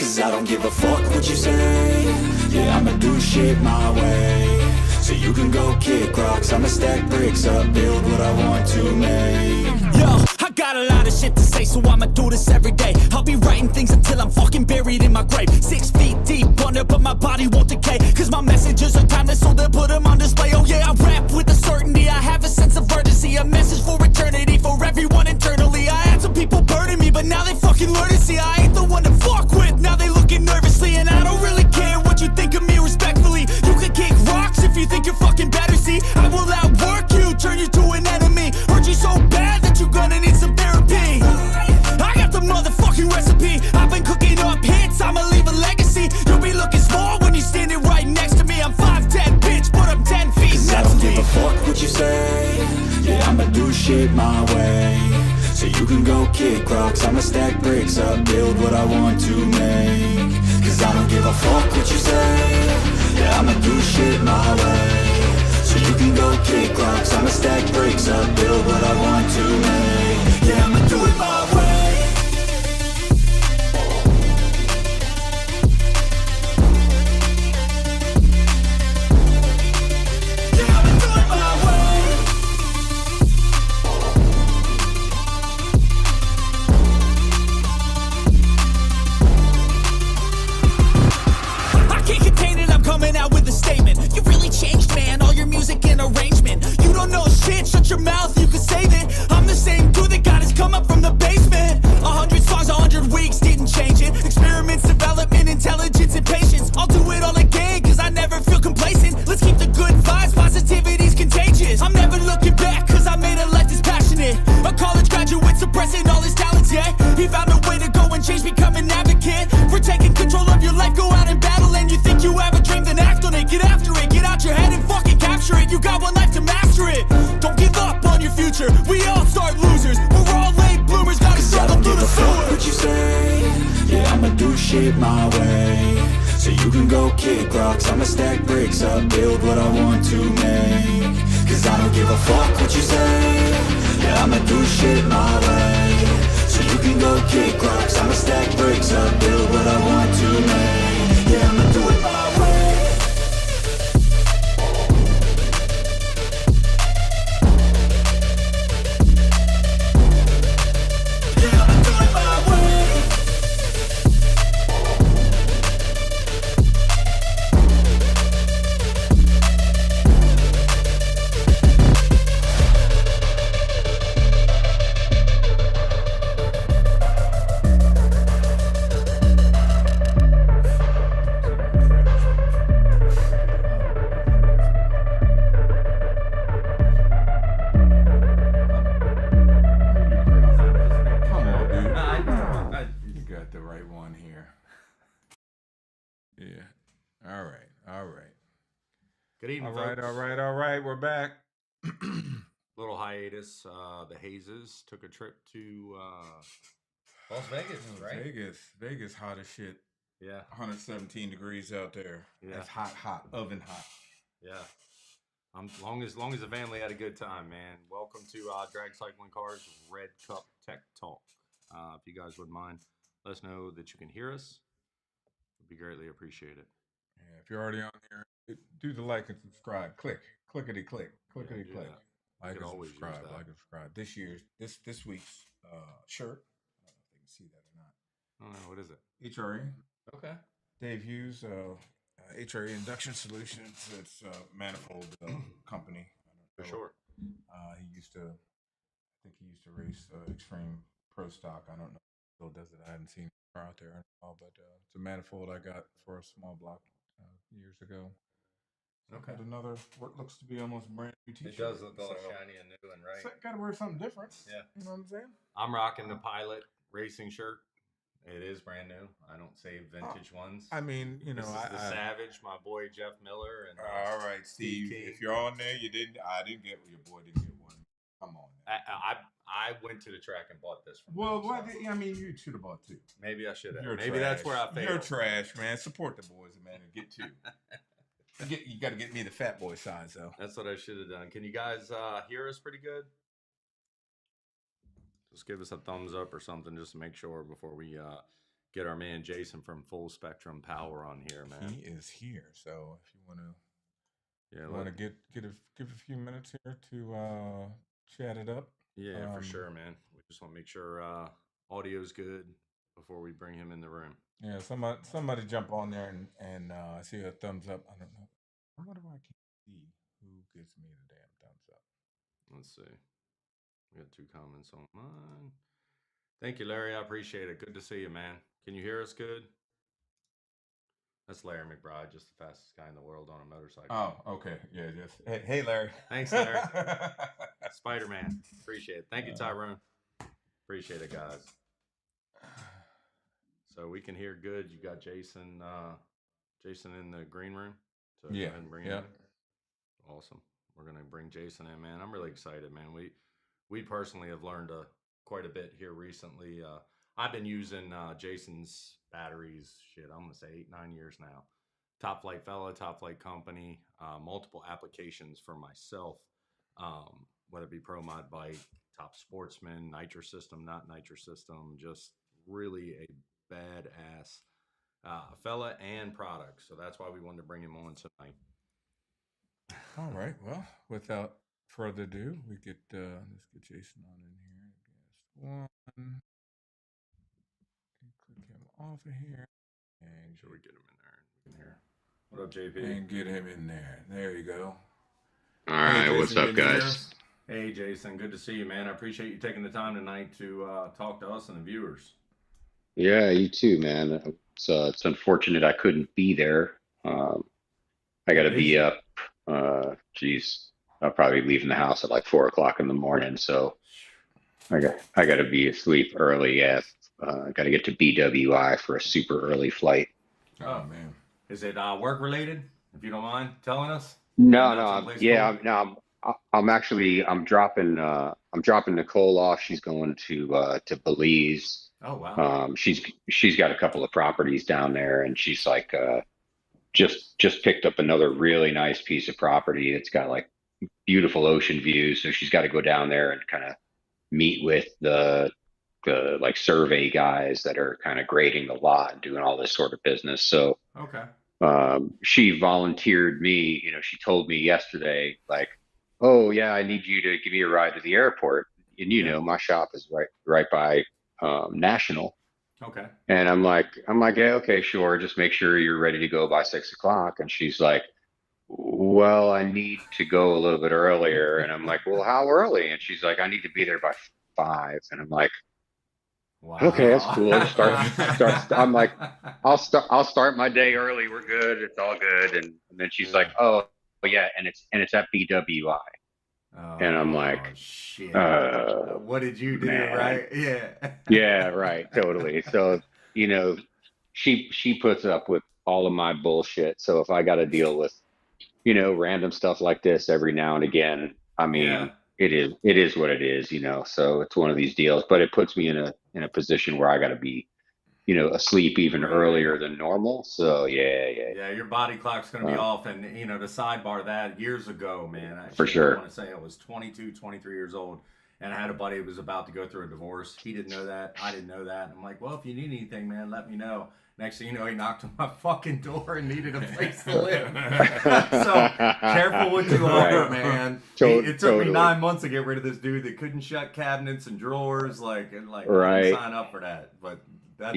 Cause I don't give a fuck what you say. Yeah, I'ma do shit my way. So you can go kick rocks, I'ma stack bricks up, build what I want to make. Yo, I got a lot of shit to say, so I'ma do this every day. I'll be writing things until I'm fucking buried in my grave. 6 feet deep under, but my body won't decay. Cause my messages are timeless, so they'll put them on display. Oh yeah, I rap with a certainty, I have a sense of urgency. A message for eternity, for everyone internally. I had some people burning me, but now they fucking learn to see I ain't the one to fuck with, now they looking nervously. And I don't really care what you think of me respectfully. You can kick rocks if you think you're fucking better, see. I will outwork you, turn you to an enemy. Hurt you so bad that you're gonna need some therapy. I got the motherfucking recipe. I've been cooking up hits, I'ma leave a legacy. You'll be looking small when you're standing right next to me. I'm 5'10", bitch, but I'm 10 feet. Cause I don't give a fuck what you say. Yeah, I'ma do shit my way. So you can go kick rocks, I'ma stack bricks up, build what I want to make. Cause I don't give a fuck what you say. Yeah, I'ma do shit my way. So you can go kick rocks, I'ma stack bricks up, build what I want to make. Yeah, I'ma do it my way. Yeah, I'ma do it my way. I can't contain it, I'm coming out with a statement. You really changed, man, all your music and arrangement. You don't know shit, shut your mouth, you can save it. I'm the same dude that got his come up from the basement. 100 songs, 100 weeks, didn't change it. Experiments, development, intelligence, and patience. I'll do it all again, cause I never feel complacent. Let's keep the good vibes, positivity's contagious. I'm never looking back, cause I made a life that's passionate. A college graduate suppressing all his talents, yeah. He found a way to go and change, become an advocate. For taking control of your life, go out and battle. And you think you have a dream, then act on it. Get after it, get out your head and fucking capture it. You got one life to master it. Don't give up on your future, we all start losers. We're all late bloomers, gotta struggle through the sewer. What you say? Yeah, I'ma do shit my way. So you can go kick rocks, I'ma stack bricks up, build what I want to make. Cause I don't give a fuck what you say. Yeah, I'ma do shit my way. So you can go kick rocks, I'ma stack bricks up, build what I want to make. Yeah, I'ma do it my way. Yeah, I'ma do it my way. Come on, dude. You got the right one here. Yeah. All right. All right. Good evening, All right. folks. All right. All right. We're back. Little hiatus. The Hazes took a trip to Las Vegas, right? Vegas, hot as shit. Yeah, 117 degrees out there. Yeah. It's hot, oven hot. yeah. Long as the family had a good time, man. Welcome to Drag Cycling Cars Red Cup Tech Talk. If you guys wouldn't mind, let us know that you can hear us. It'd be greatly appreciated. Yeah, if you're already on here, do the like and subscribe. Clickety click. do that. Like could and always use subscribe. that. Like and subscribe. This week's shirt. I don't know if they can see that or not. I don't know, what is it? HRE. Okay. Dave Hughes, HRE Induction Solutions. It's a manifold company. I don't For know. sure. I think he used to race Extreme Pro Stock. I don't know if he still does it. I haven't seen her out there in a while, but it's a manifold I got for a small block years ago. So Okay. I got another what looks to be almost brand new t-shirt. It does look all So- shiny and new and right. So got to wear something different. Yeah. You know what I'm saying? I'm rocking the Pilot racing shirt. It is brand new. I don't save vintage ones. I mean, you know, This is the Savage, my boy Jeff Miller, and all right, Steve. King. If you're on there, I didn't get your boy didn't get one. Come on. Now. I went to the track and bought this from Well, him, what? so I mean, you should have bought two. maybe I should have. You're Maybe trash. that's where I failed. You're trash, man. Support the boys, man, and get two. You got to get me the fat boy size, though. That's what I should have done. Can you guys hear us pretty good? Just give us a thumbs up or something just to make sure before we get our man Jason from Full Spectrum Power on here, man. He is here. So if you want to, Yeah, give a few minutes here to chat it up. yeah, for sure, man. We just want to make sure audio's good before we bring him in the room. Yeah, somebody jump on there and see a thumbs up. I don't know. I wonder why I can't see who gives me the damn thumbs up. Let's see. We got 2 comments on mine. Thank you, Larry. I appreciate it. Good to see you, man. Can you hear us good? That's Larry McBride, just the fastest guy in the world on a motorcycle. Oh, okay. Yeah, just hey Larry. Thanks, Larry. Spider-Man. Appreciate it. Thank you, Tyrone. Appreciate it, guys. So we can hear good. You got Jason in the green room. So yeah. Go ahead and bring him in. Awesome. We're gonna bring Jason in, man. I'm really excited, man. We personally have learned quite a bit here recently. I've been using Jason's batteries, I'm gonna say 8-9 years now. Top flight fella, top flight company, multiple applications for myself, whether it be Pro Mod Bike, Top Sportsman, Nitro System, not Nitro System, just really a badass fella and product. So that's why we wanted to bring him on tonight. All right. Well, without further ado, let's get Jason on in here. Guest one. Click him off of here. And should we get him in there? We can hear. What up, JP? And get him in there. There you go. All right, Jason, what's up, guys? Hey, Jason, good to see you, man. I appreciate you taking the time tonight to talk to us and the viewers. Yeah, you too, man. It's unfortunate I couldn't be there. I got to be up. I'll probably be leaving the house at like 4 o'clock in the morning, so I got to be asleep early. Yeah, I got to get to BWI for a super early flight. Oh man, is it work related? If you don't mind telling us. I'm dropping Nicole off. She's going to Belize. Oh wow. She's got a couple of properties down there, and she's like just picked up another really nice piece of property. It's got like beautiful ocean views, so she's got to go down there and kind of meet with the like survey guys that are kind of grading the lot and doing all this sort of business. So okay. She volunteered me, she told me yesterday, like, oh yeah, I need you to give me a ride to the airport. And my shop is right by National. Okay. And I'm like, yeah, okay, sure. Just make sure you're ready to go by 6 o'clock. And she's like, well, I need to go a little bit earlier. And I'm like, well, how early? And she's like, I need to be there by 5. And I'm like, wow. Okay, that's cool. I'm like, I'll start my day early. We're good. It's all good. And then she's like, oh yeah, and it's at BWI. And I'm like, shit. What did you do? Man. Right? Yeah. Yeah, right. Totally. So, she puts up with all of my bullshit. So if I got to deal with, random stuff like this every now and again, I mean, yeah. it is what it is, so it's one of these deals, but it puts me in a position where I got to be, asleep even earlier than normal. So yeah, your body clock's going to be off. And to sidebar that, years ago, man, for sure, I want to say I was 22 23 years old, and I had a buddy who was about to go through a divorce. He didn't know that, I didn't know that. I'm like, well, if you need anything, man, let me know. Next thing you know, he knocked on my fucking door and needed a place to live. So careful what you order, man. It took me 9 months to get rid of this dude that couldn't shut cabinets and drawers. Like I didn't sign up for that. But that's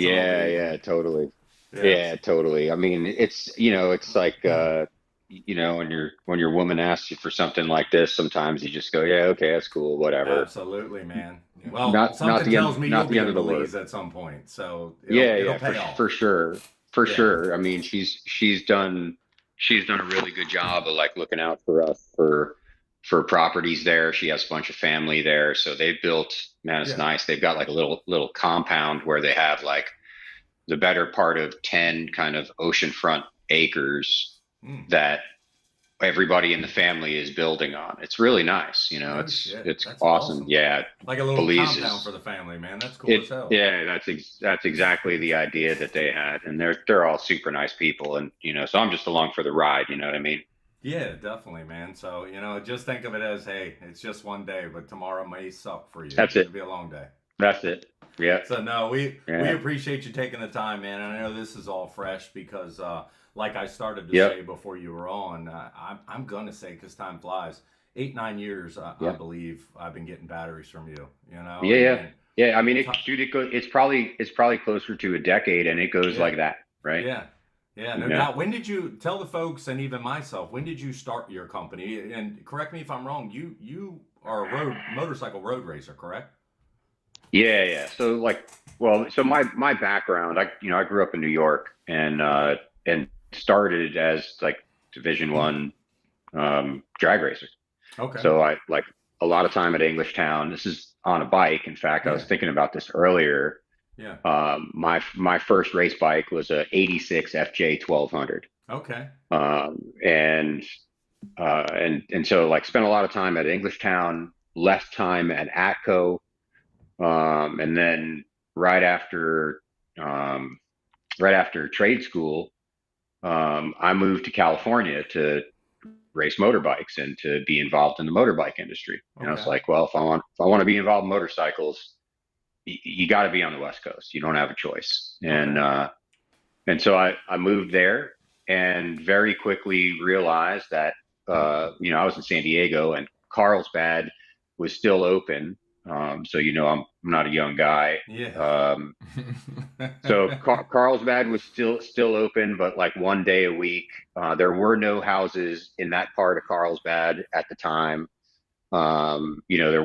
totally. Yeah, totally. I mean, it's it's like when your woman asks you for something like this, sometimes you just go, yeah, okay, that's cool, whatever. Absolutely, man. Well, something tells me you'll be in Belize at some point, so it'll pay off. For sure. I mean, she's done a really good job of like looking out for us for properties there. She has a bunch of family there, so they've built. Man, it's nice. They've got like a little compound where they have like the better part of 10 kind of oceanfront acres that everybody in the family is building on. It's really nice, it's that's awesome. Yeah, like a little Belize compound for the family, man. That's cool as hell. Yeah, that's exactly the idea that they had, and they're all super nice people, and so I'm just along for the ride. You know what I mean? Yeah, definitely, man. So just think of it as, hey, it's just one day, but tomorrow may suck for you. That's it. It'll be a long day. That's it. Yeah. So no, we Yeah. appreciate you taking the time, man. And I know this is all fresh because, like I started to Yep. say before you were on, I'm gonna say because time flies. 8 9 years, I Yeah. believe I've been getting batteries from you. You know, Yeah. Yeah. and Yeah. I mean, ti- it goes. It's probably closer to a decade, and it goes yeah, like that, right? yeah, yeah, no Yeah. doubt. When did you tell the folks and even myself? When did you start your company? And correct me if I'm wrong. You are a motorcycle road racer, correct? Yeah. Yeah. So like, well, so my background, I grew up in New York, Okay. and started as like Division 1 drag racer. Okay. So I like a lot of time at Englishtown. This is on a bike. In fact, I was Yeah. thinking about this earlier. Yeah. My first race bike was a '86 FJ 1200. Okay. And so like spent a lot of time at Englishtown, less time at Atco, and then right after um, right after trade school, I moved to California to race motorbikes and to be involved in the motorbike industry. And I was Okay. like, well, if I want to be involved in motorcycles, you got to be on the West Coast. You don't have a choice. Okay. And so I moved there and very quickly realized that, I was in San Diego and Carlsbad was still open. So, I'm not a young guy. Yeah. So Carlsbad was still open, but like one day a week. There were no houses in that part of Carlsbad at the time. There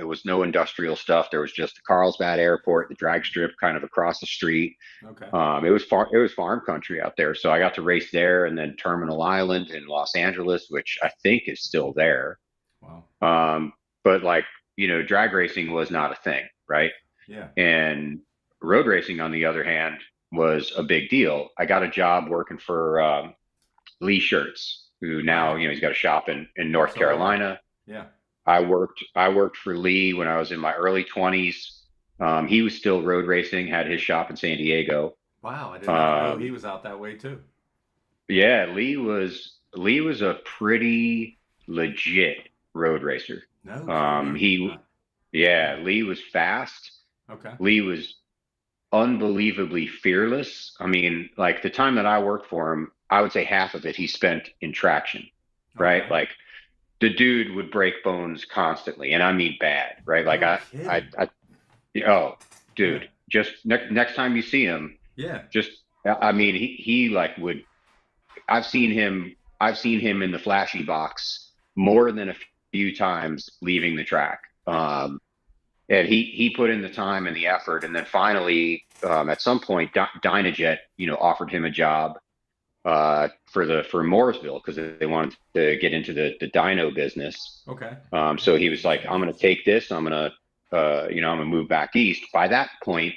was no industrial stuff. There was just the Carlsbad Airport, the drag strip kind of across the street. Okay. It was farm country out there. So I got to race there, and then Terminal Island in Los Angeles, which I think is still there. Wow. But like, drag racing was not a thing, right? Yeah. And road racing, on the other hand, was a big deal. I got a job working for Lee Shirts, who now, Wow. he's got a shop in North Absolutely. Carolina. Yeah. I worked for Lee when I was in my early 20s. He was still road racing, had his shop in San Diego. Wow. I did not know he Um, was out that way too. yeah, Lee was a pretty legit road racer. No Um, kidding. he yeah, Yeah. Lee was fast. Okay. Lee was unbelievably fearless. I mean, like the time that I worked for him, I would say half of it he spent in traction, right? Okay. Like the dude would break bones constantly, and I mean bad, right? Like No I, kidding. I oh, Yeah. dude, just next time you see him, Yeah. just, I mean, he like would. I've seen him in the flashy box more than a few times leaving the track. And he put in the time and the effort, and then finally, at some point, Dynajet, offered him a job for Mooresville because they wanted to get into the dyno business. Okay. So he was like, "I'm going to take this. I'm going to move back east." By that point,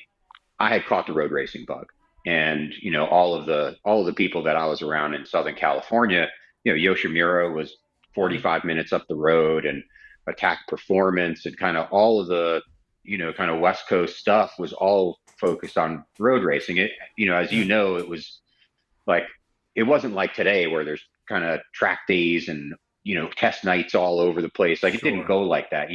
I had caught the road racing bug, and all of the people that I was around in Southern California, Yoshimura was Yeah. 45 minutes up the road, and Attack Performance and kind of all of the kind of West Coast stuff was all focused on road racing. As Yeah. it was like it wasn't like today where there's kind of track days and test nights all over the place. Like it didn't Sure. go like that.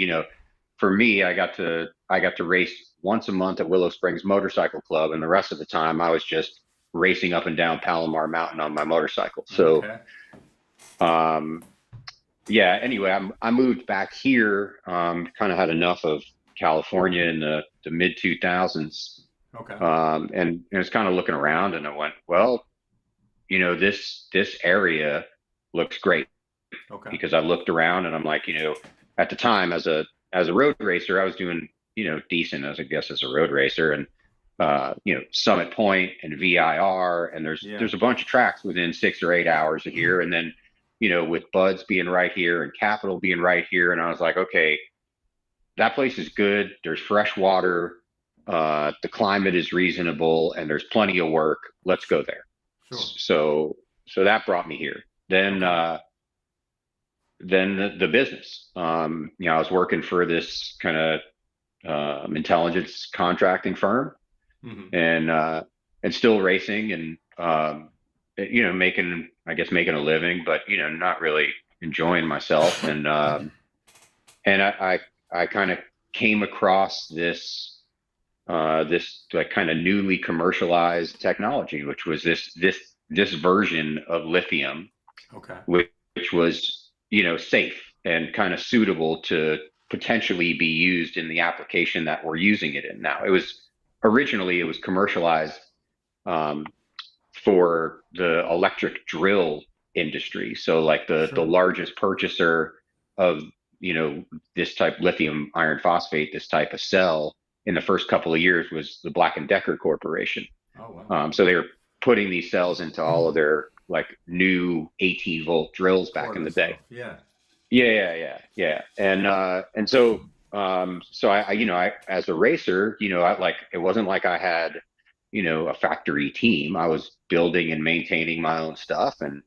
For me, I got to race once a month at Willow Springs Motorcycle Club, and the rest of the time I was just racing up and down Palomar Mountain on my motorcycle. So Okay. um, yeah. Anyway, I moved back here. Kind of had enough of California in the mid 2000s, Okay. and I was kind of looking around, and I went, well, this area looks great, Okay. because I looked around and I'm like, at the time as a road racer, I was doing, decent as I guess as a road racer, and Summit Point and VIR, and there's Yeah. there's a bunch of tracks within 6 or 8 hours of here, and then with Buds being right here and Capital being right here, and I was like, okay, that place is good. There's fresh water, the climate is reasonable, and there's plenty of work. Let's go there. Sure. So that brought me here. Then Okay. the business. I was working for this kind of intelligence contracting firm, Hmm. and still racing, and making a living, but not really enjoying myself. And I kind of came across this this like kind of newly commercialized technology, which was this version of lithium, Okay. which was, you know, safe and kind of suitable to potentially be used in the application that we're using it in now. It was originally it was commercialized um, for the electric drill industry. So like the Sure. largest purchaser of, you know, this type lithium iron phosphate, this type of cell in the first couple of years was the Black and Decker Corporation. Oh wow. So they were putting these cells into all of their like new 18-volt drills back in the Cordless day. stuff. Yeah. Yeah. And so so I you know, I as a racer, you know, I like it wasn't like I had, you know, a factory team. I was building and maintaining my own stuff, and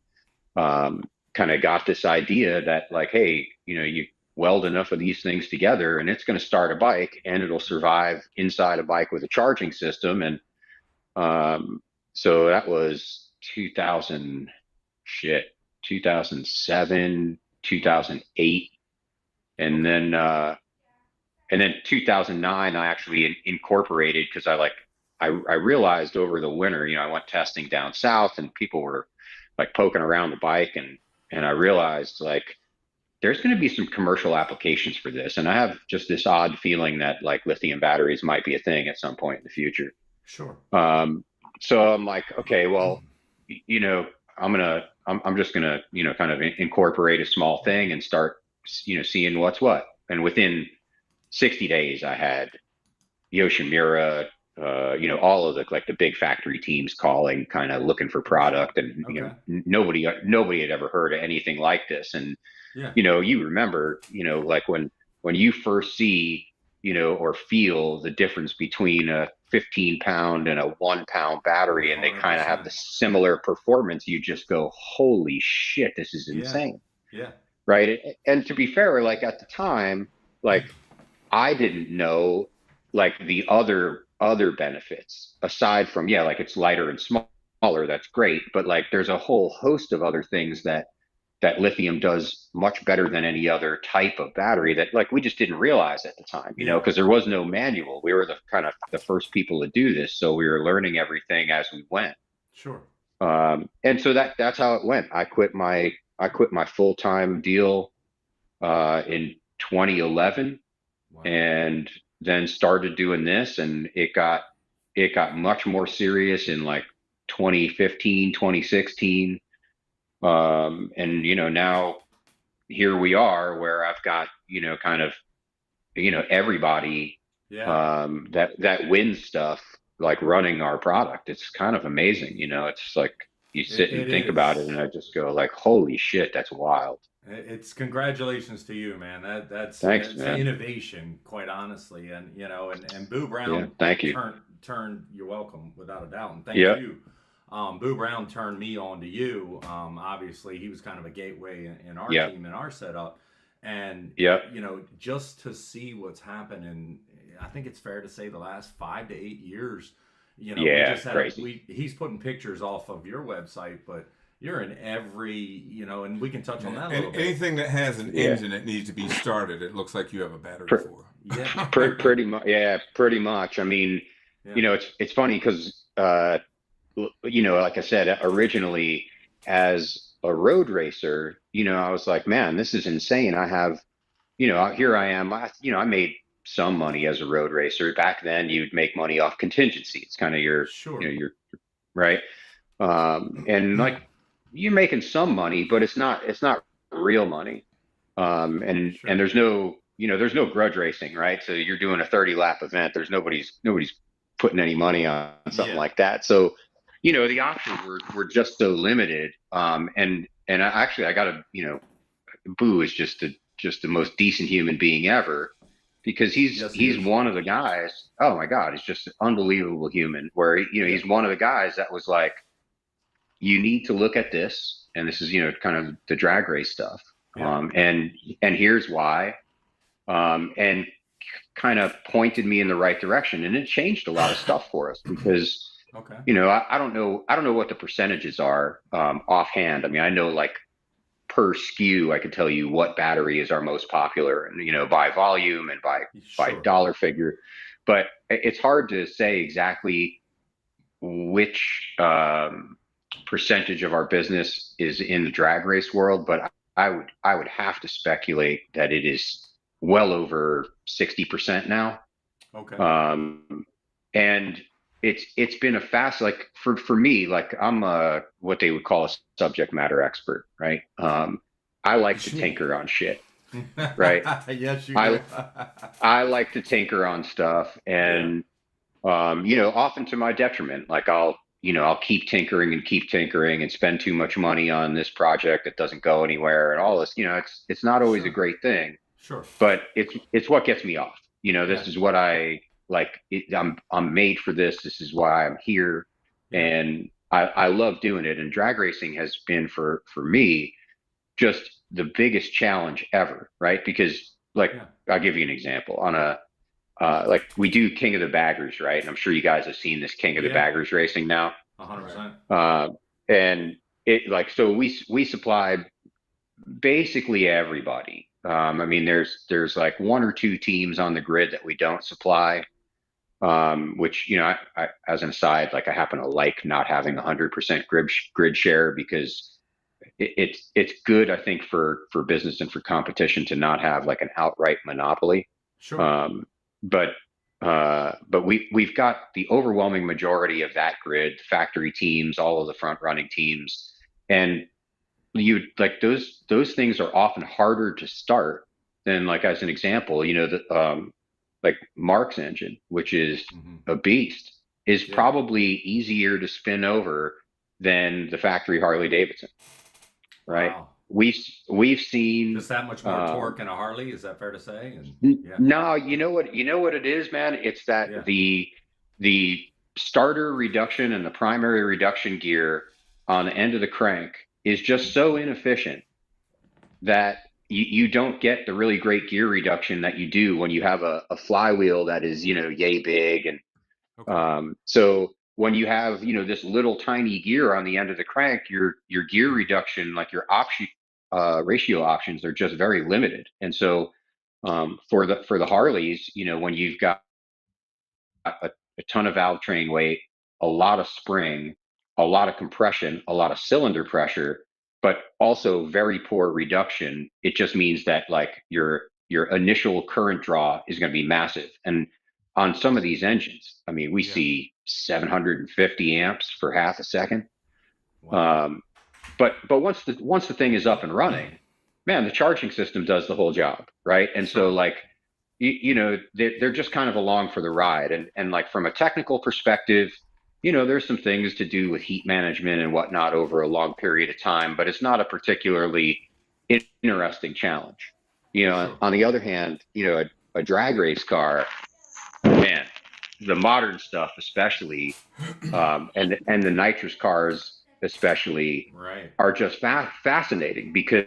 kind of got this idea that like, hey, you know, you weld enough of these things together and it's going to start a bike and it'll survive inside a bike with a charging system. And so that was 2000 shit 2007, 2008, and Okay. then 2009 I actually incorporated because I realized over the winter, you know, I went testing down south and people were like poking around the bike, and I realized like there's going to be some commercial applications for this, and I have just this odd feeling that like lithium batteries might be a thing at some point in the future. Sure. Um, so I'm like, okay, well, you know, I'm just gonna, you know, kind of incorporate a small thing and start, you know, seeing what's what. And within 60 days, I had Yoshimura, you know, all of the like the big factory teams calling, kind of looking for product, and you know, Okay. nobody had ever heard of anything like this. And Yeah. you know, you remember, you know, like when you first see, you know, or feel the difference between a 15-pound and a 1 pound battery, and they kind of have 100%. the similar performance, you just go, holy shit, this is Yeah. insane. Yeah. Right. And to be fair, like at the time, like I didn't know like the other benefits aside from, yeah, like it's lighter and smaller, that's great, but like there's a whole host of other things that lithium does much better than any other type of battery that like we just didn't realize at the time, you know, Yeah. because there was no manual. We were the kind of the first people to do this, so we were learning everything as we went. Sure. And so that's how it went. I quit my full-time deal in 2011, Wow. and then started doing this, and it got much more serious in like 2015, 2016. And you know, now here we are where I've got, you know, kind of, you know, everybody Yeah. that wins stuff like running our product. It's kind of amazing, you know. It's like you sit and It think about it, is. and I just go like, holy shit, that's wild. It's congratulations to you, man. Thanks, That's man. innovation, quite honestly. And you know, and Boo Yeah, Brown thank you. turned. You're welcome, without a doubt, and thank Yep, you. Boo Brown turned me on to you. Obviously, he was kind of a gateway in our yep, team, in our setup, and yep. you know, just to see what's happened in, I think it's fair to say the last 5 to 8 years. You know, we Yeah, just had crazy. he's putting pictures off of your website, but you're in every, you know, and we can touch on Yeah. that a And little bit. anything that has an Yeah, engine that needs to be started, it looks like you have a battery Pr- for. Yeah. pretty much. Yeah, pretty much. I mean, Yeah. you know, it's funny because you know, like I said, originally as a road racer, you know, I was like, man, this is insane. I have, you know, here I am. You know, I made some money as a road racer. Back then, you'd make money off contingency. It's kind of your, you Sure. know, your right. And like you're making some money, but it's not real money. And Sure. there's no, you know, there's no grudge racing, right? So you're doing a 30 lap event. There's nobody's putting any money on something Yeah. like that. So, you know, the options were just so limited. And I got to, you know, Boo is just the most decent human being ever, because Yes, he he's is. one of the guys. Oh my God, he's just an unbelievable human. Where you know Yeah. he's one of the guys that was like, you need to look at this, and this is, you know, kind of the drag race stuff. Yeah. And here's why. And kind of pointed me in the right direction, and it changed a lot of stuff for us because Okay. you know, I don't know what the percentages are offhand. I mean, I know like per SKU, I could tell you what battery is our most popular, and you know, by volume and by Sure. dollar figure. but it's hard to say exactly which percentage of our business is in the drag race world, but I would have to speculate that it is well over 60% now. Okay. And it's been a fast, like for me, like I'm a what they would call a subject matter expert, right? I like to tinker on shit, right? Yes, you do. I I like to tinker on stuff, Yeah. and often to my detriment. Like I'll keep tinkering and spend too much money on this project that doesn't go anywhere and all this. It's not always a Sure. great thing, Sure. but it's what gets me off. Yeah. This is what I like. I'm made for this. This is why I'm here, Yeah. and I love doing it. And drag racing has been for me just the biggest challenge ever, right? Because like Yeah. I'll give you an example on a like we do King of the Baggers, right? And I'm sure you guys have seen this King of the Yeah. Baggers racing now. 100%. Uh, and it like so we supply basically everybody. I mean, there's like one or two teams on the grid that we don't supply. Which as an aside, like I happen to like not having 100% grid share because it's good, I think, for business and for competition to not have like an outright monopoly. Sure. Um, but we've got the overwhelming majority of that grid, factory teams, all of the front running teams, and you like those things are often harder to start than, like, as an example, the like Mark's engine, which is Hmm. a beast, is Yeah. probably easier to spin over than the factory Harley Davidson, right? Wow. We've seen Just that much more torque in a Harley. Is that fair to say? And yeah. no, you know what it is, man. It's that Yeah. the starter reduction and the primary reduction gear on the end of the crank is just so inefficient that you don't get the really great gear reduction that you do when you have a flywheel that is yay big. And Okay. so when you have this little tiny gear on the end of the crank, your gear reduction, like your option ratio options, are just very limited. And so for the Harleys, when you've got a ton of valve train weight, a lot of spring, a lot of compression, a lot of cylinder pressure, but also very poor reduction, it just means that, like, your initial current draw is going to be massive. And on some of these engines, I mean, we Yeah. see 750 amps for half a second. Wow. Um, but once the thing is up and running, man, the charging system does the whole job, right? And so, Sure. like, they're just kind of along for the ride. And like from a technical perspective, there's some things to do with heat management and whatnot over a long period of time, but it's not a particularly interesting challenge. Sure. On the other hand, a drag race car, man, the modern stuff especially, and the nitrous cars especially, Right. are just fascinating because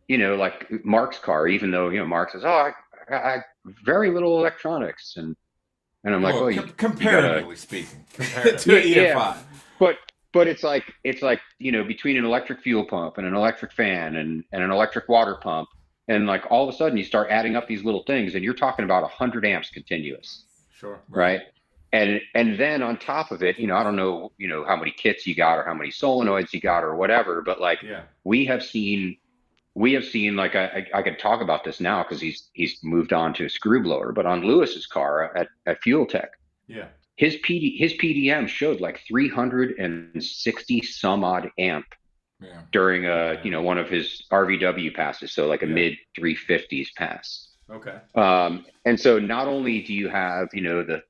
like Mark's car, even though Mark says, "Oh, I very little electronics," and I'm like, Well, "Well, you gotta, comparatively speaking, compared to yeah, an yeah." EFI. But it's like between an electric fuel pump and an electric fan and an electric water pump, and like all of a sudden you start adding up these little things, and you're talking about 100 amps continuous, Sure. Right. right? And then on top of it, I don't know, how many kits you got or how many solenoids you got or whatever, but like Yeah. we have seen like I could talk about this now because he's moved on to a screw blower, but on Lewis's car at Fuel Tech, Yeah. his PDM showed like 360 some odd amp Yeah. during Yeah. one of his RVW passes, so like a Yeah. mid 350s pass. Okay. And so not only do you have the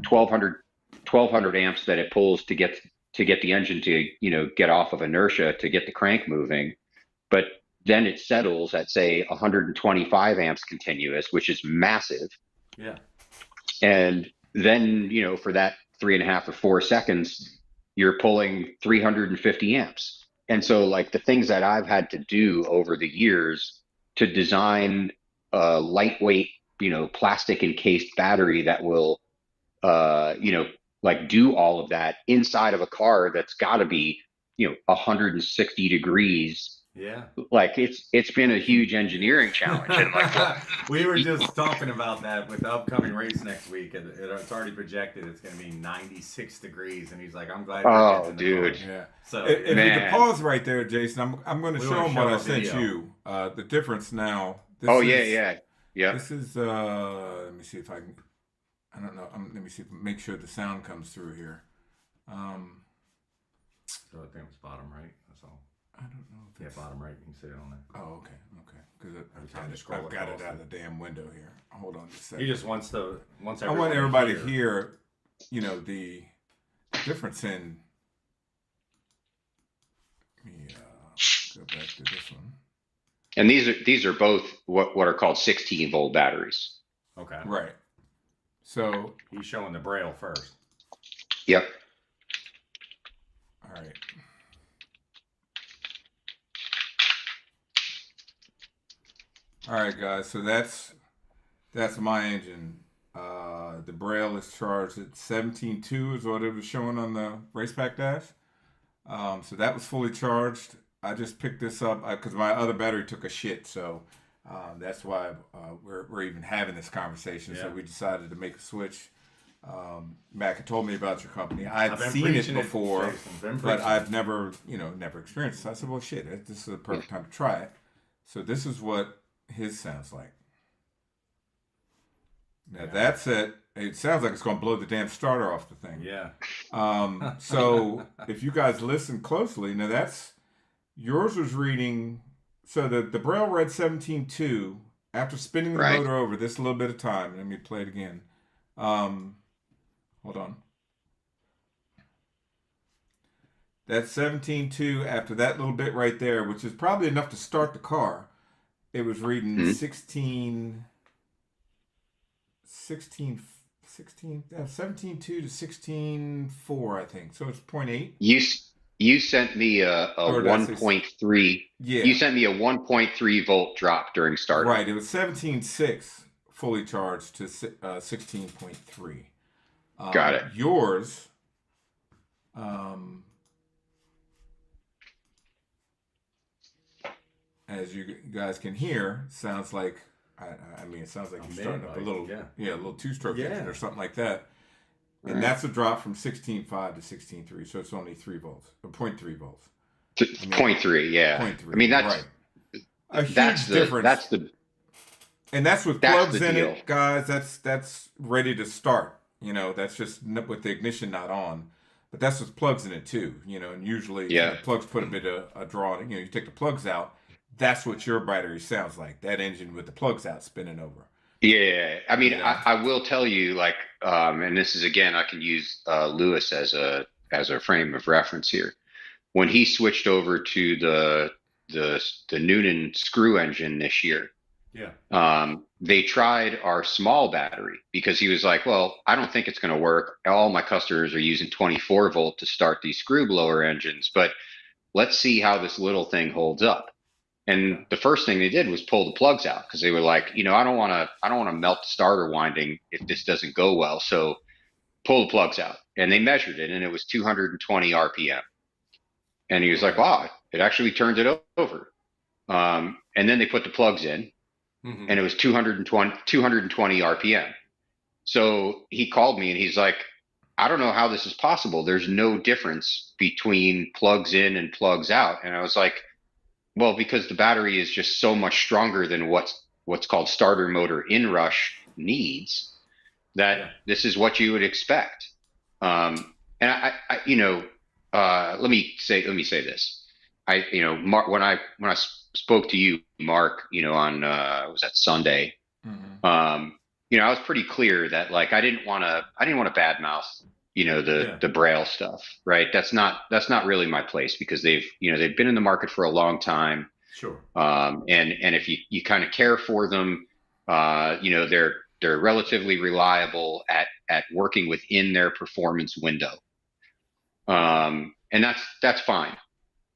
1200 amps that it pulls to get the engine to get off of inertia to get the crank moving, but then it settles at, say, 125 amps continuous, which is massive. Yeah. And then, for that 3.5 or 4 seconds, you're pulling 350 amps. And so, like, the things that I've had to do over the years to design a lightweight, plastic encased battery that will, like, do all of that inside of a car that's got to be, 160 degrees Yeah. Like it's been a huge engineering challenge. And I'm like, well, We were just talking about that with the upcoming race next week. It's already projected it's going to be 96 degrees, and he's like, "I'm glad you're getting oh, in the car." dude, Yeah. So If yeah. you could man. pause right there, Jason, I'm going to We show wanna them what show I a sent video. you. The difference now. This Oh, is, yeah. This is. Let me see if I can. I don't know. Let me see. Make sure the sound comes through here. So I think it's bottom right. That's all. I don't know if Yeah, it's. bottom right. You can see it on there. Oh, okay. Because time you scroll I've got it across out it. of the damn window here. Hold on just a He second. just wants I want everybody to to hear, the difference in. Let me go back to this one. And these are both what are called 16-volt batteries. Okay. Right. So, He's showing the braille first. Yep. all right. All right, guys. So that's my engine. The braille is charged at 17.2 is what it was showing on the race pack dash. So that was fully charged. I just picked this up because my other battery took a shit. So that's why we're even having this conversation. So Yeah. we decided to make a switch. Mac had told me about your company. I'd I've been seen it preaching it, before, Jason. Been but preaching I've never experienced it. So I said, well, shit, this is the perfect time to try it. So this is what his sounds like. Now that's it. It sounds like it's going to blow the damn starter off the thing. Yeah. So if you guys listen closely, now that's yours was reading. So the braille read 17.2 after spinning the Right. motor over this little bit of time. Let me play it again. Hold on. That's 17.2 after that little bit right there, which is probably enough to start the car. It was reading Mhm. 17.2 to 16.4, I think. So it's 0.8. You sent me a Or did I say 1.3. Yeah. You sent me a 1.3 volt drop during startup. Right. It was 17.6 fully charged to 16.3. Got it. Yours, as you guys can hear, sounds like I mean, it sounds like you're starting up a little, a little two-stroke engine or something like that. And Right. that's a drop from 16.5 to 16.3, so it's only 3 volts, or 0.3 volts. 0.3, yeah. 0.3. I mean, that's right. A huge that's the difference. that's And that's with That's plugs the in deal. it, guys. That's ready to start. That's just with the ignition not on. But that's with plugs in it too. And usually Yeah. plugs put a bit of a draw on it. You take the plugs out. That's what your battery sounds like. That engine with the plugs out spinning over. Yeah. I mean, Yeah. I will tell you, like, and this is again, I can use Lewis as a frame of reference here. When he switched over to the Noonan screw engine this year, Yeah. they tried our small battery because he was like, well, I don't think it's going to work. All my customers are using 24 volt to start these screw blower engines, but let's see how this little thing holds up. And the first thing they did was pull the plugs out because they were like, I don't want to melt the starter winding if this doesn't go well. So pull the plugs out. And they measured it and it was 220 RPM. And he was like, wow, it actually turned it over. And then they put the plugs in and it was 220 RPM. So he called me and he's like, I don't know how this is possible. There's no difference between plugs in and plugs out. And I was like, well, because the battery is just so much stronger than what's called starter motor inrush needs, that this is what you would expect. And let me say this. Mark, when I spoke to you, Mark, on was that Sunday? Mm-hmm. I was pretty clear that like I didn't want to badmouth the Braille stuff, right? That's not really my place because they've been in the market for a long time. Sure. And if you kind of care for them, they're relatively reliable at working within their performance window. And that's fine.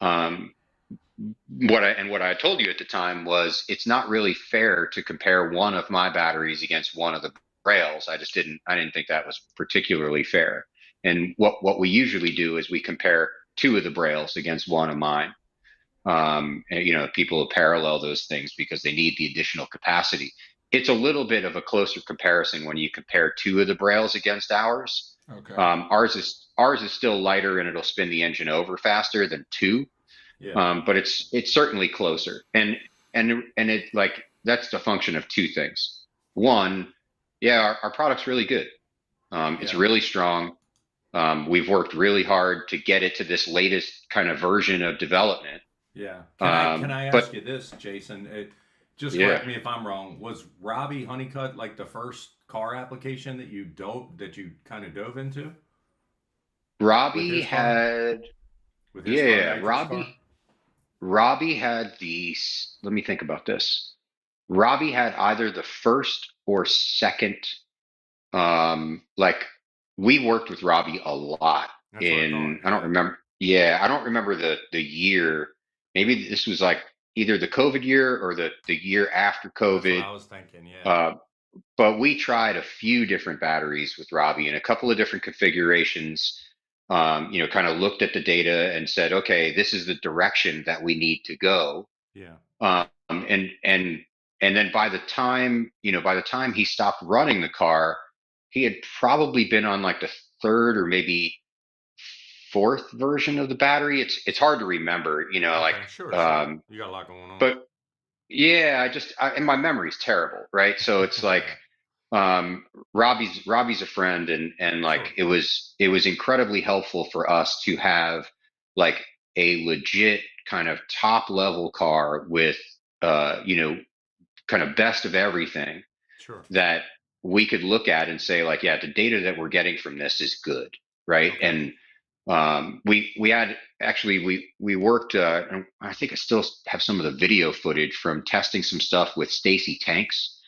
What I told you at the time was it's not really fair to compare one of my batteries against one of the Braille's. I didn't think that was particularly fair. And what we usually do is we compare two of the Braille's against one of mine. And, people parallel those things because they need the additional capacity. It's a little bit of a closer comparison when you compare two of the Brails against ours. Okay. Ours is still lighter and it'll spin the engine over faster than two, Yeah. but it's certainly closer. And it like that's the function of two things. One, yeah, our product's really good. It's Yeah. really strong. We've worked really hard to get it to this latest kind of version of development. Yeah. Can I ask But you this, Jason? Just yeah, correct me if I'm wrong. Was Robbie Honeycutt like the first car application that you kind of dove into with Robbie his car? had, With his car, yeah, Nitro's car? Robbie had let me think about this. Robbie had either the first or second. Like we worked with Robbie a lot That's what I thought. I don't Yeah. remember. Yeah, I don't remember the year. Maybe this was like either the COVID year or the year after That's what COVID. I was thinking. Yeah. Uh, but we tried a few different batteries with Robbie in a couple of different configurations. Kind of looked at the data and said, okay, this is the direction that we need to go. Yeah. Um, and and and then by the time he stopped running the car, he had probably been on like the third or maybe fourth version of the battery. It's hard to remember, like Okay. Sure. Sure. um, You got a lot going on. but yeah, and my memory's terrible, right? So it's like Robbie's a friend, and like Sure. it was incredibly helpful for us to have like a legit kind of top level car with kind of best of everything Sure. that we could look at and say like, yeah, the data that we're getting from this is good, right? Okay. And we had actually we worked. And I think I still have some of the video footage from testing some stuff with Stacy Tanks.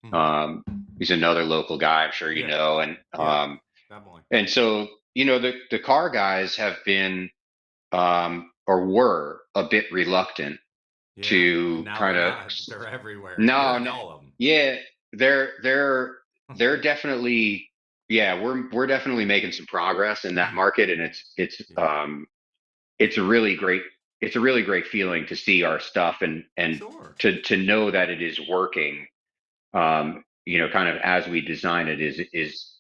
Hmm. He's another local guy, I'm sure you Yeah. know, and Yeah. um, Definitely. and so the car guys have been or were a bit reluctant Yeah. And to now kind they're of not. They're everywhere. You're no, in no, all of them. yeah, they're definitely, yeah, we're definitely making some progress in that market, and Yeah. it's a really great it's a really great feeling to see our stuff and Sure. to know that it is working, kind of as we design it is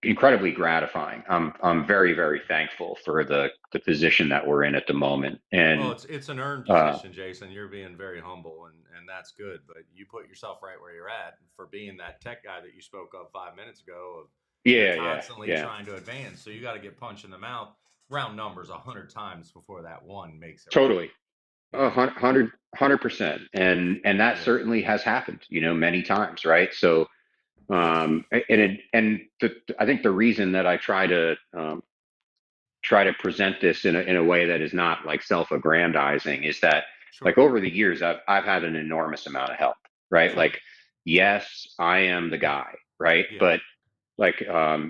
incredibly gratifying. I'm very, very thankful for the position that we're in at the moment, Well, and it's an earned uh, position, Jason. You're being very humble, and that's good. But you put yourself right where you're at for being that tech guy that you spoke of 5 minutes ago. Of yeah, yeah, constantly yeah, trying to advance, so you got to get punched in the mouth, round numbers, 100 times before that one makes it right. totally. Yeah. 100%, and that Yeah. certainly has happened, many times, right? So, I think the reason that I try to present this in a way that is not like self-aggrandizing is that like Sure. over the years I've had an enormous amount of help, right? Sure. Like, yes, I am the guy, right? Yeah. But like,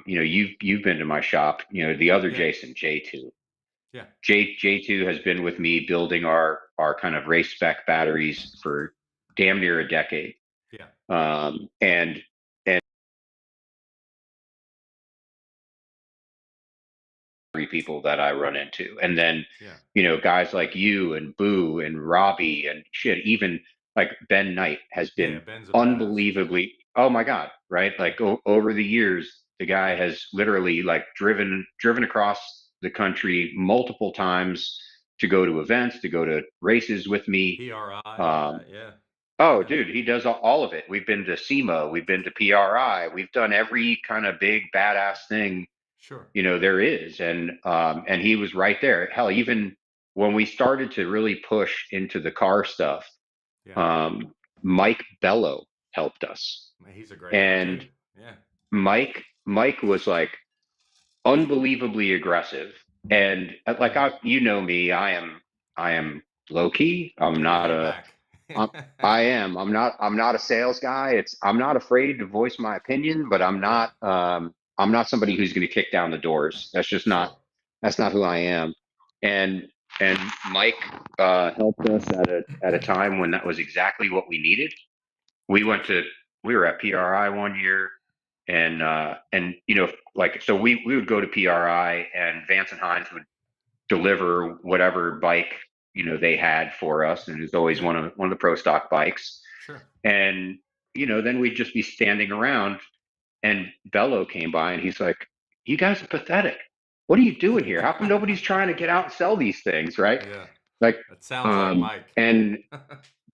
you've been to my shop, the other Yeah. Jason, J2. Yeah. J2 has been with me building our kind of race spec batteries for damn near a decade. Yeah. And people that I run into. And then, Yeah. guys like you and Boo and Robbie and shit, even like Ben Knight has Yeah. been Ben's a badass. unbelievably, oh my God, right? Yeah. Like over the years, the guy Yeah. has literally like driven across the country multiple times to go to events, to go to races with me. PRI, all Um, that. Yeah. oh, Yeah. dude, he does all of it. We've been to SEMA, we've been to PRI, we've done every kind of big badass thing Sure. there is, and he was right there. Hell, even when we started to really push into the car stuff, Yeah. um, Mike Bello helped us, He's a great guy too. and Yeah. Mike was like unbelievably aggressive, and like Yeah. you know me, I am low key. I'm You're not laid a back. I'm, I am. I'm not a sales guy. I'm not afraid to voice my opinion, but Yeah. I'm not somebody who's going to kick down the doors. Sure. That's not who I am. And and Mike helped us at a time when that was exactly what we needed. We went Gotcha. to we were at PRI one year, and like, so we would go to PRI, and Vance and Hines would deliver whatever bike they had for us, and it was always Yeah. one of the pro stock bikes. Sure. And then we'd just be standing around, and Bello came by, and he's like, "You guys are pathetic. What are you doing here? How come nobody's trying to get out and sell these things, right?" Yeah. Like, That sounds like Mike. and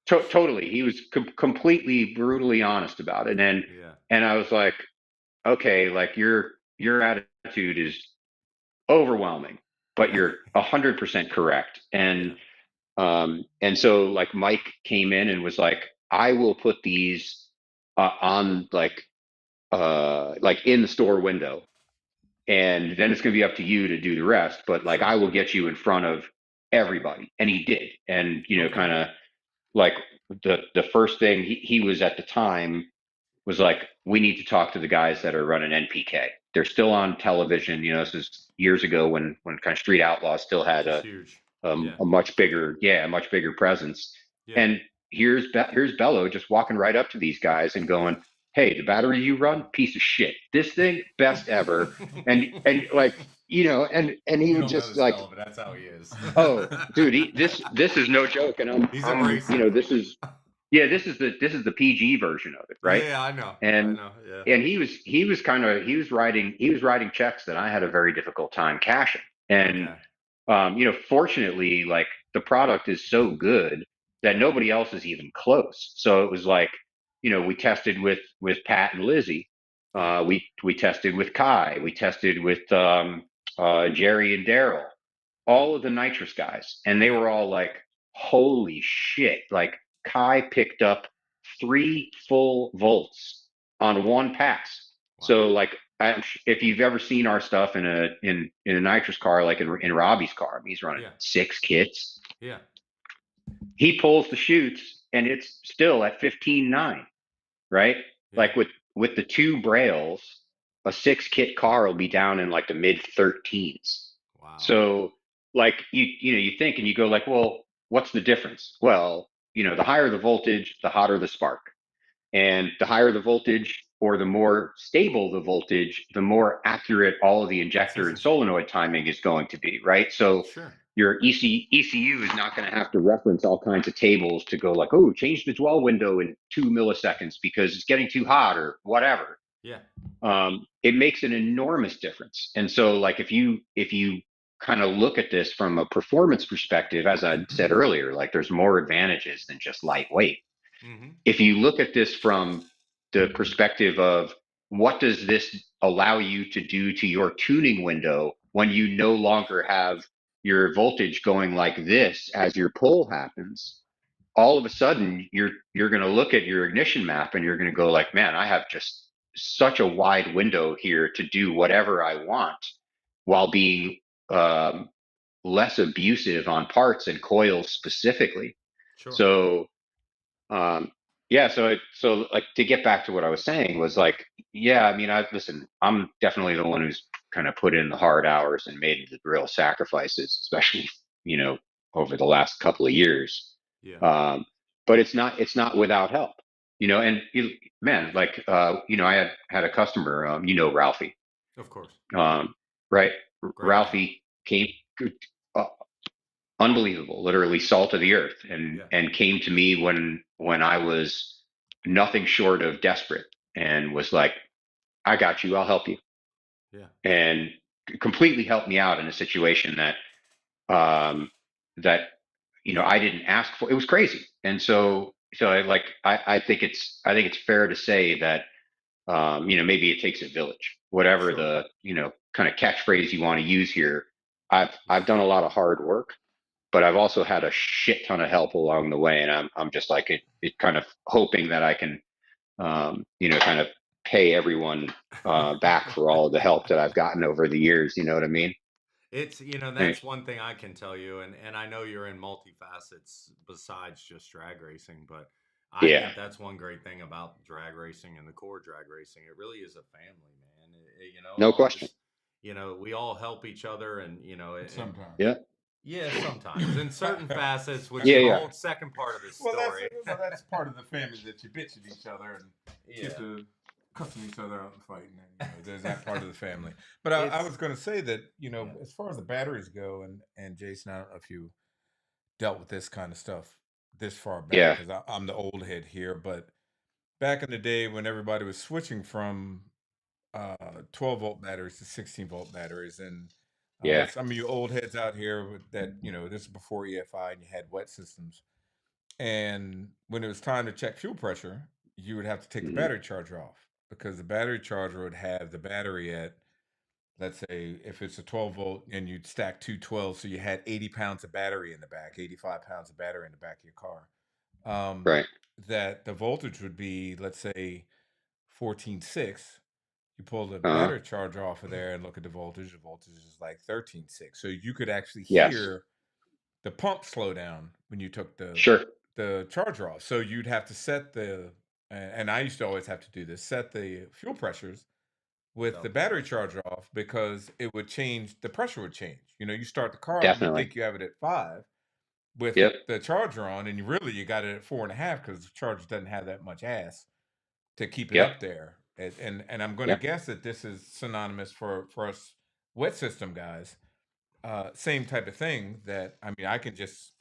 totally, he was completely brutally honest about it. Yeah. And I was like, okay, like your attitude is overwhelming, but Yeah. you're 100% correct. Yeah. And so like Mike came in and was like, I will put these on like in the store window, and then it's going to be up to you to do the rest. But like, Sure. I will get you in front of everybody, and he did. And Okay. kind of like the first thing he was at the time was like, we need to talk to the guys that are running NPK. They're still on television. This is years ago when kind of Street Outlaws still had Just huge. Yeah. a much bigger, a much bigger presence. Yeah. And here's Bello just walking right up to these guys and going, "Hey, the battery you run, piece of shit. This thing, best ever." And like, and he You would don't know just this like, fella, but that's how he is. "Oh, dude, this is no joke." And He's I'm embracing it. this is yeah, this is the PG version of it, right? Yeah, I know. I And know. Yeah. he was writing checks that I had a very difficult time cashing. And Okay. fortunately, like the product is so good that Yeah. nobody else is even close. So it was like, we tested with Pat and Lizzie. Yeah. We tested with Kai. We tested with Jerry and Daryl, Yeah. all of the nitrous guys, and they Yeah. were all like, "Holy shit!" Like Kai picked up 3 full volts on one pass. Wow. So like, if you've ever seen our stuff in a nitrous car, like in Robbie's car, I mean, he's running Yeah. 6 kits. Yeah. He pulls the chutes, and it's still at 15.9, right? Yeah. Like with the two Brails, a 6 kit car will be down in like the mid 13s. Wow. So like you think and you go like, well, what's the difference? Well, the higher the voltage, the hotter the spark. And the higher the voltage or the more stable the voltage, the more accurate all of the injector and Consistency. solenoid timing is going to be, right? So Sure. your ECU is not going to have to reference all kinds of tables to go like, oh, change the dwell window in 2 milliseconds because it's getting too hot or whatever. Yeah. It makes an enormous difference. And so, like, if you kind of look at this from a performance perspective, as I said earlier, like there's more advantages than just lightweight. Mm-hmm. If you look at this from the perspective of what does this allow you to do to your tuning window when you no longer have your voltage going like this as your pull happens, all of a sudden you're going to look at your ignition map and you're going to go like, man, I have just such a wide window here to do whatever I want while being um, less abusive on parts and coils specifically. Sure. So um, yeah, so like to get back to what I was saying was like, yeah, I mean, listen, I'm definitely the one who's kind of put in the hard hours and made the real sacrifices, especially, you know, over the last couple of years. Yeah. But it's not without help, and man, like, I had a customer, Ralphie, Of course. right? Great guy. Ralphie came, uh, unbelievable, literally salt of the earth, and Yeah. came to me when I was nothing short of desperate, and was like, I got you, I'll help you, Yeah. and completely helped me out in a situation um that I didn't ask for. It was crazy. And Yeah. so I think it's fair to say that maybe it takes a village, whatever Sure. the kind of catchphrase you want to use here. I've done a lot of hard work, but I've also had a shit ton of help along the way, and I'm just like it kind of hoping that I can, kind of pay everyone back for all of the help that I've gotten over the years. You know what I mean? It's, Right. that's one thing I can tell you, and I know you're in multifacets besides just drag racing, but I Yeah, think that's one great thing about drag racing and the core drag racing. It really is a family, man. no question. We all help each other, and Sometimes. Yeah, yeah, sometimes in certain facets, which yeah, is a yeah. whole second part of this Well, story. that's part of the family that you bitch at each other and Yeah, get to cussing each other out and fighting. And, there's that part of the family. But I it's was going to say that yeah, as far as the batteries go, and Jason, I don't know if you dealt with this kind of stuff this far back Yeah. because I'm the old head here. But back in the day when everybody was switching from 12-volt batteries to 16-volt batteries, and Yeah. some of you old heads out here that this is before EFI and you had wet systems, and when it was time to check fuel pressure, you would have to take the Mhm. battery charger off because the battery charger would have the battery at, let's say, if it's a 12-volt and you'd stack two 12, so you had 80 pounds of battery in the back, 85 pounds of battery in the back of your car. Um, Right. that the voltage would be, let's say, 14.6. You pull the Uh-huh. battery charger off of there and look at the voltage is like 13.6. So you could actually Yes. hear the pump slow down when you took Sure. the charger off. So you'd have to set and I used to always have to do this, set the fuel pressures with the Yep. battery charger off because it would change, the pressure would change. You start the car up, you Definitely. think you have it at 5 with Yep. the charger on, and you got it at 4.5 because the charger doesn't have that much ass to keep it Yep. up there. And I'm going to Yep. guess that this is synonymous for us wet system guys. Same type of thing. That I mean, I can just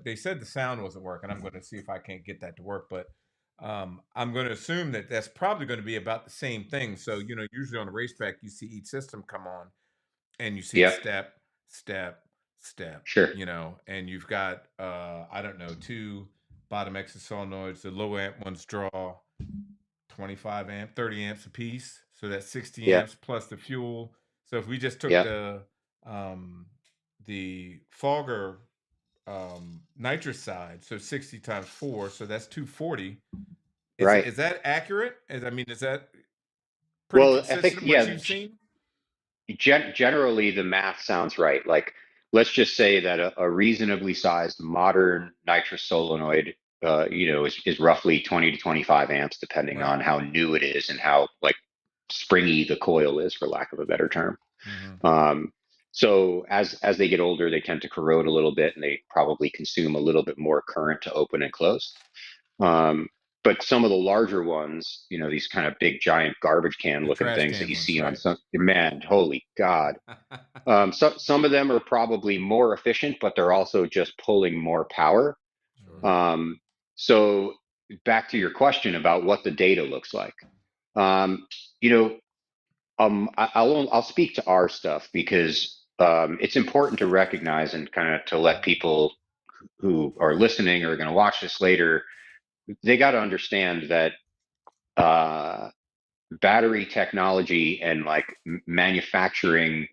they said the sound wasn't working. I'm going to see if I can't get that to work, but I'm going to assume that that's probably going to be about the same thing. So usually on the racetrack, you see each system come on, and you see the Yep. step, step, step. Sure. And you've got I don't know, two bottom exit solenoids. The low amp ones draw 25 amp, 30 amps a piece. So that's 60 Yep. amps plus the fuel. So if we just took Yep. um, the Fogger nitrous side, so 60 times 4, so that's 240. Is Right. is that accurate? Is that pretty Well, I think, consistent what yeah, you've seen? generally the math sounds right. Like, let's just say that a reasonably sized modern nitrous solenoid, is roughly 20 to 25 amps, depending Right. on how new it is and how like springy the coil is, for lack of a better term. Hmm. Um, so as they get older, they tend to corrode a little bit, and they probably consume a little bit more current to open and close. Um, but some of the larger ones, these kind of big, giant garbage can The looking trash things that can you ones, see on right? some, man, holy God. Some of them are probably more efficient, but they're also just pulling more power. Sure. Um, so back to your question about what the data looks like. Um, you know, I'll speak to our stuff because it's important to recognize and kind of to let people who are listening or are going to watch this later, they got to understand that uh, battery technology and like manufacturing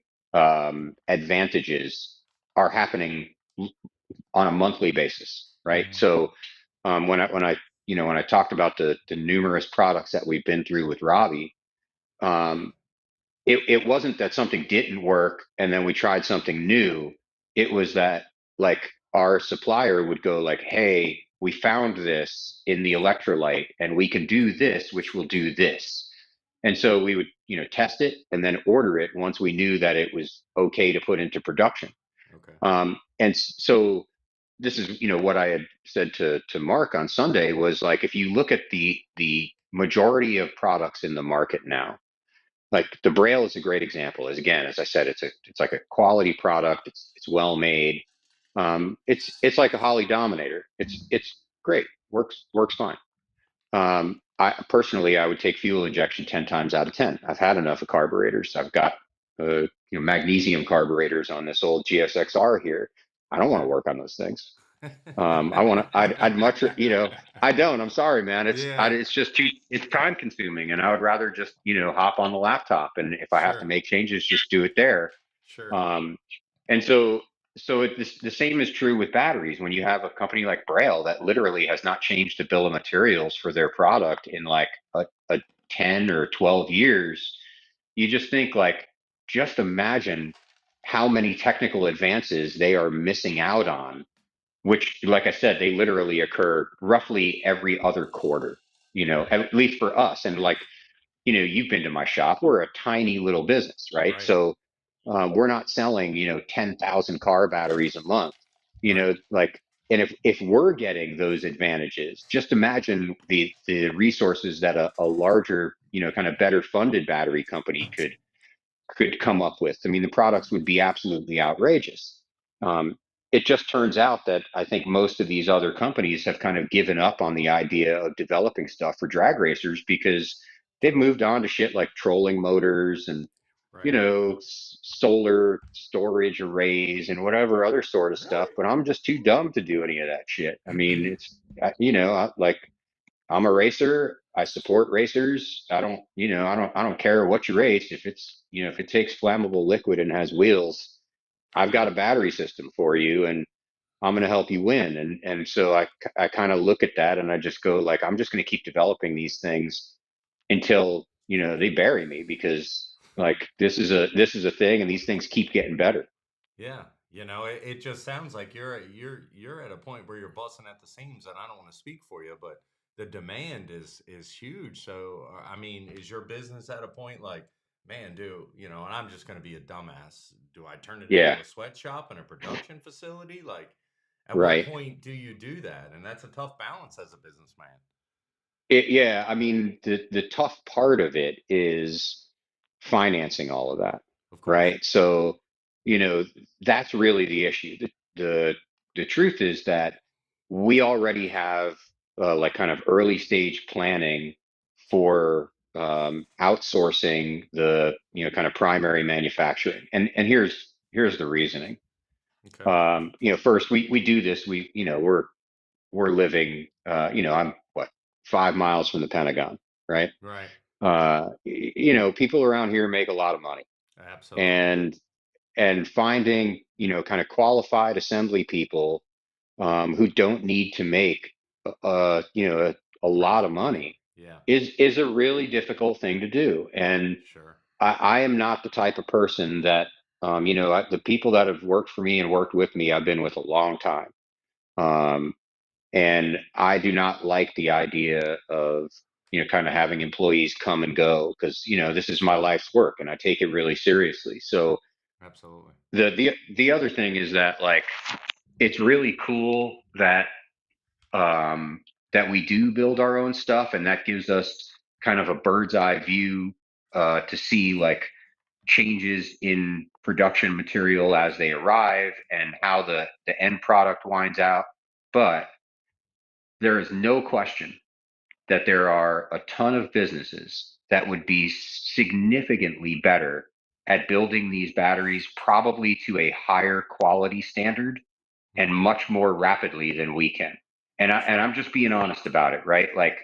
advantages are happening on a monthly basis, right? Hmm. So when I talked about the numerous products that we've been through with Robbie, um, it wasn't that something didn't work and then we tried something new. It was that like our supplier would go like, hey, we found this in the electrolyte and we can do this, which will do this. And so we would, test it and then order it once we knew that it was okay to put into production. Okay. And so this is, what I had said to Mark on Sunday was like, if you look at the majority of products in the market now, like the Braille is a great example. As I said, it's like a quality product. It's well made. It's like a Holly Dominator. It's great. Works fine. I would take fuel injection 10 times out of 10. I've had enough of carburetors. I've got magnesium carburetors on this old GSXR here. I don't want to Okay. work on those things. I want to. I'd much. I don't. I'm sorry, man. Yeah. It's just too. It's time consuming, and I would rather just hop on the laptop, and if I have to Sure. make changes, just do it there. Sure. Um, and the same is true with batteries. When you have a company like Braille that literally has not changed the bill of materials for their product in like a 10 or 12 years, you just think like, just imagine how many technical advances they are missing out on, which, like I said, they literally occur roughly every other quarter, Right. at least for us. And like, you've been to my shop. We're a tiny little business, right? Right. So we're not selling, 10,000 car batteries a month, Right. like, and if we're getting those advantages, just imagine the resources that a larger, kind of better funded battery company could come up with. I mean, the products would be absolutely outrageous. Um, it just turns out that I think most of these other companies have kind of given up on the idea of developing stuff for drag racers because they've moved on to shit like trolling motors and Right. solar storage arrays and whatever other sort of stuff. But I'm just too dumb to do any of that shit. I mean, like I'm a racer. I support racers. I don't care what you race. If if it takes flammable liquid and has wheels, I've got a battery system for you, and I'm going to help you win. And so I kind of look at that and I just go like, I'm just going to keep developing these things until, they bury me because like this is a thing and these things keep getting better. Yeah, it just sounds like you're at a point where you're busting at the seams, and I don't want to speak for you, but the demand is huge. So, I mean, is your business at a point like, man, and I'm just going to be a dumbass. Do I turn it into Yeah, a sweatshop and a production facility? Like, at what right. point do you do that? And that's a tough balance as a businessman. Yeah, I mean, the tough part of it is financing all of that, Of course. right? So, you know, that's really the issue. The truth is that we already have like kind of early stage planning for outsourcing the, kind of primary manufacturing. And here's the reasoning. Okay. First we do this, we're living, I'm what, 5 miles from the Pentagon, right? Right. People around here make a lot of money, Absolutely. and finding, kind of qualified assembly people who don't need to make, a lot of Crazy money. money Yeah. is a really difficult thing to do. And Sure. I am not the type of person that, the people that have worked for me and worked with me, I've been with a long time. Um, and I do not like the idea of, kind of having employees come and go because, this is my Sure. life's work and I take it really seriously. So Absolutely. the other thing is that like it's really cool that we do build our own stuff, and that gives us kind of a bird's eye view to see like changes in production material as they arrive and how the end product winds out. But there is no question that there are a ton of businesses that would be significantly better at building these batteries, probably to a higher quality standard and Hmm. much more rapidly than we can. And Sure. I'm just being honest about it, right? Like,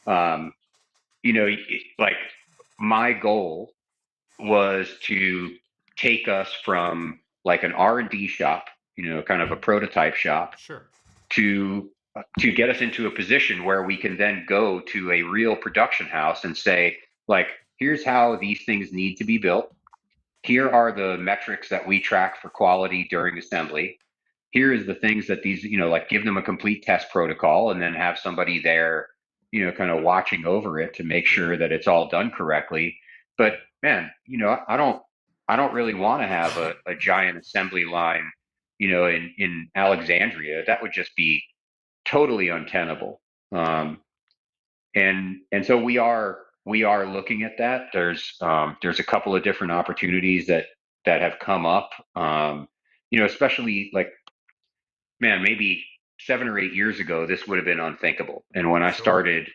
um, you know, like my goal was to take us from like an R&D shop, kind of a prototype shop, Sure. to get us into a position where we can then go to a real production house and say, like, here's how these things need to be built. Here are the metrics that we track for quality during assembly. Here is the things that these, like give them a complete test protocol and then have somebody there, kind of watching over it to make Yeah. sure that it's all done correctly. But Yeah. man, I don't really want to have a giant assembly line, in Alexandria. That would just be totally untenable. Yeah. And so we are looking at that. There's a couple of different opportunities that have come up. Especially like, man, maybe 7 or 8 years ago, this would have been unthinkable. And when I Sure. started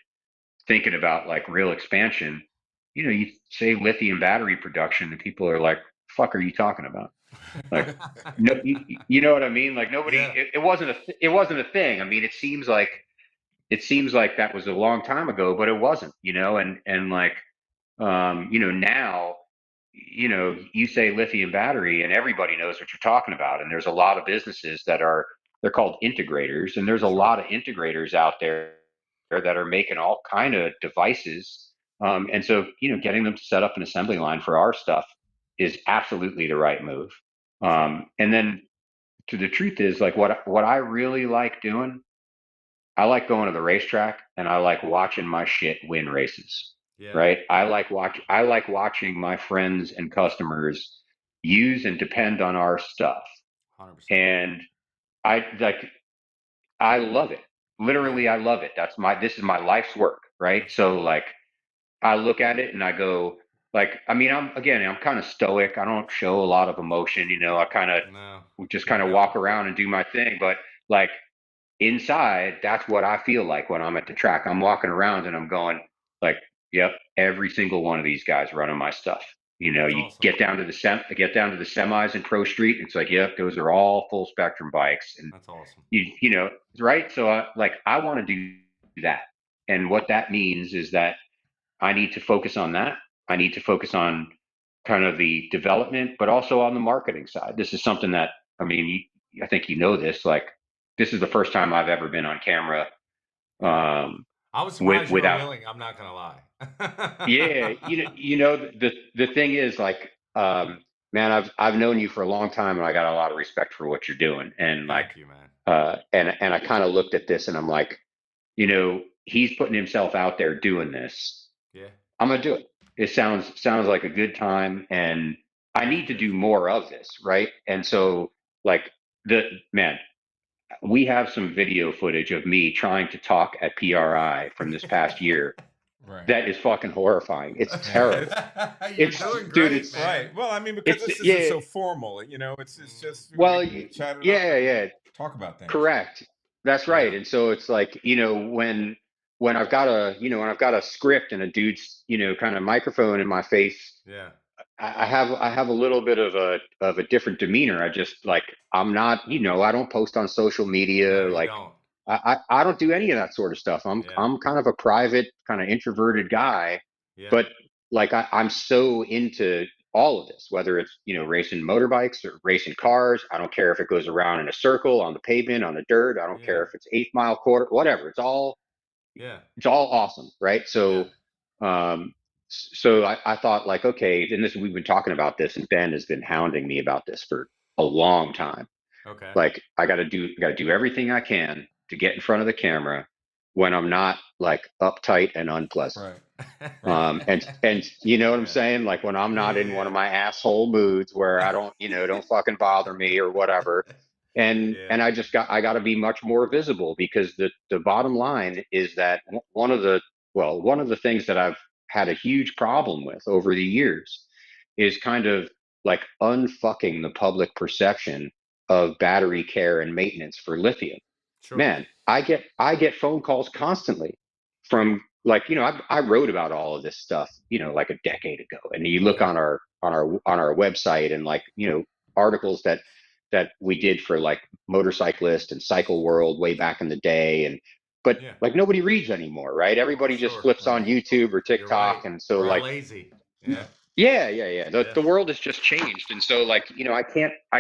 thinking about like real expansion, you say lithium battery production, and people are like, "Fuck, are you talking about?" Like, no, you know what I mean? Like nobody, Yeah. it wasn't a thing. I mean, it seems like that was a long time ago, but it wasn't. And like, now, you say lithium battery and everybody knows what you're talking about. And there's a lot of businesses they're called integrators, and there's a Sure. lot of integrators out there that are making all kind of devices. And so, getting them to set up an assembly line for our stuff is absolutely the right move. Sure. And then to the truth is like what I really like doing, I like going to the racetrack and I like watching my shit win races. Yeah. Right? I like watching my friends and customers use and depend on our stuff. 100%. And I love it. Yeah. Literally I love it. This is my life's work, right? That's So great. like I look at it and I go, like, I mean, I'm kind of stoic. I don't show a lot of emotion, I kind of No, just good kind of going. walk around and do my thing. But like inside, that's what I feel like when I'm at the track. I'm walking around and I'm going like, yep, every single one of these guys running my stuff. That's You awesome. get down to the semis in Pro Street. It's like, yep, those are all full spectrum bikes, and That's awesome. right. So I want to do that, and what that means is that I need to focus on that. I need to focus on kind of the development, but also on the marketing side. This is something that, I mean, I think this. Like, this is the first time I've ever been on camera, Yeah. um, I was surprised you were without. willing. I'm not gonna Yeah, lie. the thing is like, man, I've known you for a long time, and I got a lot of respect for what you're doing, and like, Thank you, man. and I kind of looked at this, and I'm like, he's putting himself out there doing this. Yeah. I'm gonna do it. It sounds like a good time, and I Yeah, need it to is. do more of this, right? And Yeah. so, like, the man, we have some video footage of me trying to talk at PRI from this past year. Right. That is fucking horrifying. It's Yeah. It's terrible. You're It's doing dude. great, It's man. right. Well, I mean, because it's this isn't yeah. so formal. It's Mhm. just we Well, can chat it up yeah, and yeah. talk about things. Correct. That's right. Yeah. And so it's like, when I've got when I've got a script and a dude's, kind of microphone in my face, Yeah. I have a little bit of a different demeanor. I just like, I'm not, I don't post on social No, media. you Like, don't. I don't do any of that sort of stuff. I'm Yeah. I'm kind of a private, kind of introverted guy, Yeah. but like I'm so into all of this, whether it's, racing motorbikes or racing cars. I don't care if it goes around in a circle, on the pavement, on the dirt. I don't care Yeah. if it's 8 mile quarter, whatever. Yeah. It's all awesome, right? Yeah. Um, so I thought like, okay, and this we've been talking about this, and Ben has been hounding me about this for a long time. Okay. Like, I got to do everything I can to get in front of the camera when I'm not like uptight and unpleasant. Right. Right. And you know what I'm Yeah. saying? Like, when I'm Yeah. not in one Yeah. of my asshole moods where I don't, don't fucking bother me or whatever. And Yeah. I got to be much more visible, because the bottom line is that one of the things that I've had a huge problem with over the years is kind of like unfucking the public perception of battery care and maintenance for lithium. Sure. Man, I get phone calls constantly from, like, I wrote about all of this stuff, like a decade ago. And you look Okay. on our website, and like, articles that we did for like Motorcyclist and Cycle World way back in the day. And but Yeah. like, nobody reads anymore, right? Everybody just Sure. flips on Right. YouTube or You're right. TikTok. And so, We're all like, lazy. Yeah. yeah, yeah, yeah. The Yeah. the world has just changed, and so, like, I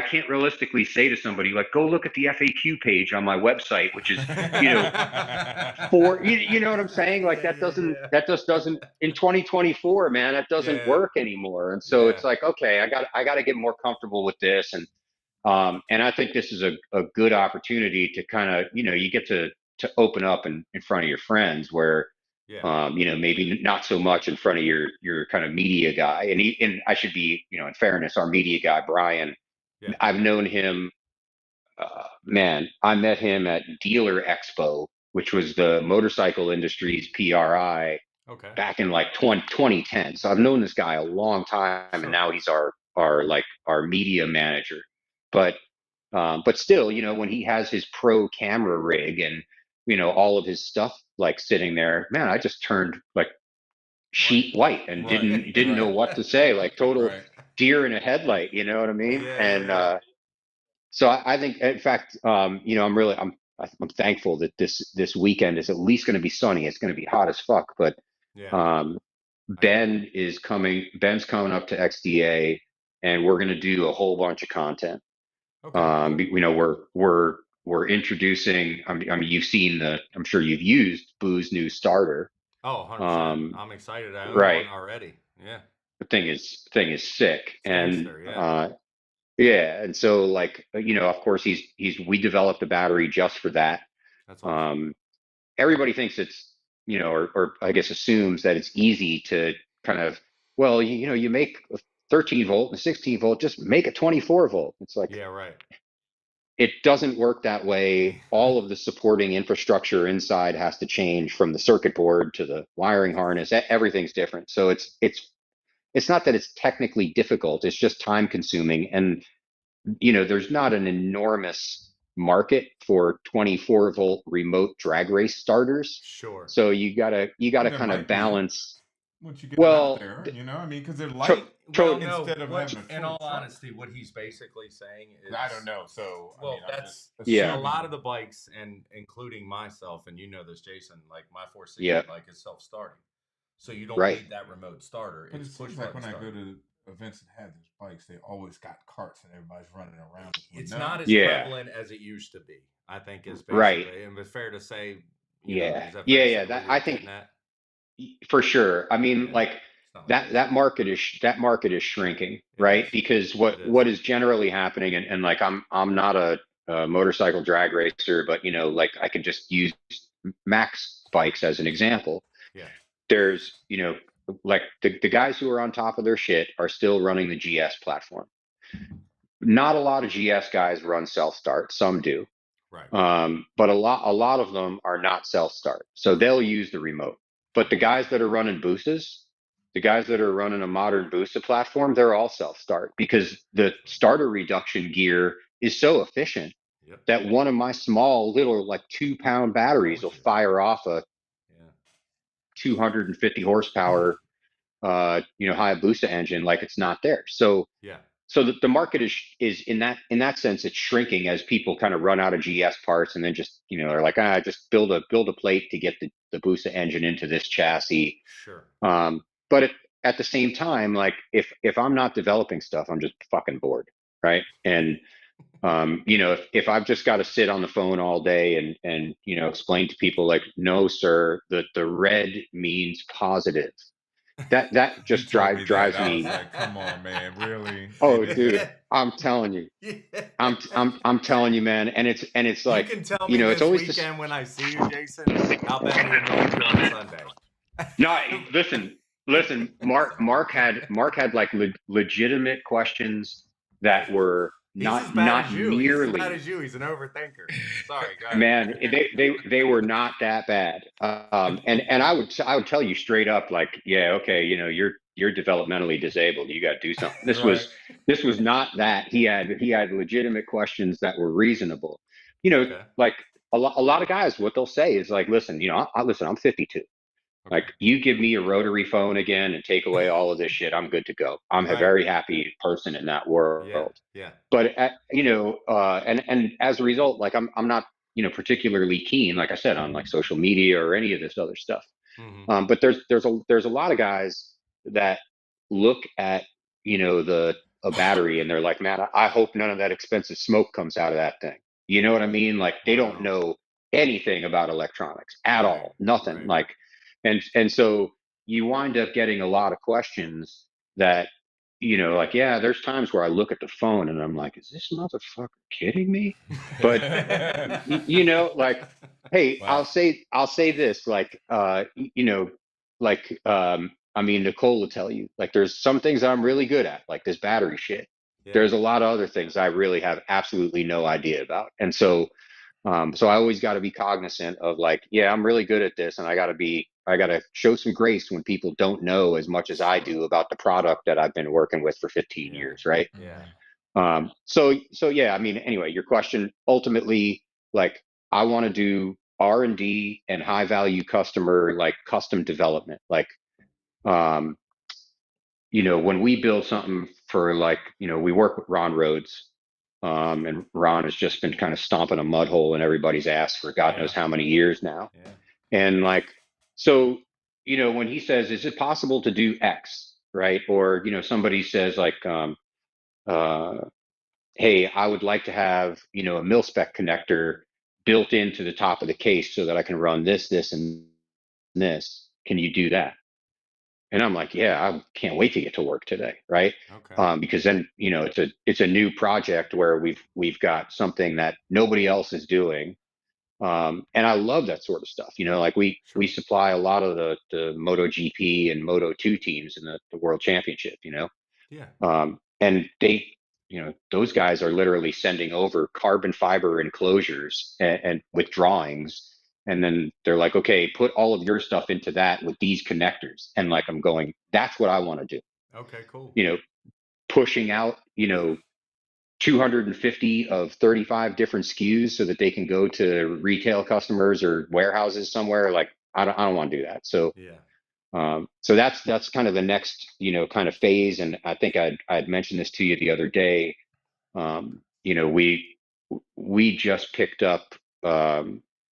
can't realistically say to somebody like, go look at the FAQ page on my website, which is, you know for you know what I'm saying? Like, Yeah. Yeah. Yeah. that just doesn't, in 2024, man, that doesn't Yeah. work anymore. And so Yeah. it's like, okay, I got to get more comfortable with this. And I think this is a good opportunity to kind of, you get to open up in front of your friends, where, Yeah. maybe not so much in front of your kind of media guy. And I should be, in fairness, our media guy, Brian, Yeah. I've known him, man, I met him at Dealer Expo, which was the motorcycle industry's PRI, Okay. back in like 2010. So I've known this guy a long time, and Sure. now he's our media manager. But but still, when he has his pro camera rig and, all of his stuff like sitting there, man, I just turned like White. sheet white and Right. didn't know Right. what to say, like total Right. deer in a headlight. You know what I mean? Yeah. And Yeah. so I think, in fact, I'm thankful that this weekend is at least going to be sunny. It's going to be hot as fuck, but Yeah. um, I hear you. Ben's coming up to XDA, and we're going to do a whole bunch of content. Okay. Cool. We're introducing. I mean, I'm sure you've used Boo's new starter. Oh, 100%. Um, I'm excited. I own right. one already. Yeah. The thing is sick. It's And gangster. Yeah. yeah, and so, like, of course, we developed a battery just for that. That's awesome. Um, Everybody thinks it's, or I guess assumes that it's easy to kind of, well, you make a 13 volt and a 16 volt, just make a 24 volt. It's like, Yeah. Right. it doesn't work that way. All of the supporting infrastructure inside has to change, from the circuit board to the wiring harness. Everything's different. So it's it's not that it's technically difficult. It's just time consuming. And, there's not an enormous market for 24-volt remote drag race starters. Sure. So you gotta There kind of might be balance. once you get them out Well, there, I mean, because they're tro- light tro- Well, no. instead of What, having a in full all truck. honesty, what he's basically saying is, I don't know. So I well, mean, I'm that's just Yeah. a assuming. lot of the bikes, and including myself, and you know this, Jason. Like my 460 yeah, bike is self-starting, so you don't right. need that remote starter. But it It's push seems like button when I go starter. to events that have those bikes, they always got carts and everybody's running around with one. It's No? not as Yeah, prevalent as it used to be. I think is right. basically, and it's fair to say, Yeah, is that fair yeah, to yeah. say what That you're I think getting at? for sure. I mean, Yeah, like it's not like it that used to that be. market is shrinking, It right? is. Because It is. what is generally happening, and like I'm not a motorcycle drag racer, but like I could just use Max bikes as an example. Yeah. There's like the guys who are on top of their shit are still running the GS platform. Not a lot of GS guys run self start. Some do. Right. But a lot of them are not self-start, so they'll use the remote. But the guys that are running boostas, the guys that are running a modern boosta platform, they're all self-start because the Sure. starter reduction gear is so efficient Yep. that one of my small little like 2-pound Of batteries will course it is. fire off a Yeah. 250 horsepower, Hayabusa engine like it's not there. Yeah. So the market is in that sense it's shrinking as people kind of run out of GS parts and then just are like just build a plate to get the Busa engine into this chassis. Sure. But at the same time, like if I'm not developing stuff, I'm just fucking bored, right? And if I've just got to sit on the phone all day and explain to people like, no, sir, the red means positive. That You just told me that. drives I was me. like, come on, man, really? Oh, It is. dude, I'm telling you. Yeah. I'm telling you, man, and it's You like, can tell me it's this always this. weekend when I see you, Jason, how bad he annoyed you on Sunday. No, listen. Sorry. Mark had like legitimate questions that were He's as not bad not as you. He's as bad nearly. as you. He's an overthinker. Sorry, go ahead. Man, they were not that bad. And I would tell you straight up, like, yeah, okay, you're developmentally disabled. You got to do something. This Right. was this was not that. He had legitimate questions that were reasonable. You know, Okay. like a lot of guys, what they'll say is like, listen, listen, I'm 52. Okay. Like, you give me a rotary phone again and take away all of this shit, I'm good to go. I'm a Right. very happy person in that Yeah. world. Yeah. But and as a result, like I'm not particularly keen, like I said, on like social media or any of this other stuff. Mm-hmm. But there's a lot of guys that look at the a battery and they're like, man, I hope none of that expensive smoke comes out of that thing. You know what I mean? Like, they don't Wow. know anything about electronics at Right. all, nothing. Right. Like, and so you wind up getting a lot of questions that like, yeah, there's times where I look at the phone and I'm like, is this motherfucker kidding me? But like, hey, I'll Wow. say this, like, like, I mean, Nicole will tell you, like, there's some things I'm really good at, like this battery shit. Yeah. There's a lot of other things I really have absolutely no idea about. And so I always got to be cognizant of like, yeah, I'm really good at this, and I got to show some grace when people don't know as much as I Sure. do about the product that I've been working with for 15 Yeah. years, right? Yeah. Mhm. So yeah, I mean, anyway, your question ultimately, like, I want to do R&D and high value customer, like custom development, like, um, when we build something for, like, we work with Ron Rhodes, and Ron has just been kind of stomping a mud hole in everybody's ass for God knows Yeah. how many years now. Yeah. And like, so, when he says, is it possible to do X, right? Or, somebody says like, uh, hey, I would like to have, a mil spec connector built into the top of the case so that I can run this, and this. Can you do that? And I'm like, yeah, I can't wait to get to work today, right? Okay. Because then it's a new project where we've got something that nobody else is doing, and I love that sort of stuff. Like, we Sure. supply a lot of the MotoGP and Moto2 teams in the World Championship. Yeah. And those guys are literally sending over carbon fiber enclosures and with drawings. And then they're like, okay, put all of your stuff into that with these connectors. And like, I'm going, that's what I want to do. Okay, cool. you know, pushing out, 250 of 35 different SKUs so that they can go to retail customers or warehouses somewhere. Like, I don't want to do that. So, Yeah. so that's kind of the next, kind of phase. And I think I'd mentioned this to you the other day. We just picked up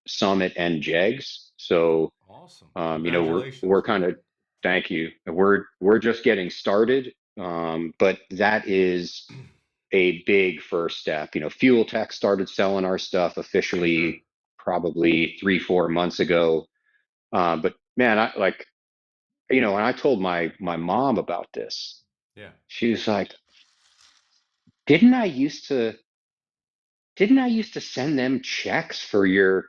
Summit and Jegs. So, Awesome. we're Congratulations, kind man. of, thank you. We're just getting started. But that is a big first step. Fuel Tech started selling our stuff Sure. officially probably 3, 4 months ago. But man, I like, when I told my mom about this, Yeah. she was like, "Didn't I used to didn't I used to send them checks for your,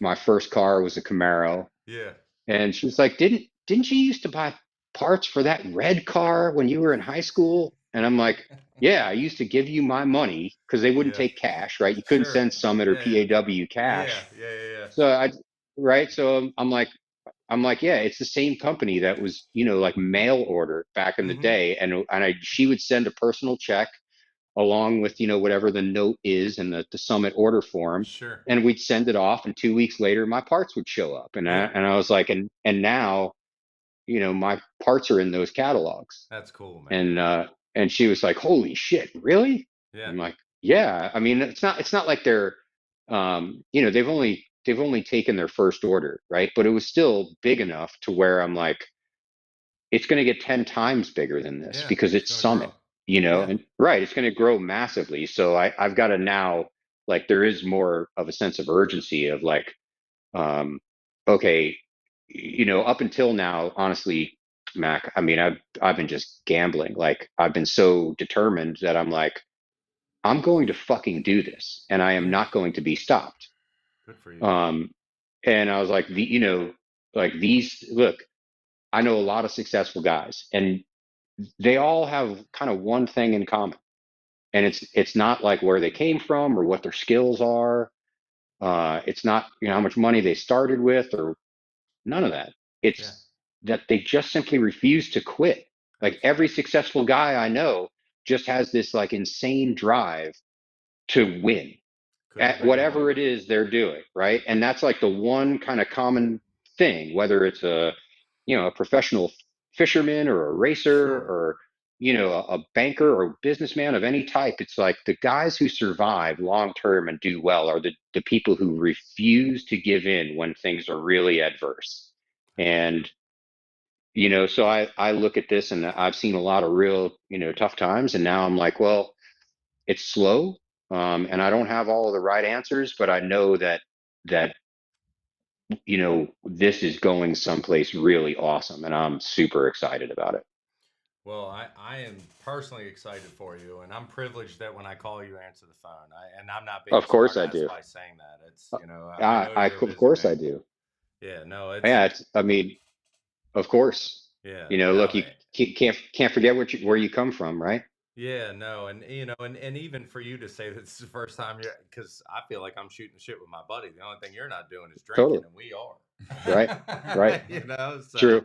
my first car was a Camaro." Yeah. And she was like, "Didn't you used to buy parts for that red car when you were in high school?" And I'm like, "Yeah, I used to give you my money because they wouldn't Yeah. take cash, right? You couldn't Sure. send Summit or Yeah. Yeah. PAW Yeah. cash." Yeah. Yeah. Yeah. So right? So I'm like, yeah, it's the same company that was, like mail order back in the Mm-hmm. day, and she would send a personal check along with, whatever the note is in the Summit order form, Sure. and we'd send it off, and 2 weeks later my parts would show up, and I Yeah. and I was like, and now, my parts are in those catalogs, That's cool, man. and she was like, "Holy shit, really?" Yeah. I'm like, "Yeah." I mean, it's not like they're, they've only taken their first order, right? But it was still big enough to where I'm like, it's going to get 10 times bigger than this Yeah. because It's it's gonna grow. Summit, Yeah. and right, it's going to grow massively. So I've got to now, like, there is more of a sense of urgency of like, um, okay, up until now, honestly, Mac, I mean, I've been just gambling. Like, I've been so determined that I'm like, I'm going to fucking do this, and I am Yeah. not going to be stopped. Good for you. Um, and I was like, like these, look, I know a lot of successful guys, and they all have kind of one thing in common, and it's not like where they came from or what their skills are. It's not, how much money they started with, or none of that. Yeah. It's that they just simply refuse to quit. Like, every Absolutely. successful guy I know just has this like insane drive to win Couldn't at agree more. whatever it is they're doing, right? And that's like the one kind of common thing, whether it's a professional fisherman or a racer Sure. or, a banker or businessman of any type. It's like the guys who survive long term and do well are the people who refuse to give in when things are really adverse. That's right. And, so I look at this, and I've seen a lot of real, tough times. And now I'm like, well, it's slow, and I don't have all of the right answers, but I know that this is going someplace really awesome, and I'm super excited about it. Well, I am personally excited for you, and I'm privileged that when I call you, answer the phone. And I'm not being a Of course I smartass do. by saying that. It's, I know I you're a of busy course I man. do. Yeah, no, it's, Yeah, I mean, of course. yeah, Look, no, you can't forget where you come from, right? yeah, no, and and even for you to say that this is the first time you're, because I feel like I'm shooting the shit with my buddy. The only thing you're not doing is drinking, Totally. and we are. Right. Right. So True.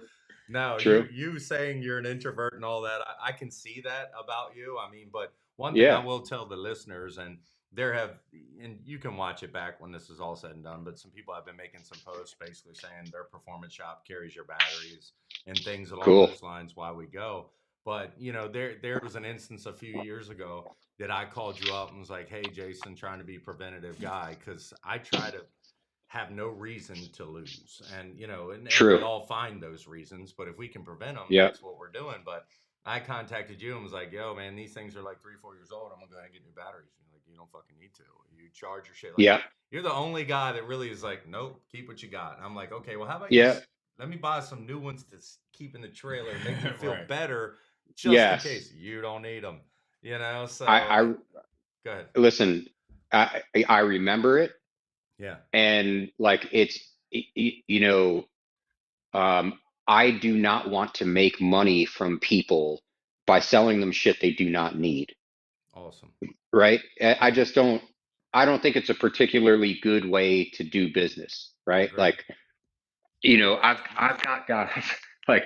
no, True. you saying you're an introvert and all that, I can see that about you. I mean, but one thing I Yeah. will tell the listeners, and there have, and you can watch it back when this is all said and done, but some people have been making some posts basically saying their performance shop carries your batteries and things along Cool. those lines while we go. But there was an instance a few years ago that I called you up and was like, "Hey, Jason, trying to be preventative guy because I try to have no reason to lose, and and we True. all find those reasons. But if we can prevent them, Yeah. that's what we're doing." But I contacted you and was like, "Yo, man, these things are like 3, 4 years old. I'm gonna go ahead and get new batteries." And you're like, "You don't fucking need to. You charge your shit like." Yeah. You're the only guy that really is like, "Nope, keep what you got." And I'm like, "Okay, well, how about you Yeah. just let me buy some new ones to keep in the trailer, make me feel Right. better, just in Yes. case you don't need them." So I go ahead. listen. I remember it, Yeah, and like it's you know I do not want to make money from people by selling them shit they do not need, awesome. right? I Yeah, just don't. I don't think it's a particularly good way to do business, right? agreed. Like, I've got guys like,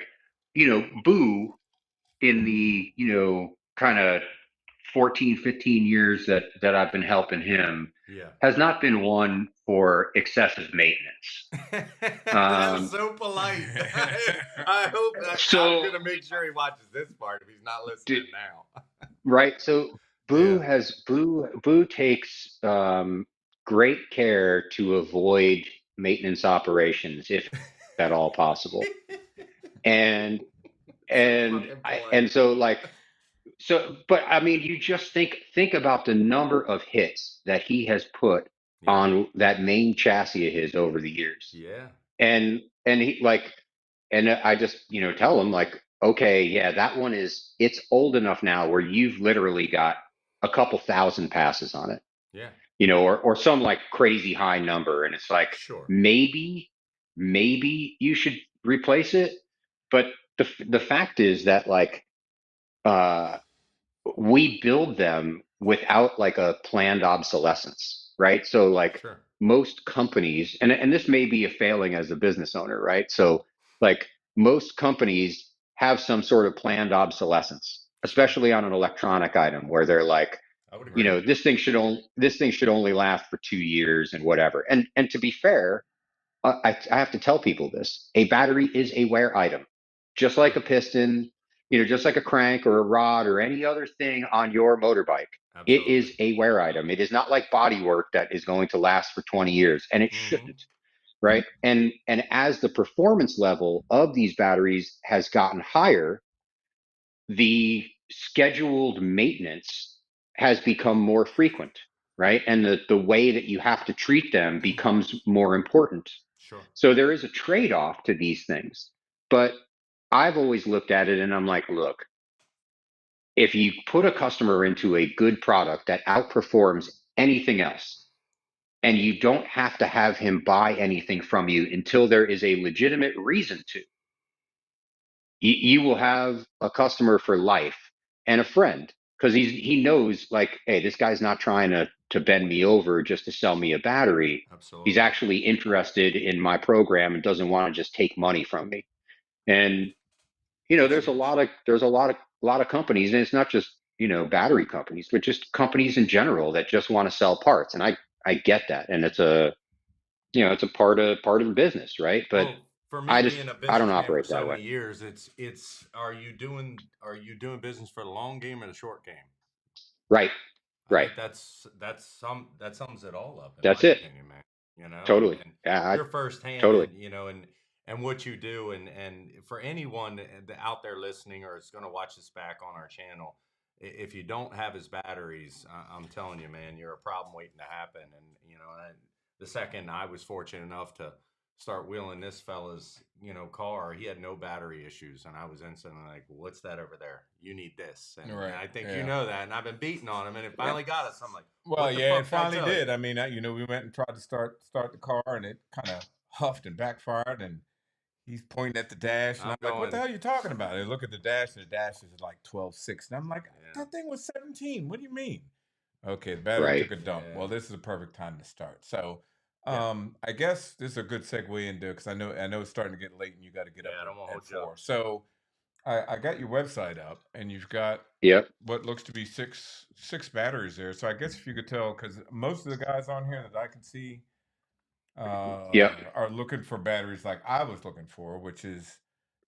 Boo. in the, kind of 14, 15 years that I've been helping him Yeah. has not been one for excessive maintenance. That was so polite. I hope I'm So, gonna make sure he watches this part if he's not listening now. right. So Yeah. Boo takes great care to avoid maintenance operations if at all possible. And So and fucking I polite. and so like but I mean you just think about the number of hits that he has put Yeah. on that main chassis of his over the years. Yeah. And he like and I just tell him like, okay, yeah, that one it's old enough now where you've literally got a couple thousand passes on it, Yeah. or some like crazy high number, and it's like Sure. maybe you should replace it. But the fact is that like uh we build them without like a planned obsolescence, right? So like Sure. most companies, and this may be a failing as a business owner, right? So like most companies have some sort of planned obsolescence, Sure. especially on an electronic item where they're like, I would agree. this thing should only last for 2 years and whatever. And to be fair, I have to tell people this. A battery is a wear item, just like Sure. a piston, just like a crank or a rod or any other thing on your motorbike. It Absolutely. is a wear item. It is not like body work that is going to last for 20 years, and it Mm-hmm. shouldn't, right? And as the performance level of these batteries has gotten higher, the scheduled maintenance has become more frequent, right? And the way that you have to treat them becomes more important. Sure. So there is a trade off to these things. But I've always looked at it and I'm like, look, if you put a customer into a good product that outperforms anything else, and you don't have to have him buy anything from you until there is a legitimate reason to, you will have a customer for life and a friend because he knows like, hey, this guy's not trying to bend me over just to sell me a battery. He's Absolutely. actually interested in my program and doesn't want to just take money from me. And That's there's a huge. lot of companies, and it's not just battery companies, but just companies in general that just want to sell parts. And I get that, and it's a part of the business, right? But Well, for me I just being a I don't businessman for operate so that way. many years, it's are you doing business for the long game or the short game? Right, I right. think that sums it all up in my That's it. opinion, man. You know, and Totally. and Yeah, you're firsthand totally. and and what you do and for anyone out there listening or is going to watch this back on our channel, if you don't have his batteries, I'm telling you, man, you're a problem waiting to happen. And the second I was fortunate enough to start wheeling this fella's car, he had no battery issues, and I was instantly like, what's that over there? You need this. And Right. I think you Yeah. know that, and I've been beating on him, and it Yeah. finally got us. I'm like, Well, what the yeah, it fuck did I finally tell you? did. I mean, we went and tried to start the car, and it kind of huffed and backfired. And he's pointing at the dash, and I'm I'm like, "What the going, hell are you talking about?" And I look at the dash, and the dash is like 12.6, and I'm like, yeah, "That thing was 17. What do you mean?" Okay, the battery Right. took a dump. yeah, Well, this is a perfect time to start. So, yeah, I guess this is a good segue into because I know it's starting to get late, and you got to get yeah. up I don't want to at hold you up. 4. So, I got your website up, and you've got Yep. what looks to be six batteries there. So I guess if you could tell, because most of the guys on here that I can see Yep. are looking for batteries like I was looking for, which is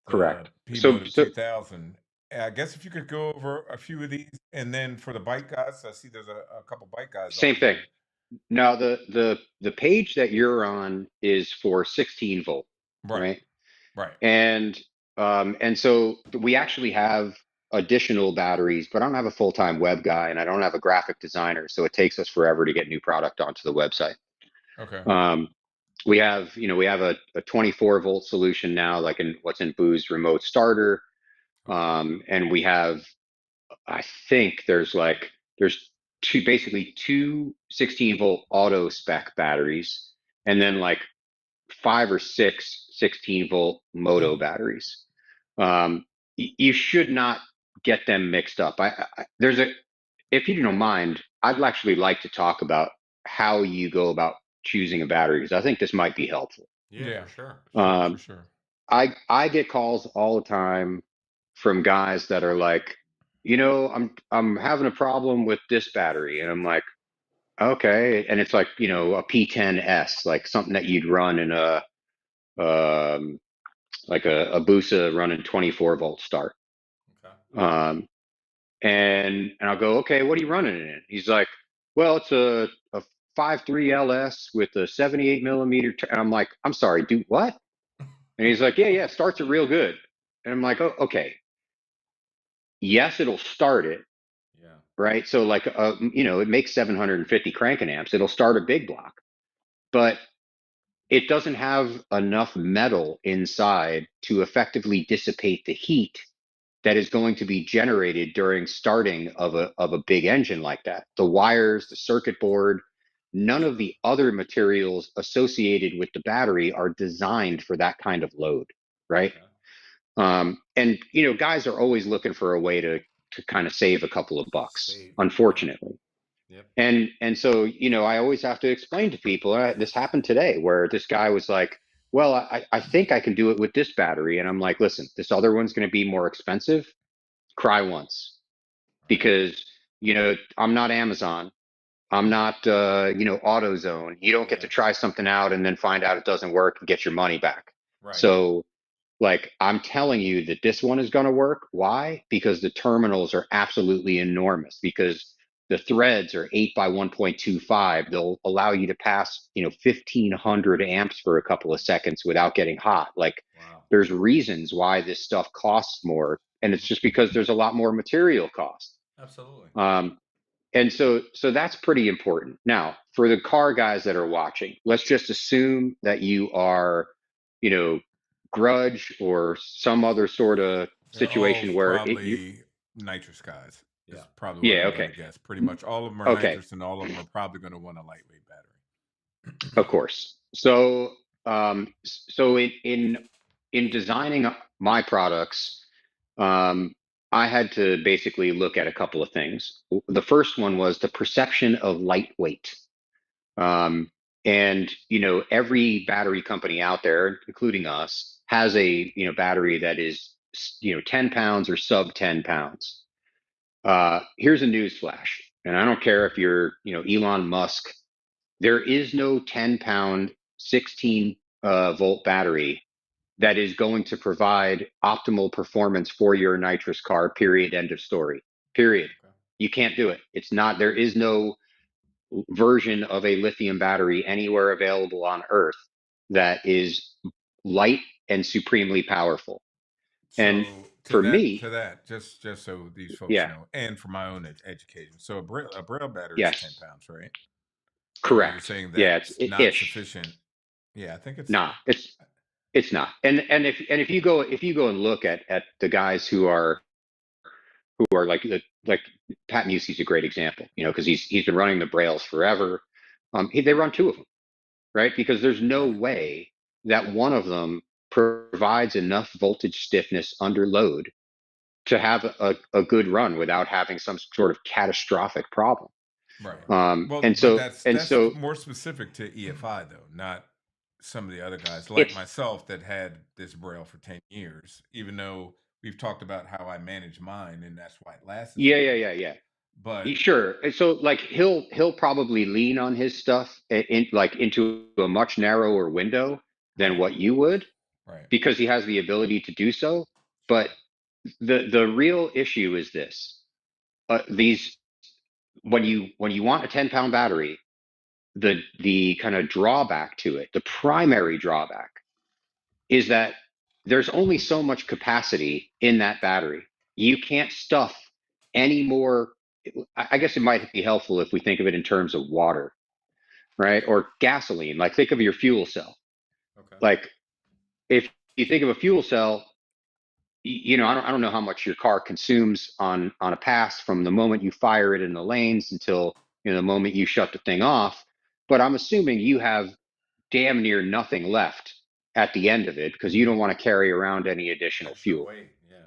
the Correct. P So Motive so 2000. I guess if you could go over a few of these, and then for the bike guys, I see there's a couple bike guys same on thing. here. Now the page that you're on is for 16 volt, Right, right? right. And so we actually have additional batteries, but I don't have a full-time web guy and I don't have a graphic designer, so it takes us forever to get new product onto the website. Okay, Um, we have a 24 volt solution now, like in what's in Boo's remote starter. Okay. And we have, I think there's basically two 16 volt auto spec batteries, and then like five or six 16 volt moto mm, batteries. You should not get them mixed up. If you don't mind, I'd actually like to talk about how you go about choosing a battery because I think this might be helpful. Yeah, yeah, for sure. sure, for Um, sure. I get calls all the time from guys that are like, I'm having a problem with this battery, and I'm like, okay, and it's like, a P10S, like something that you'd run in a like a Busa running 24-volt start. Okay. Um, and I'll go, okay, what are you running in it? He's like, well, it's a 5.3 LS with a 78 millimeter. And I'm like, I'm sorry, dude, what? And he's like, yeah, starts it real good. And I'm like, oh, okay, yes, it'll start it, Yeah. right? So like, it makes 750 cranking amps. It'll start a big block, but it doesn't have enough metal inside to effectively dissipate the heat that is going to be generated during starting of a big engine like that. The wires, the circuit board, none of the other materials associated with the battery are designed for that kind of load, right? Okay. And guys are always looking for a way to kind of save a couple of bucks, Save. Yeah. unfortunately. Yep. And so, I always have to explain to people, this happened today where this guy was like, well, I think I can do it with this battery. And I'm like, listen, this other one's going to be more expensive. Cry once, Right. because, I'm not Amazon. I'm not, AutoZone. You don't get Yeah. to try something out and then find out it doesn't work and get your money back. Right. So, like, I'm telling you that this one is going to work. Why? Because the terminals are absolutely enormous, because the threads are 8 by 1.25. They'll allow you to pass, 1500 amps for a couple of seconds without getting hot. Like, Wow. there's reasons why this stuff costs more. And it's just because there's a lot more material cost. Absolutely. Um, and so that's pretty important. Now, for the car guys that are watching, let's just assume that you are, you know, grudge or some other sort of They're all situation where probably nitrous guys. Is Yeah. probably what yeah, I'm going okay, to guess. Pretty much all of them are okay, nitrous, and all of them are probably going to want a lightweight battery. of course. So in designing my products, um, I had to basically look at a couple of things. The first one was the perception of lightweight. Um, and every battery company out there, including us, has a battery that is 10 pounds or sub 10 pounds. Here's a news flash, and I don't care if you're Elon Musk. There is no 10-pound, 16 volt battery that is going to provide optimal performance for your nitrous car. Period. End of story. Period. Okay. You can't do it. It's not. There is no version of a lithium battery anywhere available on Earth that is light and supremely powerful. And So to for that, to me, that, just so these folks yeah, know, and for my own education, so a braille battery is 10 yes, pounds, right? So you're correct. saying Yeah, that's not ish. sufficient. Yeah, I think it's. Nah, it's not. And if you go and look at the guys who are like Pat Musey's a great example, because he's been running the Brails forever. They run two of them, right? Because there's no Right. way that one of them provides enough voltage stiffness under load to have a good run without having some sort of catastrophic problem. Right. Um, Well, and but so that's and so more specific to EFI though, not some of the other guys like it's myself that had this braille for 10 years, even though we've talked about how I manage mine and that's why it lasted so long. yeah. But Sure. And so like he'll probably lean on his stuff like into a much narrower window than right, what you would, right, because he has the ability to do so. But the real issue is this: these when you want a 10-pound battery, the kind of drawback to it, the primary drawback, is that there's only so much capacity in that battery. You can't stuff any more. I guess it might be helpful if we think of it in terms of water, right? Or gasoline. Like, think of your fuel cell. okay, Like, if you think of a fuel cell, I don't know how much your car consumes on a pass from the moment you fire it in the lanes until the moment you shut the thing off. But I'm assuming you have damn near nothing left at the end of it, because you don't want to carry around any additional extra fuel. weight, yeah,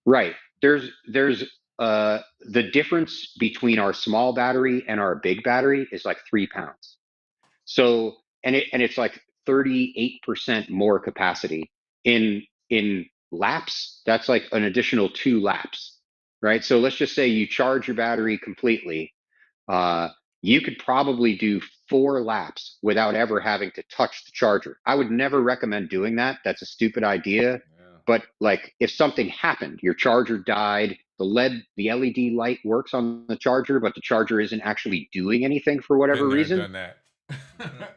Right. There's the difference between our small battery and our big battery is like 3 pounds. So, and it's like 38% more capacity in laps, that's like an additional 2 laps, right? So let's just say you charge your battery completely. Uh, you could probably do 4 laps without ever having to touch the charger. I would never recommend doing that. That's a stupid idea. Yeah. But like if something happened, your charger died, the LED light works on the charger, but the charger isn't actually doing anything for whatever Been there, reason. done that.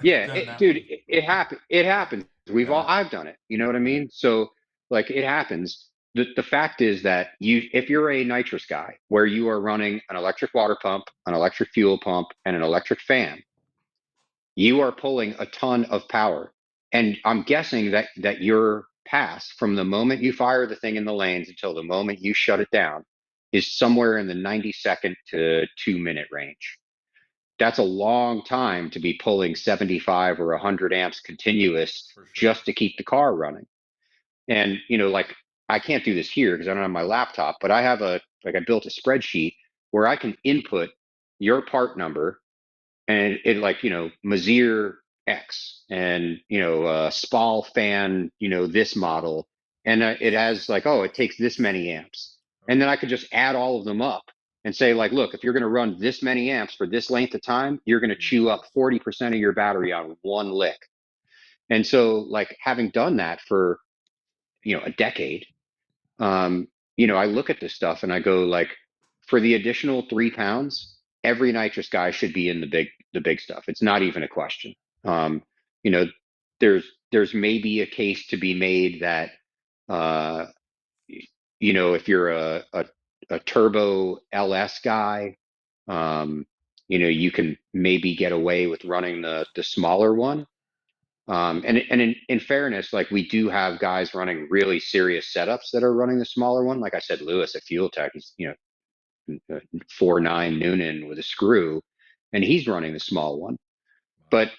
Yeah, Done that dude, one. it happens. It happens. Yeah. I've done it. You know what I Yeah. mean? So like it happens. The fact is that if you're a nitrous guy where you are running an electric water pump, an electric fuel pump, and an electric fan, you are pulling a ton of power. And I'm guessing that your pass from the moment you fire the thing in the lanes until the moment you shut it down is somewhere in the 90-second to 2-minute range. That's a long time to be pulling 75 or 100 amps continuous For sure. just to keep the car running. And, like I can't do this here because I don't have my laptop, but I built a spreadsheet where I can input your part number and it like, Mazir X and, Spal fan, this model. And it has like, oh, it takes this many amps. And then I could just add all of them up and say, like, look, if you're going to run this many amps for this length of time, you're going to chew up 40% of your battery on one lick. And so, like, having done that for, a decade, um, I look at this stuff and I go like, for the additional 3 pounds, every nitrous guy should be in the big stuff. It's not even a question. Um, you know, there's maybe a case to be made that, uh, if you're a turbo LS guy, you can maybe get away with running the smaller one. And in fairness, like we do have guys running really serious setups that are running the smaller one. Like I said, Lewis at Fuel Tech, he's 4.9 Noonan with a screw, and he's running the small one. But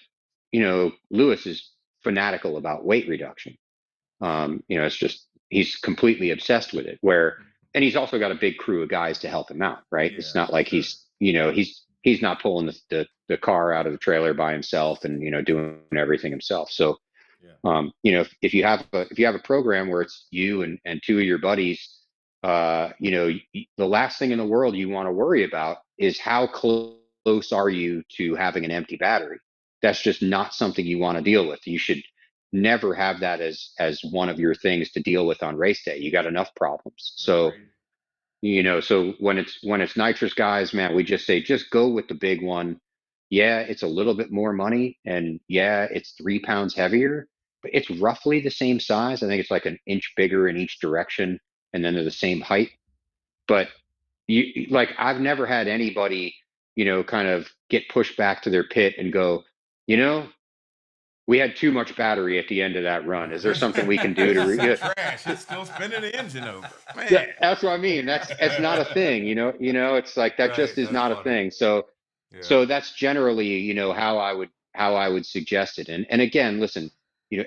Lewis is fanatical about weight reduction. It's just he's completely obsessed with it. And he's also got a big crew of guys to help him out, right? Yeah, It's not for like sure. he's not pulling the car out of the trailer by himself and doing everything himself. So Yeah. if you have a program where it's you and 2 of your buddies, the last thing in the world you want to worry about is how close are you to having an empty battery. That's just not something you want to deal with. You should never have that as one of your things to deal with on race day. You got enough problems. So Agreed. so when it's nitrous guys, man, we just say just go with the big one. Yeah, it's a little bit more money, and yeah, it's 3 pounds heavier, but it's roughly the same size. I think it's like an inch bigger in each direction, and then they're the same height. But like I've never had anybody, kind of get pushed back to their pit and go, you know, we had too much battery at the end of that run. Is there something we can do This to is some trash. It's still spinning the engine over. Man. That's what I mean. It's not a thing, it's like that Right, just is that's not a funny. thing. So Yeah. so that's generally, how I would suggest it. And again, listen,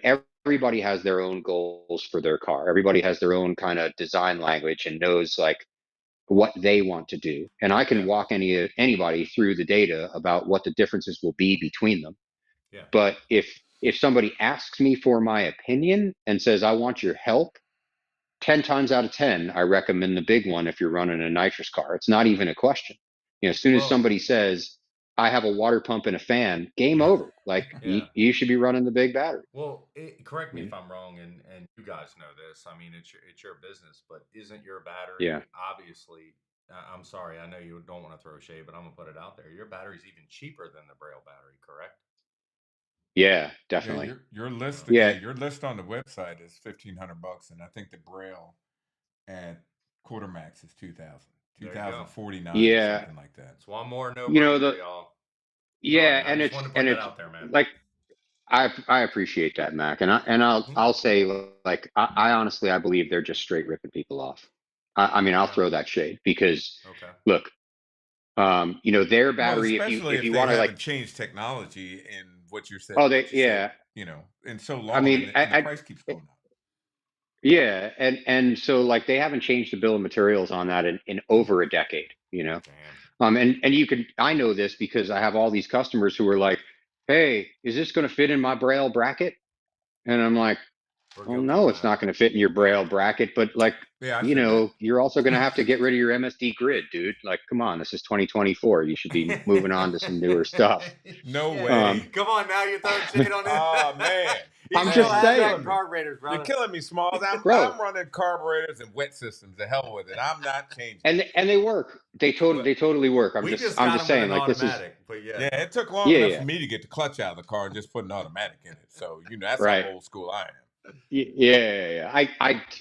everybody has their own goals for their car. Everybody has their own kind of design language and knows like what they want to do. And I can Yeah. walk anybody through the data about what the differences will be between them. Yeah. But if somebody asks me for my opinion and says, I want your help, 10 times out of 10, I recommend the big one if you're running a nitrous car. It's not even a question. As soon as Well, somebody says, I have a water pump and a fan, game over. Like yeah. you should be running the big battery. Well, correct me Yeah. if I'm wrong, and you guys know this. I mean, it's your business, but isn't your Yeah. battery obviously? I'm sorry, I know you don't want to throw shade, but I'm gonna put it out there. Your battery's even cheaper than the Braille battery, correct? Yeah, Yeah, definitely. your list, Yeah. your list on the website is $1,500, and I think the Braille at Quartermax is 2,000, There you go. 2,049 or Yeah. something like that. It's one more You know, no-brainer, y'all. yeah, Sorry, I and just it's wanted to put and that it's out there, man. like I appreciate that, Mac. And Mhm. I'll say like I honestly I believe they're just straight ripping people off. I mean, I'll Okay. throw that shade because Okay. look, their Well, battery, especially if if you they want to like, haven't changed technology in oh, what you said, yeah. in so I long, mean, and the price keeps going up. yeah, and so like they haven't changed the bill of materials on that in over a decade. Damn. And I know this because I have all these customers who are like, hey, is this going to fit in my Braille bracket? And I'm like, or Well, go no, through it's that? not going to fit in your Braille bracket, but like, Yeah, I said that. you're also going to have to get rid of your MSD grid, dude. Like, come on, this is 2024. You should be moving on to some newer stuff. No Shit. way. Come on now, you're throwing shade on it. Oh man, He I'm still just you're has saying, that killing me. carburetors, You're brother. killing me, Smalls. I'm bro. running carburetors and wet systems. The hell with it. I'm not changing. And they work. But They totally work. We just I'm got just him with saying, an like, this is, automatic, but yeah, yeah, it took long yeah, enough yeah, for me to get the clutch out of the car and just put an automatic in it. So that's how right. old school I am. Yeah.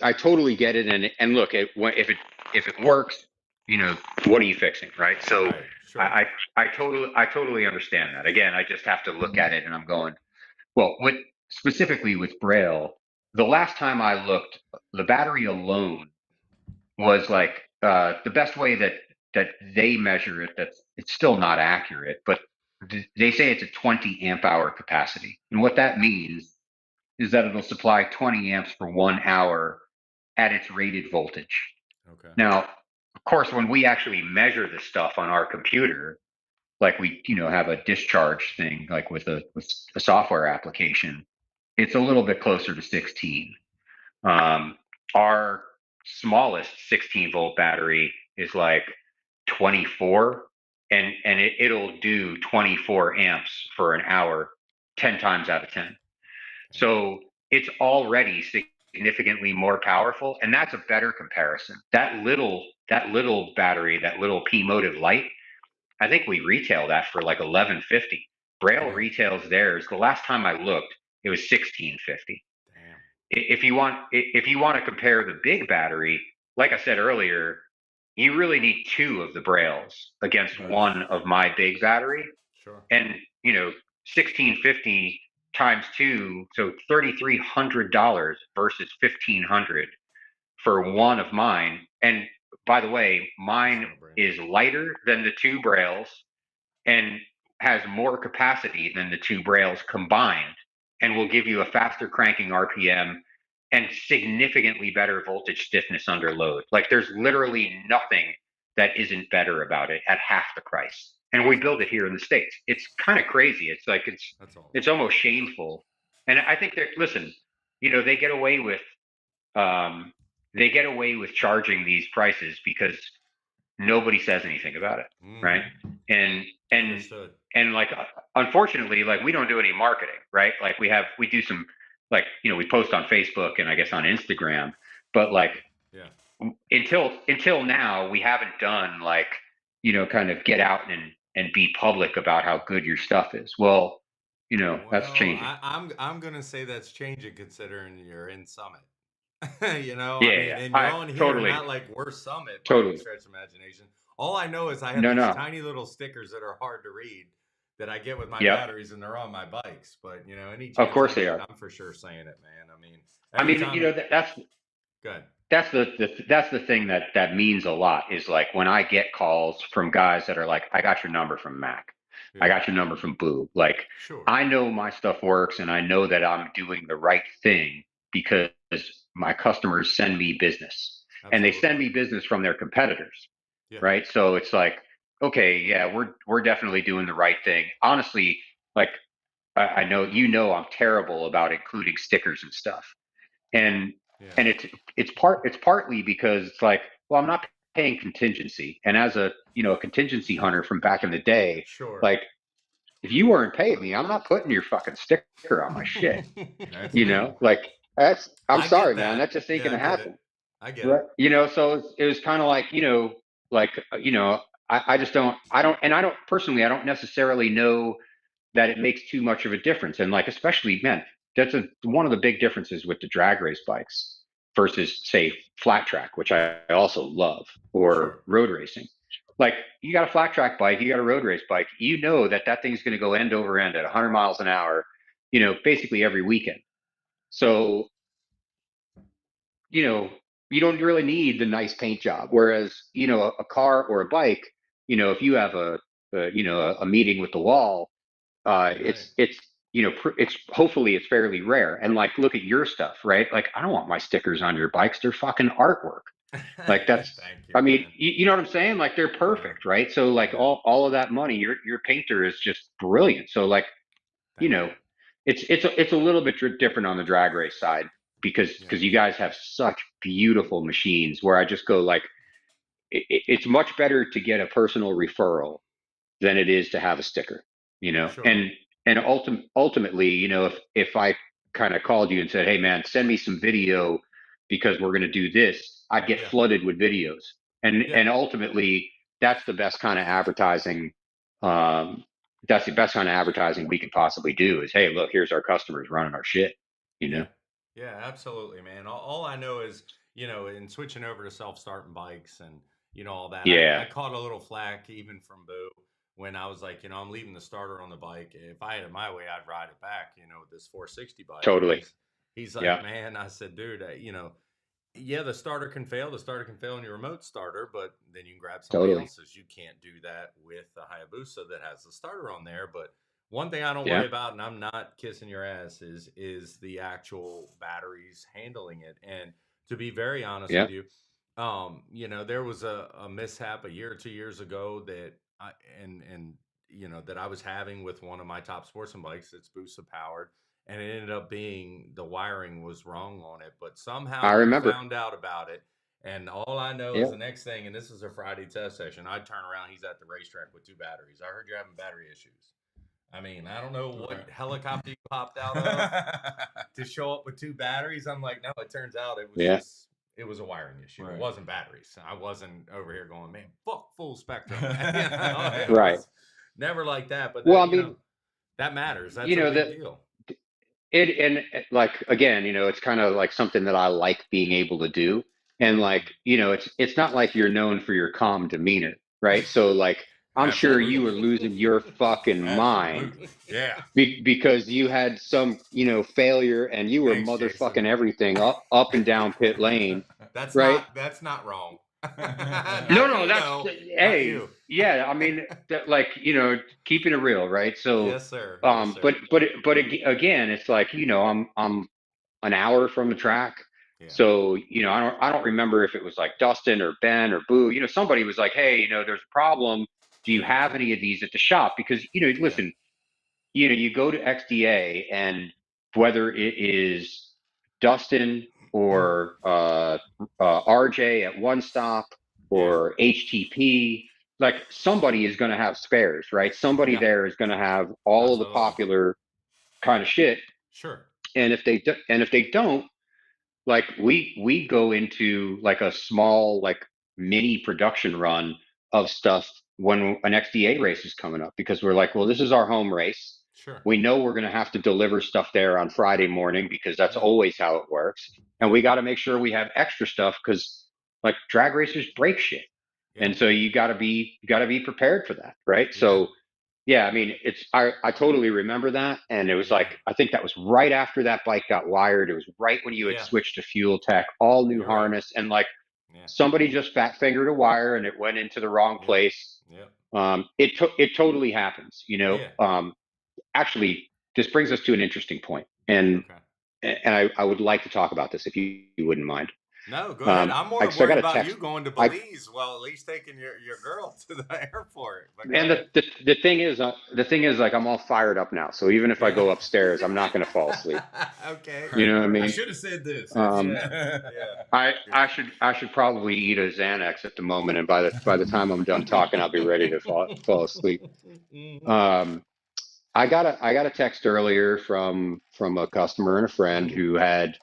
I totally get it. And look, if it works, what are you fixing, right? So right, sure. I totally understand that. Again, I just have to look at it and I'm going, well, with specifically with Braille, the last time I looked, the battery alone was like the best way that they measure it. That it's still not accurate, but they say it's a 20 amp hour capacity, and what that means is that it'll supply 20 amps for 1 hour at its rated voltage. Okay. Now, of course, when we actually measure this stuff on our computer, like we have a discharge thing, like with a software application, it's a little bit closer to 16. Our smallest 16-volt battery is like 24, and it'll do 24 amps for an hour 10 times out of 10. So it's already significantly more powerful, and that's a better comparison. That little battery, that little P Motive Lite, I think we retail that for like 1150. Braille Damn. retails theirs. The last time I looked, it was 1650. Damn. If you want to compare the big battery, like I said earlier, you really need two of the Brailles against Right. one of my big battery. Sure. And 1650 times two, so $3,300 versus 1,500 for one of mine. And by the way, mine is lighter than the two Brailles and has more capacity than the two Brailles combined, and will give you a faster cranking RPM and significantly better voltage stiffness under load. Like, there's literally nothing that isn't better about it at half the price. And we build it here in the States. It's kind of crazy. It's like That's all. it's almost shameful. And I think that, listen, they get away with charging these prices because nobody says anything about it, right? And Understood. and like, unfortunately, like, we don't do any marketing, right? Like, we do some, like, we post on Facebook and I guess on Instagram, but like, Yeah. until now, we haven't done like, kind of get out and be public about how good your stuff is. Well, that's changing. I'm gonna say that's changing considering you're in Summit. Yeah, I mean, yeah. and you're on here, Totally, not like we're Summit by any totally. stretch of imagination. All I know is I have No, these no. tiny little stickers that are hard to read that I get with my Yep. batteries, and they're on my bikes. But any Of chance course I they get, are. I'm for sure saying it, man. I mean, I every mean, time. that's Good. that's the thing that means a lot, is like when I get calls from guys that are like, I got your number from Mac. I Yeah. got your number from Boo. Like, Sure. I know my stuff works and I know that I'm doing the right thing because my customers send me business, and they send me business from their competitors. Yeah. Right. So it's like, okay, yeah, we're definitely doing the right thing. Honestly, like, I know, I'm terrible about including stickers and stuff. And Yeah. and it's partly because it's like, well, I'm not paying contingency. And as a contingency hunter from back in the day, Sure. like, if you weren't paying me, I'm not putting your fucking sticker on my shit. That's me. Like, I'm I get sorry, man, that. that just ain't Yeah, I gonna get it. happen. I get Right. it. So it was kind of like, like, I just I don't personally, I don't necessarily know that it makes too much of a difference. And like, especially, man, that's one of the big differences with the drag race bikes versus, say, flat track, which I also love, or Sure. road racing. Like, you got a flat track bike, you got a road race bike, that thing's going to go end over end at 100 miles an hour, basically every weekend. So, you know, you don't really need the nice paint job. Whereas, a car or a bike, if you have a meeting with the wall, Right. it's hopefully it's fairly rare. And like, look at your stuff, right? Like, I don't want my stickers on your bikes. They're fucking artwork. Like, Thank you, I mean, man. you know what I'm saying? Like, they're Yeah. perfect, right? So like, Yeah. all of that money, your painter is just brilliant. So like, you Thank know, you. it's a little bit different on the drag race side. because you guys have such beautiful machines where I just go like, it's much better to get a personal referral than it is to have a sticker, you know? Sure. And ultimately, you know, if I kind of called you and said, "Hey man, send me some video because we're going to do this," I'd get Yeah. flooded with videos. Yeah. And ultimately, that's the best kind of advertising. Um, that's the best kind of advertising we could possibly do is, "Hey, look, here's our customers running our shit," you know? Yeah. Yeah, absolutely, man. All I know is, in switching over to self-starting bikes and, all that, I Yeah, caught a little flack even from Boo when I was like, I'm leaving the starter on the bike. If I had it my way, I'd ride it back, with this 460 bike. And totally. he's Yeah, like, man, I said, dude, yeah, the starter can fail. The starter can fail in your remote starter, but then you can grab somebody totally. else's. You can't do that with the Hayabusa that has the starter on there. But one thing I don't Yeah, worry about, and I'm not kissing your ass, is the actual batteries handling it. And to be very honest yeah. with you, there was a mishap a year or 2 years ago that and that I was having with one of my top sportsman bikes that's Busa powered, and it ended up being the wiring was wrong on it. But somehow I you remember. found out about it, and all I know is Yeah. the next thing, and this is a Friday test session. I turn around, he's at the racetrack with two batteries. I heard you're having battery issues. I mean, I don't know what helicopter you popped out of to show up with two batteries. I'm like, no, it turns out Yeah. it was a wiring issue. It Right. wasn't batteries. I wasn't over here going, man, fuck full spectrum. It Right. was never like that. But Well, I mean, that matters. That's you a know, big that deal. like again, you know, it's kind of like something that I like being able to do. And like, you know, it's not like you're known for your calm demeanor, right? So like I'm sure you were Absolutely. losing your fucking mind Absolutely. Yeah. because you had some, you know, failure and you were Thanks, Jason. motherfucking everything up and down pit lane, right? That's not wrong. No, Not no, you that's though. Not hey, you. yeah. I mean, that, like you know, keeping it real, right? So, Yes, sir. Yes, sir. again, it's like you know, I'm an hour from the track, Yeah. so you know, I don't remember if it was like Dustin or Ben or Boo. You know, somebody was like, hey, you know, there's a problem. Do you Yeah. have any of these at the shop? Because you know, Yeah. listen, you know, you go to XDA and whether it is Dustin or RJ at One Stop Yeah. or HTP, like somebody is going to have spares, right? Somebody Yeah. there is going to have all of the Absolutely. popular kind of shit. Sure. And if they don't, like we go into like a small like mini production run of stuff when an XDA race is coming up because we're like, well, this is our home race. Sure. We know we're going to have to deliver stuff there on Friday morning because that's Yeah. always how it works. And Yeah. we got to make sure we have extra stuff because like drag racers break shit. Yeah. And so you got to be prepared for that, right? Yeah. So yeah, I mean, I totally remember that. And it was Yeah. like, I think that was right after that bike got wired. It was right when you had Yeah. switched to Fuel Tech, all new You're right. harness. And like Yeah. somebody just fat fingered a wire and it went into the wrong Yep. place. Yep. It totally happens, you know. Yeah. Actually, this brings us to an interesting point. And, Okay. I would like to talk about this if you wouldn't mind. No, go ahead. I'm more So I worried got a about text. you going to I Belize while at least taking your girl to the airport. But go And ahead. the thing is, like, I'm all fired up now. So even if I Yeah. go upstairs, I'm not going to fall asleep. Okay. You Right. know what I I mean? should have said this. Um, Yeah. Yeah. I should probably eat a Xanax at the moment, and by the time I'm done talking, I'll be ready to fall asleep. Mhm. Um, I got a text earlier from a customer and a friend who had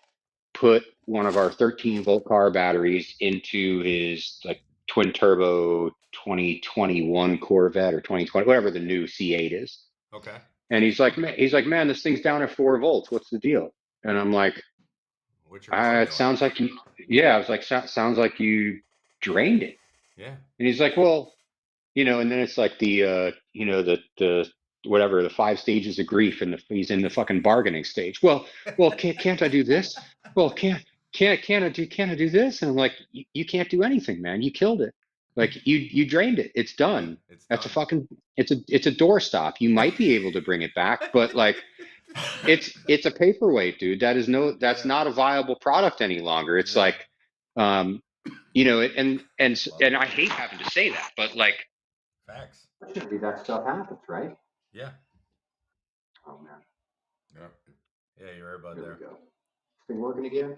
put one of our 13-volt car batteries into his like twin turbo 2021 Corvette or 2020, whatever the new C8 is. Okay. And man, this thing's down at 4 volts. What's the deal? And I'm like, What's your car it doing? sounds like you, yeah, I was like, sounds like you drained it. Yeah. And he's like, well, you know, and then it's like you know, the whatever, the 5 stages of grief, and he's in the fucking bargaining stage. Well, can't I do this? Well, can't I do this? And I'm like, you can't do anything, man. You killed it. Like you drained it. It's Yeah. done. It's That's a done. fucking, it's a doorstop. You might be able to bring it back, but like, it's a paperweight, dude. That's Yeah. not a viable product any longer. It's Yeah. like, um, you know, Well, and I hate having to say that, but like, facts. fortunately, that stuff happens, right? Yeah. Oh man, Yeah. Yeah. You're right about here we there. go. thing working again?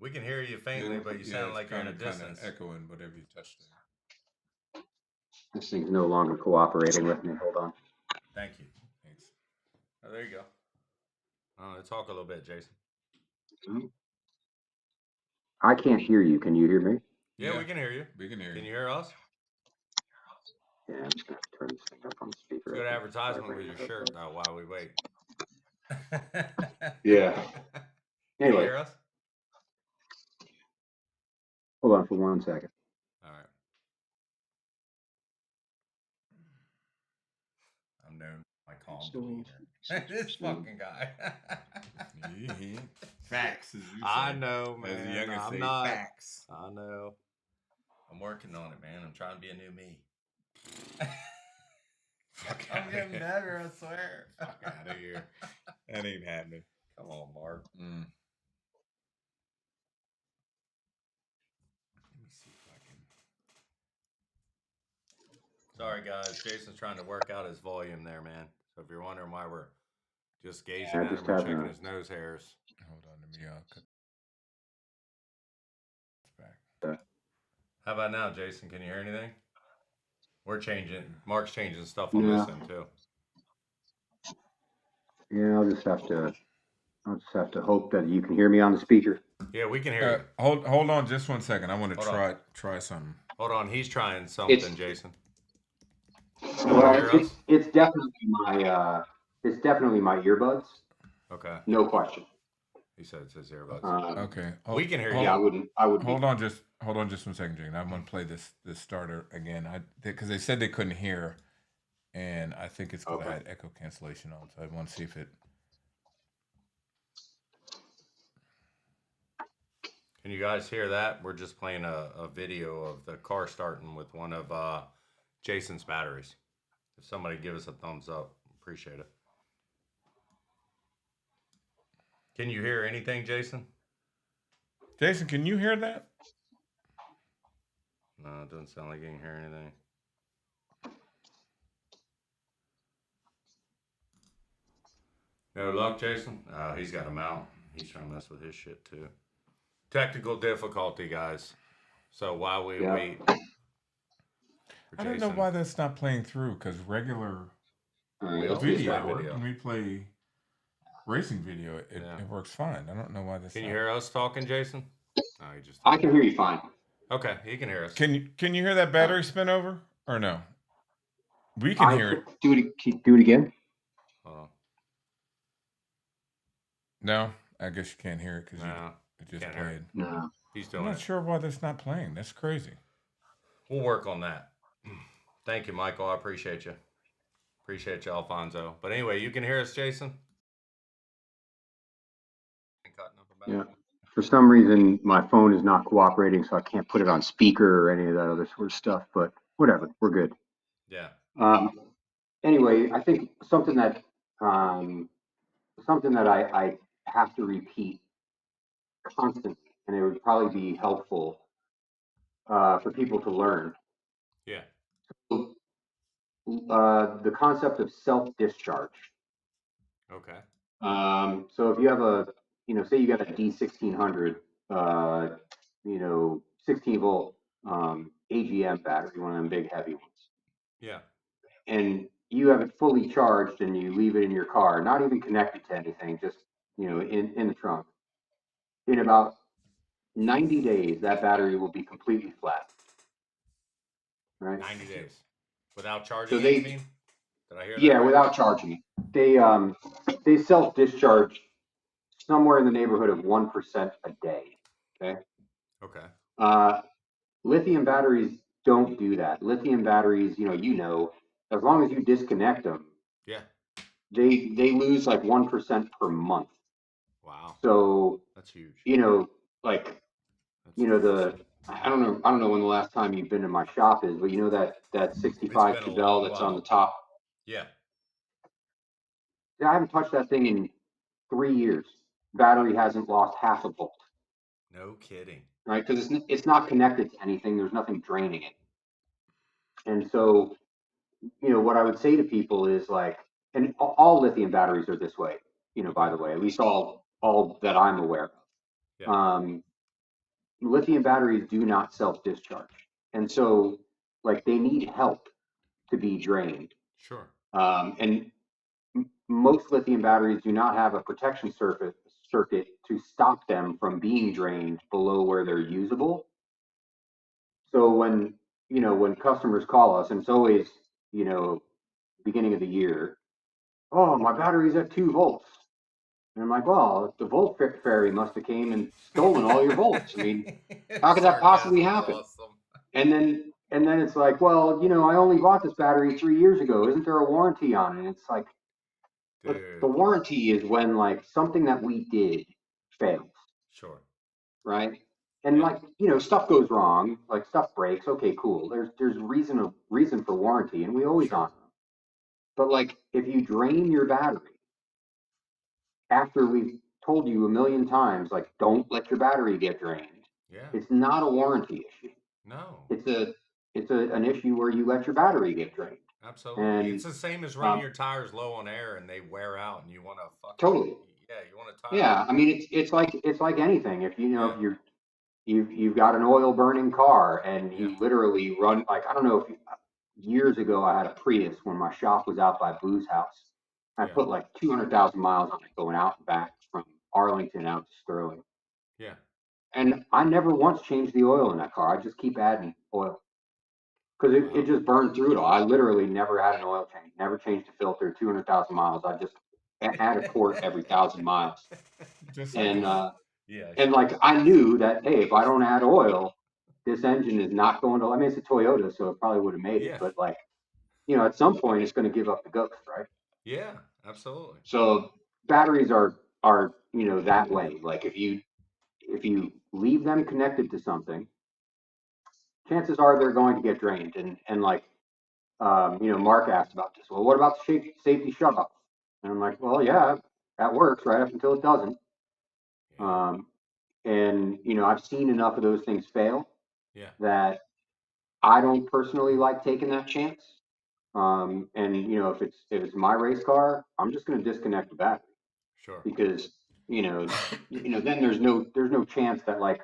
We can hear you faintly, but you sound like you're in a distance. Echoing whatever you touched there. This thing's no longer cooperating with me. Hold on. Thank you. Thanks. Oh, there you go. Talk a little bit, Jason. I can't hear you. Can you hear me? Yeah, we can hear you. We can hear you. Can you hear us? Yeah, I'm just gonna have to turn this thing up on the speaker. Good advertisement with your shirt, though, while we wait. Yeah. Can you Anyway, hear us? hold on for 1 second. All right. I'm known for my calm demeanor. This fucking guy. Facts, as you say. I know, man. As the youngest I'm say, not. facts. I know. I'm working on it, man. I'm trying to be a new me. I'm getting better, I swear. Fuck out of here. That ain't happening. Come on, Mark. Let me see if I can. Sorry, guys. Jason's trying to work out his volume there, man. So if you're wondering why we're just gazing I at just him or have checking a- his nose hairs. Hold on, let me cut this back. How about now, Jason? Can you hear anything? We're changing. Mark's changing stuff on Yeah. this end too. Yeah, I'll just have to hope that you can hear me on the speaker. Yeah, we can hear you. Hold on just 1 second. I want to Hold try something. Hold on. He's trying something, It's- Jason. Well, it's definitely my earbuds. Okay. No question. He said it's his earbuds. Okay. We can hear you. Yeah, I wouldn't. Hold on just 1 second, Jane. I'm gonna play this starter again. Because they said they couldn't hear, and I think it's because I had echo cancellation on. So I want to see if it. Can you guys hear that? We're just playing a video of the car starting with one of Jason's batteries. If somebody give us a thumbs up, appreciate it. Can you hear anything, Jason? Jason, can you hear that? No, it doesn't sound like you can hear anything. No luck, Jason? Oh, he's got him out. He's trying to mess with his shit, too. Technical difficulty, guys. So while we wait for I don't know why that's not playing through, because regular video, when we play racing video, it works fine. I don't know why this. Can you hear us talking, Jason? No, he just. I can hear you fine. Okay, he can hear us. Can you hear that battery spin over or no? We can hear it. Do it again. Hold on. No, I guess you can't hear it because it just can't hear played. it. No. He's doing I'm not sure why that's not playing. That's crazy. We'll work on that. Thank you, Michael. I appreciate you. Appreciate you, Alfonso. But anyway, you can hear us, Jason? Yeah. For some reason, my phone is not cooperating, so I can't put it on speaker or any of that other sort of stuff. But whatever, we're good. Yeah. Anyway, I think something that I have to repeat constantly, and it would probably be helpful for people to learn. Yeah. The concept of self-discharge. Okay. So if you have say you got a D1600, 16 volt AGM battery, one of them big heavy ones. Yeah. And you have it fully charged and you leave it in your car, not even connected to anything, just, in the trunk. In about 90 days, that battery will be completely flat. Right? 90 days. Without charging So it, you mean? Did I hear that? Yeah, right? without charging it. They self-discharge somewhere in the neighborhood of 1% a day. Okay. Okay. Lithium batteries don't do that. Lithium batteries, as long as you disconnect them, Yeah. they lose like 1% per month. Wow. So that's huge. I don't know when the last time you've been to my shop is, but that 65 Chevelle that's on the top. Yeah. I haven't touched that thing in 3 years. Battery hasn't lost half a volt. No kidding. Right? Because it's not connected to anything. There's nothing draining it. And so, what I would say to people is like, and all lithium batteries are this way, by the way, at least all all that I'm aware of. Yeah. Lithium batteries do not self-discharge, and so like they need help to be drained. Sure. And most lithium batteries do not have a protection circuit to stop them from being drained below where they're usable. So when customers call us, and it's always you know beginning of the year, oh, my battery's at 2 volts. And I'm like, well, the volt fairy must have came and stolen all your volts. I mean, how could that possibly Sarcasm's happen? awesome. And then it's like, well, I only bought this battery 3 years ago. Isn't there a warranty on it? And it's like, look, the Dude. warranty is when like something that we did fails, Sure. right? And Yeah. like, stuff goes wrong, like stuff breaks. Okay, cool. There's reason for warranty, and we always Sure. honor them. But like, if you drain your battery after we've told you a million times, like, don't let your battery get drained, Yeah. it's not a warranty issue. No. It's an issue where you let your battery get drained. Absolutely. It's And the same as running your tires low on air and they wear out and you want to fucking totally, you want a tire. yeah. I mean, it's like anything. If Yeah. if you've got an oil burning car and Yeah. you literally run, like, I don't know if years ago I had a Prius when my shop was out by Boo's house. I Yeah. put like 200,000 miles on it going out and back from Arlington out to Sterling. Yeah. And I never once changed the oil in that car. I just keep adding oil because it Wow. just burned through it all. I literally never had an oil change, never changed a filter. 200,000 miles. I just add a quart every 1,000 miles. Just like And us. Yeah, and sure. like I knew that, hey, if I don't add oil, this engine is not going to. I mean, it's a Toyota, so it probably would have made it. Yeah. But like, at some point, it's going to give up the ghost, right? Yeah, absolutely. So batteries are that way. Like if you leave them connected to something, chances are they're going to get drained. And like, Mark asked about this. Well, what about the safety shut off? And I'm like, well, yeah, that works right up until it doesn't. Yeah. Um, and I've seen enough of those things fail Yeah. that I don't personally like taking that chance. And if it's my race car, I'm just going to disconnect the battery Sure. because then there's no chance that, like,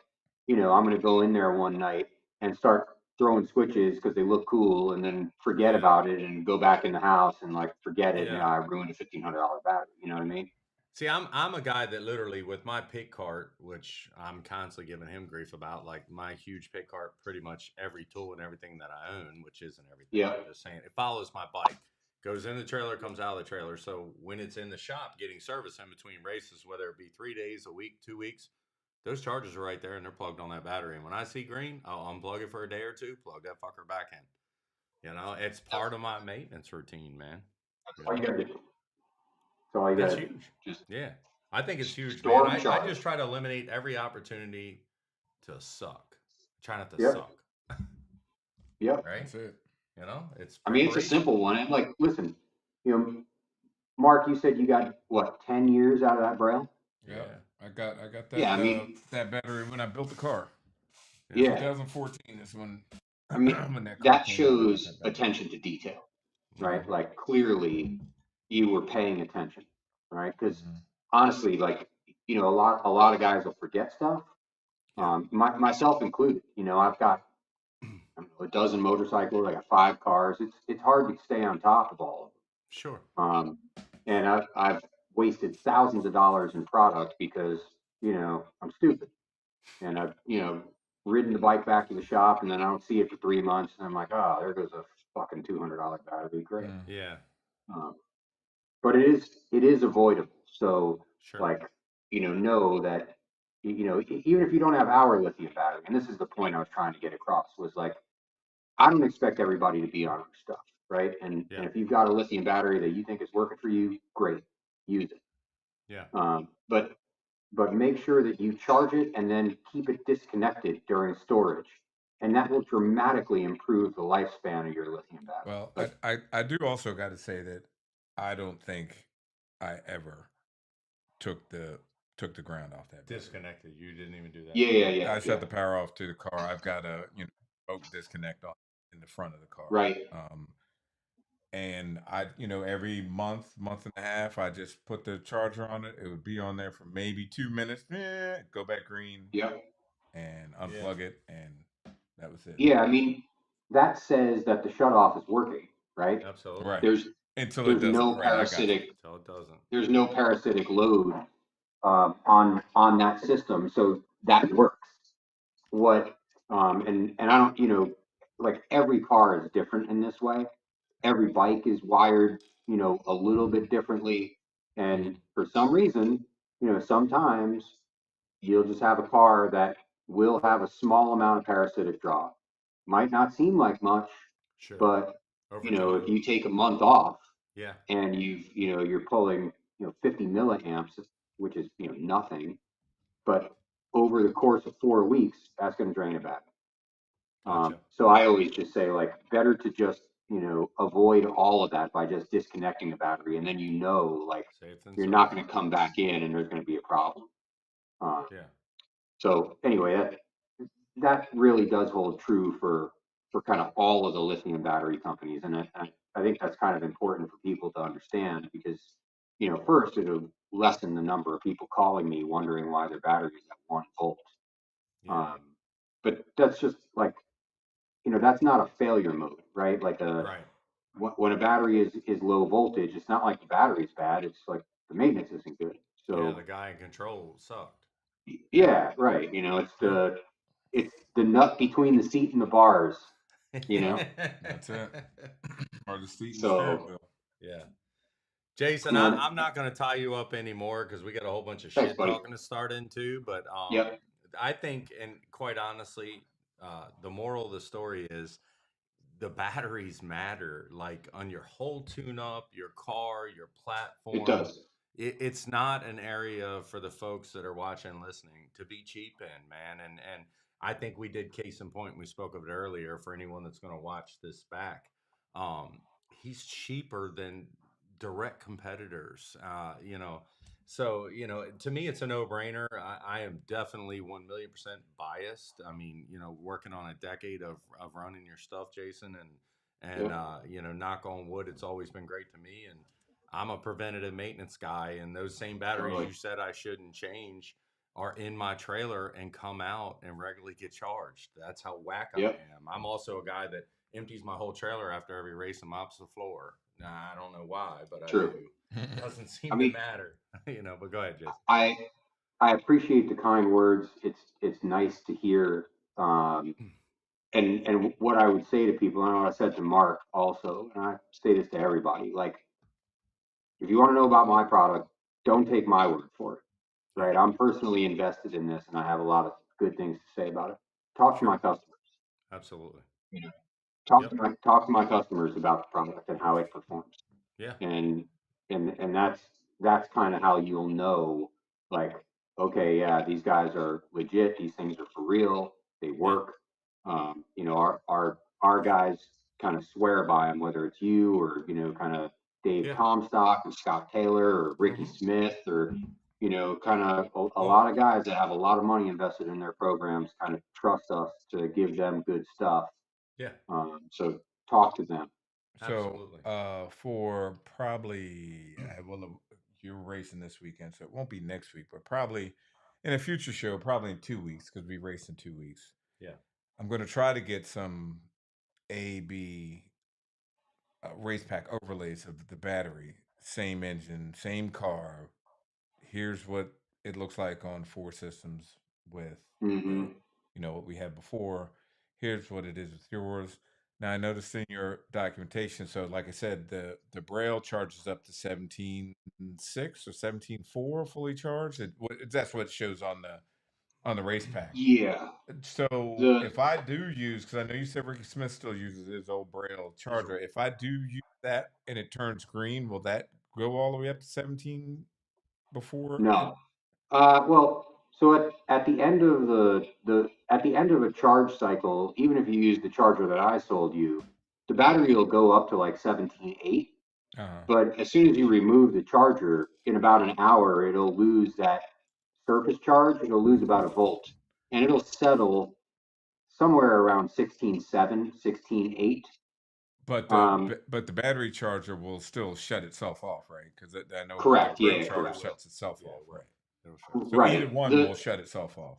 I'm going to go in there one night and start throwing switches because they look cool, and then forget Yeah. about it and go back in the house and like forget it. Yeah. I ruined a $1,500 battery. You know what I mean? See, I'm a guy that literally with my pit cart, which I'm constantly giving him grief about, like my huge pit cart, pretty much every tool and everything that I own, which isn't everything. Yeah. I'm just saying it follows my bike, goes in the trailer, comes out of the trailer. So when it's in the shop getting service in between races, whether it be 3 days, a week, 2 weeks, those chargers are right there and they're plugged on that battery. And when I see green, I'll unplug it for a day or two, plug that fucker back in. It's part of my maintenance routine, man. That's all you gotta do. That's all you That's gotta do. huge. Just Yeah. I think it's huge, man. store and I charge. just try to eliminate every opportunity to suck. Try not to Yep. suck. Yep. Right? That's it. It's I mean, it's a preparation. simple one. And like, listen, Mark, you said you got what, 10 years out of that Braille? Yeah, Yeah. I got Yeah, that I mean, that battery when I built the car. In Yeah. yeah. 2014 is when I mean, when that car that came out. I got shows that battery. attention to detail, right? Mhm. Like, clearly you were paying attention, right? Because Mhm. honestly, like, a lot of guys will forget stuff. Yeah. Myself included. I've got, I don't know, a dozen motorcycles. I got 5 cars. It's hard to stay on top of all of them. Sure. And I've wasted thousands of dollars in product because I'm stupid, and I've ridden the bike back to the shop, and then I don't see it for 3 months, and I'm like, oh, there goes a fucking $200 battery. Great. Mm. Yeah. Um, but it is avoidable. So Sure. like, know that even if you don't have our lithium battery, and this is the point I was trying to get across, was like, I don't expect everybody to be on our stuff, right? And Yeah. and if you've got a lithium battery that you think is working for you, great, use it. Yeah. But make sure that you charge it and then keep it disconnected during storage, and that will dramatically improve the lifespan of your lithium battery. Well, But I do also got to say that I don't think I ever took the ground off that battery. Disconnected. You didn't even do that. yeah, yeah, yeah, I yeah. shut the power off to the car. I've got a remote disconnect on in the front of the car. Right. Um, and every month and a half, I just put the charger on it. It would be on there for maybe 2 minutes, go back green, Yep. and Yeah. unplug it, and that was it. Yeah, I mean, that says that the shutoff is working, right? Absolutely. Right. There's Until it there's doesn't. no Right. I got you. parasitic So it doesn't. there's no parasitic load on that system, so that works. What and I don't, like every car is different in this way. Every bike is wired, a little bit differently, and Mhm. for some reason, sometimes you'll just have a car that will have a small amount of parasitic draw. Might not seem like much, Sure. but Over if time. you take a month off Yeah. and you're pulling 50 milliamps, which is nothing, but over the course of 4 weeks, that's going to drain a battery. Gotcha. So I always just say, like, better to just avoid all of that by just disconnecting the battery, and then like Safe than you're not sorry. going to come back in and there's going to be a problem. Uh, Yeah. so anyway, that really does hold true for kind of all of the lithium battery companies, and I think that's kind of important for people to understand because first it'll lessen the number of people calling me wondering why their batteries at 1 volt. Yeah. Um, but that's just like that's not a failure mode, right? Like Right. when a battery is low voltage, it's not like the battery's bad. It's like the maintenance isn't good. Yeah. The So guy in control sucked. yeah, right. Yeah. It's the nut between the seat and the bars. You know. That's it. Or the seat in the steering So wheel. Yeah. Jason, man, I'm not going to tie you up anymore because we got a whole bunch of thanks, shit buddy. talking to start into. But Yep. I think, and quite honestly, the moral of the story is the batteries matter. Like on your whole tune up, your car, your It platform. does. It's not an area for the folks that are watching and listening to be cheap in, man. And I think we did case in point. We spoke of it earlier for anyone that's going to watch this back. Um, he's cheaper than direct competitors. So to me, it's a no-brainer. I am definitely 1,000,000% biased. I mean, working on a decade of running your stuff, Jason, and Yep. knock on wood, it's always been great to me. And I'm a preventative maintenance guy, and those same batteries Totally. you said I shouldn't change are in my trailer and come out and regularly get charged. That's how whack I Yep. am. I'm also a guy that empties my whole trailer after every race and mops the floor. Nah, I don't know why, but I True. do. Doesn't I seem to mean, matter, But go ahead, Jason. I I appreciate the kind words. It's nice to hear. Um, and what I would say to people, and what I said to Mark also, and I say this to everybody, like if you want to know about my product, don't take my word for it. Yeah, Right? I'm personally invested in this, and I have a lot of good things to say about it. Talk to my sure, customers. absolutely. You know, Yep. talk to my customers about the product and how it performs. Yeah. and and that's kind of how you'll know, like, okay, yeah, these guys are legit, these things are for real, they Yeah. work. Our guys kind of swear by them, whether it's you or kind of Dave Yeah. Comstock or Scott Taylor or Ricky Hmm. Smith or kind of a Well, lot of guys that have a lot of money invested in their programs kind of trust us to give them good stuff. yeah, So talk to them. So, absolutely. for probably, you're racing this weekend, so it won't be next week, but probably in a future show, probably in 2 weeks, because we race in 2 weeks. Yeah. I'm going to try to get some AB race pack overlays of the battery, same engine, same car. Here's what it looks like on four systems with the, Hmm. what we had before. Here's what it is with yours. Now I noticed in your documentation, so like I said, the Braille charges up to 17.6 or 17.4 fully charged. That's what it shows on the race pack. Yeah. So The if I do use, because I know you said Ricky Smith still uses his old Braille Those charger, if I do use that and it turns green, will that go all the way up to 17 before it? No. Well, so at the end of at the end of a charge cycle, even if you use the charger that I sold you, the battery will go up to like 17.8. Uh, But as soon as you remove the charger, in about an hour, it'll lose that surface charge. It'll lose about a volt, and it'll settle somewhere around 16.7, 16.8. But Um, the battery charger will still shut itself off, right? Because I know the correct. brake Yeah, charger correct. shuts itself Yeah, off, it will. right? It'll shut itself. So either Right. one will shut itself off.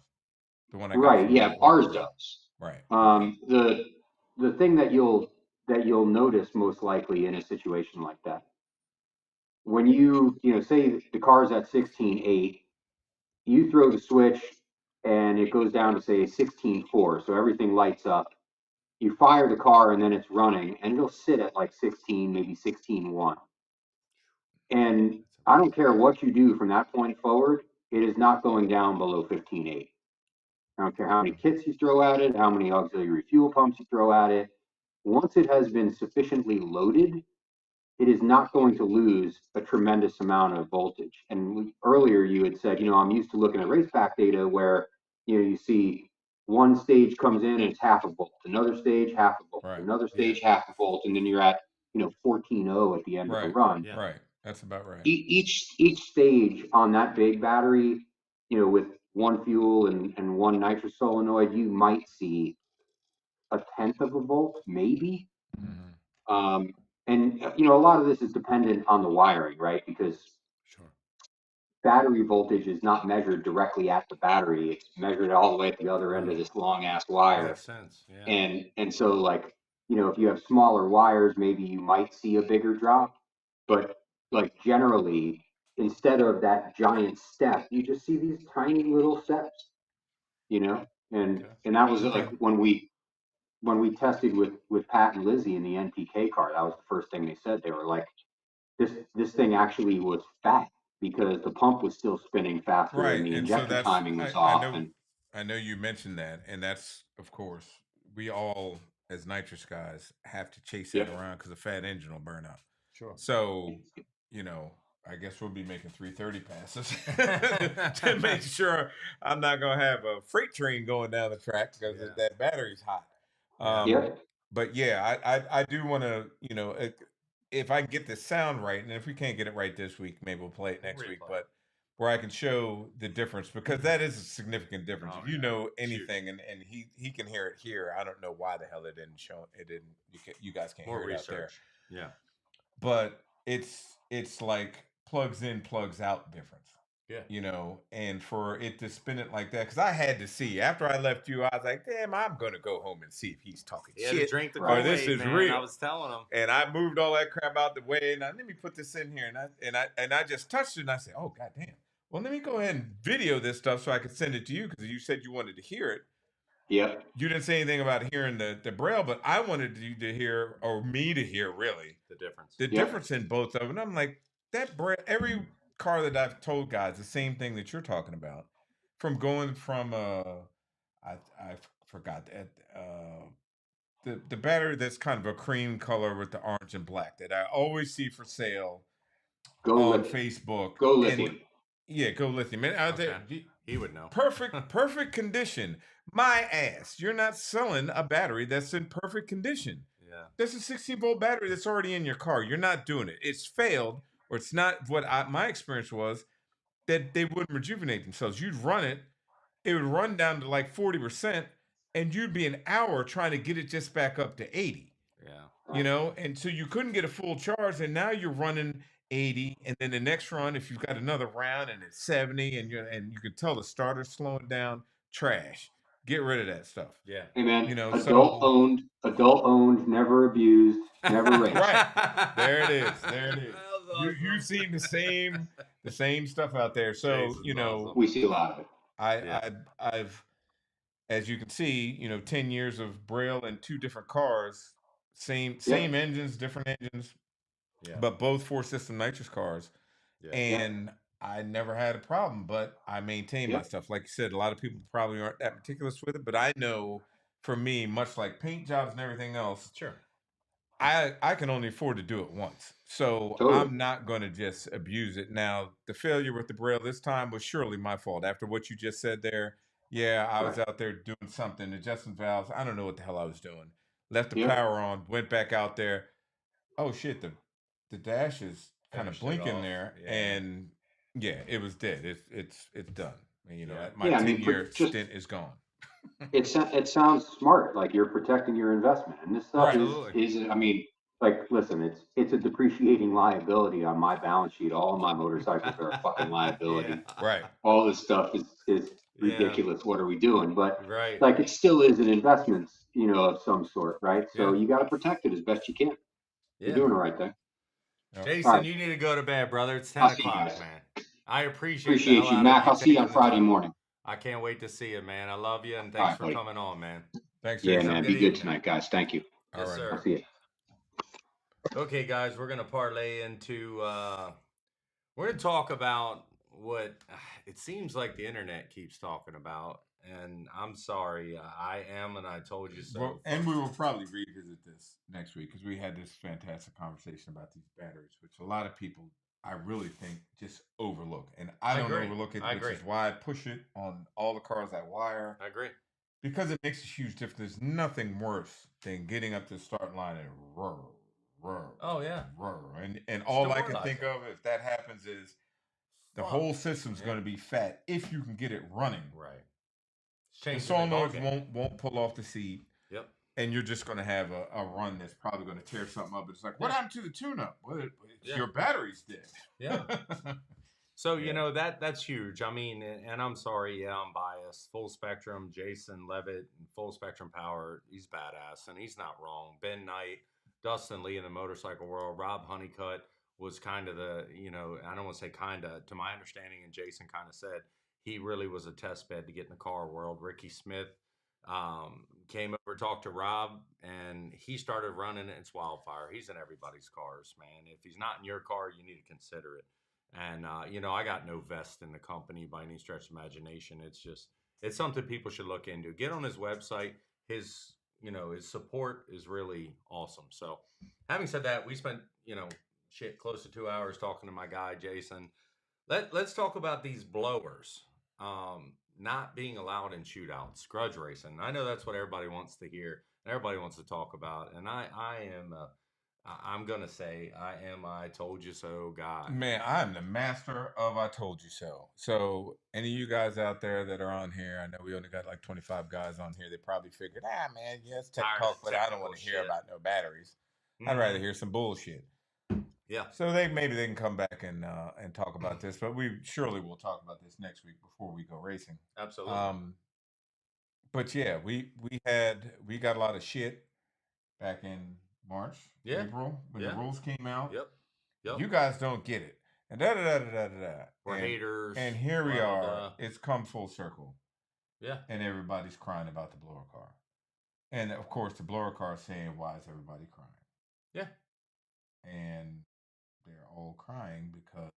The one I got Right. from Yeah. you or the Ours Braille. does. Right. Okay. The thing that you'll notice most likely in a situation like that, when you say the car's at 16.8, you throw the switch and it goes down to say 16.4, so everything lights up. You fire the car and then it's running, and it'll sit at like 16, maybe 16.1. And I don't care what you do from that point forward, it is not going down below 15.8. I don't care how many kits you throw at it, how many auxiliary fuel pumps you throw at it. Once it has been sufficiently loaded, it is not going to lose a tremendous amount of voltage. And earlier you had said, I'm used to looking at raceback data where, you see one stage comes in and it's half a volt, another stage, half a volt, Right. another Yeah. stage, half a volt, and then you're at, 14.0 at the end of the Right. run. Yeah. Right. That's about right. Each stage on that big battery, with one fuel and one nitrous solenoid, you might see a tenth of a volt, maybe. Mm-hmm. And a lot of this is dependent on the wiring, right? Because Sure. battery voltage is not measured directly at the battery; it's measured all the way at the other end of this long ass wire. Makes sense. Yeah. And so, like, if you have smaller wires, maybe you might see a bigger drop. But like generally, instead of that giant step, you just see these tiny little steps. And Okay. and that was Okay. like when we tested with Pat and Lizzie in the NPK car. That was the first thing they said. They were like, this thing actually was fat because the pump was still spinning faster and Right. the And so injector that's timing was I off. know And you mentioned that, and that's of course we all as nitrous guys have to chase that yep, around because a fat engine will burn out. Sure. So, you know, I guess we'll be making 330 passes to make sure I'm not gonna have a freight train going down the track because Yeah. that battery's hot. Yeah. yep, But yeah, I do want to, if I get the sound right, and if we can't get it right this week, maybe we'll play it We'll next week. replay. But where I can show the difference because that is a significant difference. Oh, If you yeah. know It's huge. anything, and he can hear it here, I don't know why the hell it didn't show. It didn't. You guys can't More hear it out there. research. Yeah. But it's like plugs in, plugs out difference. Yeah. And for it to spin it like that, because I had to see after I left you, I was like, damn, I'm gonna go home and see if he's talking He had to shit drink the or this Kool-Aid, is man. real. I was telling him. And I moved all that crap out the way, and let me put this in here, and I just touched it, and I said, oh goddamn. Well, let me go ahead and video this stuff so I could send it to you because you said you wanted to hear it. yep, You didn't say anything about hearing the braille, but I wanted you to hear, or me to hear, really, The difference. the Yep. difference in both of them. And I'm like, that braille, every car that I've told guys, the same thing that you're talking about, from going from I forgot that the battery that's kind of a cream color with the orange and black that I always see for sale go on lithium. Facebook. Go And lithium. yeah, go lithium. And Okay. He would know. perfect condition. My ass, you're not selling a battery that's in perfect condition. Yeah. That's a 16-volt battery that's already in your car. You're not doing it. It's failed, or it's not what my experience was, that they wouldn't rejuvenate themselves. You'd run it, it would run down to like 40%, and you'd be an hour trying to get it just back up to 80. Yeah. And so you couldn't get a full charge, and now you're running 80, and then the next run, if you've got another round and it's 70, and you can tell the starter's slowing down, trash. Get rid of that stuff. Yeah. Hey man, So adult owned, never abused, never raced. right. There it is. There it is. That was awesome. You've seen the same stuff out there. So, Jason's awesome. We see a lot of it. I've as you can see, 10 years of Braille and two different cars, same engines, different engines, Yeah. but both four system nitrous cars. Yeah. And I never had a problem, but I maintain my Yep. stuff. Like you said, a lot of people probably aren't that meticulous with it, but I know for me, much like paint jobs and everything else, Sure. I can only afford to do it once. So Totally. I'm not going to just abuse it. Now, the failure with the Braille this time was surely my fault. After what you just said there, yeah, I was Right. out there doing something, adjusting valves. I don't know what the hell I was doing. Left the Yep. power on, went back out there. Oh shit, the dash is kind of Finished it blinking off. there, Yeah. and yeah, it was dead. It's done. And, Yeah. my Yeah, I mean, 10-year just stint is gone. it sounds smart, like you're protecting your investment, and this stuff Right. is Absolutely. I mean, like, listen, it's a depreciating liability on my balance sheet. All of my motorcycles are a fucking liability. Yeah. Right. All this stuff is Yeah. ridiculous. What are we doing? But Right. like, it still is an investment, of some sort, right? So Yeah. you got to protect it as best you can. You're Yeah. doing the right thing. Yep. All Jason, right, you need to go to bed, brother. It's 10 I'll see you o'clock, guys. man. I appreciate the Appreciate hell you, out of Mac. you I'll see you taking on the Friday time. morning. I can't wait to see you, man. I love you, and All thanks right, for buddy. coming on, man. Thanks, Yeah, Jason. man. Good Be good evening. tonight, guys. Thank you. Yes, All right, sir. I'll see you. Okay, guys, we're gonna parlay into. We're gonna talk about what it seems like the internet keeps talking about, and I'm sorry, I am, and I told you so. Well, and we will probably revisit this next week because we had this fantastic conversation about these batteries, which a lot of people, I really think, just overlook. And I don't agree. overlook it, I which agree. is why I push it on all the cars I wire I agree. because it makes a huge difference. There's nothing worse than getting up to the start line and roar, roar, Oh yeah, roar. And it's all I can think demoralizing. of if that happens is the Fuck. whole system's Yeah. going to be fat if you can get it running. Right. It's The changing the ball solenoids game. won't pull off the seat, Yep. and you're just going to have a run that's probably going to tear something up. It's like, what Yeah. happened to the tune-up? Well, it's Yeah. your battery's dead. Yeah. So Yeah. that's huge. I mean, and I'm sorry, yeah, I'm biased. Full Spectrum, Jason Levitt, and Full Spectrum Power, he's badass, and he's not wrong. Ben Knight, Dustin Lee in the motorcycle world, Rob Honeycutt was kind of the, I don't want to say kind of, to my understanding, and Jason kind of said he really was a test bed to get in the car world. Ricky Smith came over, talked to Rob, and he started running it. It's wildfire. He's in everybody's cars, man. If he's not in your car, you need to consider it. And I got no vest in the company by any stretch of imagination. It's something people should look into. Get on his website. His support is really awesome. So, having said that, we spent close to 2 hours talking to my guy Jason. Let's talk about these blowers not being allowed in shootouts, grudge racing. I know that's what everybody wants to hear. Everybody wants to talk about, and I'm gonna say I am I told you so guy. Man, I'm the master of I told you so. So, any of you guys out there that are on here, I know we only got like 25 guys on here. They probably figured, man, yes, tech Tired talk, of but I don't technical want to hear shit. about no batteries. I'd rather hear some bullshit. Yeah. So maybe they can come back and talk about this, but we surely will talk about this next week before we go racing. Absolutely. But yeah, we got a lot of shit back in March, Yeah. April when the Yeah. rules came out. Yep. Yep. You guys don't get it, and da da da da da da. We're haters. And here we blah, are. blah, blah. It's come full circle, Yeah. and everybody's crying about the blower car, and of course the blower car is saying, "Why is everybody crying?" Yeah. And they're all crying because,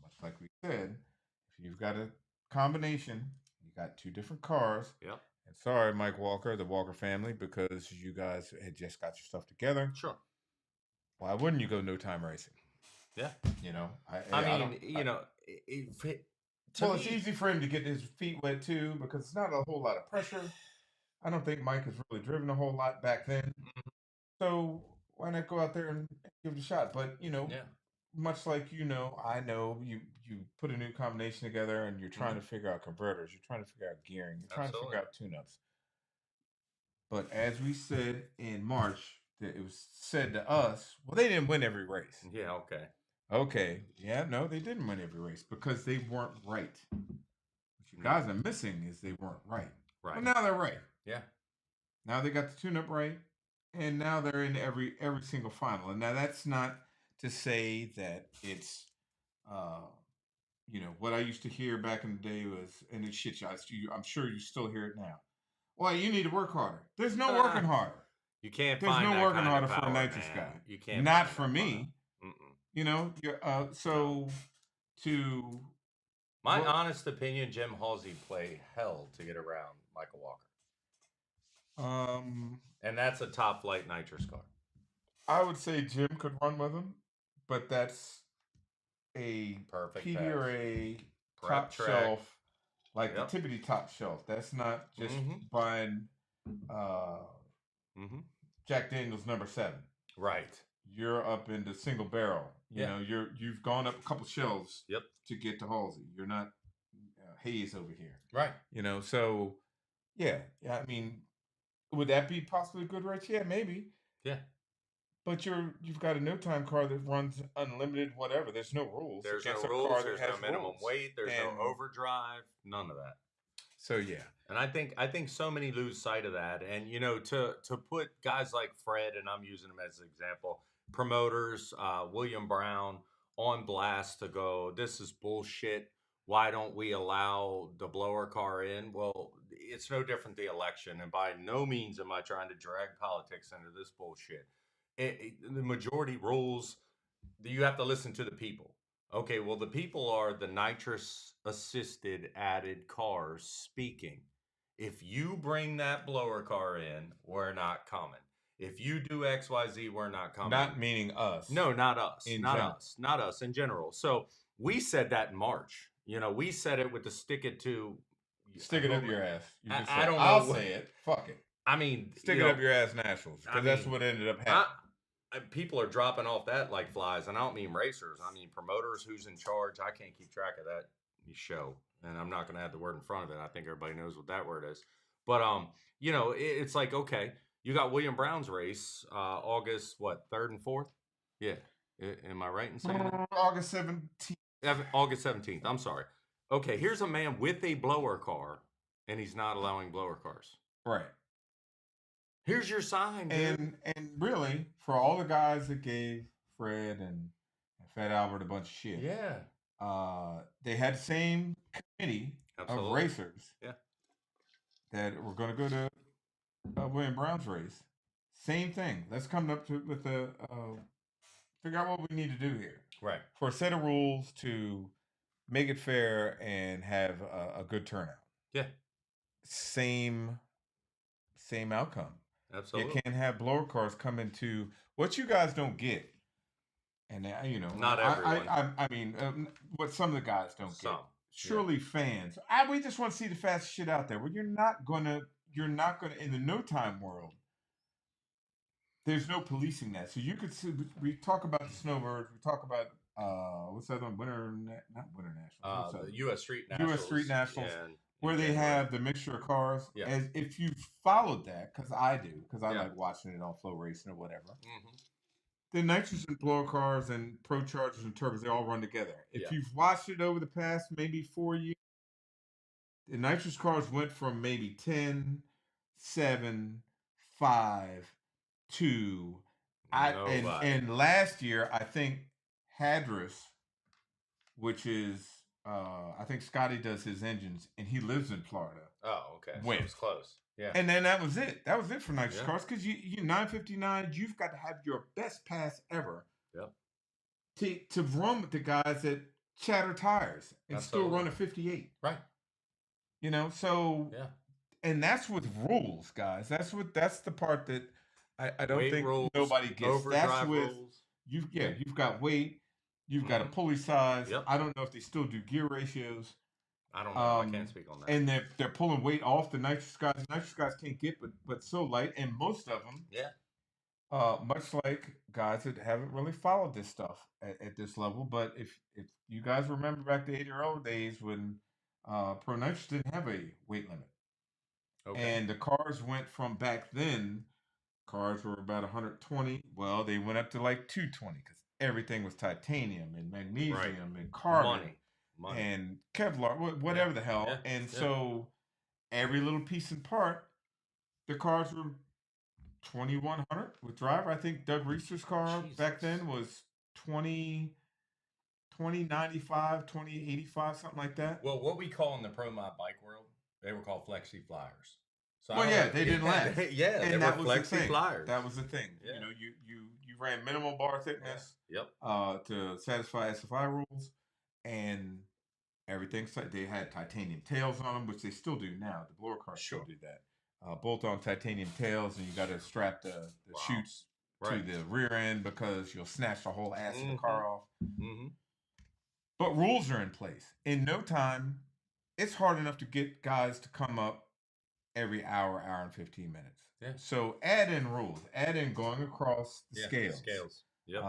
much like we said, if you've got a combination, you got two different cars. Yep. And sorry, Mike Walker, the Walker family, because you guys had just got your stuff together. Sure. Why wouldn't you go no time racing? Yeah. It's easy for him to get his feet wet too because it's not a whole lot of pressure. I don't think Mike has really driven a whole lot back then. So why not go out there and give it a shot? But much like I know you put a new combination together and you're trying to figure out converters, you're trying to figure out gearing, you're trying to figure out tune-ups. But as we said in March, that it was said to us, well, they didn't win every race. Yeah. Okay. Okay. Yeah, no, they didn't win every race because they weren't right. What you guys are missing is they weren't right. Right. Well, now they're right. Yeah. Now they got the tune-up right, and now they're in every single final. And now that's not to say that it's, what I used to hear back in the day was, and it's shit, I'm sure you still hear it now. Well, you need to work harder. There's no working harder. You can't. There's find no that working kind harder of for a power, nitrous man. guy. You can't. Not for me. So to my honest opinion, Jim Halsey played hell to get around Michael Walker. And that's a top flight nitrous car. I would say Jim could run with him, but that's a perfect PDRA top shelf, like the Tippity top shelf. That's not just buying Jack Daniels number 7. Right. You're up into single barrel. You've gone up a couple shelves. Yep. To get to Halsey. You're not Hayes over here. Right. So yeah. I mean, would that be possibly a good race? Yeah, maybe. Yeah. But you've got a no time car that runs unlimited whatever. There's no rules There's no against a car rules. that There's no has minimum rules. weight. There's no And overdrive. None of that. so yeah. And I think so many lose sight of that. And to put guys like Fred, and I'm using him as an example, promoters, William Brown, on blast to go, this is bullshit. Why don't we allow the blower car in? Well, it's no different the election, and by no means am I trying to drag politics into this bullshit. The majority rules. You have to listen to the people. Okay, well, the people are the nitrous assisted added cars speaking. If you bring that blower car in, we're not coming. If you do XYZ, we're not coming. Not meaning us. No, not us. In Not general. us. Not us in general. So we said that in March. We said it with the stick it to. Stick it up your ass. You can say I it. don't know. I'll say it. Fuck it. I mean, Stick it up your ass, Nationals, because that's what ended up happening. People are dropping off that like flies, and I don't mean racers. I mean promoters. Who's in charge? I can't keep track of that show, and I'm not going to add the word in front of it. I think everybody knows what that word is. But it's like, okay, you got William Brown's race, August what, 3rd and 4th? Yeah, am I right in saying that? August 17th. August 17th. I'm sorry. Okay, here's a man with a blower car, and he's not allowing blower cars. Right. Here's your sign, dude. And really, for all the guys that gave Fred and Fat Albert a bunch of shit, they had the same committee of racers that were going to go to William Brown's race. Same thing. Let's come up with a figure out what we need to do here. Right. For a set of rules to make it fair and have a good turnout. Yeah. Same outcome. Absolutely. You can't have blower cars come into what you guys don't get, and not everyone. I mean, what some of the guys don't get. Surely fans. We just want to see the fastest shit out there. Well, you're not gonna in the no time world. There's no policing that. So you could see. We talk about the snowbirds. We talk about what's that on not Winter Nationals. The U.S. Street Nationals. U.S. Street Nationals. And where they have the mixture of cars. Yeah. As if you followed that, because I do, because I like watching it on Flow Racing or whatever. Mm-hmm. The nitrous and blower cars and Pro Chargers and turbos, they all run together. If you've watched it over the past maybe 4 years, the nitrous cars went from maybe 10, 7, 5, 2. And last year, I think Hadris, which is I think Scotty does his engines, and he lives in Florida. Oh, okay. Went. So it's close. Yeah. And then that was it. That was it for nitrous cars, because you 959, you've got to have your best pass ever. Yep. To run with the guys that chatter tires and still run a 58. Right. So and that's with rules, guys. That's the part that I don't think rules, nobody gets. That's with rules. You've got weight. You've got a pulley size. Yep. I don't know if they still do gear ratios. I don't know. I can't speak on that. And they're pulling weight off the nitrous guys. Nitrous guys can't get, but so light, and most of them, much like guys that haven't really followed this stuff at this level. But if you guys remember back to 80-year-old days when Pro Nitrous didn't have a weight limit, and the cars went from back then, cars were about 120. Well, they went up to like 220 because everything was titanium and magnesium and carbon money. And Kevlar, whatever the hell. And so every little piece and part, the cars were 2100 with driver. I think Doug Reeser's car back then was 2095, 2085, something like that. Well, what we call in the pro mod bike world, they were called flexi flyers. So they didn't last. And that was flexi flyers. That was the thing. Yeah. You ran minimal bar thickness. To satisfy SFI rules, and everything. They had titanium tails on them, which they still do now. The blower cars still do that. Bolt-on titanium tails, and you got to strap the chutes to the rear end because you'll snatch the whole ass of the car off. Mm-hmm. But rules are in place. In no time, it's hard enough to get guys to come up every hour and 15 minutes. Yeah. So add in rules. Add in going across the scales. Yep.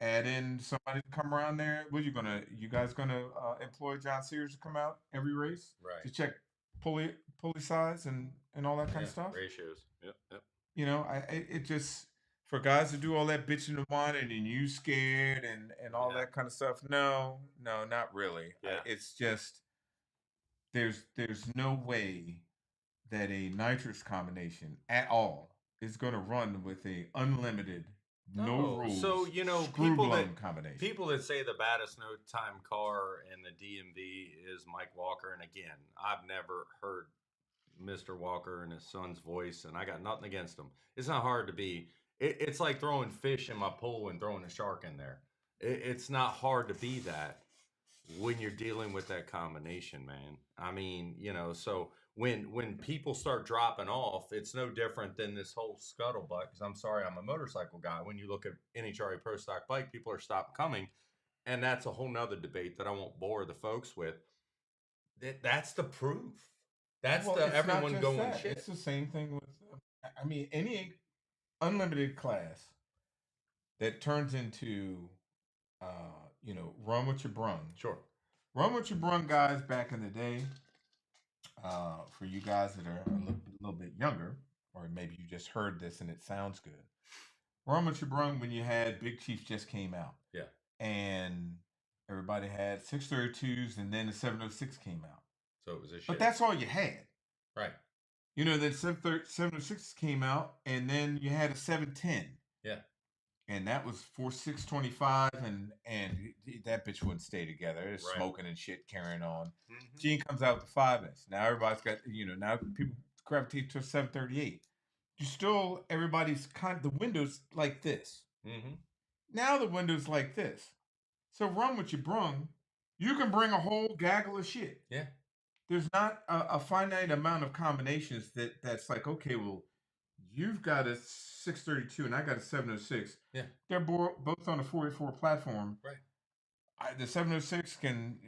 Add in somebody to come around there. You guys gonna employ John Sears to come out every race to check pulley size and all that kind of stuff? Ratios. Yep. It just for guys to do all that bitching and whining and you scared and all Yeah. that kind of stuff. No, not really. Yeah. It's just there's no way that a nitrous combination at all is going to run with a unlimited, no Oh, rules, so screw blown combination. people that say the baddest no time car in the DMV is Mike Walker, and again, I've never heard Mr. Walker and his son's voice, and I got nothing against him. It's not hard to be. It's like throwing fish in my pool and throwing a shark in there. It's not hard to be that when you're dealing with that combination, man. I mean, so when people start dropping off, it's no different than this whole scuttlebutt. Because I'm sorry, I'm a motorcycle guy. When you look at NHRA Pro Stock Bike, people are stopping coming, and that's a whole nother debate that I won't bore the folks with. That's the proof. That's Well, the it's not everyone just going that. shit. It's the same thing with, I mean, any unlimited class that turns into, run with your brung. Sure. Run with your brung guys back in the day. For you guys that are a little bit younger, or maybe you just heard this and it sounds good. Run with your brung when you had Big Chief just came out. Yeah. And everybody had 632s, and then the 706 came out. So it was a shit. But that's all you had. Right. Then 706 came out, and then you had a 710. Yeah. And that was for 625, and that bitch wouldn't stay together. It's Right. smoking and shit carrying on. Mhm. Gene comes out with the 5-inch. Now everybody's got, now people gravitate to a 738. You still, everybody's the windows like this. Mm-hmm. Now the window's like this. So run with your brung. You can bring a whole gaggle of shit. Yeah. There's not a finite amount of combinations that's like, okay, well, you've got a 632 and I got a 706. Yeah. They're both on a 484 platform. Right. The 706 can,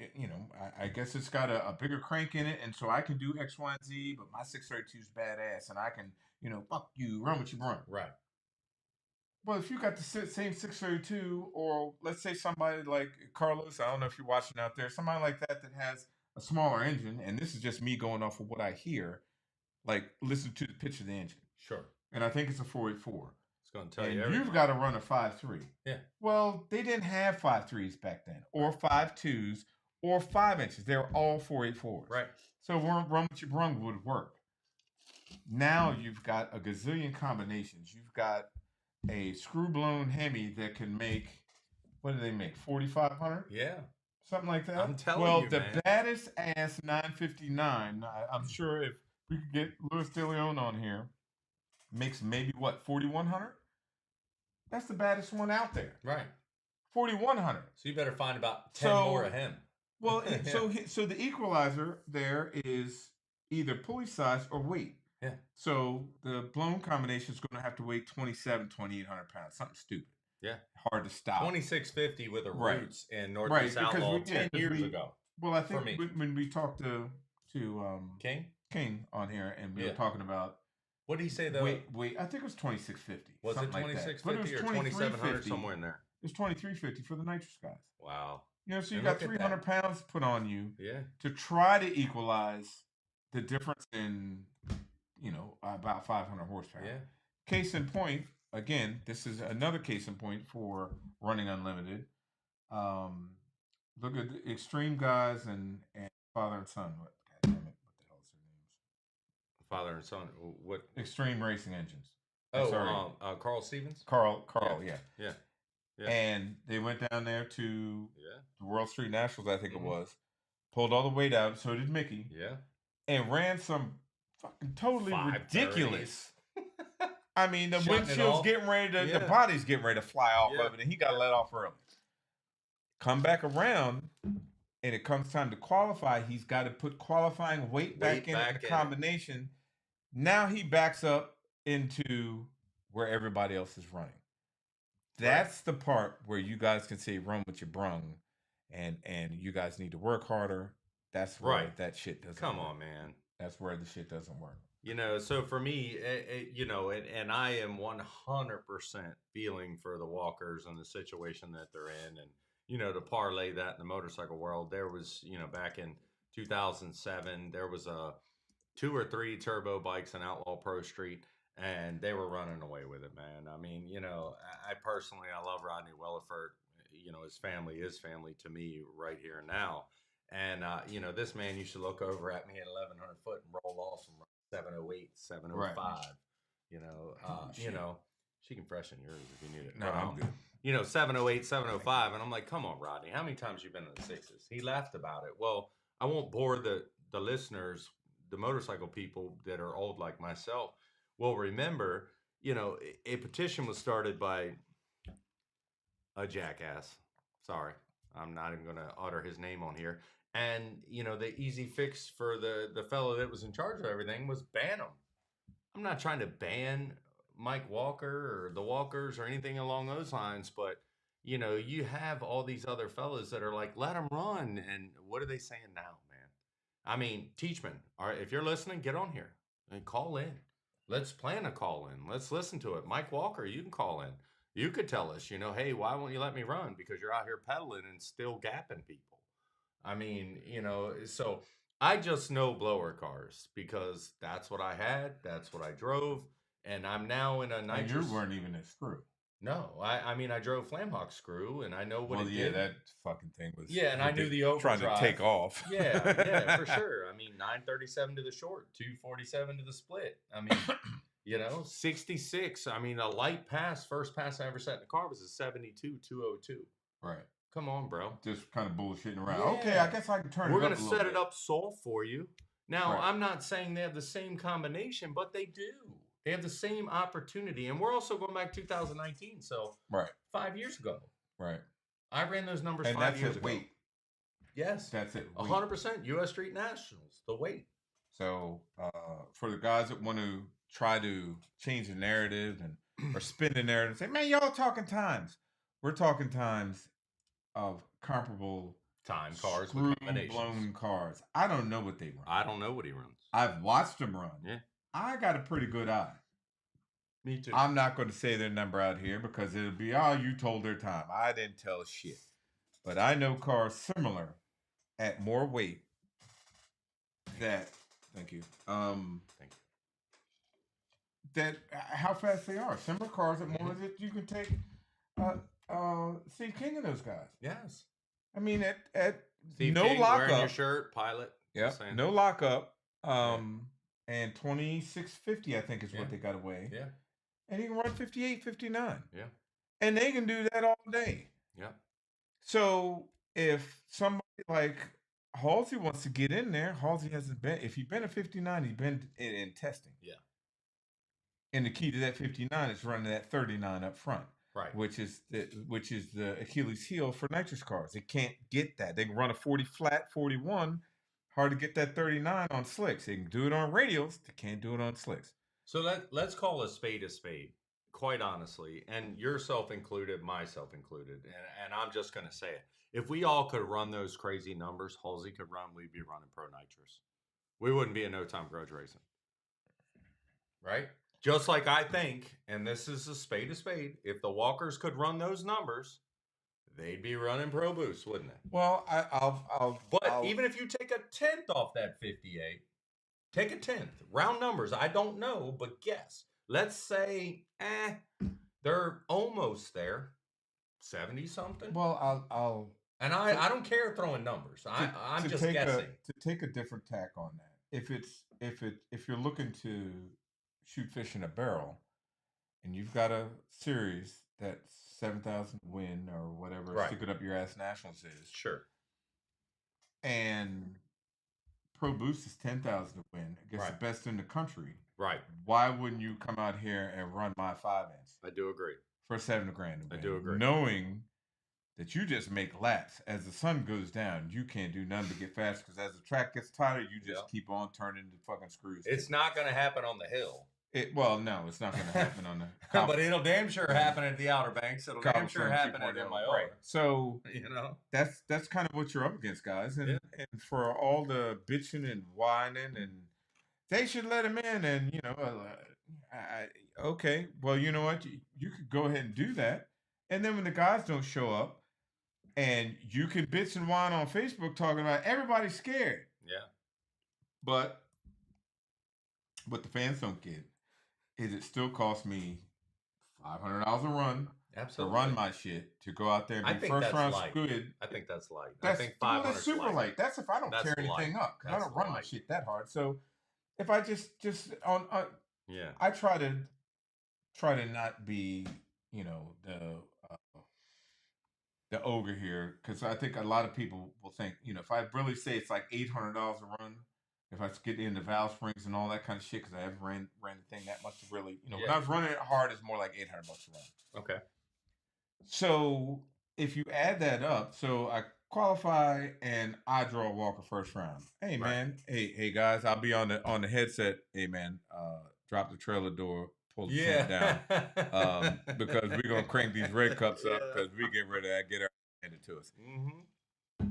I guess it's got a bigger crank in it, and so I can do X, Y, and Z, but my 632 is badass, and I can, fuck you, run with your brung. Right. Well, if you got the same 632, or let's say somebody like Carlos, I don't know if you're watching out there, somebody like that has a smaller engine, and this is just me going off of what I hear, like listen to the pitch of the engine. Sure. And I think it's a 484. It's going to tell and you everything. You've got to run a 5.3. Yeah. Well, they didn't have 5.3s back then, or 5.2s, or 5 inches. They were all 4.84s. Right. So run with your brung would work. Now you've got a gazillion combinations. You've got a screw blown Hemi that can make, what do they make, 4,500? Yeah. Something like that. I'm telling well, you, the man. baddest ass 959, I'm sure if we could get Louis DeLeon on here, makes maybe what, 4,100? That's the baddest one out there. Right. 4,100. So you better find about 10 more of him. Well, so the equalizer there is either pulley size or weight. Yeah. So the blown combination is going to have to weigh 2,800 pounds. Something stupid. Yeah. Hard to stop. 2650 with a Right. Roots in Northeast Outlaw 10 years ago. Well, I think when we talked to King on here, and we Yeah. were talking about what did he say though? Wait, I think it was 2650. Was it something like that. But it 2650 was or 2700 2350. somewhere in there? It was 2350 for the nitrous guys. Wow. So you And got look at 300 pounds put on you Yeah. to try to equalize the difference in, about 500 horsepower. Yeah. Case in point, again, this is another case in point for running unlimited. Look at the Extreme guys and father and son. God damn it, what the hell is their names? Father and son. What? Extreme Racing Engines. Oh, sorry. Carl Stevens. Carl, yeah. Yeah. Yeah. And they went down there to Yeah. the World Street Nationals, I think Mhm. it was. Pulled all the weight out, so did Mickey. Yeah. And ran some fucking totally 530s. ridiculous. I mean, the Shutting it windshield's off. getting ready to, the Yeah. body's getting ready to fly off Yeah. of it, and he got let off early. Come back around, and it comes time to qualify. He's got to put qualifying weight back in the combination. Now he backs up into where everybody else is running. That's the part where you guys can say run with your brung, and you guys need to work harder. That's where that shit doesn't Come work. on, man. That's where the shit doesn't work. So for me, and I am 100% feeling for the walkers and the situation that they're in. And, to parlay that in the motorcycle world, there was, back in 2007, there was 2 or 3 turbo bikes in Outlaw Pro Street. and they were running away with it, man. I mean, I personally, I love Rodney Williford. His family is family to me right here and now. And this man used to look over at me at 1,100 foot and roll off and run 708, 705. She can freshen yours if you need it. No, I'm good. 708, 705, and I'm like, come on, Rodney, how many times you been in the sixes? He laughed about it. Well, I won't bore the listeners, the motorcycle people that are old like myself will remember, a petition was started by a jackass. Sorry, I'm not even going to utter his name on here. And, the easy fix for the fellow that was in charge of everything was ban him. I'm not trying to ban Mike Walker or the Walkers or anything along those lines, but, you have all these other fellas that are like, let them run. And what are they saying now, man? I mean, Teachman, all right, if you're listening, get on here and call in. Let's plan a call in. Let's listen to it. Mike Walker, you can call in. You could tell us, hey, why won't you let me run? Because you're out here pedaling and still gapping people. I mean, so I just know blower cars because that's what I had. That's what I drove. And I'm now in a nitrous. And you weren't even a screw. No, I mean, I drove Flamhawk screw and I know what it did. That fucking thing was. Yeah, and I knew the overdrive. Trying to take off. Yeah, for sure. I mean, 937 to the short, 247 to the split. I mean, 66. I mean, a light pass, first pass I ever set in the car was a 72-202. Right. Come on, bro. Just kind of bullshitting around. Yeah. Okay, I guess I can turn We're it up. We're going to set it up soft for you. Now, Right. I'm not saying they have the same combination, but they do. They have the same opportunity. And we're also going back 2019. So, Right. 5 years ago. Right. I ran those numbers And 5 that's years it. ago. Weight. Yes. That's it. 100%. U.S. Street Nationals. The weight. So, for the guys that want to try to change the narrative or spin the narrative and say, man, y'all talking times. We're talking times of comparable time cars with combinations. Blown cars. I don't know what they run. I don't know what he runs. I've watched them run. Yeah. I got a pretty good eye. Me too. I'm not going to say their number out here because it'll be, you told their time. I didn't tell shit. But I know cars similar at more weight that, thank you. Thank you. That how fast they are. Similar cars at more that you can take Steve King and those guys. Yes. I mean, at Steve no King, lockup. wearing your shirt, pilot. Yeah. No lockup. And 2650, I think, is what they got away. Yeah. And he can run 58, 59. Yeah. And they can do that all day. Yeah. So if somebody like Halsey wants to get in there, Halsey hasn't been. If he's been a 59, he's been in testing. Yeah. And the key to that 59 is running that 39 up front. Right. Which is the Achilles heel for nitrous cars. They can't get that. They can run a 40 flat, 41. Hard to get that 39 on slicks. They can do it on radials. They can't do it on slicks. So let's call a spade, quite honestly, and yourself included, myself included. And I'm just going to say it. If we all could run those crazy numbers Halsey could run, we'd be running pro nitrous. We wouldn't be in no time grudge racing. Right? Just like I think, and this is a spade, if the Walkers could run those numbers, they'd be running Pro Boost, wouldn't they? Well, But even if you take a 10th off that 58, take a 10th. Round numbers, I don't know, but guess. Let's say, they're almost there. 70 something. Well, I'll and I don't care throwing numbers. I'm just guessing. To take a different tack on that. If you're looking to shoot fish in a barrel, and you've got a series that's 7,000 win or whatever, right. Stick it up your ass nationals is. Sure. And Pro Boost is 10,000 to win against the best in the country. Right. Why wouldn't you come out here and run my 5-inch? I do agree. For $7,000 to win. I do agree. Knowing that you just make laps. As the sun goes down, you can't do nothing to get faster because as the track gets tighter, you just keep on turning the fucking screws. It's not going to happen on the hill. No, it's not going to happen on the. But it'll damn sure happen at the Outer Banks. It'll damn sure happen at MIO. Right. So that's kind of what you're up against, guys. And for all the bitching and whining, and they should let him in. And okay, well, you know what? You could go ahead and do that. And then when the guys don't show up, and you can bitch and whine on Facebook talking about everybody's scared. Yeah. But the fans don't get it. is it still cost me $500 a run Absolutely. to run my shit, to go out there and I be think first that's round light. squid. I think that's light. I That's, think well, 500 that's super light. That's if I don't tear anything up, because I don't run my shit that hard. So if I just on yeah, I try to not be, you know, the ogre here, because I think a lot of people will think, you know, if I really say it's like $800 a run, if I get into valve springs and all that kind of shit, because I haven't ran the thing that much to really, you know, when I was running it hard, it's more like $800 a run. okay. So if you add that up, so I qualify and I draw Walker first round. Hey man, hey guys, I'll be on the headset. Hey man, drop the trailer door, pull the tent down, because we're gonna crank these red cups up because we get rid of that, get our handed to us. Mm-hmm.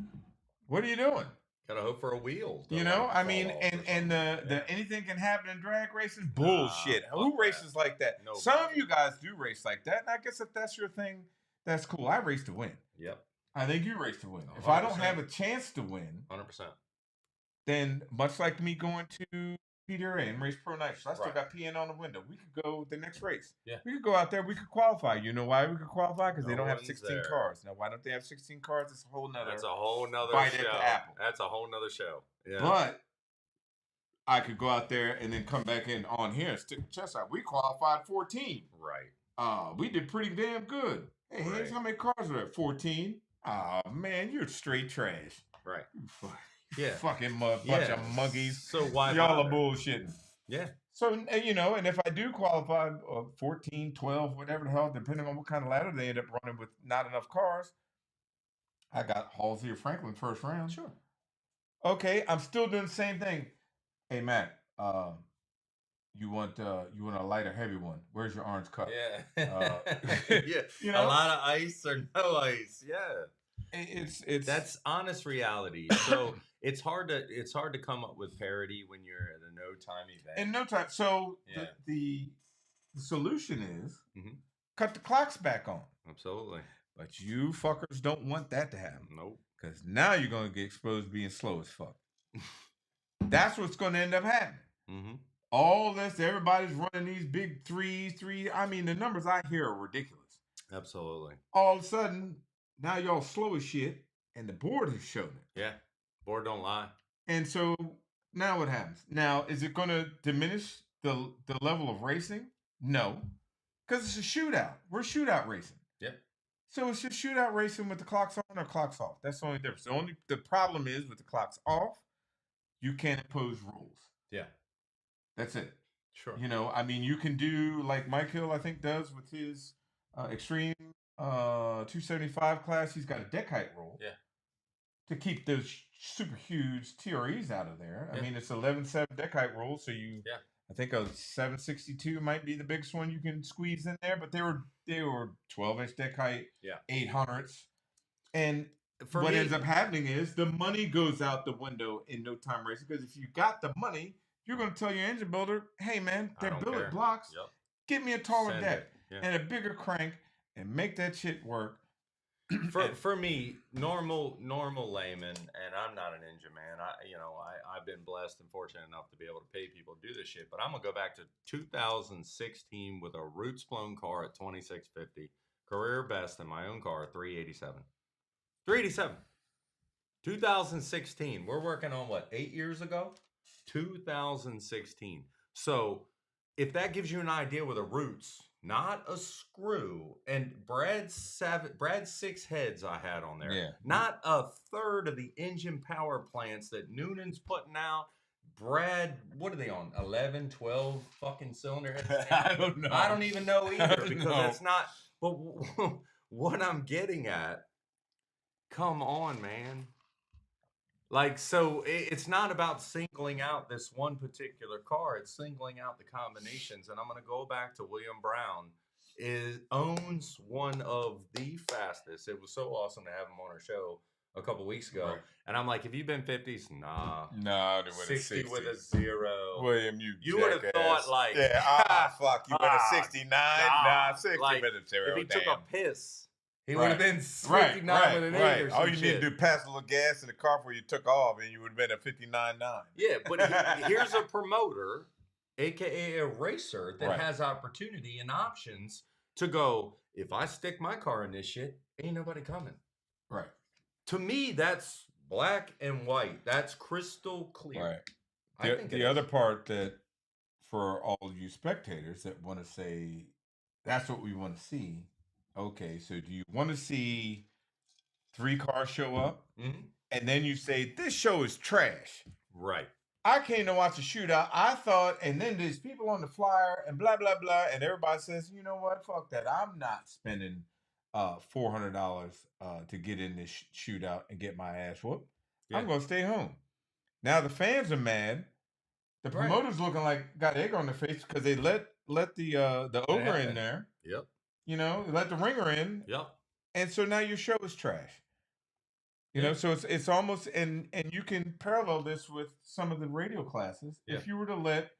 What are you doing? Gotta hope for a wheel. You know, I mean, and the anything can happen in drag racing. Bullshit. Who races like that? Nobody. Some of you guys do race like that, and I guess if that's your thing, that's cool. I race to win. Yep. I think you race to win. 100%. If I don't have a chance to win, 100%. then much like me going to PDRA and race Pro Nights, I still got PN on the window. We could go the next race. Yeah. We could go out there. We could qualify. You know why we could qualify? Because they No don't have one's 16 there. cars. Now, why don't they have 16 cars? It's a whole nother. That's a whole nother bite show. at the apple. That's a whole nother show. Yeah. But I could go out there and then come back in on here and stick the chest out. We qualified 14. Right. We did pretty damn good. Hey, here's how many cars are there? 14. Oh man, you're straight trash. Right. Yeah. Fucking bunch of monkeys. So why y'all are bullshitting? Yeah. So, you know, and if I do qualify 14, 12, whatever the hell, depending on what kind of ladder they end up running with not enough cars, I got Halsey or Franklin first round. Sure. Okay, I'm still doing the same thing. Hey, Matt, you want a light or heavy one? Where's your orange cup? Yeah. Yeah. You know? A lot of ice or no ice. Yeah. It's That's honest reality. So it's hard to come up with parity when you're at a no time event. in no time. So Yeah. the solution is Mhm. cut the clocks back on. Absolutely. But you fuckers don't want that to happen. Nope. Because now you're going to get exposed being slow as fuck. That's what's going to end up happening. Mm-hmm. All this, everybody's running these big three. I mean, the numbers I hear are ridiculous. Absolutely. All of a sudden, now y'all slow as shit, and the board has shown it. Yeah. Board don't lie. And so now what happens? Now, is it going to diminish the level of racing? No. Because it's a shootout. We're shootout racing. Yep. So it's just shootout racing with the clocks on or clocks off. That's the only difference. The problem is with the clocks off, you can't impose rules. Yeah. That's it. Sure. You know, I mean, you can do like Mike Hill, I think, does with his Extreme 275 class. He's got a deck height rule. Yeah. To keep those super huge TREs out of there. Yeah. I mean, it's 11.7 deck height rule, so you. Yeah. I think a 762 might be the biggest one you can squeeze in there, but they were 12-inch deck height, 800s, and what ends up happening is the money goes out the window in no time racing, because if you got the money, you're going to tell your engine builder, hey man, they're billet blocks, get me a taller deck and a bigger crank and make that shit work. For me, normal layman, and I'm not an engine man. I've been blessed and fortunate enough to be able to pay people to do this shit. But I'm gonna go back to 2016 with a roots blown car at 2650, career best in my own car, 387. 387. 2016. We're working on what, 8 years ago? 2016. So if that gives you an idea with a roots. Not a screw. And Brad's 6 heads I had on there. Yeah. Not a third of the engine power plants that Noonan's putting out. Brad, what are they on? 11, 12 fucking cylinder heads? I don't know. I don't even know either because that's not. But what I'm getting at, come on, man. Like, so it's not about singling out this one particular car. It's singling out the combinations. And I'm going to go back to William Brown. Owns one of the fastest. It was so awesome to have him on our show a couple weeks ago. Right. And I'm like, have you been 50s? Nah. No, they went 60 60s. with a 0. William, you would have thought like, fuck, you went a 69? Nah, 60 like, with a 0. If he took a piss. He Right. would have been 59 with an 8 or some All you shit. need to do is pass a little gas in the car before you took off, and you would have been a 59.9. Yeah, but here's a promoter aka a racer that Right. has opportunity and options to go, if I stick my car in this shit, ain't nobody coming. Right. To me, that's black and white. That's crystal clear. Right. I think The other part that for all you spectators that want to say that's what we want to see. Okay, so do you want to see 3 cars show up and then you say this show is trash? Right. I came to watch a shootout. I thought, and then there's people on the flyer and blah blah blah, and everybody says, you know what, fuck that. I'm not spending $400 to get in this shootout and get my ass whooped. Yeah. I'm gonna stay home. Now the fans are mad. The promoters looking like got egg on their face because they let the ogre in there. Yep. You know, let the ringer in. Yep. And so now your show is trash. You know, so it's almost and you can parallel this with some of the radio classes. Yeah. If you were to let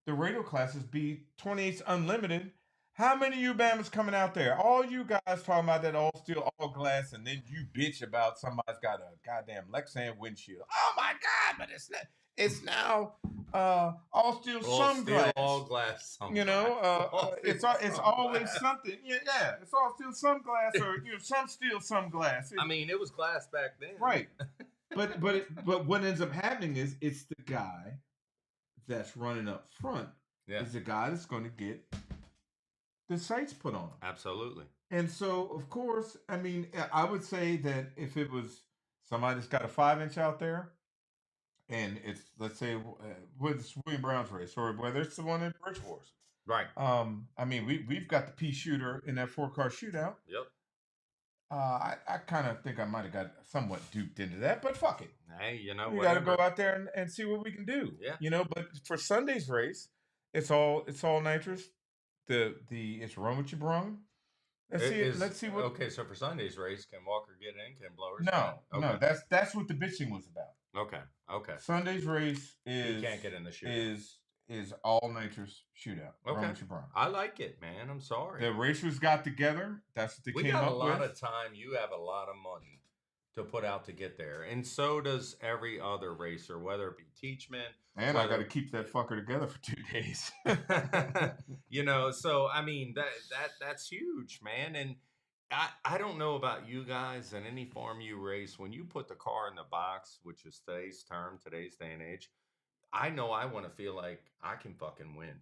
the radio classes be 28s unlimited, how many of you Bama's coming out there? All you guys talking about that all steel, all glass, and then you bitch about somebody's got a goddamn Lexan windshield. Oh my God, but it's now all steel some glass. All glass. You know, it's always something. Yeah, it's all steel some glass or some steel some glass. I mean, it was glass back then, right? But what ends up happening is it's the guy that's running up front. Yeah. Is the guy that's going to get the sights put on him. Absolutely. And so, of course, I mean, I would say that if it was somebody that's got a 5-inch out there, and it's let's say with William Brown's race, or whether it's the one in Bridgewater's, right? I mean, we've got the P shooter in that 4-car shootout. Yep. I kind of think I might have got somewhat duped into that, but fuck it. Hey, you know, we got to go out there and see what we can do. Yeah. You know, but for Sunday's race, it's all nitrous. It's run what you brung. Let's see what. Okay, so for Sunday's race, can Walker get in? Can Blowers? No. That's what the bitching was about. Okay. Sunday's race is he can't get in the shootout. Is all nitrous shootout. Okay. Run what you brung. I like it, man. I'm sorry. The racers got together. That's what they came up with. We got a lot of time. You have a lot of money to put out to get there, and so does every other racer, whether it be Teachman. And I got to keep that fucker together for 2 days. You know, so I mean that's huge, man. And I don't know about you guys in any form you race. When you put the car in the box, which is today's term, today's day and age, I know I want to feel like I can fucking win.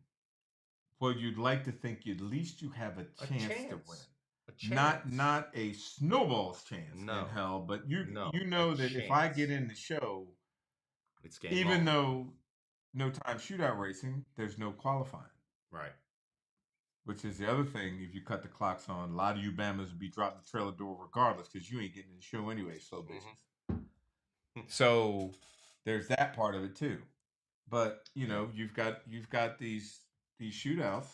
Well, you'd like to think at least you have a chance to win. A chance. Not a snowball's chance in hell, but you know that if I get in the show, it's game even on. though no time shootout racing, there's no qualifying. Right. Which is the other thing, if you cut the clocks on, a lot of you Bammers would be dropping the trailer door regardless because you ain't getting in the show anyway, so bitches. So there's that part of it too. But, you know, you've got these shootouts.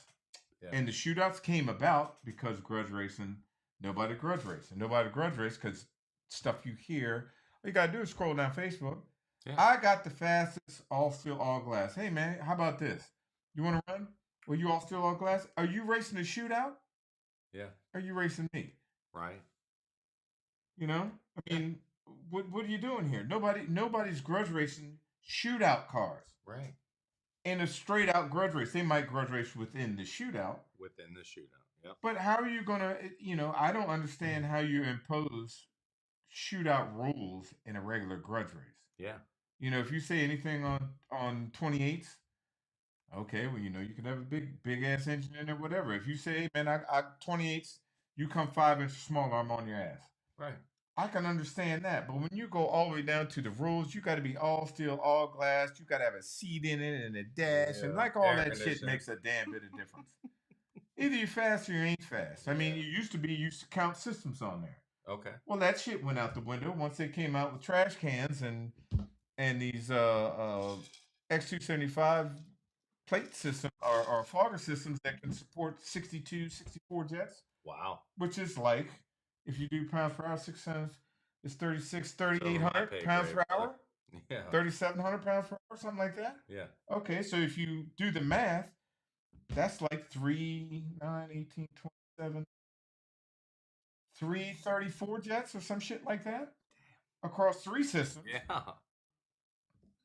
Yeah. And the shootouts came about because grudge racing, nobody grudge racing. Nobody grudge race because stuff you hear, all you got to do is scroll down Facebook. Yeah. I got the fastest all steel, all glass. Hey, man, how about this? You want to run? Well, you all steel, all glass? Are you racing a shootout? Yeah. Are you racing me? Right. You know? I mean, what are you doing here? Nobody's grudge racing shootout cars. Right. In a straight out grudge race. They might grudge race within the shootout. Yep. But how are you going to, I don't understand how you impose shootout rules in a regular grudge race. Yeah. If you say anything on 28s, okay, well, you can have a big ass engine in there, whatever. If you say, man, I 28s, you come 5 inches smaller, I'm on your ass. Right. I can understand that, but when you go all the way down to the rules, you got to be all steel, all glass. You got to have a seat in it and a dash, and like all that shit makes a damn bit of difference. Either you're fast or you ain't fast. I mean, you used to count systems on there. Okay. Well, that shit went out the window once they came out with trash cans and these X275 plate system or fogger systems that can support 62, 64 jets. Wow. Which is like, if you do pounds per hour, 6 times, it's 3,800 pounds per hour. Yeah. 3,700 pounds per hour, something like that. Yeah. Okay, so if you do the math, that's like 3, 9, 18, 27, 334 jets or some shit like that across 3 systems. Yeah.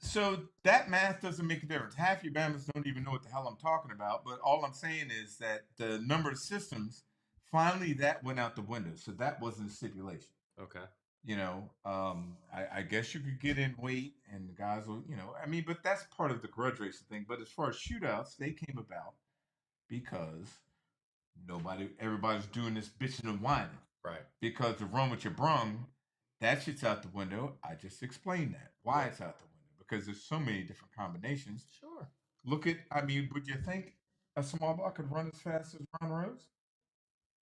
So that math doesn't make a difference. Half your Bama's don't even know what the hell I'm talking about. But all I'm saying is that the number of systems, finally, that went out the window. So that wasn't a stipulation. Okay. I guess you could get in weight and the guys will, I mean, but that's part of the grudge racing thing. But as far as shootouts, they came about because everybody's doing this bitching and whining. Right. Because the run with your brung, that shit's out the window. I just explained that. Why it's out the window. Because there's so many different combinations. Sure. I mean, would you think a small block could run as fast as Ron Rose?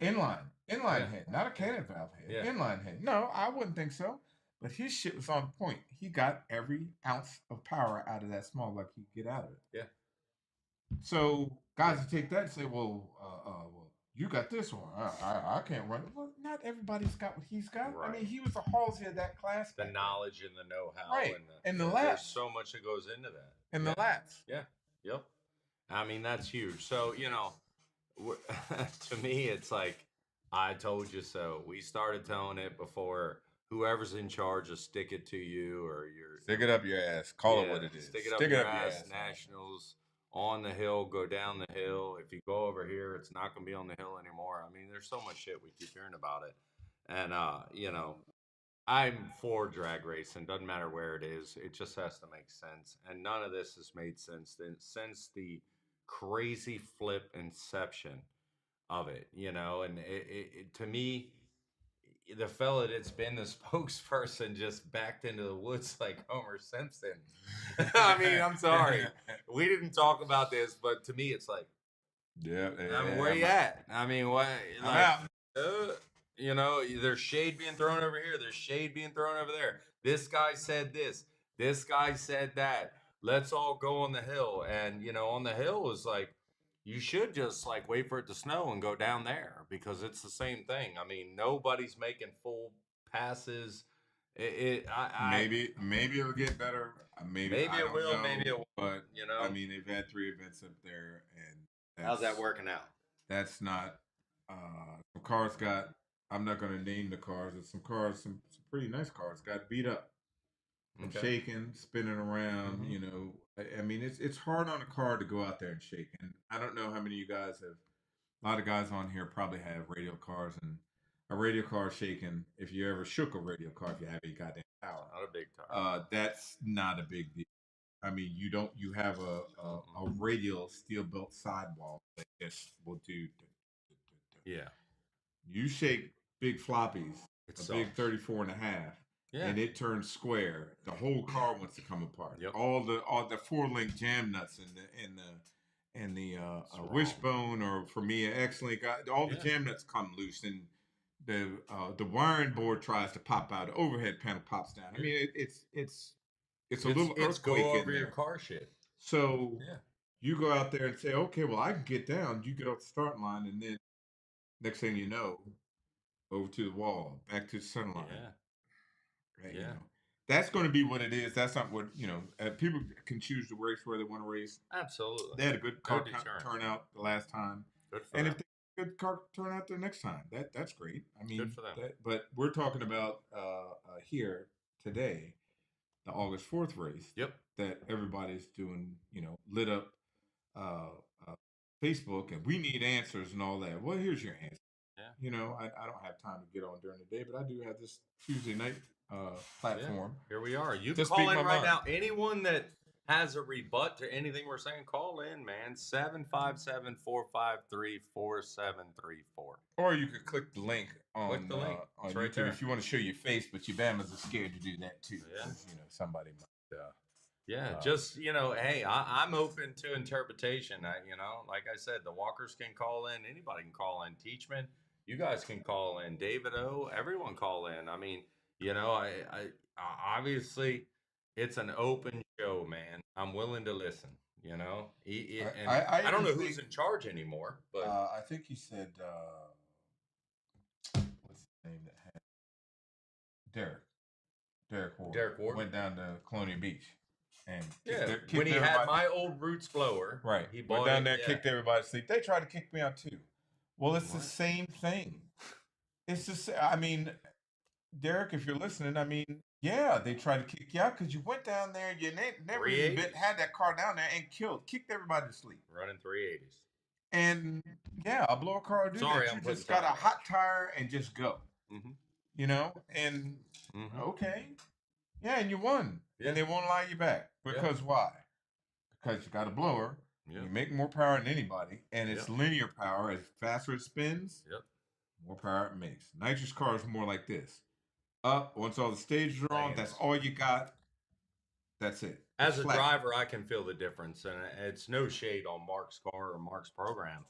Inline head, not a cannon valve head. Inline head. No, I wouldn't think so. But his shit was on point. He got every ounce of power out of that small block he could get out of it. Yeah. So guys would take that and say, well, you got this one. I can't run it. Well, not everybody's got what he's got. Right. I mean, he was the Halsey of that class. The knowledge and the know-how. Right. And the there's laps. so much that goes into that. And the laps. Yeah. Yep. I mean, that's huge. So, to me, it's like, I told you so. We started telling it before. Whoever's in charge will stick it to you, or you're stick it up your ass. Call it what it is. Stick it up your ass. Nationals on the hill, go down the hill. If you go over here, it's not going to be on the hill anymore. I mean, there's so much shit we keep hearing about it, and I'm for drag racing. Doesn't matter where it is. It just has to make sense, and none of this has made sense since the crazy flip inception of it, and it to me, the fella that's been the spokesperson just backed into the woods like Homer Simpson. I mean, I'm sorry. We didn't talk about this, but to me, it's like, I mean, where you at? I mean, what? Like, there's shade being thrown over here. There's shade being thrown over there. This guy said this. This guy said that. Let's all go on the hill. And, on the hill is like, you should just like wait for it to snow and go down there because it's the same thing. I mean, nobody's making full passes. Maybe it'll get better. Maybe it will. Know, maybe it won't. But I mean, they've had 3 events up there, and how's that working out? That's not. Some cars got. I'm not going to name the cars. But some pretty nice cars got beat up. From shaking, spinning around, I mean, it's hard on a car to go out there and shake. And I don't know how many of you guys have. A lot of guys on here probably have radio cars, and a radio car shaking. If you ever shook a radio car, if you have any goddamn power, not a big tire. That's not a big deal. I mean, you have a radial steel built sidewall that just will do. Yeah. You shake big floppies, It's a big 34 and a half. Yeah. And it turns square. The whole car wants to come apart. Yep. All the 4-link jam nuts and the wishbone, or for me, an X-link, all the jam nuts come loose, and the wiring board tries to pop out. The overhead panel pops down. I mean, it's a little earthquake go over in there. Your car shit. So you go out there and say, okay, well, I can get down. You get off the start line, and then next thing you know, over to the wall, back to the center line. Yeah. Right, that's going to be what it is. That's not what people can choose to race where they want to race. Absolutely, they had a good car turnout the last time. Good for them. If they good car turnout the next time, that's great. I mean, good for them. But we're talking about here today, the August 4th race. Yep, that everybody's doing. Lit up Facebook, and we need answers and all that. Well, here's your answer. Yeah. I don't have time to get on during the day, but I do have this Tuesday night platform. Here we are. You can call in right now. Anyone that has a rebut to anything we're saying, call in, man. 757-453-4734. Or you could click the link on on YouTube right if you want to show your face, but your Bamas are scared to do that too. Yeah. Somebody might. Just hey, I'm open to interpretation. Like I said, the walkers can call in. Anybody can call in. Teachman, you guys can call in. David O, everyone call in. I mean, I obviously it's an open show, man. I'm willing to listen. I don't know who's in charge anymore, but I think he said what's his name that had Derek Ward. Derek Ward went down to Colonial Beach. And when he had my old Roots blower, right? He went down there, kicked everybody to sleep. They tried to kick me out too. Well, it's the same thing. It's just, I mean, Derek, if you're listening, I mean, yeah, they tried to kick you out because you went down there. You never even 380s. had that car down there and kicked everybody to sleep. Running 380s. And yeah, a blower car will do Sorry, that. You I'm putting just got a time hot tire and just go. Mm-hmm. And Mm-hmm. okay, yeah, and you won, Yeah. and they won't allow you back because why? Because you got a blower. Yeah. You make more power than anybody, and it's Yep. linear power. As faster it spins, Yep. more power it makes. Nitrous car is more like this. Up once all the stages are on, that's Lands. all you got. That's it. As It's a flat. driver, I can feel the difference, and it's no shade on Mark's car or Mark's program.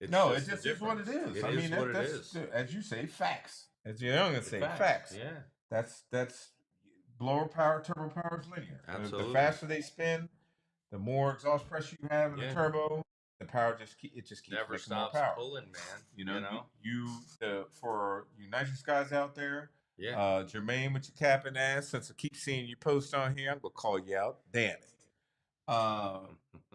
It's No, it just just the is what it difference. is. It I is mean, what it that's is. as you say, facts. As you're gonna say, Facts. facts. Yeah. That's blower power, turbo power is linear. The Absolutely. faster they spin, the more exhaust pressure you have in the Yeah. turbo, the power just keeps Never making stops more power. pulling, man. For you nitrous guys out there, Yeah. Jermaine with your cap and ass, since I keep seeing you post on here, I'm gonna call you out. Damn it.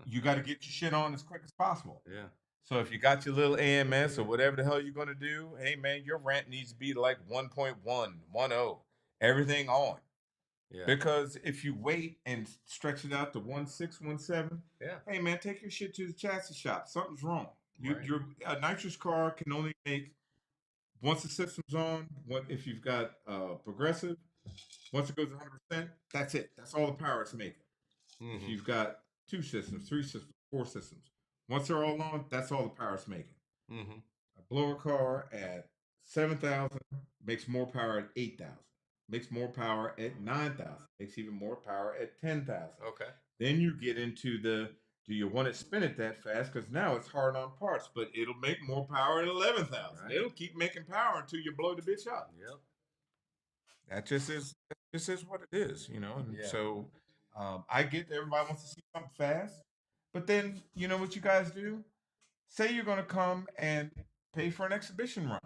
You got to get your shit on as quick as possible. Yeah. So if you got your little AMS or whatever the hell you're gonna do, hey man, your rant needs to be like 1.1, 1.0, everything on. Yeah. Because if you wait and stretch it out to 1.6, 1.7, Yeah. hey man, take your shit to the chassis shop. Something's wrong. Right. Your a nitrous car can only make once the system's on. If you've got progressive, once it goes 100%, that's it. That's all the power it's making. If you've got 2 systems, 3 systems, 4 systems, once they're all on, that's all the power it's making. Mm-hmm. A blower car at 7,000 makes more power at 8,000. Makes more power at 9,000. Makes even more power at 10,000. Okay. Then you get into the do you want it spin it that fast? Because now it's hard on parts, but it'll make more power at 11,000. Right. It'll keep making power until you blow the bitch up. Yep. That just is what it is, And Yeah. so I get that everybody wants to see something fast, but then you know what you guys do? Say you're going to come and pay for an exhibition run.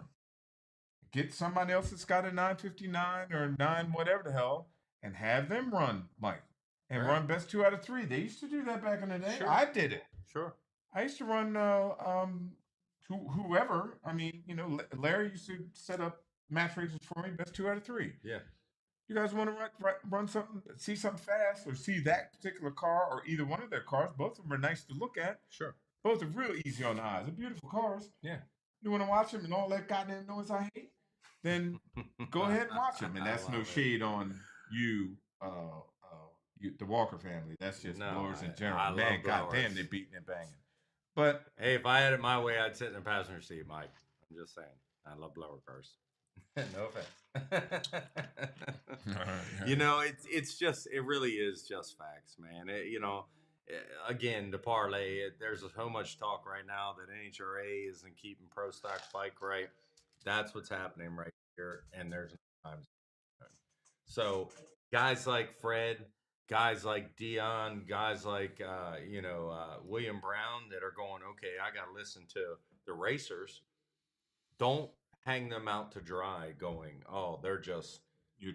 Get somebody else that's got a 959 or 9 whatever the hell, and have them run, Mike, and Right. run best 2 out of 3. They used to do that back in the day. Sure. I did it. Sure. I used to run whoever. I mean, Larry used to set up match races for me, best 2 out of 3. Yeah. You guys want to run something, see something fast, or see that particular car, or either one of their cars? Both of them are nice to look at. Sure. Both are real easy on the eyes. They're beautiful cars. Yeah. You want to watch them and all that goddamn noise I hate? Then go ahead and watch them. And that's no shade on you, the Walker family. That's just blowers in general. I love Man, blowers. goddamn, they're beating and banging. But hey, if I had it my way, I'd sit in the passenger seat, Mike. I'm just saying. I love blower cars. No offense. It really is just facts, man. Again, to parlay it, there's so much talk right now that NHRA isn't keeping pro stock bike right. That's what's happening right here, and there's no time. So guys like Fred, guys like Dion, guys like William Brown that are going, okay, I got to listen to the racers. Don't hang them out to dry going, oh, they're just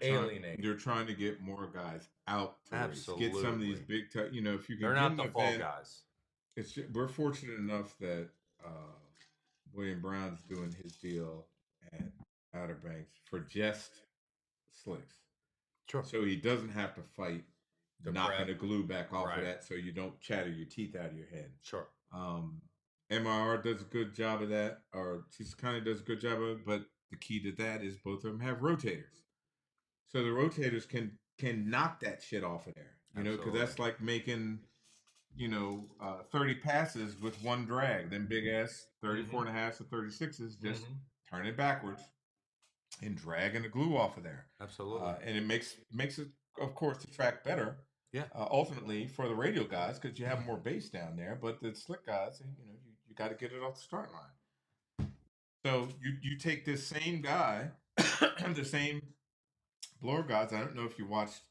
alienating. You're trying to get more guys out to Absolutely. race. Get some of these big, if you can they're get not an the fall event, guys. We're fortunate enough that William Brown's doing his deal at Outer Banks for just slicks. Sure. So he doesn't have to fight knocking the glue back off of that so you don't chatter your teeth out of your head. Sure. MIR does a good job of that, or she's kind of does a good job of it, but the key to that is both of them have rotators. So the rotators can knock that shit off of there, because that's like making, 30 passes with one drag. Then big ass 34 and a half to 36s, just turn it backwards and dragging the glue off of there. Absolutely. And it makes it, of course, the track better. Yeah. Ultimately for the radial guys, because you have more bass down there, but the slick guys, you got to get it off the start line. So you take this same guy, the same blower guys. I don't know if you watched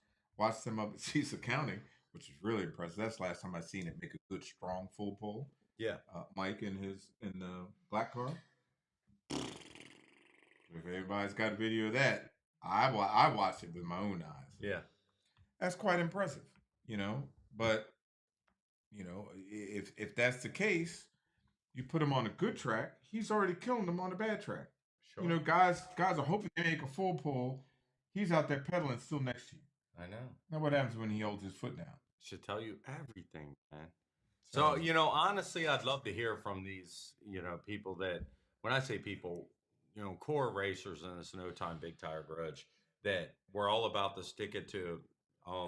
them up at Cecil County, which is really impressive. That's the last time I seen it make a good strong full pull. Yeah. Mike in the black car. If everybody's got a video of that, I watched it with my own eyes. Yeah. That's quite impressive, But if that's the case, you put him on a good track, he's already killing them on a bad track. Sure. Guys are hoping they make a full pull He's out there pedaling still next to you. I know. Now what happens when he holds his foot down? Should tell you everything, man. So, honestly, I'd love to hear from these, people that, when I say people, core racers in this No Time Big Tire Grudge, that we're all about to stick it to.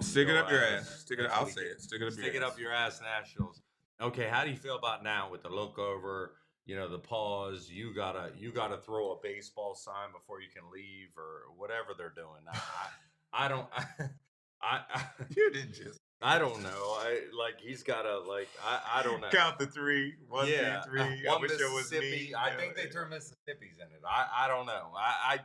Stick it up your ass. Stick it. I'll say it. Stick it up your ass nationals. Okay, how do you feel about now with the look over? The pause. You gotta throw a baseball sign before you can leave or whatever they're doing. I don't. You didn't just. I don't know. He's gotta I don't know. Count the three. One, two, three. One I wish it was Mississippi. me. I think they threw Mississippi's in it. I don't know. I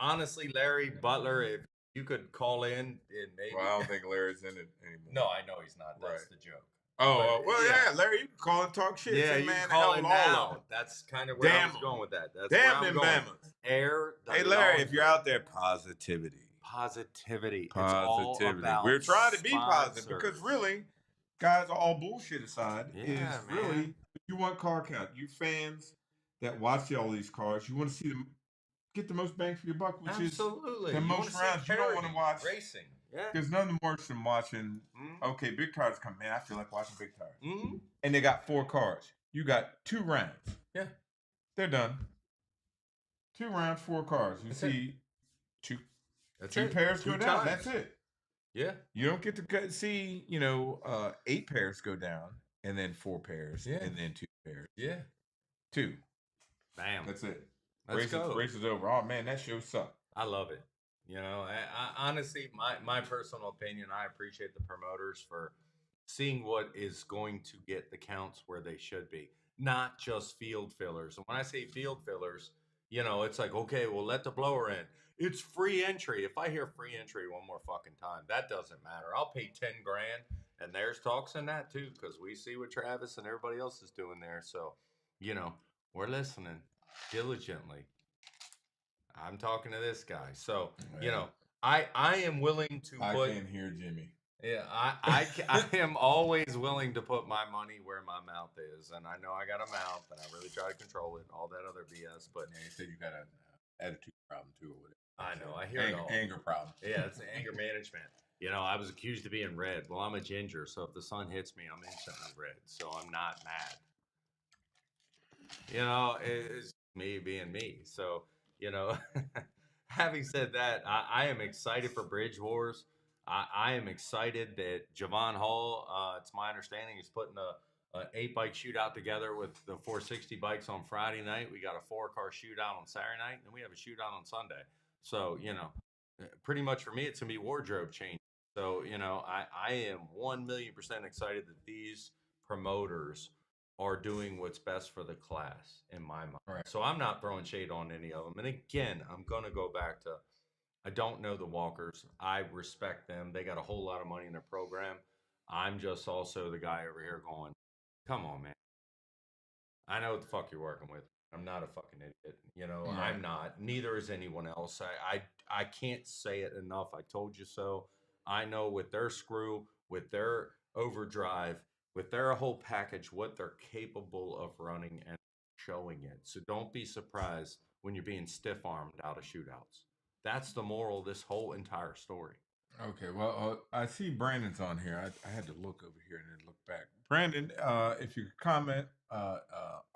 honestly, Larry Butler, if you could call in and maybe. Well, I don't think Larry's in it anymore. No, I know he's not. That's the joke. Oh, well, yeah, Larry, you can call and talk shit. Yeah, Say, you man, can call in all now. of it. That's kind of where I was going with that. That's where I'm them going. Bama's. Air. Hey, Larry, if you're out there, positivity. Positivity. It's all about we're trying to be positive because really, guys, all bullshit aside, really, you want car count. You fans that watch all these cars, you want to see them get the most bang for your buck, which is the most rounds. You don't want to watch racing. Yeah. There's nothing worse than watching. Okay, big tires come. Man, I feel like watching big tires. Mm-hmm. And they got 4 cars. You got 2 rounds. Yeah. They're done. 2 rounds, 4 cars. You see 2 pairs go down. That's it. Yeah. You don't get to see, 8 pairs go down, and then 4 pairs, and then 2 pairs. Yeah. 2. Bam. That's it. Race is over. Oh man, that show sucked. I love it. I honestly, my personal opinion, I appreciate the promoters for seeing what is going to get the counts where they should be, not just field fillers. And when I say field fillers, it's like, okay, well, let the blower in. It's free entry. If I hear free entry one more fucking time, that doesn't matter. I'll pay 10 grand, and there's talks in that too, because we see what Travis and everybody else is doing there. So, we're listening diligently. I'm talking to this guy. So, I am willing to I put. can't hear Jimmy. Yeah, I am always willing to put my money where my mouth is. And I know I got a mouth, and I really try to control it, all that other BS. But you said you got an attitude problem too, or whatever. I know, I hear it all. Anger problem. Yeah, it's anger management. I was accused of being red. Well, I'm a ginger, so if the sun hits me, I'm instantly red. So I'm not mad. It's me being me. So, having said that, I am excited for Bridge Wars. I am excited that Javon Hall, it's my understanding, is putting a 8-bike shootout together with the 460 bikes on Friday night. We got a 4-car shootout on Saturday night, and then we have a shootout on Sunday. So, pretty much for me, it's going to be wardrobe change. So, I am 1,000,000% excited that these promoters are doing what's best for the class in my mind. Right. So I'm not throwing shade on any of them. And again, I'm going to go back to, I don't know the Walkers. I respect them. They got a whole lot of money in their program. I'm just also the guy over here going, come on, man. I know what the fuck you're working with. I'm not a fucking idiot. Right. I'm not. Neither is anyone else. I can't say it enough. I told you so. I know with their screw, with their overdrive, with their whole package, what they're capable of running and showing it. So don't be surprised when you're being stiff-armed out of shootouts. That's the moral of this whole entire story. Okay, well, I see Brandon's on here. I had to look over here and then look back. Brandon, if you could comment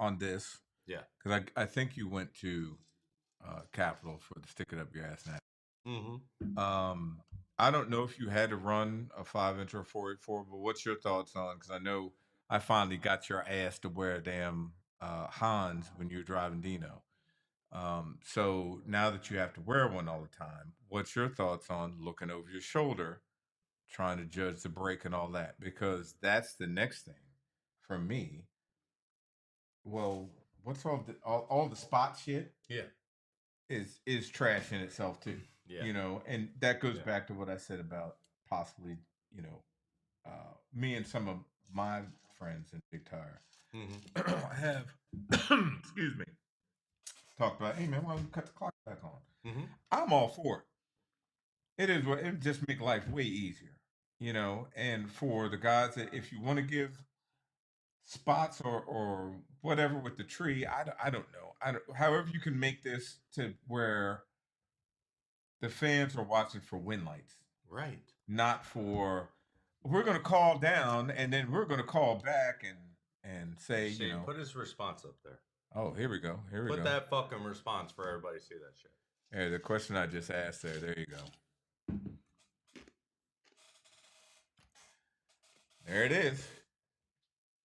on this. Yeah. Because I think you went to Capitol for the Stick It Up Your Ass Now. Mm-hmm. I don't know if you had to run a 5-inch or 484, but what's your thoughts on? Because I know I finally got your ass to wear a damn Hans when you were driving Dino. So now that you have to wear one all the time, what's your thoughts on looking over your shoulder, trying to judge the brake and all that? Because that's the next thing for me. Well, what's all the spot shit? Yeah. Is trash in itself too. Yeah. And that goes back to what I said about possibly, me and some of my friends in Big Tire have, excuse me, talked about, hey man, why don't we cut the clock back on? Mm-hmm. I'm all for it. It would just make life way easier, and for the guys that if you want to give spots or whatever with the tree, I don't know. However you can make this to where the fans are watching for win lights, Right. not for we're going to call down and then we're going to call back and say, you know, put his response up there. oh, here we go. Here we Put go. that fucking response for everybody to see that shit. Hey, the question I just asked there. There you go. There it is.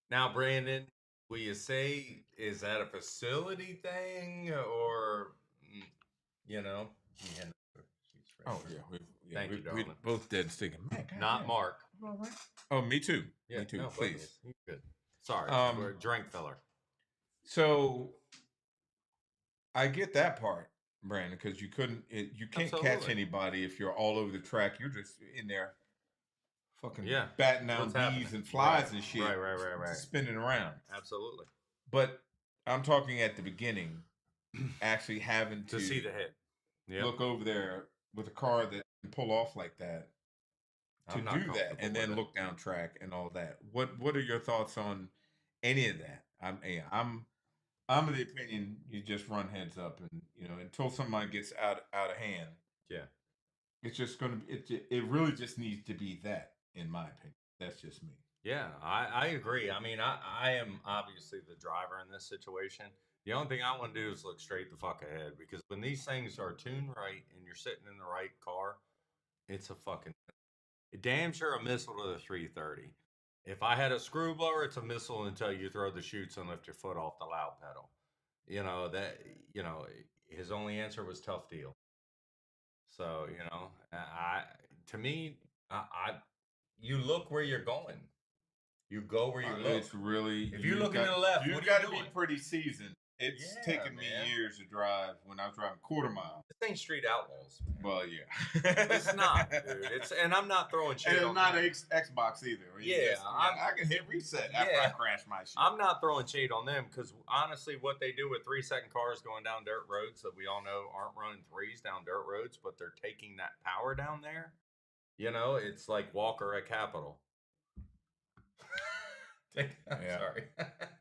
Now, Brandon, will you say, is that a facility thing or, you know? Oh yeah, Thank you, we darling. both dead sticking. Man, Not Mark. All right. Oh, me too. Yeah, me too. no, Please. He's good. Sorry, we're a drink feller. So I get that part, Brandon, because you couldn't, you can't catch Absolutely. anybody if you're all over the track. You're just in there, fucking Yeah. batting down What's bees happening? and flies Right. and shit, Right. spinning around. Absolutely. But I'm talking at the beginning, actually having To see the hit. Yep. look over there with a car that can pull off like that. To I'm not do that comfortable and then with it. look down track and all that. What are your thoughts on any of that? I'm of the opinion you just run heads up and you know until somebody gets out of hand. Yeah. It's just gonna be it really just needs to be that in my opinion. That's just me. Yeah, I agree. I mean, I am obviously the driver in this situation. The only thing I want to do is look straight the fuck ahead because when these things are tuned right and you're sitting in the right car, it's a fucking damn sure a missile to the 330. If I had a screw blower, it's a missile until you throw the chutes and lift your foot off the loud pedal. You know that. You know his only answer was tough deal. So you know, to me, I you look where you're going. You go where you look. It's really If you're looking to the left, you've what are got you to be doing? pretty seasoned. It's Yeah, taken me man. years to drive when I was driving quarter mile. This ain't Street Outlaws, man. Well, yeah, It's not, dude. And I'm not throwing shade and on it's not them. Xbox either. Yeah, I can hit reset after I crash my shit. I'm not throwing shade on them because honestly, what they do with 3-second cars going down dirt roads that we all know aren't running threes down dirt roads, but they're taking that power down there. You know, it's like Walker at Capitol. Sorry.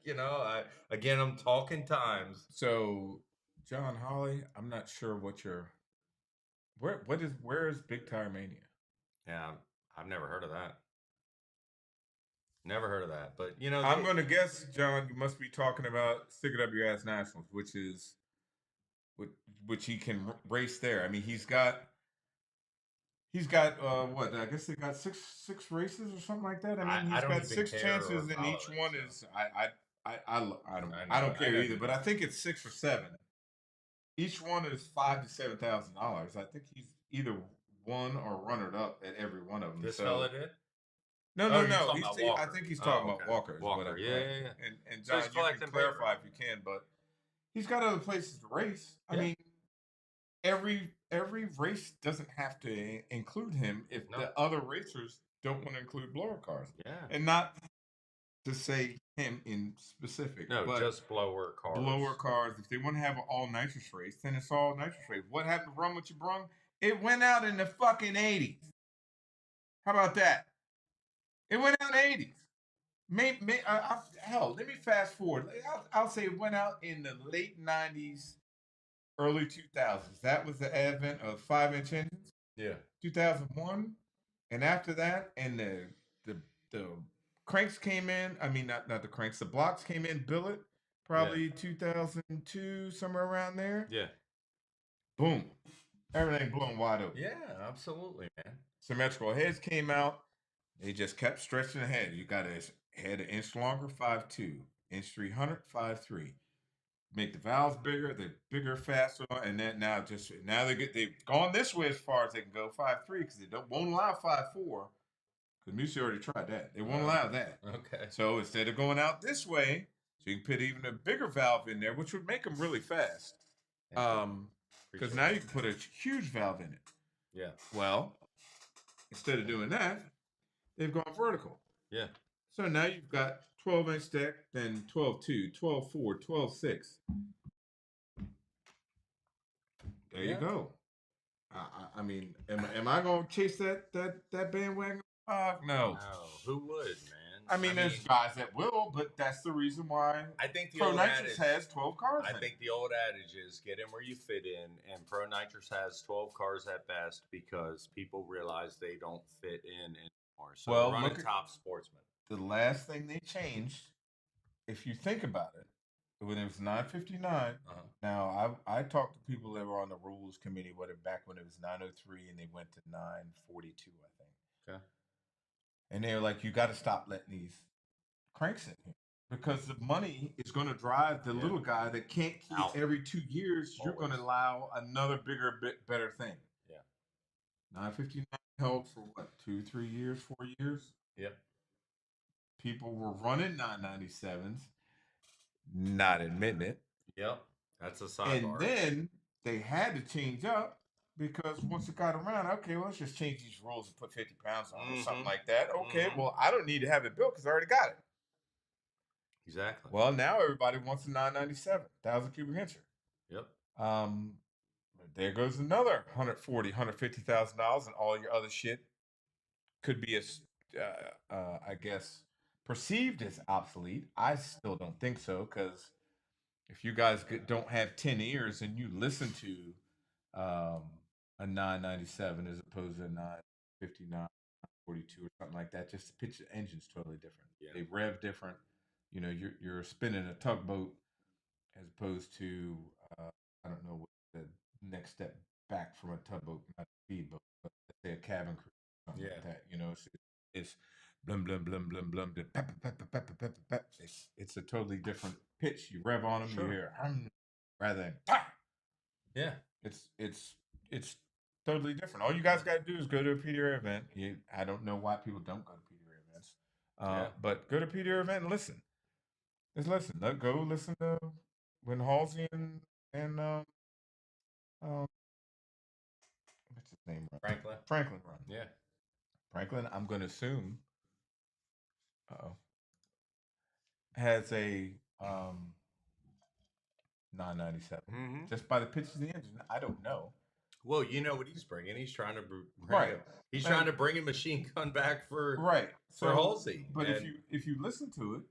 You know, I'm talking times. So, John Holly, I'm not sure what your where is Big Tire Mania? Yeah, I've never heard of that. Never heard of that. But you know, I'm going to guess, John, you must be talking about Stick It Up Your Ass Nationals, which he can race there. I mean, he's got what? I guess they got six races or something like that. I mean, he's got 6 chances, and each one is I don't care either. But I think it's 6 or 7. Each one is $5,000 to $7,000. I think he's either won or runner up at every one of them. This fella did. No. I think he's talking okay. about Walker. Walker, yeah. And John, you can clarify if you can, but he's got other places to race. I mean, every race doesn't have to include him if the other racers don't want to include blower cars. Yeah. And not to say him in specific. No, but just blower cars. Blower cars. If they want to have an all nitrous race, then it's all nitrous race. What happened to Run What You Brung? It went out in the fucking 80s. How about that? It went out in the 80s. Hell, let me fast forward. I'll say it went out in the late 90s, early 2000s. That was the advent of 5-inch engines. Yeah. 2001. And after that, and the cranks came in. I mean, not the cranks. The blocks came in billet. Probably 2002, somewhere around there. Yeah. Boom. Everything blown wide open. Yeah, absolutely, man. Symmetrical heads came out. They just kept stretching ahead. You got a head an inch longer, 5.2. Inch 300, 5.3. Make the valves bigger. They're bigger, faster, and then now they've gone this way as far as they can go, 5.3, because they won't allow 5.4. Because Musi already tried that. They won't allow that. Okay. So instead of going out this way, so you can put even a bigger valve in there, which would make them really fast. Because now you can put a huge valve in it. Yeah. Well, instead of doing that, they've gone vertical. Yeah. So now you've got 12-inch deck, then 12.2, 12.4, 12.6. There you go. I mean, am I going to chase that bandwagon? No. Who would, man? I mean, there's guys that will, but that's the reason why I think the Pro old Nitrous adage has 12 cars. I think the old adage is get in where you fit in, and Pro Nitrous has 12 cars at best because people realize they don't fit in anymore. So Well, they're running look at- top sportsmen. the last thing they changed, if you think about it, when it was 959. Now I talked to people that were on the rules committee, back when it was 903 and they went to 942, I think. Okay. And they were like, you got to stop letting these cranks in here because the money is going to drive the little guy that can't keep Out. every 2 years. You're going to allow another bigger, better thing. Yeah. 959 held for what, 2, 3 years, 4 years? Yep. People were running 997s, not admitting it. Yep. That's a sidebar. And then they had to change up because once it got around, okay, well, let's just change these rules and put 50 pounds on it or something like that. Okay, well, I don't need to have it built because I already got it. Exactly. Well, now everybody wants a 997, 1,000 cubic incher. Yep. There goes another $140,000, $150,000, and all your other shit could be as, I guess, perceived as obsolete. I still don't think so because if you guys don't have 10 ears and you listen to a 997 as opposed to a 959, 42 or something like that, just the pitch of the engine's totally different. Yeah. They rev different. You know, you're spinning a tugboat as opposed to I don't know what the next step back from a tugboat, not a speedboat, but let's say a cabin crew, something like that. You know, it's blum blum blum blum blum. It's a totally different pitch. You rev on them, you hear rather than yeah. It's totally different. All you guys got to do is go to a PDR event. I don't know why people don't go to PDR events, but go to PDR event and listen. Just listen. Go listen to when Halsey and what's his name? Franklin run. Yeah. Franklin, I'm going to assume, has a 997 just by the pitch of the engine. I don't know. Well, you know what he's bringing. He's trying to bring He's And, trying to bring a machine gun back for for Halsey. But if you listen to it,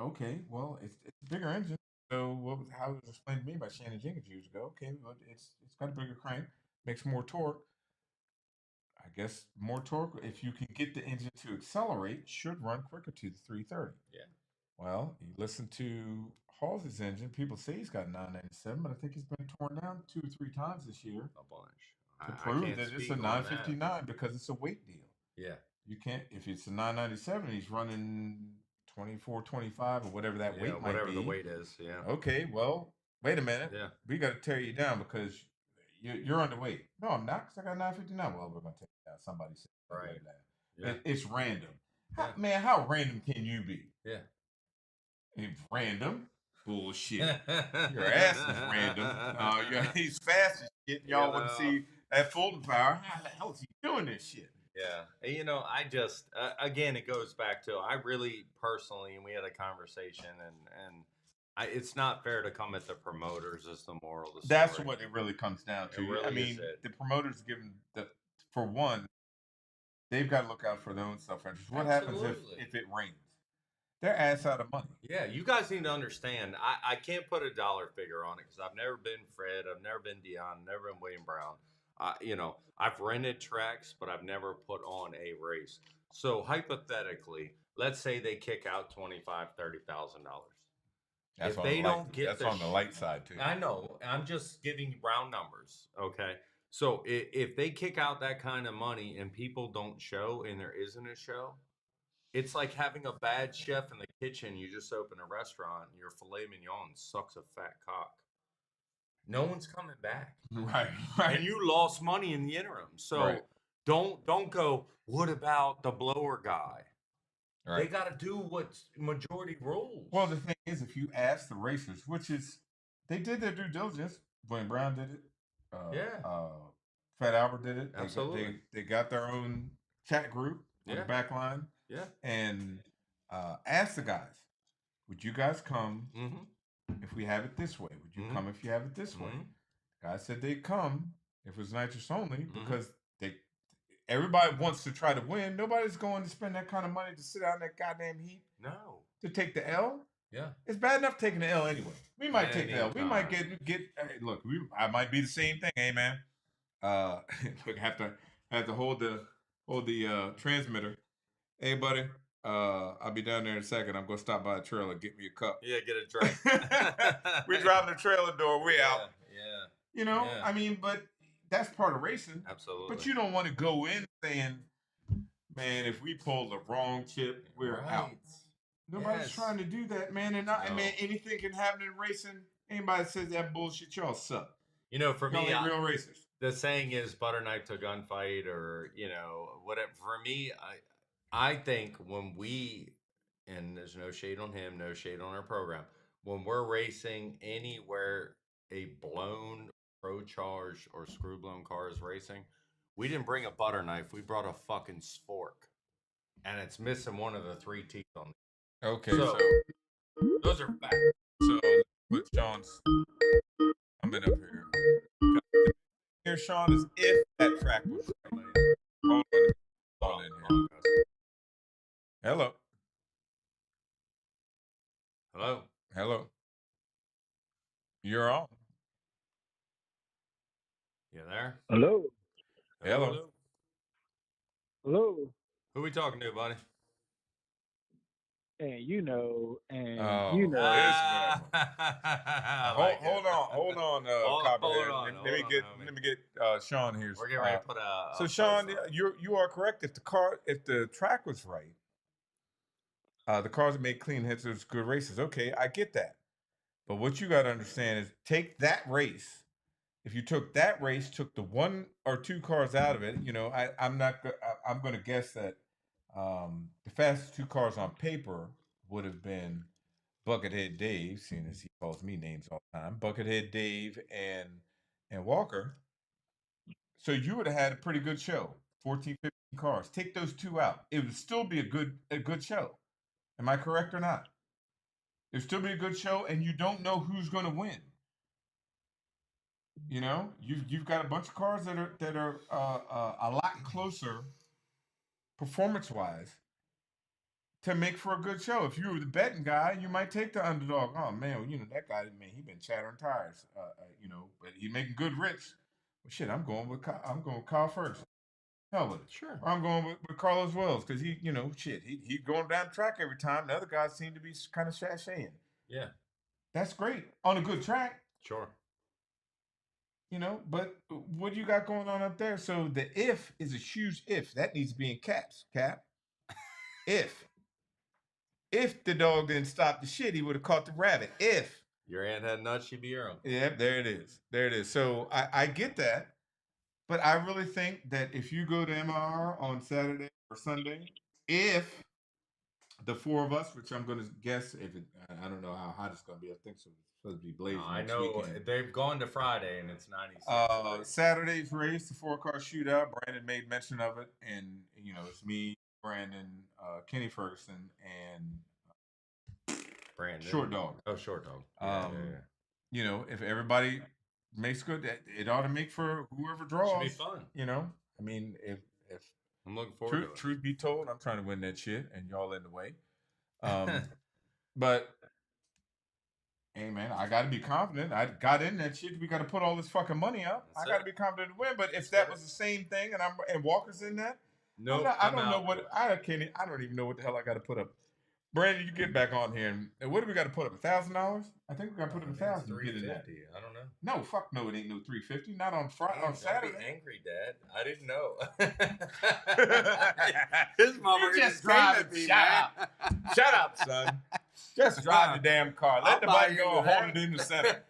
okay, well, it's a bigger engine. So how it was explained to me by Shannon Jenkins years ago. Okay, well, it's got a bigger crank, makes more torque. I guess more torque. If you can get the engine to accelerate, should run quicker to the 330. Yeah. Well, you listen to Halsey's engine. People say he's got a 997, but I think he's been torn down 2 or 3 times this year A bunch. to prove that it's a 959 because it's a weight deal. Yeah. You can't, if it's a 997, he's running 24, 25 or whatever that weight might be. Whatever the weight is. Yeah. Okay, well, wait a minute. Yeah. We got to tear you down because you're underweight. No, I'm not because I got 959. Well, we're going to take you down. Somebody said Right. that. Yeah. It's random. Yeah. How random can you be? Yeah. It's random. Bullshit. Your ass is random. He's fast as shit. Y'all want to see that Fulton power. How the hell is he doing this shit? Yeah. You know, I just, again, it goes back to, I really personally, and we had a conversation, and it's not fair to come at the promoters as the moral of the story. That's what it really comes down to. Really I mean, the promoters given for one, they've got to look out for their own self-interest. What happens if it rains? They're ass out of money. Yeah, you guys need to understand. I can't put a dollar figure on it because I've never been Fred, I've never been Dion, never been William Brown. You know, I've rented tracks, but I've never put on a race. So hypothetically, let's say they kick out $25,000, $30,000. That's if they don't get that's on the light side too. I know. I'm just giving round numbers. Okay. So if they kick out that kind of money and people don't show and there isn't a show, it's like having a bad chef in the kitchen. You just open a restaurant and your filet mignon sucks a fat cock. No one's coming back. Right. And you lost money in the interim. So don't go, what about the blower guy? Right. They got to do what's majority rules. Well, the thing is, if you ask the racers, which is, they did their due diligence. William Brown did it. Fat Albert did it. Absolutely. They got their own chat group on the back line. Yeah. And ask the guys, would you guys come if we have it this way? Would you come if you have it this way? Guys said they'd come if it was nitrous only because everybody wants to try to win. Nobody's going to spend that kind of money to sit out in that goddamn heat No. to take the L. Yeah. It's bad enough taking the L anyway. We might take the L. We might Anytime. get. Hey, look, I might be the same thing. Hey man, look, have to hold the transmitter. Hey buddy, I'll be down there in a second. I'm gonna stop by a trailer, get me a cup. Yeah, get a drink. We're driving the trailer door. We out. Yeah. You know, Yeah. I mean, but that's part of racing. Absolutely. But you don't want to go in saying, man, if we pull the wrong chip, we're out. Nobody's trying to do that, man. And I mean, anything can happen in racing. Anybody that says that bullshit, y'all suck. You know, for me, ain't real racers. The saying is butter knife to gunfight, or whatever. For me, I think when we, and there's no shade on him, no shade on our program, when we're racing anywhere a blown, pro-charged, or screw-blown car is racing, we didn't bring a butter knife. We brought a fucking spork, and it's missing one of the 3 teeth on it. Okay, so those are facts. So put Sean's comment up here. Here, Sean, is if that track was right. Hold on in here. Hello. Hello. Hello. You're on. You there? Hello. Hello. Hello. Who we talking to, buddy? And you know, and Oh, you know. Hold on, Copperhead. Let me get Sean here. We're getting ready to put a. So Sean, you are correct. If the track was right, the cars that make clean hits, there's good races. Okay, I get that. But what you got to understand is, take that race. If you took that race, took the 1 or 2 cars out of it, I'm going to guess that the fastest 2 cars on paper would have been Buckethead Dave, seeing as he calls me names all the time, Buckethead Dave and Walker. So you would have had a pretty good show, 14, 15 cars. Take those 2 out. It would still be a good show. Am I correct or not? It would still be a good show, and you don't know who's going to win. You've got a bunch of cars that are a lot closer performance-wise to make for a good show. If you were the betting guy, you might take the underdog. Oh man, that guy, man, he been chattering tires. But he making good rips. Well, shit, I'm going with Kyle Ferguson. Hell with it. Sure. Or I'm going with Carlos Wells because he going down the track every time. The other guys seem to be kind of sashaying. Yeah. That's great on a good track. Sure. But what do you got going on up there? So the if is a huge if. That needs to be in caps, Cap. If the dog didn't stop the shit, he would have caught the rabbit. If your aunt had nuts, she'd be your own. Yeah, there it is. So I get that. But I really think that if you go to MR on Saturday or Sunday, if the 4 of us, which I'm going to guess, I don't know how hot it's going to be. I think so. It's supposed to be blazing. I know weekend. They've gone to Friday and it's 96. Saturday's race, the 4-car shootout. Brandon made mention of it, and it's me, Brandon, Kenny Ferguson, and Brandon. Short Dog. Oh, Short Dog. If everybody makes good, it ought to make for whoever draws. Should be fun. I mean, if I'm looking forward to it. Truth be told, I'm trying to win that shit, and y'all in the way. But hey, man, I got to be confident. I got in that shit. We got to put all this fucking money up. I got to be confident to win. But if that was the same thing, and Walker's in that, no, I don't know what I don't even know what the hell I got to put up. Brandon, you get back on here. And what do we got to put up? $1,000? I think we got to put up $1,000 to get in that. I don't know. No, fuck no, it ain't no $350. Not on Friday. On Saturday. Don't be angry, Dad. I didn't know. His mama just driving me. Shut up, son. Just drive the damn car. Let the bike go and hold it in the center.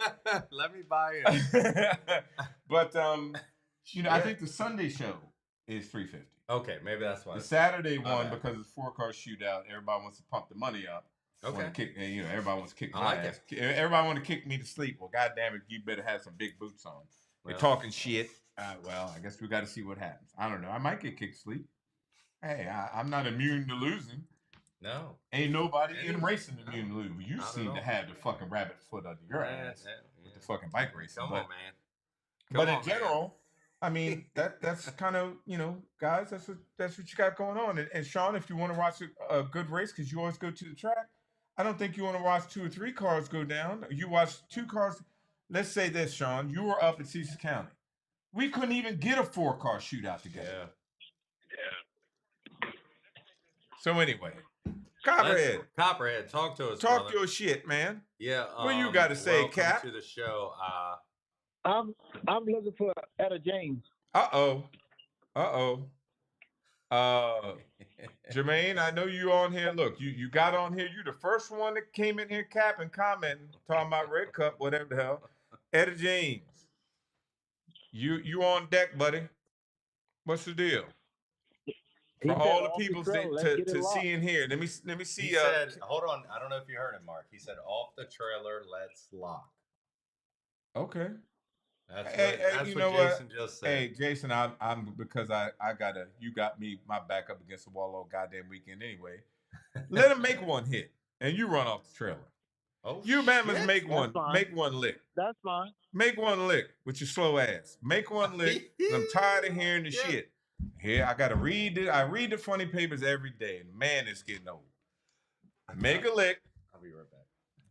Let me buy it. But I think the Sunday show is $350. Okay, maybe that's why. The Saturday one, because it's 4-car shootout, everybody wants to pump the money up. Okay. Everybody wants to kick my I like ass. Everybody want to kick me to sleep. Well, goddamn it, you better have some big boots on. They're talking shit. Well, I guess we got to see what happens. I don't know. I might get kicked to sleep. Hey, I'm not immune to losing. No. Ain't nobody in racing immune to losing. You seem to have the fucking rabbit foot under your ass with the fucking bike racing. Come on, man. But in general, I mean, that's kind of, guys, that's what you got going on. And Sean, if you want to watch a good race, because you always go to the track, I don't think you want to watch two or three cars go down. You watch two cars. Let's say this, Sean, you were up at Cecil County. We couldn't even get a four-car shootout together. Yeah. So anyway, Let's Copperhead, Copperhead, talk to us, talk brother. your shit, man. Yeah. What you got to say, welcome Cap? to the show. I'm looking for Etta James. Uh-oh. Uh-oh. Jermaine, I know you on here. Look, you got on here. You the first one that came in here capping, commenting, talking about Red Cup, whatever the hell. Etta James, you on deck, buddy. What's the deal? He For said all the off the people trailer. Let's to, get it to locked. see in here. Let me see. He said, "Hold on, I don't know if you heard him, Mark. He said, off the trailer, let's lock." Okay. That's Hey, what hey, that's you what know Jason what? just said. Hey, Jason, I'm because I gotta. You got me my back up against the wall all goddamn weekend anyway. Let him make one hit, and you run off the trailer. Oh, You Bama's shit. make That's fine. one lick. That's fine. Make one lick with your slow ass. Make one lick. 'Cause I'm tired of hearing the Yeah. shit. Here, I gotta read it. I read the funny papers every day, and man, it's getting old. Make a lick, I'll be right back.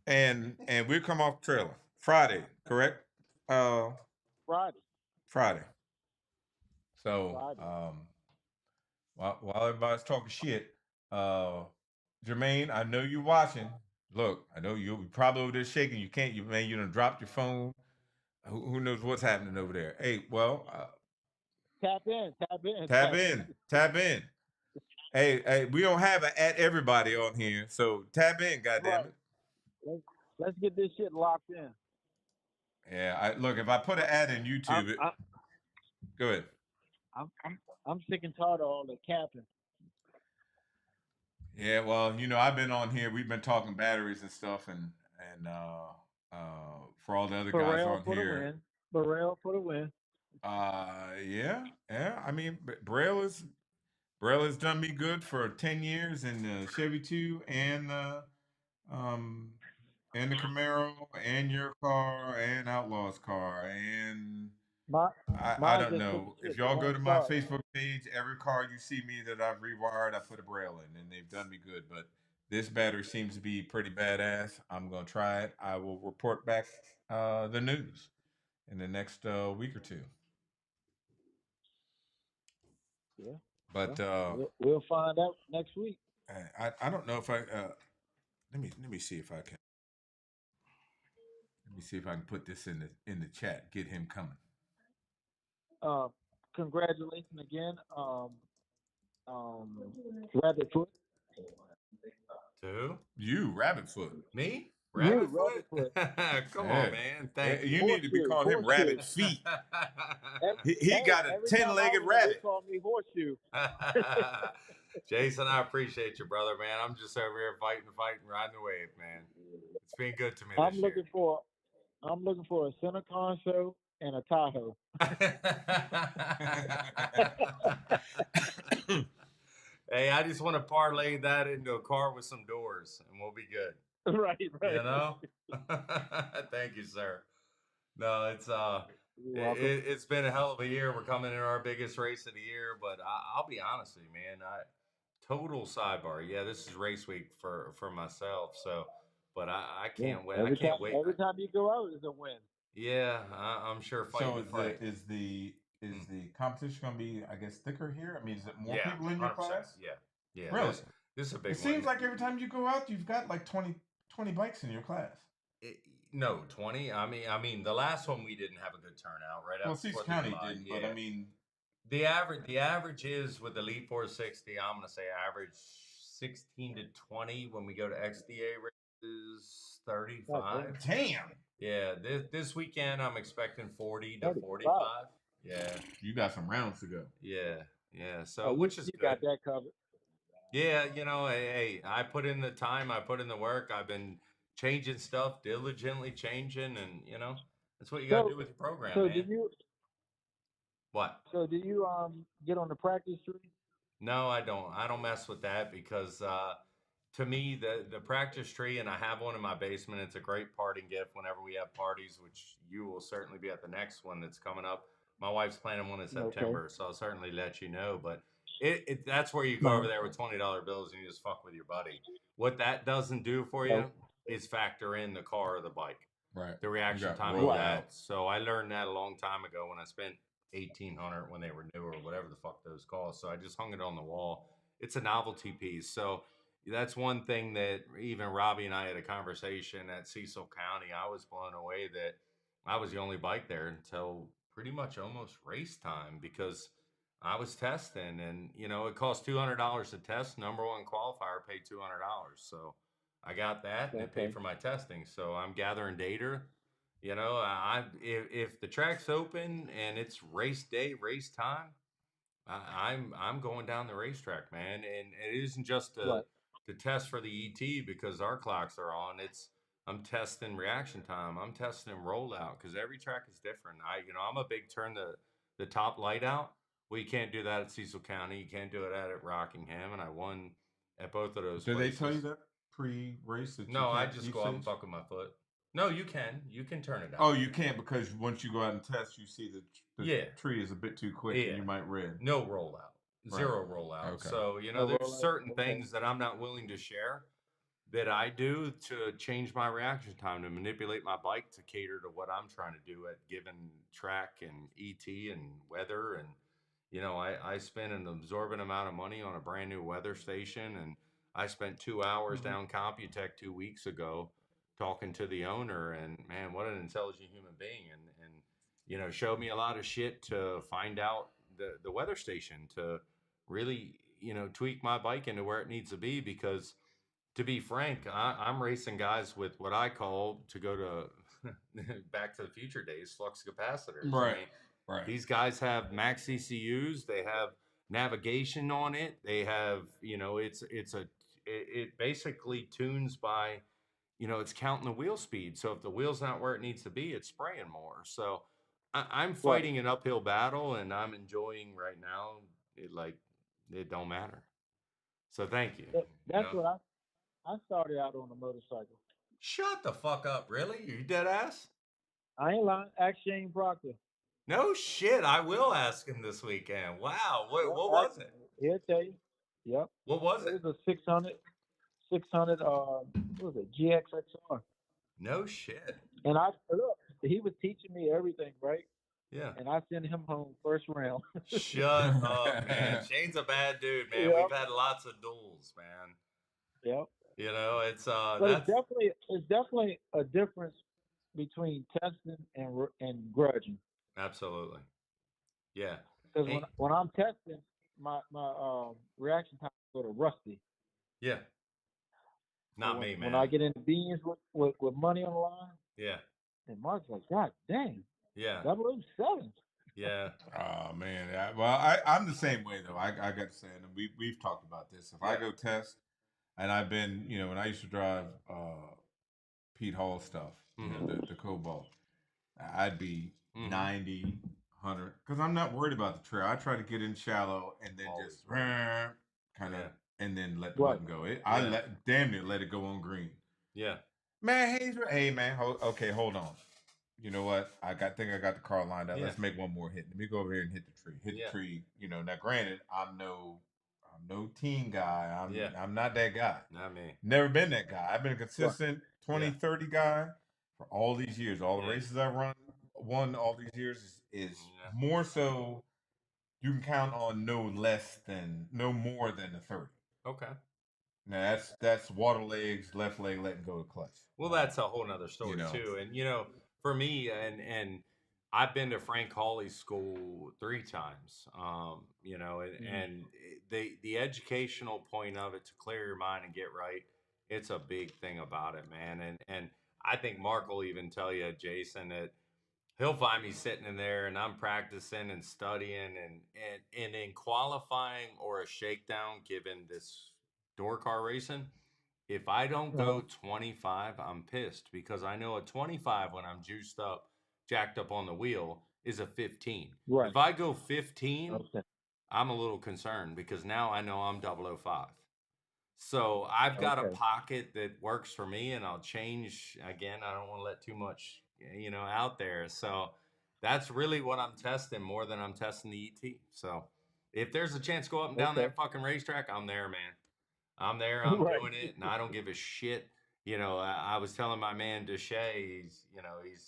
and we'll come off the trailer Friday, correct? Friday. Friday. So, Friday. while everybody's talking shit, Jermaine, I know you're watching. Look, I know you're probably over there shaking. You can't, you done dropped your phone. Who knows what's happening over there? Hey, well, Tap in. Tap in. tap in, tap in. Hey, we don't have an at everybody on here, so tap in, goddamn it. Let's get this shit locked in. Yeah, look, if I put an ad in YouTube, go ahead. I'm sick and tired of all the capping. Yeah, well, I've been on here. We've been talking batteries and stuff, and for all the other guys on for here. the win. Burrell for the win. Yeah. I mean, Braille has done me good for 10 years in the Chevy 2 and the Camaro and your car and Outlaw's car and My, I mine don't just took know. a If shit, y'all it go won't to my start. Facebook page, every car you see me that I've rewired, I put a Braille in, and they've done me good. But this battery seems to be pretty badass. I'm gonna try it. I will report back the news in the next week or two. Yeah. But We'll find out next week. I don't know if I let me see if I can put this in the chat. Get him coming. Congratulations again, Rabbit Foot. To who? You, Rabbitfoot. Me? You, Rabbit Rabbit foot? Foot. Come Yeah. on, man. Thank You you. need to be calling him Horseshoe. Rabbit Feet. Every, He got a every time I 10-legged win, rabbit. they call me Horseshoe. Jason, I appreciate you, brother, man. I'm just over here fighting, riding the wave, man. It's been good to me I'm this looking for a center console and a Tahoe. Hey, I just want to parlay that into a car with some doors, and we'll be good. Right. You know? Thank you, sir. No, You're welcome. it's been a hell of a year. We're coming in our biggest race of the year, but I'll be honest with you, man. Total sidebar. Yeah, this is race week for myself. So, but I can't wait. I can't wait. Every time you go out is a win. Yeah, I'm sure fighting So the fight. is the competition going to be, I guess, thicker here? I mean, is it more Yeah, people in your 100%. class? Yeah. Really? This is a big It one. seems like every time you go out, you've got like 20 bikes in your class. No, 20. I mean, the last one we didn't have a good turnout, right? Well, After Cecil 4th of County July. didn't, Yeah. but I mean, the average is with the Elite 460. I'm gonna say average 16 to 20. When we go to XDA races, 35. damn. Yeah, this weekend I'm expecting 40 to 45. Yeah, You got some rounds to go. yeah. So which is you good. got that covered. Yeah, hey, I put in the time, I put in the work. I've been changing stuff, diligently changing, and that's what you got to do with your program, So man. What? So do you get on the practice tree? No, I don't. I don't mess with that because to me, the practice tree, and I have one in my basement. It's a great parting gift whenever we have parties, which you will certainly be at the next one that's coming up. My wife's planning one in Okay. September, so I'll certainly let you know. But that's where you go over No. there with $20 bills and you just fuck with your buddy. What that doesn't do for Oh, you is factor in the car or the bike, Right. the You reaction got time of right. that. rollout. So I learned that a long time ago when I spent 1,800 when they were new or whatever the fuck those cost. So I just hung it on the wall. It's a novelty piece. So that's one thing that even Robbie and I had a conversation at Cecil County. I was blown away that I was the only bike there until pretty much almost race time because I was testing, and it cost $200 to test. Number one qualifier paid $200, so I got that, and it paid Okay. for my testing. So I'm gathering data. If the track's open and it's race day, race time, I'm going down the racetrack, man, and it isn't just Right. to test for the ET because our clocks are on. I'm testing reaction time. I'm testing rollout because every track is different. I'm a big turn the top light out. Well, you can't do that at Cecil County. You can't do it at Rockingham, and I won at both of those Do they tell you places. that pre-race that you No, I can't just deep go out and stage? fuck with my foot. No, you can. You can turn it Oh, out. you can't because once you go out and test, you see the Yeah, tree is a bit too quick and yeah. you might red. No rollout, Right. zero rollout. Okay. So, No there's rollout. certain Okay. things that I'm not willing to share that I do to change my reaction time to manipulate my bike to cater to what I'm trying to do at given track and ET and weather. And, I spend an absorbent amount of money on a brand new weather station. And I spent 2 hours Hmm. down Computech 2 weeks ago talking to the owner. And man, what an intelligent human being. And showed me a lot of shit to find out the weather station to really, tweak my bike into where it needs to be because to be frank, I'm racing guys with what I call to go to back to the future days, flux capacitors. I Right. mean, Right. these guys have max ECUs, they have navigation on it, they have, it basically tunes by, it's counting the wheel speed. So if the wheel's not where it needs to be, it's spraying more. So I'm Right. fighting an uphill battle and I'm enjoying right now. It don't matter. So thank you. You That's know, what I started out on a motorcycle. Shut the fuck up. Really? You dead ass? I ain't lying. Ask Shane Proctor. No shit. I will ask him this weekend. Wow. Yep. What Ask, was it? he'll tell you. Yep. What was It it? was a 600. What was it? GXXR. No shit. And I look. He was teaching me everything, right? Yeah. And I sent him home first round. Shut up, man. Shane's a bad dude, man. We've Yep. had lots of duels, man. Yep. It's But that's it's definitely a difference between testing and grudging. absolutely. Yeah. Because Hey, when I'm testing, my reaction time go to rusty. yeah. So Not me, when I man. get into beans with money on the line, Yeah. and Mark's like, God dang, Yeah. 007. Yeah. Oh man. I'm the same way though. I got to say, and we've talked about this. If I Yeah. go test, and I've been, when I used to drive Pete Hall stuff, Mm-hmm. the Cobalt, I'd be Mm-hmm. 90, 100, because I'm not worried about the trail. I try to get in shallow and then Always just right. kind of, Yeah. and then let the Right. button go. I Yeah. damn near let it go on green. Yeah. Man, hey man, okay, hold on. You know what? Think I got the car lined up. Yeah. Let's make one more hit. Let me go over here and hit the tree. Hit Yeah. the tree. Now granted, I'm no team guy. Yeah. I'm not that guy. Not me. Never been that guy. I've been a Right. consistent 20, Yeah. 30 guy for all these years. All the Yeah. races I won all these years is Yeah. more so you can count on no more than a 30. Okay. Now that's water legs, left leg letting go of clutch. Well, that's a whole nother You story know. too. And for me, and I've been to Frank Hawley's school 3 times. Mhm. And the educational point of it to clear your mind and get right, it's a big thing about it, man. And I think Mark will even tell you, Jason, that he'll find me sitting in there and I'm practicing and studying and in qualifying or a shakedown, given this door car racing. If I don't Uh-huh. go 25, I'm pissed because I know a 25 when I'm juiced up, jacked up on the wheel is a 15. Right. If I go 15, Okay. I'm a little concerned because now I know I'm 005. So I've got a Okay. pocket that works for me and I'll change again. I don't want to let too much, out there. So that's really what I'm testing more than I'm testing the ET. So if there's a chance to go up and down Okay. that fucking racetrack, I'm there, man. I'm there. I'm Right. doing it, and I don't give a shit. You know, I was telling my man Deshay,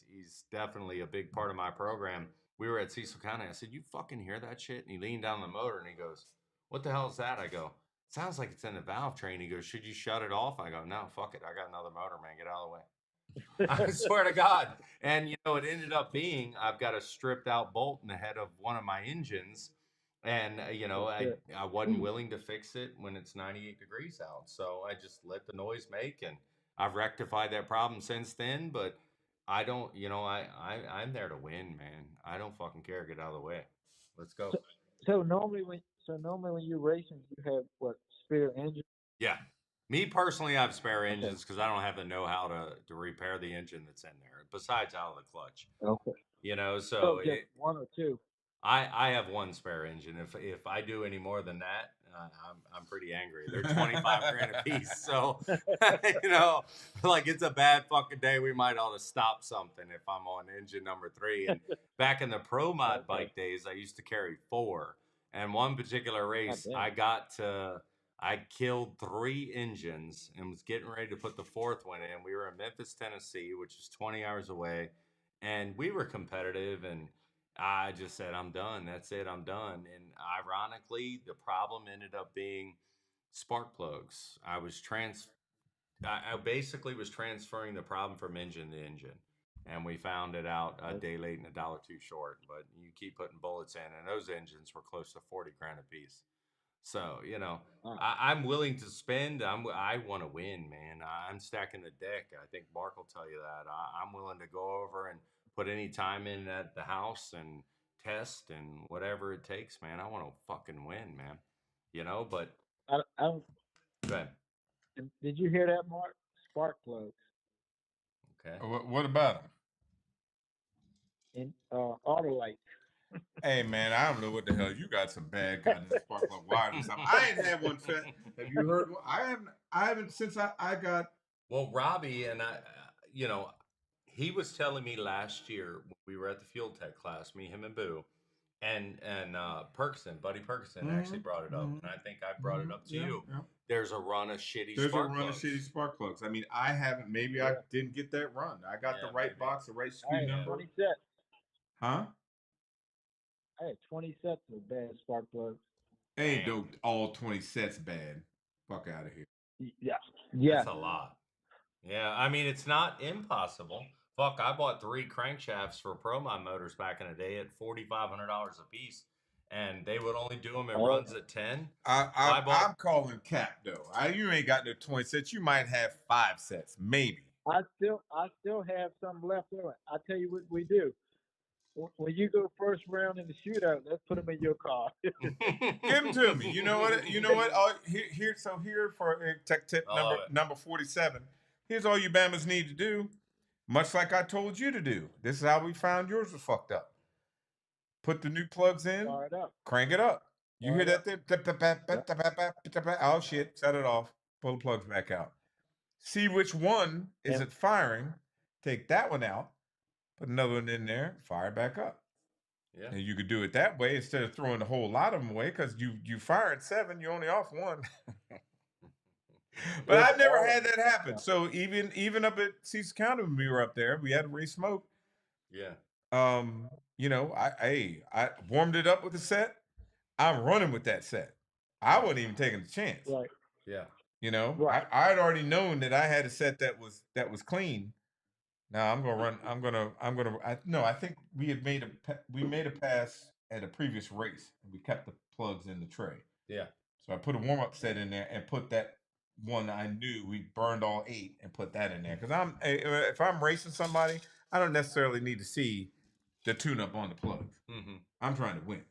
he's definitely a big part of my program. We were at Cecil County. I said, "You fucking hear that shit?" And he leaned down the motor and he goes, "What the hell is that?" I go, "Sounds like it's in the valve train." He goes, "Should you shut it off?" I go, "No, fuck it. I got another motor, man. Get out of the way." I swear to God. And it ended up being I've got a stripped out bolt in the head of one of my engines, and Oh, shit. I wasn't willing to fix it when it's 98 degrees out, so I just let the noise make, and I've rectified that problem since then. But I don't, I'm there to win, man. I don't fucking care. Get out of the way. Let's go. So, so normally when you're racing, you have what, spare engine? Yeah. Me personally, I have spare Okay. engines because I don't have the know-how to repair the engine that's in there. Besides out of the clutch, Okay. so So just one or two. I have one spare engine. If I do any more than that, I'm pretty angry. They're 25 grand a piece. So like it's a bad fucking day. We might ought to stop something if I'm on engine number 3. And back in the pro mod Okay. bike days, I used to carry 4. And one particular God race, damn. I killed 3 engines and was getting ready to put the 4th one in. We were in Memphis, Tennessee, which is 20 hours away, and we were competitive, and I just said, I'm done. That's it. I'm done. And ironically, the problem ended up being spark plugs. I basically was transferring the problem from engine to engine. And we found it out a day late and a dollar too short. But you keep putting bullets in, and those engines were close to 40 grand a piece. So, Wow. I'm willing to spend. I want to win, man. I'm stacking the deck. I think Mark will tell you that. I'm willing to go over and put any time in at the house and test and whatever it takes, man. I want to fucking win, man. But I don't. go ahead. Did you hear that, Mark? Spark plugs Okay. What about them? in auto light. Hey man, I don't know what the hell you got some bad goddamn spark plug wires or something. I ain't had one set. Have you heard one? I haven't since I got. Well, Robbie and he was telling me last year when we were at the Fuel Tech class, me, him, and Boo, and Perkson, Buddy Perkson, actually brought it up, and I think I brought it up to Yeah, you. yeah. There's a run of shitty There's a spark run of plugs. shitty spark plugs. I mean, I haven't. Maybe I Yeah. didn't get that run. I got the Yeah, right maybe. box, the right I SKU had Yeah. number. 20 sets. Huh? I had 20 sets of bad spark plugs. Ain't Damn. no all 20 sets bad. Fuck out of here. Yeah. Yeah. That's a lot. Yeah, I mean, it's not impossible. Fuck, I bought 3 crankshafts for Pro Mod motors back in the day at $4,500 a piece, and they would only do them in Oh, runs at 10. I'm bought. calling cap though. You ain't got no 20 sets. You might have 5 sets, maybe. I still have some left over. I tell you what we do. When you go first round in the shootout, let's put them in your car. Give them to me. You know what? You know what? Here for tech tip I love it. number 47. Here's all you Bammers need to do. Much like I told you to do. This is how we found yours was fucked up. Put the new plugs in, Fire it up. crank it up. You hear Fire that thing? Oh shit, shut it off. Pull the plugs back out. See which one isn't firing. Take that one out. Put another one in there. Fire it back up. Yeah. And you could do it that way instead of throwing a whole lot of them away because you fired 7, you only off 1. But I've never had that happen. So even up at Cecil County when we were up there, we had a race smoke. Yeah. I warmed it up with the set. I'm running with that set. I wasn't even taking the chance. Right. Yeah. Right. I had already known that I had a set that was clean. Now I'm gonna run. I think we made a pass at a previous race and we kept the plugs in the tray. Yeah. So I put a warm up set in there and put that one I knew we burned all 8 and put that in there because if I'm racing somebody, I don't necessarily need to see the tune up on the plugs. Mm-hmm. I'm trying to win.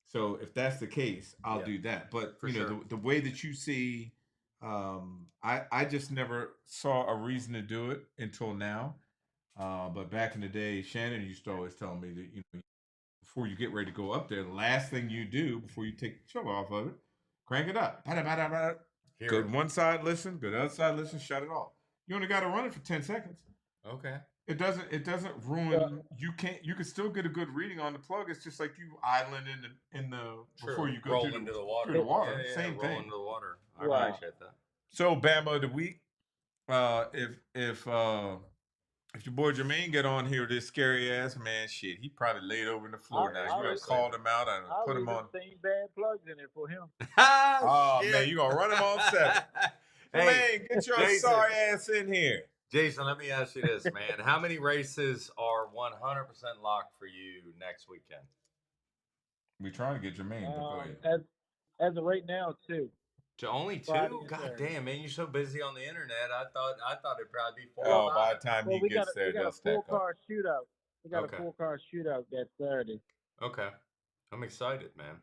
So if that's the case, I'll do that. But For sure. the way that you see, I just never saw a reason to do it until now. But back in the day, Shannon used to always tell me that before you get ready to go up there, the last thing you do before you take the chill off of it, crank it up. Good one side, listen. Good other side, listen. Shut it off. You only got to run it for 10 seconds. Okay. It doesn't ruin. You can still get a good reading on the plug. It's just like you idling in the True. before you go roll through into the the water. through the water. Yeah, Same roll thing. into the water. I Right. appreciate that. So Bama of the week. If your boy Jermaine get on here with this scary ass man shit, he probably laid over in the floor now. You done called him out and I'll put him leave on. same bad plugs in it for him. Oh Shit. man, you gonna run him on 7. Hey, man, get your Jason. sorry ass in here. Jason, let me ask you this, man. How many races are 100% locked for you next weekend? We trying to get Jermaine, but go ahead. As of right now, 2. Only 2? Friday and God Saturday. damn, man, you're so busy on the internet. I thought it'd probably be 4 Oh, or by 5. the time Well, he we gets there, got they'll a stack full up. car shootout. We got Okay. a full car shootout that Saturday. Okay. I'm excited, man.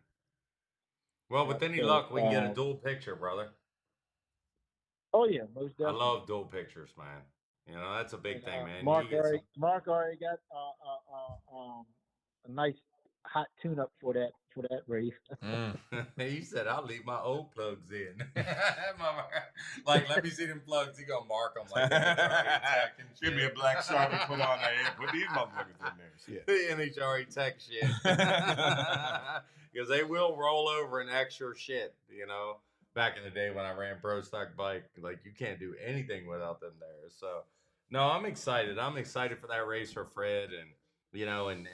Well, with Yeah, any so, luck, we can get a dual picture, brother. Oh yeah, most I definitely. love dual pictures, man. You know, that's a big And, thing, man. Mark You get some- already got a nice hot tune-up for that race. He said, "I'll leave my old plugs in." Like, let me see them plugs. He gonna mark them like NHRA Tech and shit. Give me a black Sharpie, put on there, put these motherfuckers in there. Shit. The NHRA Tech shit. Because they will roll over an extra shit, you know. Back in the day when I ran pro stock bike, like you can't do anything without them there. So, no, I'm excited. I'm excited for that race for Fred and you know and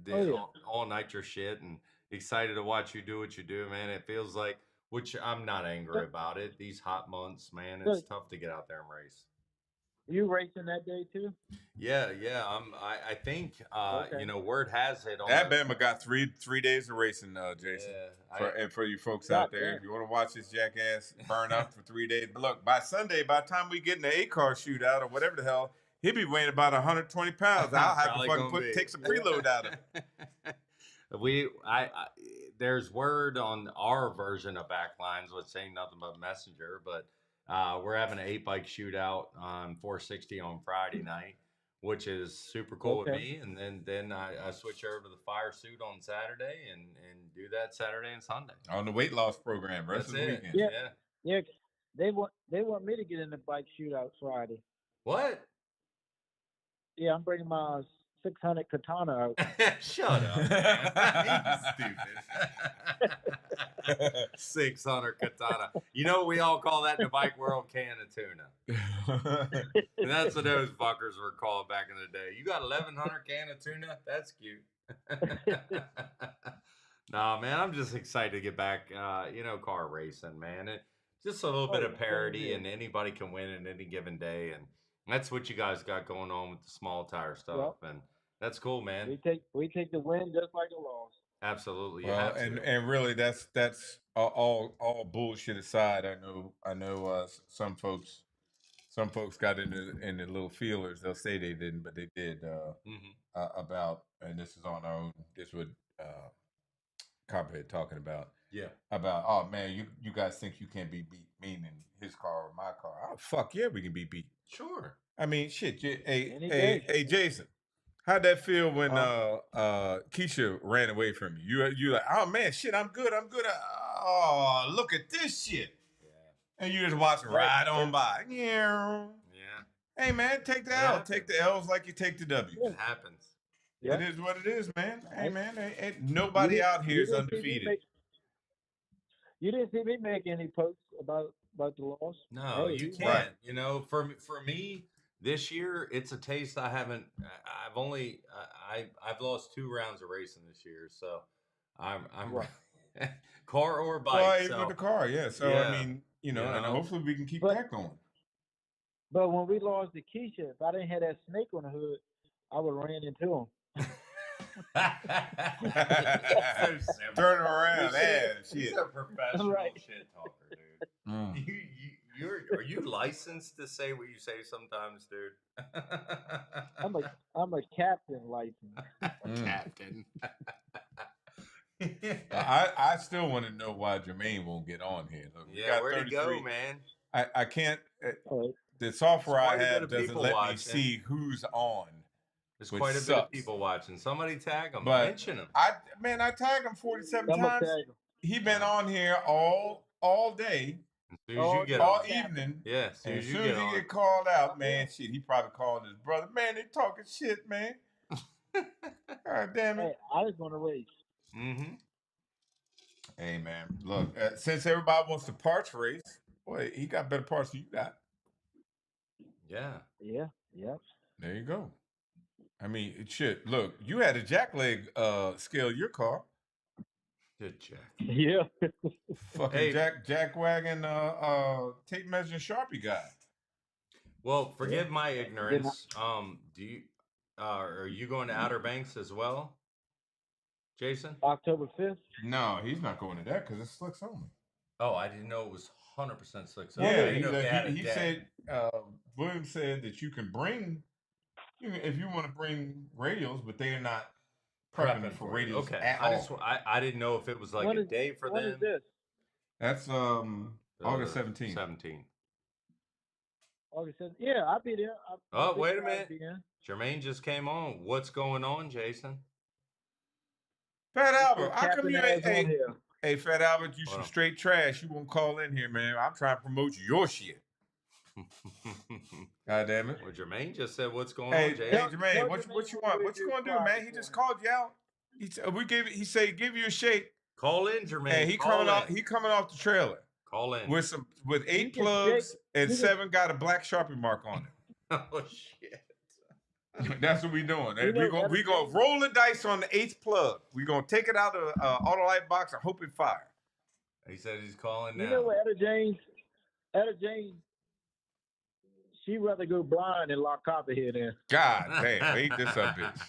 the Oh, yeah. all night shit and excited to watch you do what you do, man. It feels like, which I'm not angry about it. These hot months, man, it's Good. tough to get out there and race. You racing that day too? Yeah. I think Okay. you know, word has it on That the- Bama got three days of racing, Jason. Yeah, And for you folks God out there, damn. if you want to watch this jackass burn up for 3 days, but look, by Sunday, by the time we get in the 8-car shootout or whatever the hell, he'll be weighing about 120 pounds. I'll have to Probably fucking gonna be. take some preload out of him. There's word on our version of Backlines, which ain't nothing but messenger, but we're having an 8-bike shootout on 460 on Friday night, which is super cool with Okay. me. And then I switch over to the fire suit on Saturday and do that Saturday and Sunday. On the weight loss program, rest That's of the it. weekend. Yeah. Yeah, they want me to get in the bike shootout Friday. What? Yeah, I'm bringing my 600 katana out. Shut up, man. You stupid. 600 katana. You know what we all call that in the bike world? Can of tuna. And that's what those fuckers were called back in the day. You got 1,100 can of tuna? That's cute. Nah, man, I'm just excited to get back, you know, car racing, man. Just a little bit of parity, and anybody can win in any given day. And that's what you guys got going on with the small tire stuff. And that's cool, man. We take the win just like a loss. Absolutely. You Well, have to. and really, that's all bullshit aside. I know some folks got into the little feelers. They'll say they didn't, but they did about, and this is on our own. This would Copperhead talking about. Yeah. About, oh man, you guys think you can't be beat, meaning his car or my car. Oh fuck yeah, we can be beat. Sure. I mean, shit. Any Hey, day. Jason, how'd that feel when Keisha ran away from you? You like, oh man, shit, I'm good. Oh, look at this shit. Yeah. And you just watch it ride on by. Yeah. Yeah. Hey man, take the L. Take the L's like you take the W. It happens. Yeah. It is what it is, man. Hey man, ain't nobody out here is You didn't see me undefeated. You didn't see me make any posts about the loss. No, Hey, you you can't. Right. You know, for me, this year it's a taste I haven't. I've only I've lost 2 rounds of racing this year, so I'm Right. car or bike. Well, even so with the car, yeah. So yeah, I mean, you know, and know. hopefully we can keep But- that going. But when we lost to Keisha, if I didn't have that snake on the hood, I would have ran into him. That's so simple. Turn around, He's man. He's Shit. a professional Right. shit talker, dude. Are you licensed to say what you say sometimes, dude? I'm a captain license. Captain. I still want to know why Jermaine won't get on here. Look, we Yeah, got where'd he go, 33. man? I can't. All right. The software I Quite a bit have of doesn't people let me watching. see who's on. There's Which quite a bit sucks. of people watching. Somebody tag him. But Mention him. I tagged him 47 I'm gonna times. tag him. He been on here all day. As soon as you get all on. evening. Yeah, as soon And as as you soon get as he on. get called out, man, shit, he probably called his brother. Man, they talking shit, man. God damn Hey, it. I just want to race. Mm-hmm. Hey, man, look, since everybody wants the parts race, boy, he got better parts than you got. Yeah. Yeah, yeah. There you go. I mean, shit. Look, you had a jackleg scale your car. Good Jack. Yeah. Fucking Hey. jack wagon tape measure Sharpie guy. Well, forgive Yeah. my ignorance. Do you are you going to Outer Banks as well, Jason? October 5th. No, he's not going to that because it's slicks only. Oh, I didn't know it was 100% slicks. Well, I Yeah, didn't know if they had a he day. said William said that you can bring if you want to bring radials, but they are not prepping for it. radials Okay, at I all. just I didn't know if it was like when a is, day for when them. is this? That's August 17th. 17th. August 7th. Yeah, I'll be there. Oh, wait a I'll minute. be there. Jermaine just came on. What's going on, Jason? Fat Let's Albert, get how come Captain you Ass ain't on here. hey Fat Albert, you Hold some on. straight trash. You won't call in here, man. I'm trying to promote your shit. God damn it. Well, Jermaine just said, "What's going Hey, on, Jason?" hey Jermaine, Tell what Jermaine you what want? we What you do gonna do, quiet man? He for just him. called you out. He said give you a shake. Call in, Jermaine. And he Call coming off the trailer Call in. with You 8 can plugs shake. and You can, 7 got a black Sharpie mark on Oh shit. it. That's what we doing. you know, We gonna roll the dice on the 8th plug. We gonna take it out of the Autolite box and hope it fire. He said he's calling you now. know what Etta James, she'd rather go blind than lock copperhead in. God damn, ain't this a bitch?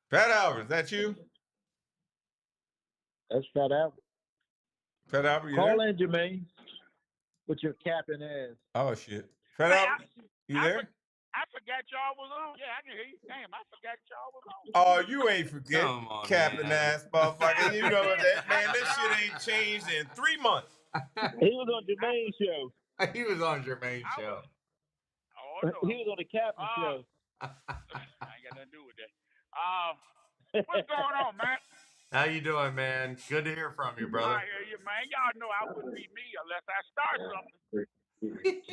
Fat Albert, is that you? That's Fat Albert. Fat Albert, you Call there? in, Jermaine, with your captain ass. Oh shit. Fat Albert, you there? I forgot y'all was on. Yeah, I can hear you. Damn, I forgot y'all was on. Oh, you ain't forget, Come on, Captain man. ass motherfucker. You know that, man. This shit ain't changed in 3 months. He was on Jermaine's show. He was on Jermaine's show. Oh no. He was on the captain show. I ain't got nothing to do with that. What's going on, man? How you doing, man? Good to hear from you, brother. I hear you, man. Y'all know I wouldn't be me unless I start something.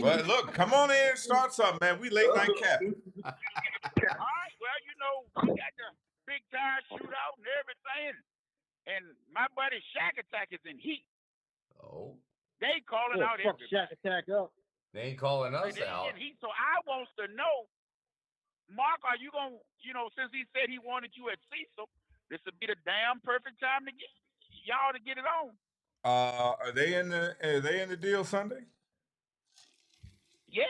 Well, look, come on in and start something, man. We late night captain. All right. Well, you know, we got the big time shootout and everything. And my buddy Shack Attack is in heat. Oh, They calling out Fuck everybody. Shack Attack up. they ain't calling us They out. in heat. So I wants to know, Mark, are you gonna, since he said he wanted you at Cecil, this would be the damn perfect time to get y'all to get it on. Are they in the deal Sunday? Yeah,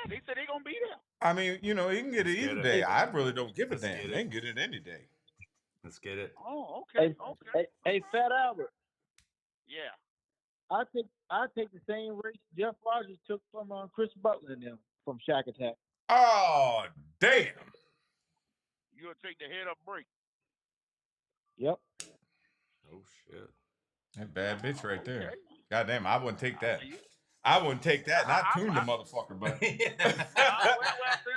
they said they're gonna be there. I mean, he can get it Let's get either it. day. I really don't give a Let's damn. get They it. can get it any day. Let's get it. Oh, okay, okay. Hey, Fat Albert. Yeah. I take the same race Jeff Rogers took from Chris Butler and them from Shack Attack. Oh, damn. You'll take the head up break. Yep. Oh shit. That bad bitch right there. Okay. God damn, I wouldn't take that. see it. I wouldn't take that. And I tuned the motherfucker, but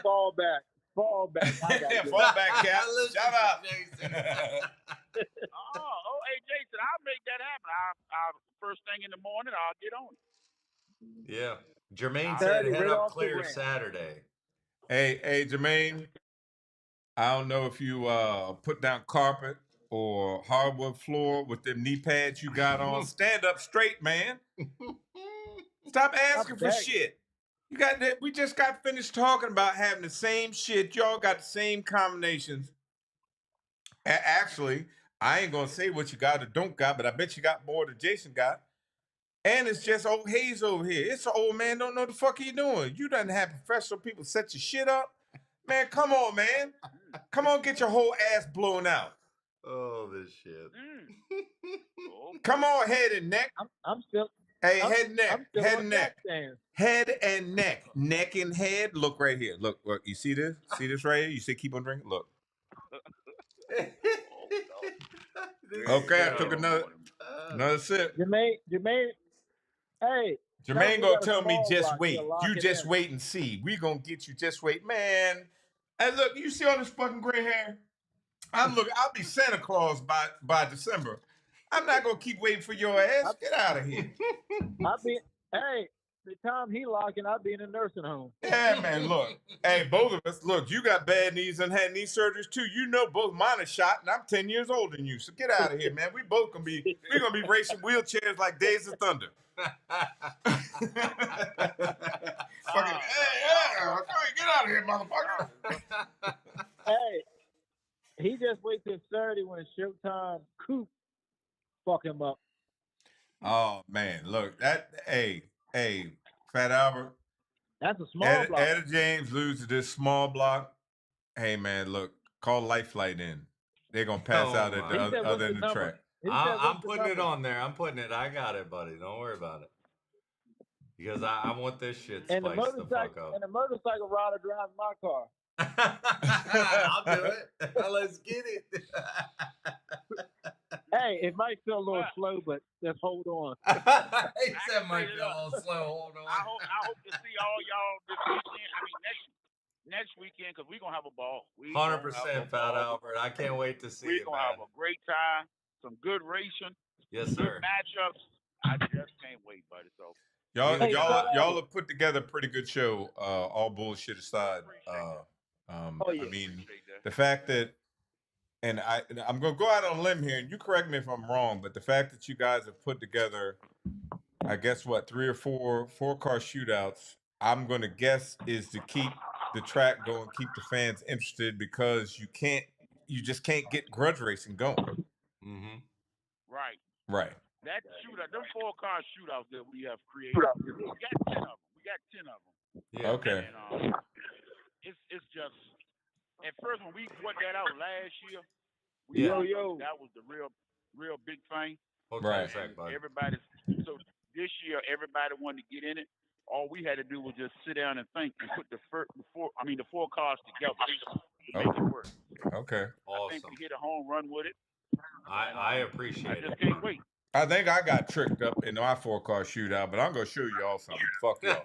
Fall back. I got yeah, you. fall back, Cap. Listen Shout to out. Jason. Hey Jason, I'll make that happen. I'll first thing in the morning, I'll get on it. Yeah. Jermaine Saturday, said head right up off the clear ramp. Saturday. Hey, Jermaine. I don't know if you put down carpet or hardwood floor with them knee pads you got on. Stand up straight, man. Stop asking for shit. You got that? We just got finished talking about having the same shit. Y'all got the same combinations. Actually, I ain't gonna say what you got or don't got, but I bet you got more than Jason got. And it's just old Hayes over here. It's an old man don't know what the fuck he doing. You done have professional people set your shit up. Man, come on, man. Come on, get your whole ass blown out. Oh, this shit. Come on, head and neck. I'm still. Hey, I'm, head and neck. I'm still Head on and neck. Jack Dance. Head and neck. Neck and head. Look right here. Look. You see this? See this right here? You say keep on drinking? Look. Okay, I took another sip. Jermaine. Hey. Jermaine gonna tell me just block, wait. lock You it just in. wait and see. We gonna get you. Just wait, man. And look, you see all this fucking gray hair? I'll be Santa Claus by December. I'm not gonna keep waiting for your ass. Get out of here. Hey, the time he locking, I'll be in a nursing home. Yeah, man. Look, hey, both of us. Look, you got bad knees and had knee surgeries too. You know, both mine are shot, and I'm 10 years older than you. So get out of here, man. We both gonna be racing wheelchairs like Days of Thunder. Fucking, get out of here, motherfucker. Hey, he just wait till Saturday when it's showtime. Coop fuck him up. Oh man, look hey, Fat Albert. That's a small block. Etta James lose to this small block. Hey man, look, call Life Flight in. They're gonna pass out at the other end of the track. I'm putting it on there. I'm putting it. I got it, buddy. Don't worry about it. Because I want this shit spiced the fuck up. And the motorcycle rider drives my car. I'll do it. Let's get it. Hey, it might feel a little slow, but just hold on. He said might feel a little slow. Hold on. I hope to see all y'all this weekend. I mean next weekend, because we're gonna have a ball. 100%, Fat Albert. I can't wait to see it. We're gonna have a great time. Some good racing. Yes, good sir. Matchups. I just can't wait, buddy. So y'all have put together a pretty good show. All bullshit aside. I mean, the fact that, and I'm gonna go out on a limb here, and you correct me if I'm wrong, but the fact that you guys have put together, I guess 3 or 4 car shootouts, I'm gonna guess is to keep the track going, keep the fans interested, because you just can't get grudge racing going. Mm-hmm. Right. That shootout, them 4-car shootouts that we have created, we got 10 of them. Yeah. Okay. And, it's just, at first when we put that out last year, that was the real big thing. Right. So this year everybody wanted to get in it. All we had to do was just sit down and think and put the 4 cars together to make it work. Okay. Awesome. I think we hit a home run with it. I appreciate it. I just can't wait. I think I got tricked up in my 4-car shootout, but I'm gonna show y'all something. Fuck y'all.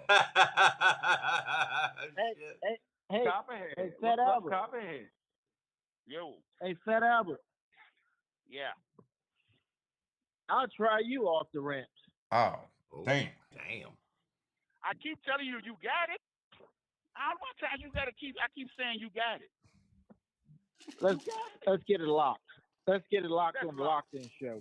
Hey, Fat Albert. Yo. Hey, Fat Albert. Yeah. I'll try you off the ramps. Oh, damn. I keep telling you, you got it. How much time you gotta keep? I keep saying you got it. Let's get it locked. Let's get it locked on the locked-in show.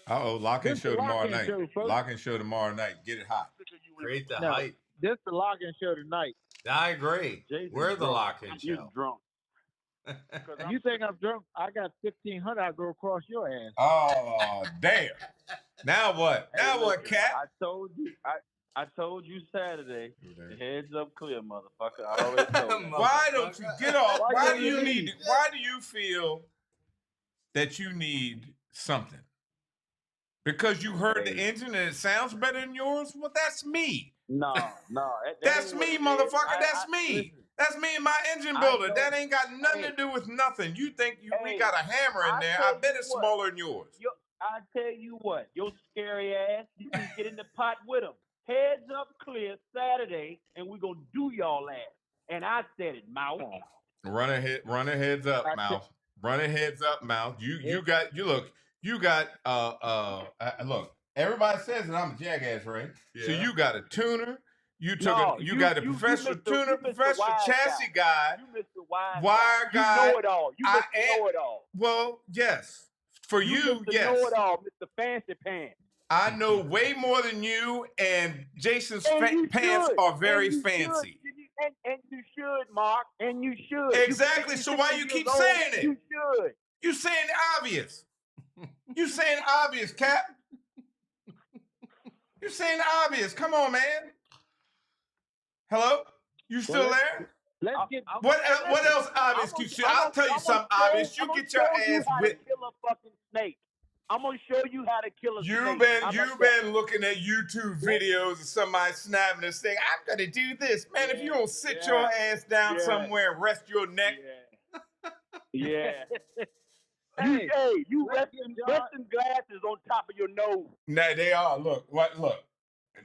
Lock-in show tomorrow night. Lock-in show tomorrow night. Get it hot. Create the hype. This the lock-in show tonight. I agree. We're the lock-in show. You drunk. You think I'm drunk? I got 1,500. I'll go across your ass. Oh, damn. Now what? Now what, Cat? I told you Saturday. The heads up clear, motherfucker. I already told you. Why don't you get off? Why do you feel that you need something? Because you heard the engine and it sounds better than yours? Well, that's me. No. That's me, motherfucker. That's me. Listen, that's me and my engine builder. That ain't got nothing to do with nothing. You think we got a hammer in there. I bet it's smaller than yours. I tell you what, your scary ass, you can get in the pot with them. Heads up clear Saturday, and we're going to do y'all ass. And I said it, mouth. Run a heads up, mouth. Run a heads up, mouth. Look, everybody says that I'm a jackass, right? Yeah. So you got a tuner. You got a professional tuner, professional chassis guy. You missed the wire guy. You know it all. You missed know it all. Well, yes. For you, yes. know it all, Mr. Fancy Pants. I know way more than you, and Jason's pants are very fancy. And you should, Mark. And you should. Exactly. So why you keep saying it? You should. You saying obvious. You saying obvious, Cap. You saying obvious. Come on, man. Hello? You still there? Let's get. What else obvious? I'll tell you something obvious. You get your ass whipped. Kill a fucking snake. I'm gonna show you how to kill a snake. You've been looking at YouTube videos of somebody snapping this thing. I'm gonna do this, man. If you don't sit your ass down somewhere and rest your neck. Yeah. Hey, you resting glasses on top of your nose. Nah, they are. Look.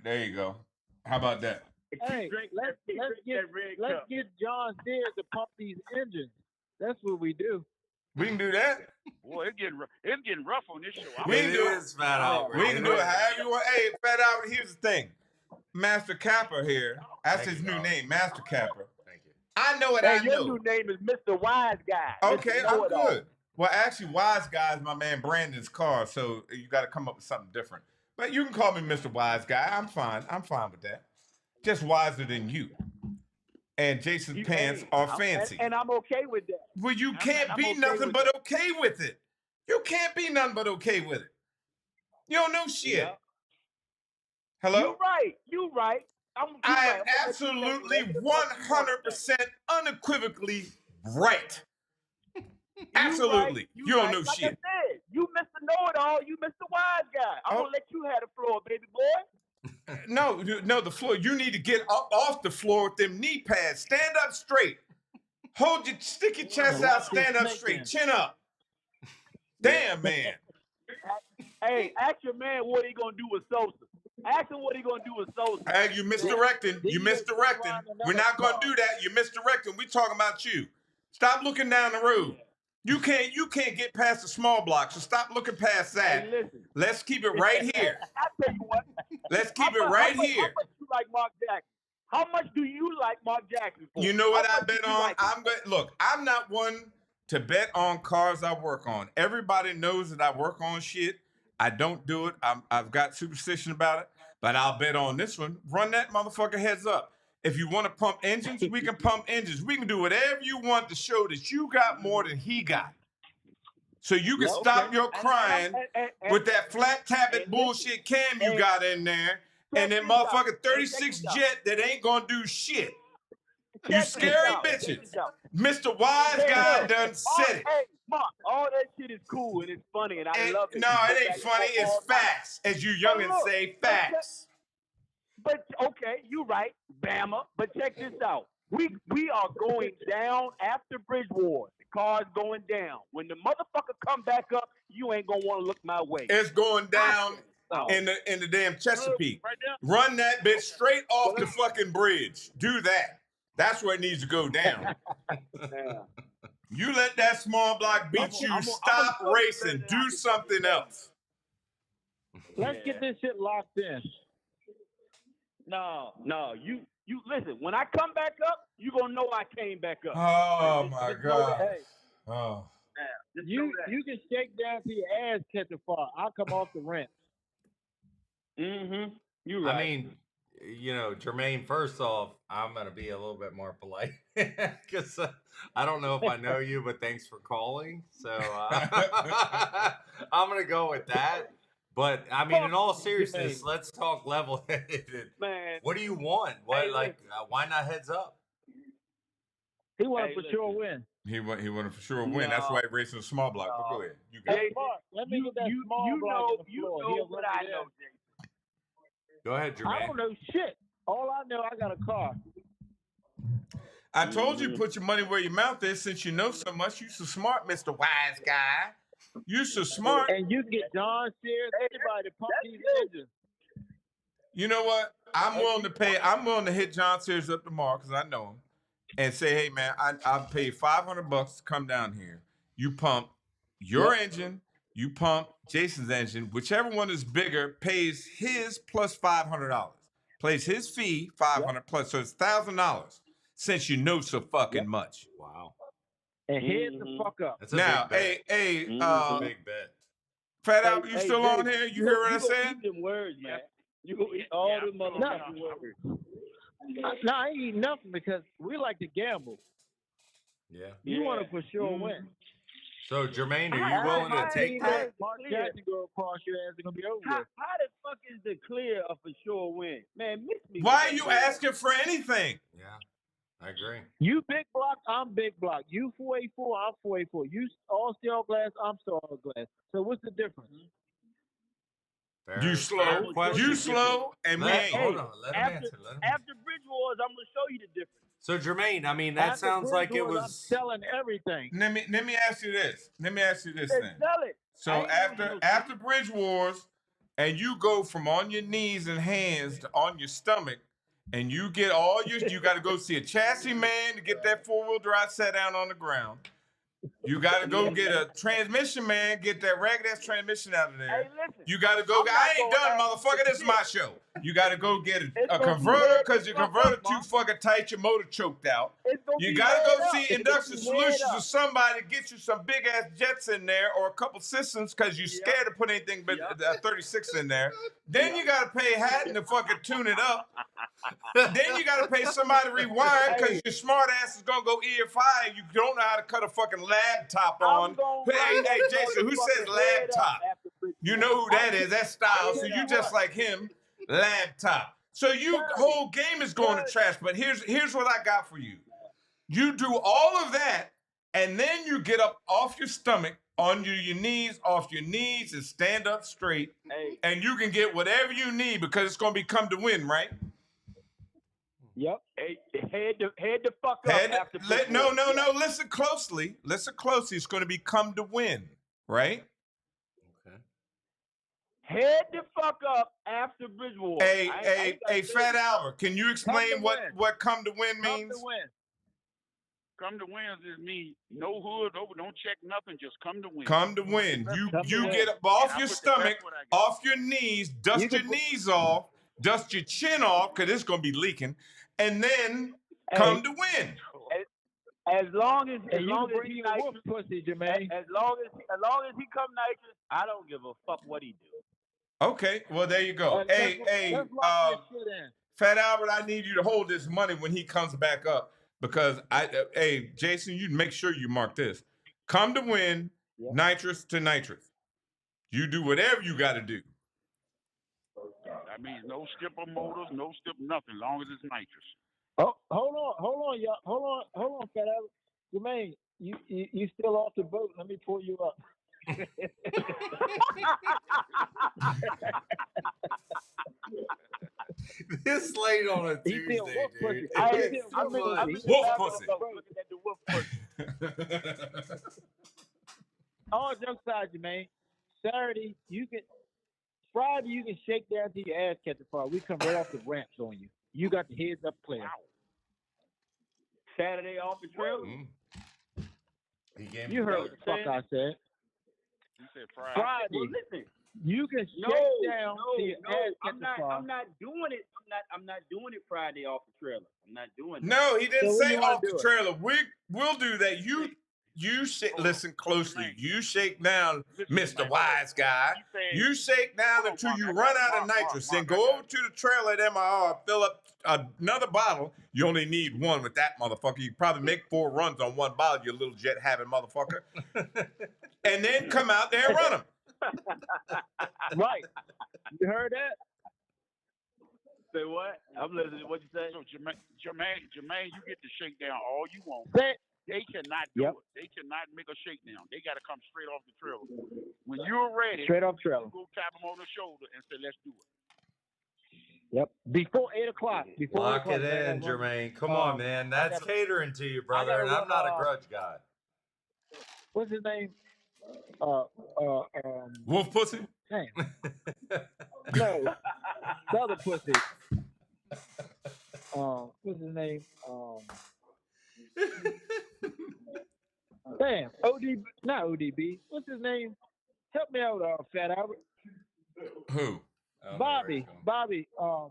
There you go. How about that? Hey, let's get John Deere to pump these engines. That's what we do. We can do that. Boy, it's getting rough on this show. We It can do it. is, Fat Albert. We can It do it is. however you want. Hey, Fat Albert, here's the thing. Master Capper here. That's Thank his you, new darling. name, Master Capper. Thank you. I know what Hey, I your know. new name is Mr. Wise Guy. Okay, Mr. I'm Know-it-all. good. Well, actually, Wise Guy is my man Brandon's car, so you got to come up with something different. But you can call me Mr. Wise Guy. I'm fine. I'm fine with that. Just wiser than you. And Jason's pants are fancy. And I'm okay with that. Well, you can't I'm be okay nothing with but that. okay with it. You can't be nothing but okay with it. You don't know shit. Yeah. Hello? You right. I am I'm gonna let you absolutely think whatever the fuck you 100% unequivocally right. You Absolutely. right, You don't know like shit. I said, you Mr. Know-it-all, you Mr. Wise Guy. I'm gonna let you have the floor, baby boy. No, the floor. You need to get up off the floor with them knee pads. Stand up straight. Stick your chest out, stand up straight. Chin up. Damn, man. Hey, ask your man what he gonna do with Sosa. Ask him what he gonna do with Sosa. Hey, you misdirecting. You misdirecting. We're not gonna do that. You're misdirecting. We talking about you. Stop looking down the road. You can't get past the small block, so stop looking past that. Hey, listen. Let's keep it right here. I tell you what. Let's keep it right here. How much you like Mark Jackson? How much do you like Mark Jackson for? You know what How I much bet do you on? like him? Look, I'm not one to bet on cars I work on. Everybody knows that I work on shit. I don't do it. I've got superstition about it, but I'll bet on this one. Run that motherfucker heads up. If you want to pump engines, we can pump engines. We can do whatever you want to show that you got more than he got. So you can stop your crying with that flat tappet bullshit cam you got in there and that motherfucker 36 jet that ain't gonna do shit. You scary bitches. Mr. Wise Guy done said it. Hey, Mark, all that shit is cool and it's funny and I love it. No, it ain't funny. It's facts. As you youngins say, facts. But okay, you right, Bama. But check this out. We are going down after Bridge Wars. The car's going down. When the motherfucker come back up, you ain't gonna want to look my way. It's going down in the damn Chesapeake. Run that bitch straight off the fucking bridge. Do that. That's where it needs to go down. You let that small block beat you. Stop racing. Do something else. Let's get this shit locked in. No, you listen. When I come back up, you gonna know I came back up. Oh my God. Hey, Oh. you can shake down to your ass catching far. I'll come off the ramp. Mm-hmm. You right. I mean, you know, Jermaine, first off, I'm going to be a little bit more polite because I don't know if I know you, but thanks for calling. So I'm going to go with that. But I mean, in all seriousness, let's talk level-headed. Man, what do you want? What why not heads up? He want to for sure win. He wanted for sure win. That's why he racing a small block. But go ahead. You got it. Let me get that small block on the floor. You know what I know, Jason. Go ahead, Jermaine. I don't know shit. All I know, I got a car. I told you put your money where your mouth is. Since you know so much, you so smart, Mr. Wise Guy. You so smart. And you get John Sears, anybody to pump these engines. You know what? I'm willing to pay. I'm willing to hit John Sears up tomorrow because I know him, and say, hey man, I'll pay $500 to come down here. You pump your engine. You pump Jason's engine. Whichever one is bigger pays his plus $500. Pays his fee $500 plus, so it's $1,000. Since you know so fucking much. Wow. And head the fuck up. That's a Now, big bet. hey, That's a big bet. Fat Albert, you still on here? You hear what I said? Eat them words, man. You go eat all them motherfucking words. No, I ain't eat nothing because we like to gamble. Yeah. You want to for sure win. So, Jermaine, are you willing to take that? Mark Jackson go across your ass, it's going to be over How with. the fuck is the clear a for sure win? Man, miss me. Why are you asking for anything? Yeah, I agree. You big block, I'm big block. You 484, I'm 484. You all steel glass, I'm steel glass. So what's the difference? You slow, and we ain't. Hold on, let him answer. After Bridge Wars, I'm gonna show you the difference. So Jermaine, I mean, that sounds like it was I'm selling everything. Let me ask you this. Then. Sell it. So after Bridge Wars, and you go from on your knees and hands to on your stomach, and you get you got to go see a chassis man to get that 4-wheel drive set down on the ground. You got to go get a transmission, man. Get that ragged ass transmission out of there. Hey, listen. You got to go. I'm not I ain't gonna done, ask motherfucker. you This is shit. my show. You got to go get It's a gonna be converter head because the your fuck converter up, too Mark. fucking tight. Your motor choked out. It's gonna You be got to head go up. see It's Induction gonna be head Solutions or up. somebody to get you some big ass jets in there or a couple systems because you're scared to put anything but a 36 in there. Then you got to pay Hatton to fucking tune it up. Then you got to pay somebody to rewind because your smart ass is gonna go EFI and you don't know how to cut a fucking laptop on. I'm gonna Hey, run hey, that Jason, who says motherfucking head up laptop? after Bridgewater. You know who that is? That's Styles. So you just like him, laptop. So you whole game is going to trash. But here's what I got for you. You do all of that, and then you get up off your stomach, on your knees, off your knees, and stand up straight, and you can get whatever you need because it's gonna be come to win, right? Yep. Hey, head the fuck up after No. Listen closely. Listen closely. It's going to be come to win, right? Okay. Head the fuck up after Bridgewater. Hey, Fat Albert, can you explain what come to win means? Come to win. Come to win just mean no hood over, don't check nothing, just come to win. Come to win. You get up off your stomach, off your knees, dust your knees off, dust your chin off, because it's going to be leaking, and then come to win. As long as he nitrous, pussy, Jermaine. As long as he come nitrous, I don't give a fuck what he do. Okay, well there you go. Fat Albert, I need you to hold this money when he comes back up because Jason, you make sure you mark this. Come to win, nitrous to nitrous. You do whatever you got to do. That means no skipper motors, no skip nothing, long as it's nitrous. Oh, hold on, y'all. Hold on, Fat Albert. Jermaine, you still off the boat. Let me pull you up. This late on a Tuesday, dude. Wolf pussy. All jokes aside, Jermaine. Friday you can shake down to your ass catcher part. We come right off the ramps on you. You got the heads up player. Saturday off the trail. You heard what the fuck I said. You said Friday. Well, listen. You can shake down to your ass catcher part. I'm not doing it. I'm not doing it Friday off the trailer. I'm not doing it. No, he didn't say off the trailer. We'll do that. You listen closely. You shake down, Mr. Wise Guy. You shake down until you run out of nitrous. Then go over to the trailer at MIR, fill up another bottle. You only need one with that motherfucker. You probably make 4 runs on one bottle, you little jet having motherfucker. And then come out there and run them. Right. You heard that? Say what? I'm listening to what you say. So Jermaine, you get to shake down all you want. They cannot do it. They cannot make a shakedown. They got to come straight off the trailer. When you're ready, straight off trailer. Go tap them on the shoulder and say, "Let's do it." Yep. Before 8 o'clock. Lock it in, Jermaine. Come on, man. That's catering to you, brother, and I'm not a grudge guy. What's his name? Wolf pussy? Damn. No. The other pussy. What's his name? Damn. Not ODB. What's his name? Help me out, Fat Albert. Who? Bobby. Debo.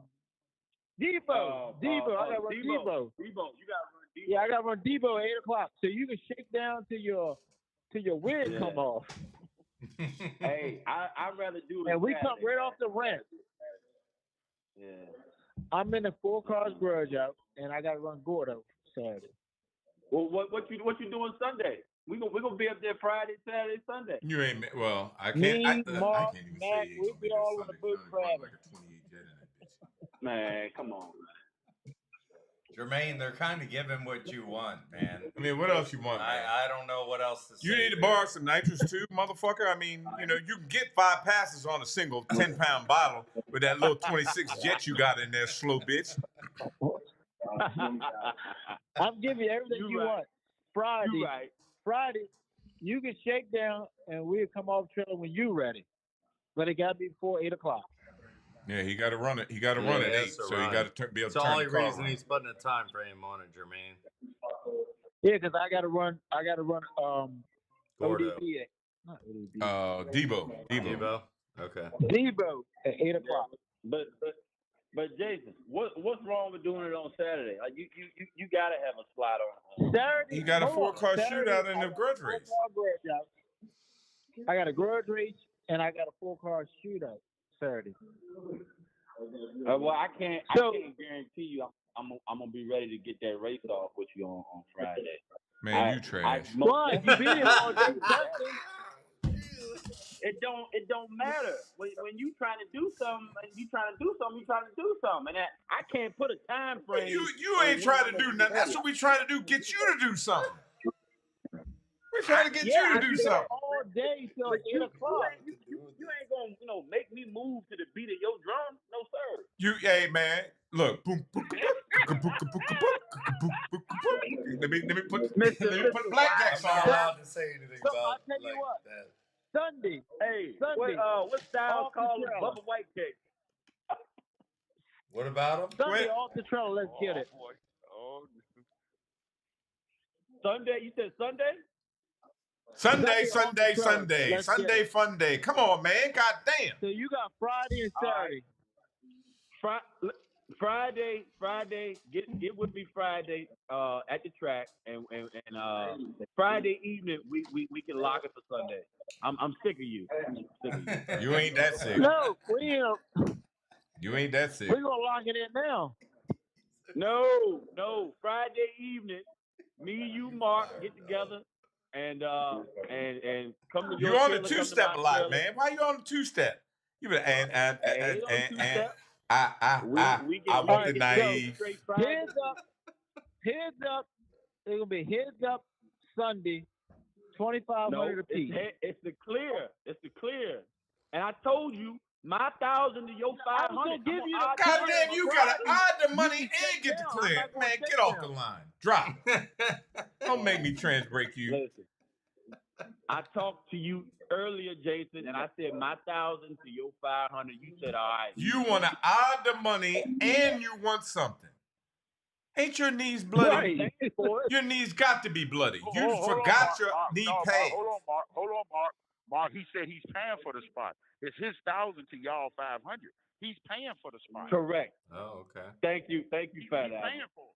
I gotta run Debo. You gotta run Debo. Yeah, I gotta run Debo at 8 o'clock. So you can shake down till your wig come off. Hey, I'd rather do it. And we come right off the ramp. Yeah. I'm in the 4 cars garage out, and I gotta run Gordo Saturday. Well, what you doing Sunday? We gonna be up there Friday, Saturday, Sunday. You ain't well. I can't. Me, I can't even Mark, say Matt, we'll be all on the boat Friday. Like a 28 jet in that bitch. Man, come on, man. Jermaine, they're kind of giving what you want, man. I mean, what else you want, man? I don't know what else to say. You need to borrow some nitrous too, motherfucker. I mean, you can get 5 passes on a single 10-pound bottle with that little 26 jet you got in there, slow bitch. I'm giving you everything you want. Friday, Friday, you can shake down and we'll come off trailer when you're ready. But it got to be before 8 o'clock. Yeah, he got to run it. He got to run at 8, so he got to be able to turn the car It's the only reason around. he's putting a time frame on it, Jermaine. Yeah, because I gotta run. Gordo. ODB at not ODB. Debo. Okay. Debo at 8 o'clock. But Jason, what's wrong with doing it on Saturday? Like you gotta have a slot on. Saturday. He got a hold on. 4-car Saturday, shootout in I the got grudge a race. 4-car grudge out. I got a grudge race and I got a 4-car shootout Saturday. Well, I can't guarantee you I'm gonna be ready to get that race off with you on Friday. Man, you trash. Why? You be there all day Sunday. It don't matter when you trying to do something and you trying to do something, and I can't put a time frame. You ain't trying to do nothing. That's what we trying to do. Get you to do something. We're trying to get you to do something. All day till 8 o'clock. You ain't gonna make me move to the beat of your drum, no sir. Hey man, look. Let me put blackjack song. I'm not allowed to say anything So about I'll tell you what. that. Sunday. Hey, Sunday. what style Off the called trailer. Bubba White Cake? What about him? Sunday off the trailer. Let's get it. Boy. Oh, Sunday? You said Sunday? Sunday fun day. Come on, man. God damn. So you got Friday and Saturday. Friday, get with me Friday at the track, and Friday evening we can lock it for Sunday. I'm sick of you. You ain't that sick. No, You ain't that sick. we're gonna lock it in now. No. Friday evening, me, you, Mark get together and come to your. You on trailer, the come to two-step my a lot, trailer. man. Why you on the two-step? You been We I can want get the naive. straight Friday. Heads up. It's gonna be heads up Sunday, 2,500 apiece. It's the clear. And I told you my 1,000 to your 500. give you the Goddamn, you gotta add the money You can and get the down. clear. I'm not gonna Man, take get off down. the line. Drop. Don't make me trans break you. Listen, I talked to you earlier, Jason, and I said my 1,000 to your 500. You said, all right. You want to add the money and you want something. Ain't your knees bloody? Right. Your knees got to be bloody. You hold on, forgot Mark. your knee Mark, pads. Hold on, Mark. Mark, he said he's paying for the spot. It's his 1,000 to y'all 500. He's paying for the spot. Correct. Oh, okay. Thank you, Fat He's Albert. paying for it.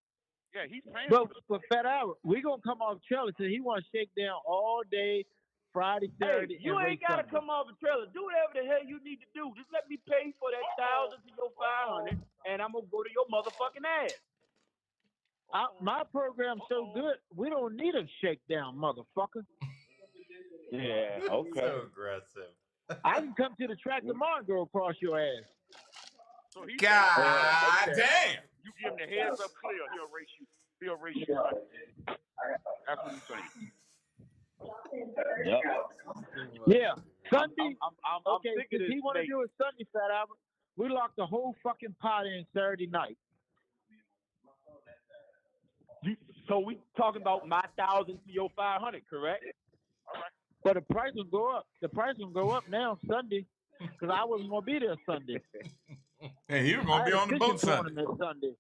Yeah, he's paying But for the for Fat Albert, we gonna come off trailer. So he want to shake down all day, Friday, Saturday. Hey, you and ain't race gotta Sunday. come off the trailer. Do whatever the hell you need to do. Just let me pay for that 1,000 to your 500, and I'm gonna go to your motherfucking ass. My program's so good, we don't need a shakedown, motherfucker. Yeah. Okay. So aggressive. I can come to the track tomorrow and go across your ass. So he God damn. You give him the heads up clear, he'll race you. He'll race you. That's what he's saying. Yep. Yeah, Sunday. I'm Okay, sick of if this. he want to snake. do it Sunday, Fat Albert, we lock the whole fucking pot in Saturday night. So we talking about my 1,000 to your 500, correct? But the price will go up. The price will go up now Sunday, because I wasn't gonna be there Sunday. Hey, he was gonna be on the boat Sunday. Sunday.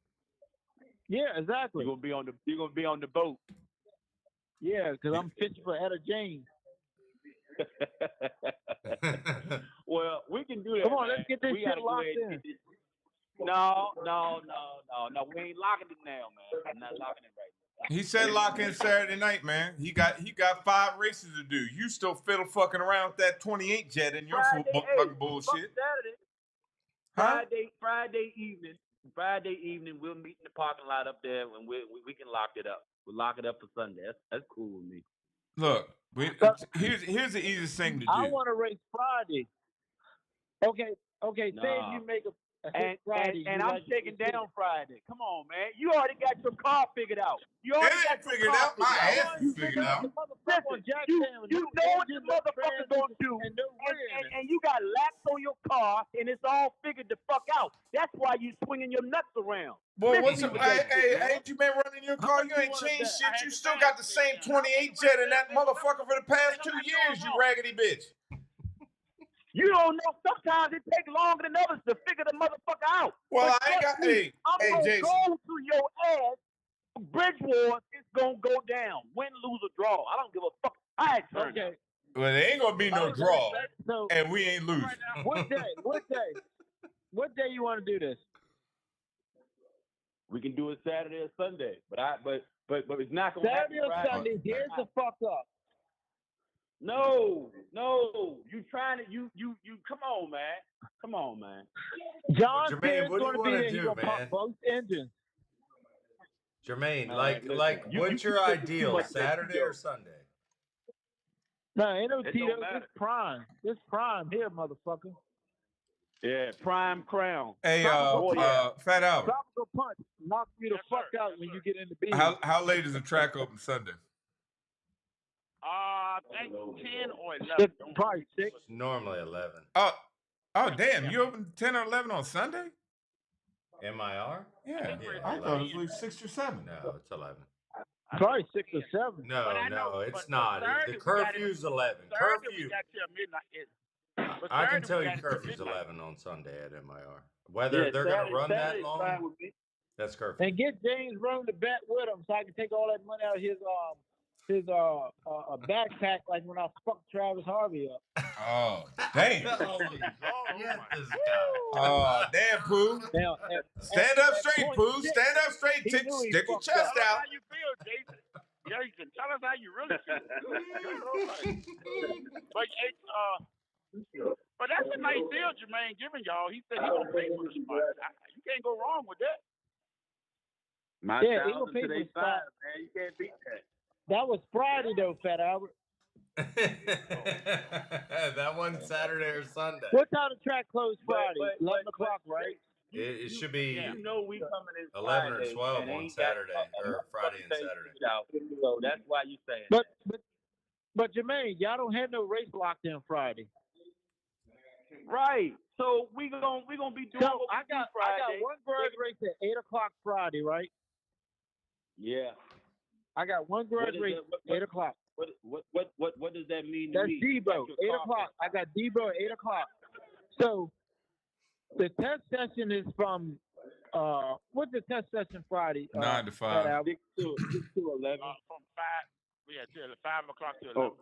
Yeah, exactly. You're gonna be on the boat. Yeah, because I'm fishing for Etta James. Well, we can do that. Come on, man. let's get this We shit gotta go locked ahead and in. get this- No. We ain't locking it now, man. I'm not locking it right now. He said lock in Saturday night, man. He got 5 races to do. You still fiddle fucking around with that 28 jet in your fucking bullshit. Saturday. Huh? Friday evening, we'll meet in the parking lot up there, and we can lock it up. We'll lock it up for Sunday. That's cool with me. Look, here's the easiest thing to do. I want to race Friday. Okay. Nah. Say if you make a And Friday, and you I'm shaking down Friday. Come on, man. You already got your car figured out. You It already ain't got your figured car out. My figured ass is figured out. Listen, you know what the motherfucker gonna do, and you got laps on your car, and it's all figured the fuck out. That's why you swinging your nuts around. Boy, Listen to that shit, man. ain't you been running your car? You ain't changed shit. You still got the same 28 jet in that motherfucker for the past 2 years, you raggedy bitch. You don't know. Sometimes it takes longer than others to figure the motherfucker out. Well, But I ain't trust got. me, I'm Hey, gonna Jason. go to your ass Bridgewater, it's gonna go down. Win, lose, or draw. I don't give a fuck. I turn. Okay. Well, there ain't gonna be no draw, So and we ain't losing. Right now, what day you want to do this? We can do it Saturday or Sunday, but it's not gonna Saturday or happen. Sunday? Here's the fuck up. No. You trying to you come on, man. Jermaine, John Pierre's what do you going to be wanna there. He's do, going to pump man? both engines. Jermaine, listen, what's you your listen too ideal, much to that Saturday Tito. or Sunday? No, ain't no It Tito. don't matter. This prime. This prime here, motherfucker. Yeah, prime crown. Hey, Oh, yeah. Fat Albert, Tropical punch. Knock you the Yes, fuck sir. out Yes, when sir. you get in the beat. how late is the track open Sunday? I think 10 or 11. Probably 6. Normally 11. Oh, damn! You open 10 or 11 on Sunday? MIR? Yeah, we're I at thought it was like 6 or 7. No, it's 11. Probably 6 or 7. No, But I know- it's but not. Saturday The we got it- curfew's 11. Thursday Curfew. we got till midnight. But I can Saturday tell we you got it till curfew's midnight. 11 on Sunday at MIR. Whether they're going to run that long, that's curfew. And get James Rome to bet with him so I can take all that money out of his backpack like when I fucked Travis Harvey up. Oh, damn! Yes, this guy. Oh, damn, Pooh! Now, Stand up straight, point Pooh. six, Stand up straight. he knew he Stick your fucked chest Tell us out. how you feel, Jason. Yeah, you can tell us how you really feel. But that's a nice deal Jermaine giving y'all. He said he gonna pay for the spot. You can't go wrong with that. My Yeah, he gonna $1,000 pay to for they the spot. 5, man. You can't beat that. That was Friday though, Fat Albert. That one Saturday or Sunday. What time the track closed But- Friday? but- 11 but- o'clock, right? It should be You know we coming in 11 or Friday 12 and on ain't got Saturday, or enough Friday and things Saturday. figured out. So that's why you saying. But Jermaine, y'all don't have no race locked in Friday. Right. So we gonna be doing So what we I got do Friday. one garage race at 8 o'clock Friday, right? Yeah. I got one garage What is race it? at 8 o'clock. What does that mean to That's me? Debo, That's your 8 o'clock. I got Debo at 8 o'clock. So the test session is from what's the test session Friday? 9 to 5. 6 to 11. From 5, till 5 o'clock to 11.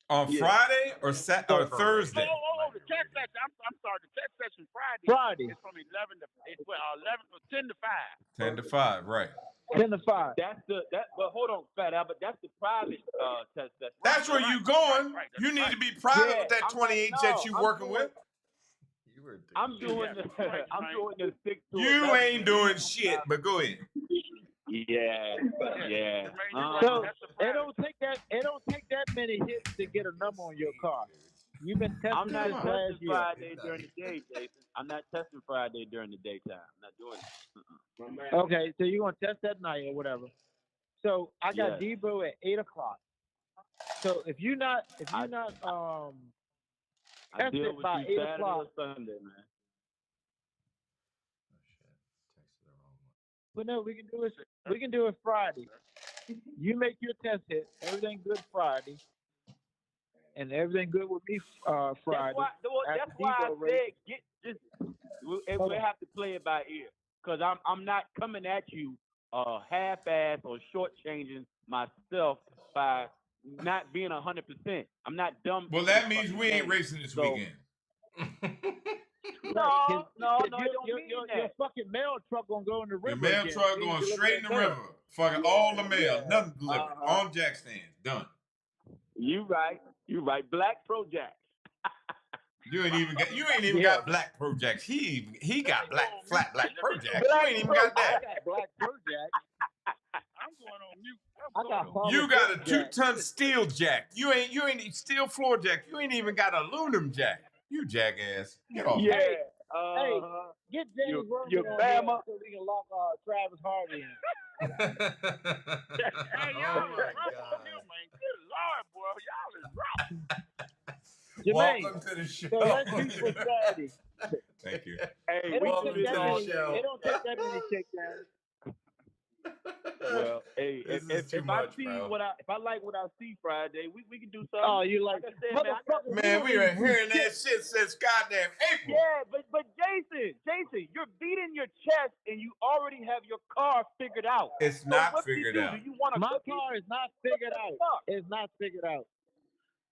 On Friday or Thursday? The test session. I'm sorry. The test session Friday. Friday. It's from 11 to 10 to 5. 10 to 5, right. 10 to 5. But hold on, Fat Albert. That's the private test session. That's where you going. Right, You need right. to be private Yeah, with that I'm 28 like, jet no, you I'm working doing- with. You were I'm doing the I'm doing the 6 to You 11. ain't doing shit, but go ahead. Yeah. So it don't take that many hits to get a number on your car. You've been testing I'm not this last testing year. Friday during the day, Jason. I'm not testing Friday during the daytime. I'm not doing it. Okay, so you're gonna test that night or whatever. So I got Yeah. Debo at 8 o'clock. So if you're not I Test deal it with by you 8 Saturday o'clock. or Sunday, man. Oh, shit. Texted the wrong one. But no, we can do it Friday. You make your test hit, everything good Friday, and everything good with me Friday. That's why I Debo race. said we'll have to play it by ear, because I'm not coming at you half-ass or shortchanging myself by not being 100%. I'm not dumb. Well, that means we ain't racing this weekend. No, it don't mean Your that. fucking mail truck gonna go in the river. Your mail again. truck You going deliver straight in that the mail. river. Fucking all the mail, nothing delivered. On jack stands, done. You right. Black Pro Jack. You ain't even got black projects. He got flat black projects. You ain't even got I that. got black project. I'm going on mute. I got Harley You got a Jack. 2-ton steel jack. You ain't steel floor jack. You ain't even got aluminum jack. You jackass. Get off. Yeah. Hey, get James Roman you on here Bama. so we can lock Travis Harvey in. Hey, y'all Oh, my is rough God. on you, man. Good Lord, boy. Y'all is rough. Jermaine, Welcome to the show. so let's shoot for Saturday. Thank you. Hey, It don't welcome take to that the many. show. It don't take that many shakedowns. well, hey, This is if too I much, see bro. if I like what I see Friday, we can do something. Oh, you like I said, man, I got- motherfucker? Man, we don't been even do hearing shit. that shit since goddamn April. Yeah, but Jason, you're you're beating your chest and you already have your car figured out. It's So not what do figured you do? out. Do you want to My cook it? car is not figured out. Fuck. It's not figured out.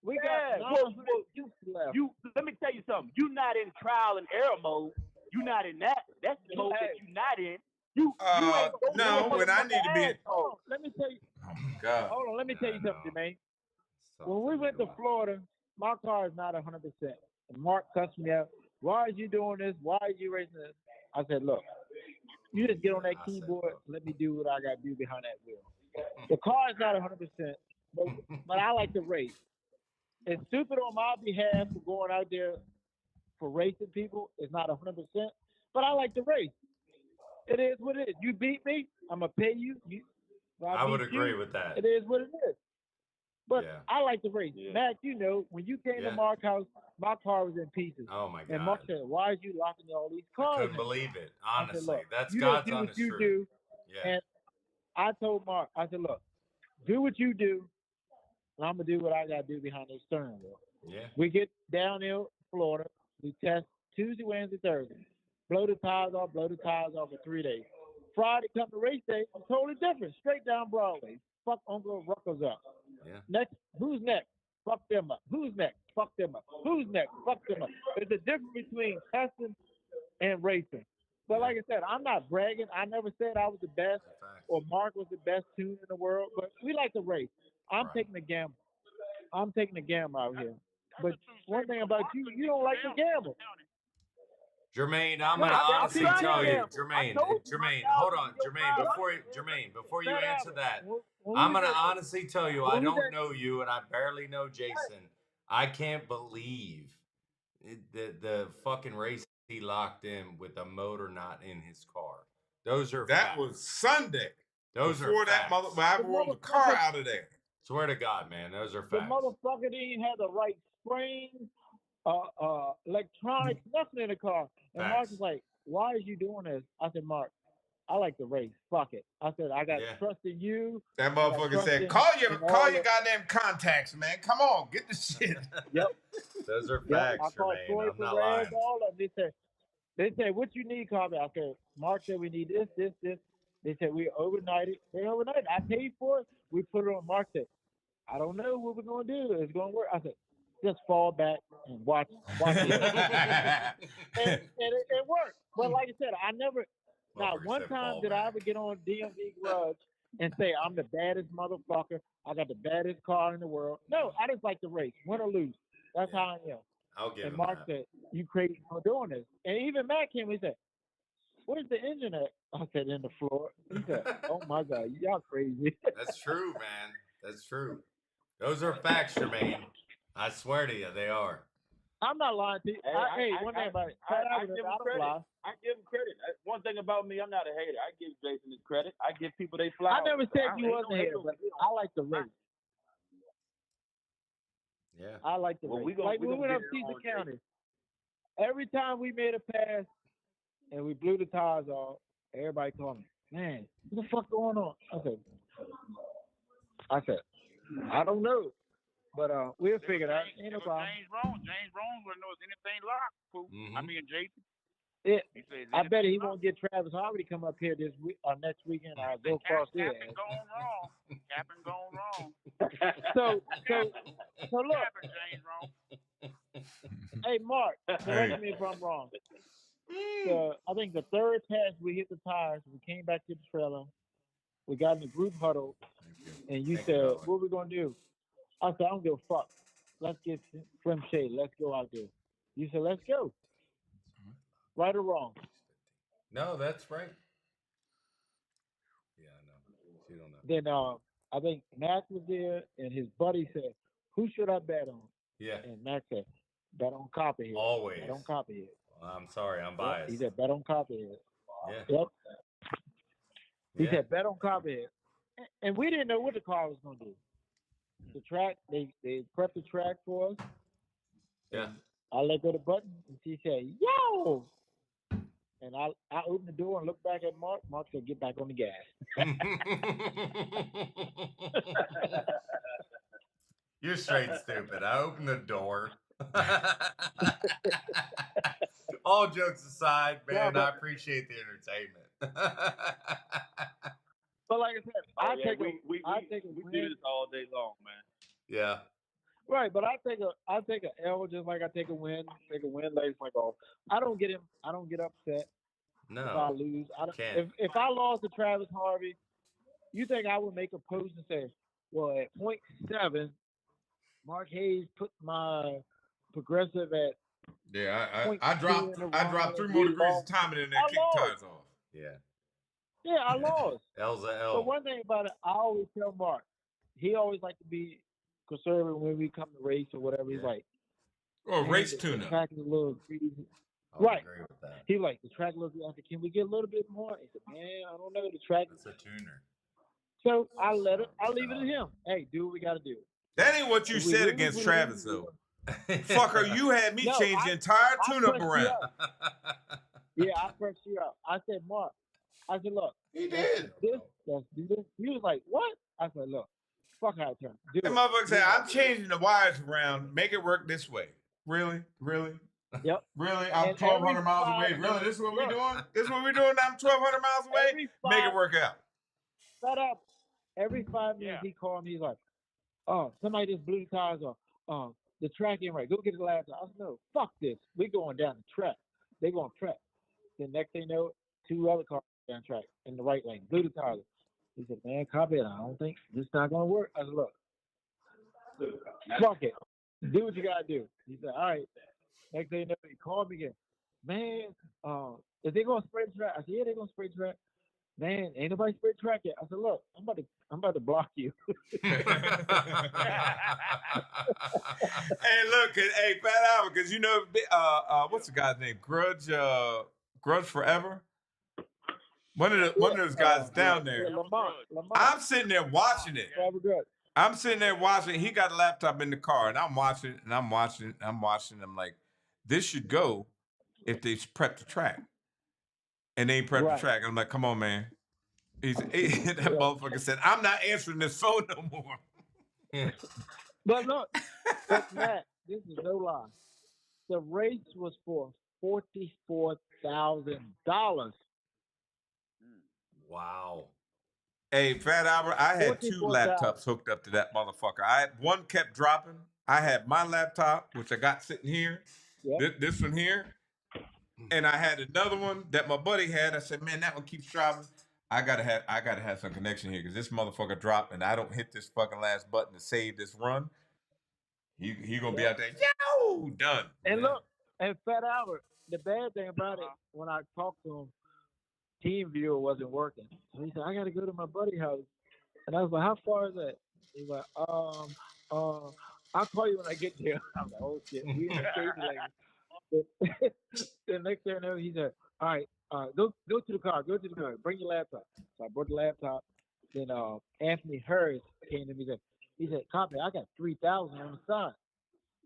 We Yeah, got well, 900 cubes left. you let me tell you something. You're not in trial and error mode. You're not in that. That's the mode that you're not in. You ain't going No, to when I need to be. Hold on, let me tell you. Oh my God. Hold on, let me tell you I something, know. Jermaine. Tough When for we me went to watch. Florida, my car is not 100%. And Mark cussed me out. Why are you doing this? Why are you racing this? I said, look, you just get on that I said, keyboard. look. Let me do what I got to do behind that wheel. The car is not 100%, but I like to race. It's stupid on my behalf for going out there for racing people. It's not 100%, but I like to race. It is what it is. You beat me, I'm gonna pay you. If I would beat agree you, with that. it is what it is. But Yeah. I like to race. Yeah. Matt, you know, when you came Yeah. to Mark's house, my car was in pieces. Oh my And Mark God. said, "Why are you locking all these I cars?" couldn't in?" believe it. I said, Honestly, "Look, that's you God's just do what honest you truth. do." Yeah. And I told Mark, I said, "Look, do what you do, and I'm gonna do what I gotta do behind the steering wheel." Yeah. We get downhill, Florida. We test Tuesday, Wednesday, Thursday. Blow the tires off for 3 days. Friday come to race day, it's totally different. Straight down Broadway. Fuck Uncle Ruckus up. Yeah. Next, who's next? Fuck them up. Who's next? Fuck them up. Who's next? Fuck them up. There's a difference between testing and racing. But like I said, I'm not bragging. I never said I was the best Facts. or Mark was the best tune in the world, but we like to race. I'm Right. taking a gamble. I'm taking a gamble out here. But That's a true one statement. thing about Mark you, couldn't you get don't you like to down gamble. County. Jermaine, I'm No, gonna I'm honestly trying to tell you, gamble. I Jermaine, told you Jermaine, my hold house on, is your Jermaine, problem. before you Fat answer Albert, that, when I'm we gonna did- honestly tell you, I when we don't did- know you and I barely know Jason. I can't believe the fucking race he locked in with a motor not in his car. Those are That facts. was Sunday. Those Before are that facts. I rolled the car motherfucker- out of there. Swear to God, man, those are the facts. motherfucker didn't even have the right springs, electronics, nothing in the car. And Mark Facts. was like, "Why is you doing this?" I said, "Mark, I like to race. Fuck it." I said, "I got Yeah. trust in you." That I got motherfucker trust said, in- call in your all the- goddamn contacts, man. Come on, get the shit. Yep. Those are Yep. facts, I called Jermaine. Troy I'm not Perez, lying. all of them. They said, "What you need, call me." I said, "Mark said we need this, this, this." They said we overnighted. They overnighted. I paid for it. We put it on. Mark said, "I don't know what we're gonna do. It's gonna work." I said, "Just fall back and watch it." And it worked. But like I said, I never, not Motherfucker one said time fall did I back. ever get on DMV Grudge and say I'm the baddest motherfucker. I got the baddest car in the world. No, I just like to race, win or lose. That's Yeah. how I am. I'll give And him Mark that. said, "You crazy for doing this?" And even Matt came. He said, "Where's the engine at?" I said, "In the floor." He said, "Oh my God, y'all crazy." That's true, man. That's true. Those are facts, Jermaine. I swear to you, they are. I'm not lying to you. One thing about it, Fat I Albert, give I him don't credit. lie. I give him credit. One thing about me, I'm not a hater. I give Jason his credit. I give people they flowers. I never said I you ain't wasn't no here, hater. but I like to race. Yeah. I like to Well, race. we gonna- Like we we gonna went get up it Caesar on, Jason. County. Every time we made a pass and we blew the tires off, everybody called me, "Man, what the fuck going on?" I said, "I don't know, but we'll figure it out. Ain't no problem." James Rones wouldn't know if anything locked. Fool. I Mhm. mean, Jason. Yeah, He said, I bet he won't get Travis Harvey to come up here this week or next weekend. I'll go across here. Captain gone wrong. Captain gone wrong. So look, Captain James Rones. hey Mark, correct Hey. me if I'm wrong. I think the third pass we hit the tires, we came back to the trailer, we got in the group huddle, and you Thank you, said, darling. "What we gonna do?" I said, "I don't give a fuck. Let's get Slim Shady. Let's go out there." You said, "Let's go." Right or wrong? No, that's right. Yeah, I know. You don't know. Then I think Mac was there, and his buddy said, "Who should I bet on?" Yeah. And Mac said, "Bet on Copperhead." Always. Bet on Copperhead. I'm sorry, I'm Yep. biased. He said, "Bet on Copperhead." Yeah. Yep. He Yeah. said, "Bet on Copperhead." And we didn't know what the car was going to do. The track, they prepped the track for us. Yeah. I let go of the button, and she said, "Yo!" And I opened the door and looked back at Mark. Mark said, "Get back on the gas." You're straight stupid. I opened the door. all jokes aside, Yeah, man, I appreciate the entertainment. but like I said, I take a we win. do this all day long, man. Yeah. Right, but I take a L just like I take a win. Take a win, like it's like, oh, I don't get upset if I No. lose. I don't, Can't. if I lost to Travis Harvey, you think I would make a post and say, well, at .7, Mark Hayes put my progressive at Yeah, .2 I in the I run dropped 3 and more we degrees of lost. timing in there, I kick lost. tires off. Yeah. Yeah, I lost. L's a But L. one thing about it, I always tell Mark, he always like to be conservative when we come to race or whatever. He's Yeah. like, Or man, race the tune-up. track is a little greasy. I would Right. agree with that. He was like, the track looks like, can we get a little bit more? He said, man, I don't know. The track. That's a tuner. So I leave it Shut to him. Hey, do what we got to do. That ain't what you If we said lose, against we Travis, lose. though. Fucker, you had me No, change the entire I tune-up pressed you around. out. Yeah, I pressed you out. I said, Mark, I said, look, He let's did. do this, let's do this. He was like, what? I said, look, fuck how I turn. Do That it. motherfucker said, You know. I'm changing the wires around, make it work this way. Really? Really? Yep. Really? I'm And 1,200 miles 5 away. Really? minutes, This is what we look, doing? This is what we doing? I'm 1,200 miles away? every Make it 5, work out. shut up. Every 5 minutes Yeah. he called me, he's like, oh, somebody just blew the tires off. The track ain't right. Go get the laptop. I said, no, fuck this. We going down the track. They going track. The next thing you know, 2 other cars down the track in the right lane. Blew the tires. He said, man, copy it. I don't think this not gonna work. I said, look, fuck it. Do what you gotta do. He said, all right. Next thing you know, he called me again. Man, is they gonna spray the track? I said, yeah, they gonna spray the track. Man, ain't nobody spray the track yet. I said, look, I'm about to block you. Hey, look, hey, Fat Albert, because you know, what's the guy's name? Grudge Forever. One of those guys down there. Yeah, Lamont. I'm sitting there watching it. Forever good. I'm sitting there watching. He got a laptop in the car, and I'm watching. I'm like, this should go if they prep the track, and they ain't prep the Right. track. I'm like, come on, man. That motherfucker said, I'm not answering this phone no more. But look, but Matt, this is no lie. The race was for $44,000. Wow. Hey, Fat Albert, I had 2 $44,000. laptops hooked up to that motherfucker. I had one kept dropping. I had my laptop, which I got sitting here, Yep. this one here, and I had another one that my buddy had. I said, man, that one keeps dropping. I gotta have some connection here because this motherfucker dropped, and I don't hit this fucking last button to save this run. He gonna be out there, yo, done. And look, and Fat Albert, the bad thing about it, when I talked to him, Team Viewer wasn't working. So he said, I gotta go to my buddy's house. And I was like, how far is that? He's like, I'll call you when I get there. I'm like, oh shit, we in the stage lane. The next thing I know, he said, all right, go to the car, bring your laptop. So I brought the laptop. Then Anthony Harris came to me. He said, copy, I got 3,000 on the side.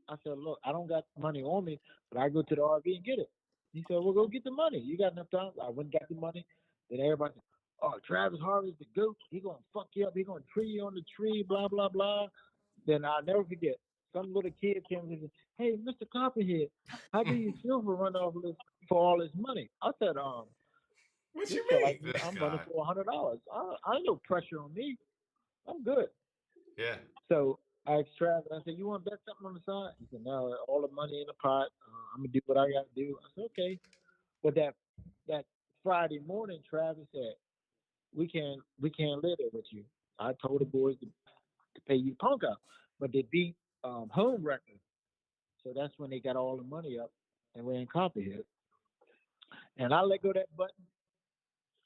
I said, look, I don't got money on me, but I go to the RV and get it. He said, well, go get the money. You got enough time? I went and got the money. Then everybody said, oh, Travis Harvey's the goat. He gonna fuck you up. He gonna tree you on the tree, blah, blah, blah. Then I'll never forget. Some little kid came and said, hey, Mr. Copperhead, how do you feel for running off this, for all this money? I said, What this you feel mean? like I'm running for $100. I ain't no pressure on me. I'm good. Yeah. So I asked Travis, I said, you want to bet something on the side? He said, no, all the money in the pot. I'm going to do what I got to do. I said, okay. But that Friday morning, Travis said, we can't live there with you. I told the boys to pay you punk out. But they beat home record. So that's when they got all the money up and ran Copperhead. And I let go of that button.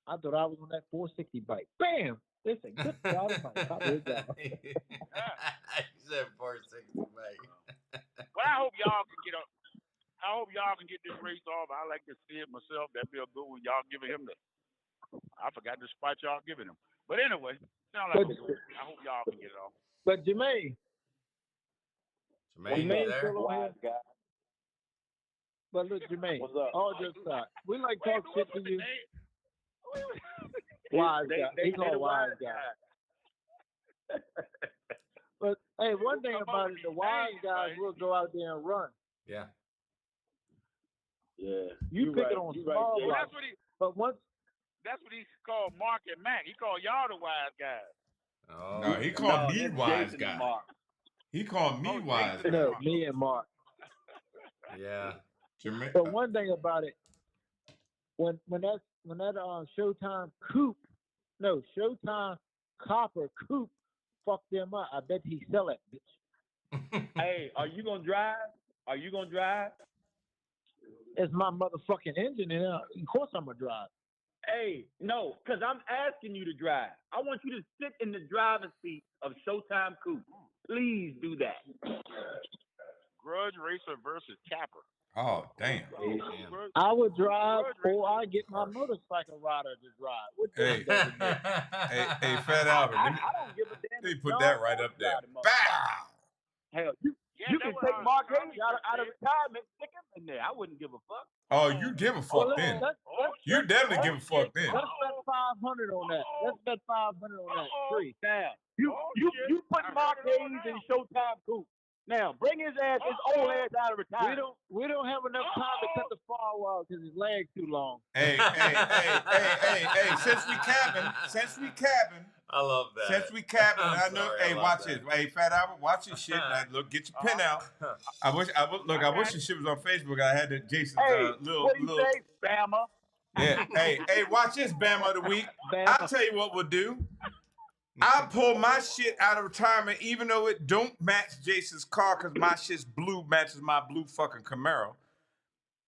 I thought I was on that 460 bike. Bam! They said, good job, Copperhead job. He said 460, mate. But I hope y'all can get up. I hope y'all can get this race off. I like to see it myself. That'd be a good one. Y'all giving him the. I forgot the spot y'all giving him. But anyway, sound like a good. I hope y'all can get it off. But Jermaine Jermaine, there? still on here. But look, Jermaine, What's up? all jokes aside, we like Wait, talk shit to you. They- Wise they- guy. they- He they called the wise wise guy. But hey, one thing about it, the wise guys will go out there and run. Yeah. Yeah. You pick it right. on You small right. Well, blocks. that's But once what he called Mark and Mac. He called y'all the wise guys. Oh, No, he okay. called me that's wise Jason guy. and Mark. He called me Oh, wise Jason guy. and no, Mark. me and Mark. Yeah. Jermaine, But one thing about it, when that Showtime Copper coupe fucked them up. I bet he sell it, bitch. Hey, are you gonna drive? Are you gonna drive? It's my motherfucking engine, and of course I'm gonna drive. Hey, no, because I'm asking you to drive. I want you to sit in the driver's seat of Showtime Coupe. Please do that. Grudge Racer versus Capper. oh damn. Damn. Grudge, I would drive, Grudge or Racer. I get my Harsh. motorcycle rider to drive. What Hey. difference does it make? Hey, Fat Albert, let me I don't give a damn. let me if put John that right Ford up there. drive the motherfucker. Bow! Hell, Yeah, you that can what take Mark Tommy Hayes out of said. retirement, stick him in there. I wouldn't give a fuck. Oh, you give a Well, fuck then. let's You definitely give a fuck then. let's bet 500 on that. Let's bet 500 on that. Free. Now, Oh, shit. you put I Mark heard it all Hayes in now. Showtime Coupe. Now, bring his old ass out of retirement. We don't have enough time to cut the firewall because his leg's too long. Hey, since we capping, I love that. since we capping, I'm I know. sorry, Hey, I love watch that. this. Hey, Fat Albert, watch this shit. Now, look, get your pen out. I wish the shit was on Facebook. I had the Jason's Hey, little. what do you say, Bama? Yeah. Hey, watch this Bama of the week. Bama. I'll tell you what we'll do. I'll pull my shit out of retirement, even though it don't match Jason's car, because my shit's blue, matches my blue fucking Camaro.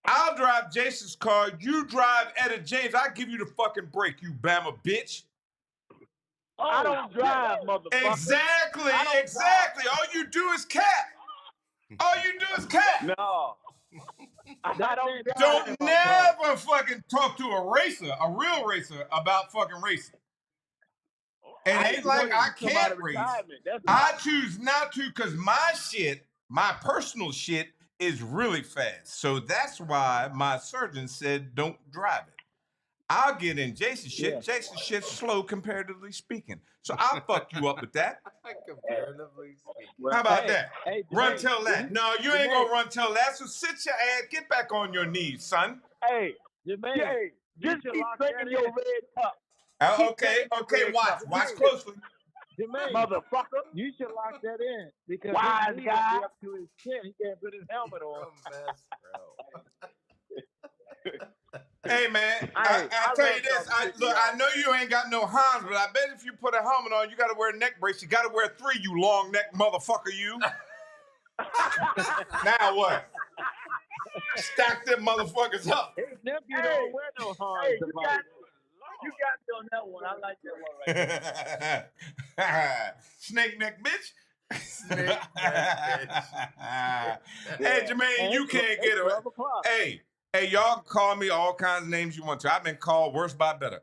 I'll drive Jason's car. You drive Etta James. I'll give you the fucking break, you Bama bitch. I don't drive, motherfucker. Exactly. All you do is cap. No. I don't drive. Don't never fucking talk to a real racer, about fucking racing. And it ain't like I can't race. I choose not to because my personal shit is really fast. So that's why my surgeon said don't drive it. I'll get in Jason's shit. Yeah. Jason's shit's slow comparatively speaking. So I'll fuck you up with that. Comparatively speaking. How about that? Hey, Run tell that. No, you ain't gonna run tell that. So sit your ass, get back on your knees, son. Hey, Jermaine, hey, just should keep lock drinking that your in. red cup. Okay, watch closely. Jermaine, Motherfucker. you should lock that in because Wise his knee guy. will be up to his chin. He can't put his helmet on. Hey man, I tell you this. I know you ain't got no Hans, but I bet if you put a helmet on, you gotta wear a neck brace. You gotta wear 3, you long neck motherfucker, you. Now what? Stack them motherfuckers up. His nephew don't wear no Hans. Hey, you got me on that one. I like that one right Snake neck bitch. Snake neck bitch. Hey Jermaine, you can't get it. Hey, y'all can call me all kinds of names you want to. I've been called worse by better.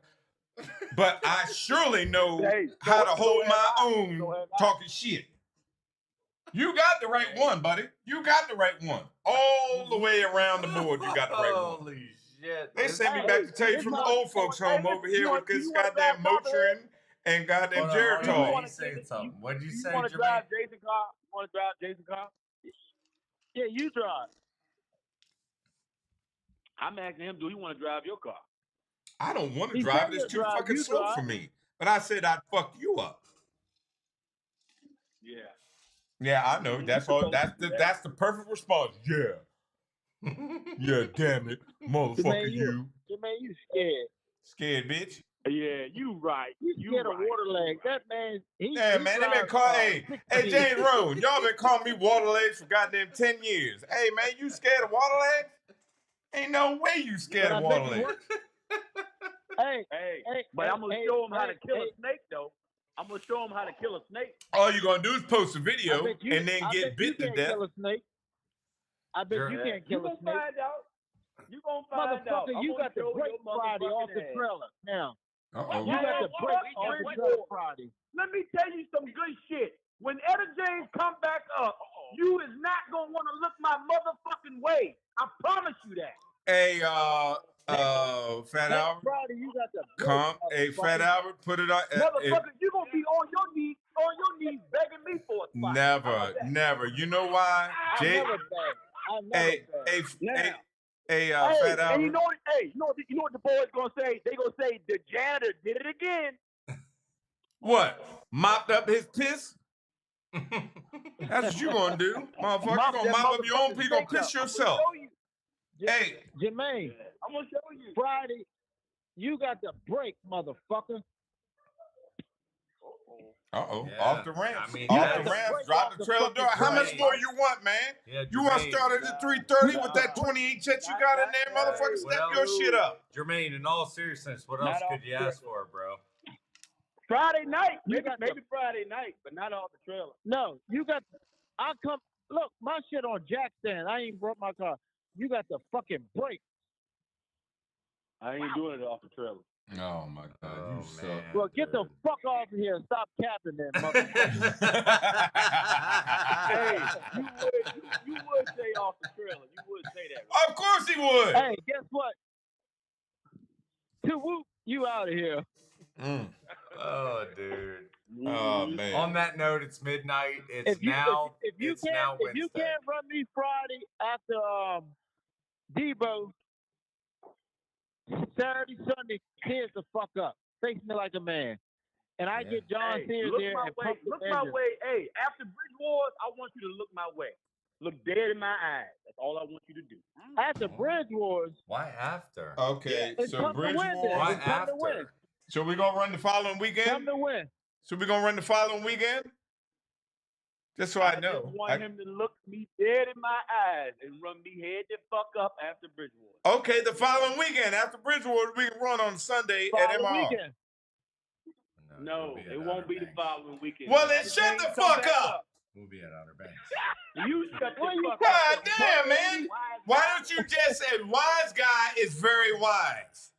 But I surely know how to hold my own talking shit. You got the right one, buddy. You got the right one. All the way around the board, you got the right one. Holy shit. They sent me back to tell you from the old folks home over here with this goddamn Motrin and goddamn Geritol. He's saying something. What'd you say, You want to drive Jason car? You want to drive Jason car? Yeah, you drive. I'm asking him, do he want to drive your car? I don't want to He drive said it. It's he'll too drive, fucking you slow drive. for me. But I said I'd fuck you up. Yeah. Yeah, I know. That's all. That's the perfect response. Yeah. Yeah, damn it, motherfucker, you. Jermaine, you scared. Scared, bitch. Yeah, you right. You scared of water leg. That man, Yeah, man, they been calling. Hey, James Rowan, y'all been calling me water legs for goddamn 10 years. Hey, man, you scared of water legs? Ain't no way you scared of water legs. Hey, but I'm gonna show him how to kill a snake, though. I'm gonna show him how to kill a snake. All you gonna do is post a video and then get bit to death. Kill a snake. I bet you can't kill a snake. Find out. You gonna find out. Motherfucker, you got the break Friday off the trailer. Now, you got the break off the trailer Friday. Let me tell you some good shit. When Etta James come back up, you is not gonna want to look my motherfucking way. I promise you that. Hey, Fat Albert. Friday, you got the break. Come, hey, Fat Albert, put it on. Motherfucker, you gonna be on your knees begging me for a spot. Never. You know why? I never beg. Hey, Hey, Hey, Fat and you Albert. know what? Hey, you know what the boys gonna say? They gonna say the janitor did it again. What? Mopped up his piss? That's what you gonna do, motherfucker. You gonna That mop up your own motherfucking pee. You gonna stink up. piss I'm gonna yourself. show you. Hey, Jermaine, I'm gonna show you. Friday, you got the break, motherfucker. uh-oh, Yeah, off the ramps. I mean, off that's- the ramps. Break Drop off the the trailer fucking door. How much Jermaine. more you want, man? Yeah, You want to Jermaine. start at the 330 with that Nah. 28 jet you got in there, motherfucker? What Step else? your shit up. Jermaine, in all seriousness, what else Not could off you the ask for, bro? Friday night, You maybe got maybe Friday night, but not off the trailer. No, you got. I come. Look, my shit on jack stand. I ain't broke my car. You got the fucking break. I ain't doing it off the trailer. Oh my God, Oh, you suck. man. Well, get the dude. fuck off of here and stop capping that motherfucker. Hey, you would say off the trailer. You would say that. Right? Of course he would. Hey, guess what? To whoop, you out of here. Mm. Oh, dude. Oh man. On that note, it's midnight. It's If you now. if you it's can't now if you Wednesday. can't run me Friday after Debo, Saturday, Sunday, tears the fuck up. Face me like a man. And I Yeah. get John Hey, Sears look there my and way. pump the Look my engine. way. Hey, after Bridge Wars, I want you to look my way. Look dead in my eyes. That's all I want you to do. After Bridge Wars, Why after? Okay, it's so come to win. Bridgewater. Then. Why It's come to win. after? So we gonna run the following Come weekend? to win. So we gonna run the following weekend? Just so I know. just want him to look me dead in my eyes and run me head the fuck up after Bridgewater. Okay, the following weekend after Bridgewater, we can run on Sunday at Following MR. weekend. No, we'll be at it won't Outer be the Banks. following weekend. Well, then If shut they the come fuck back up. We'll be at Outer Banks. You shut the fuck God up. damn, man. Why don't you just say wise guy is very wise?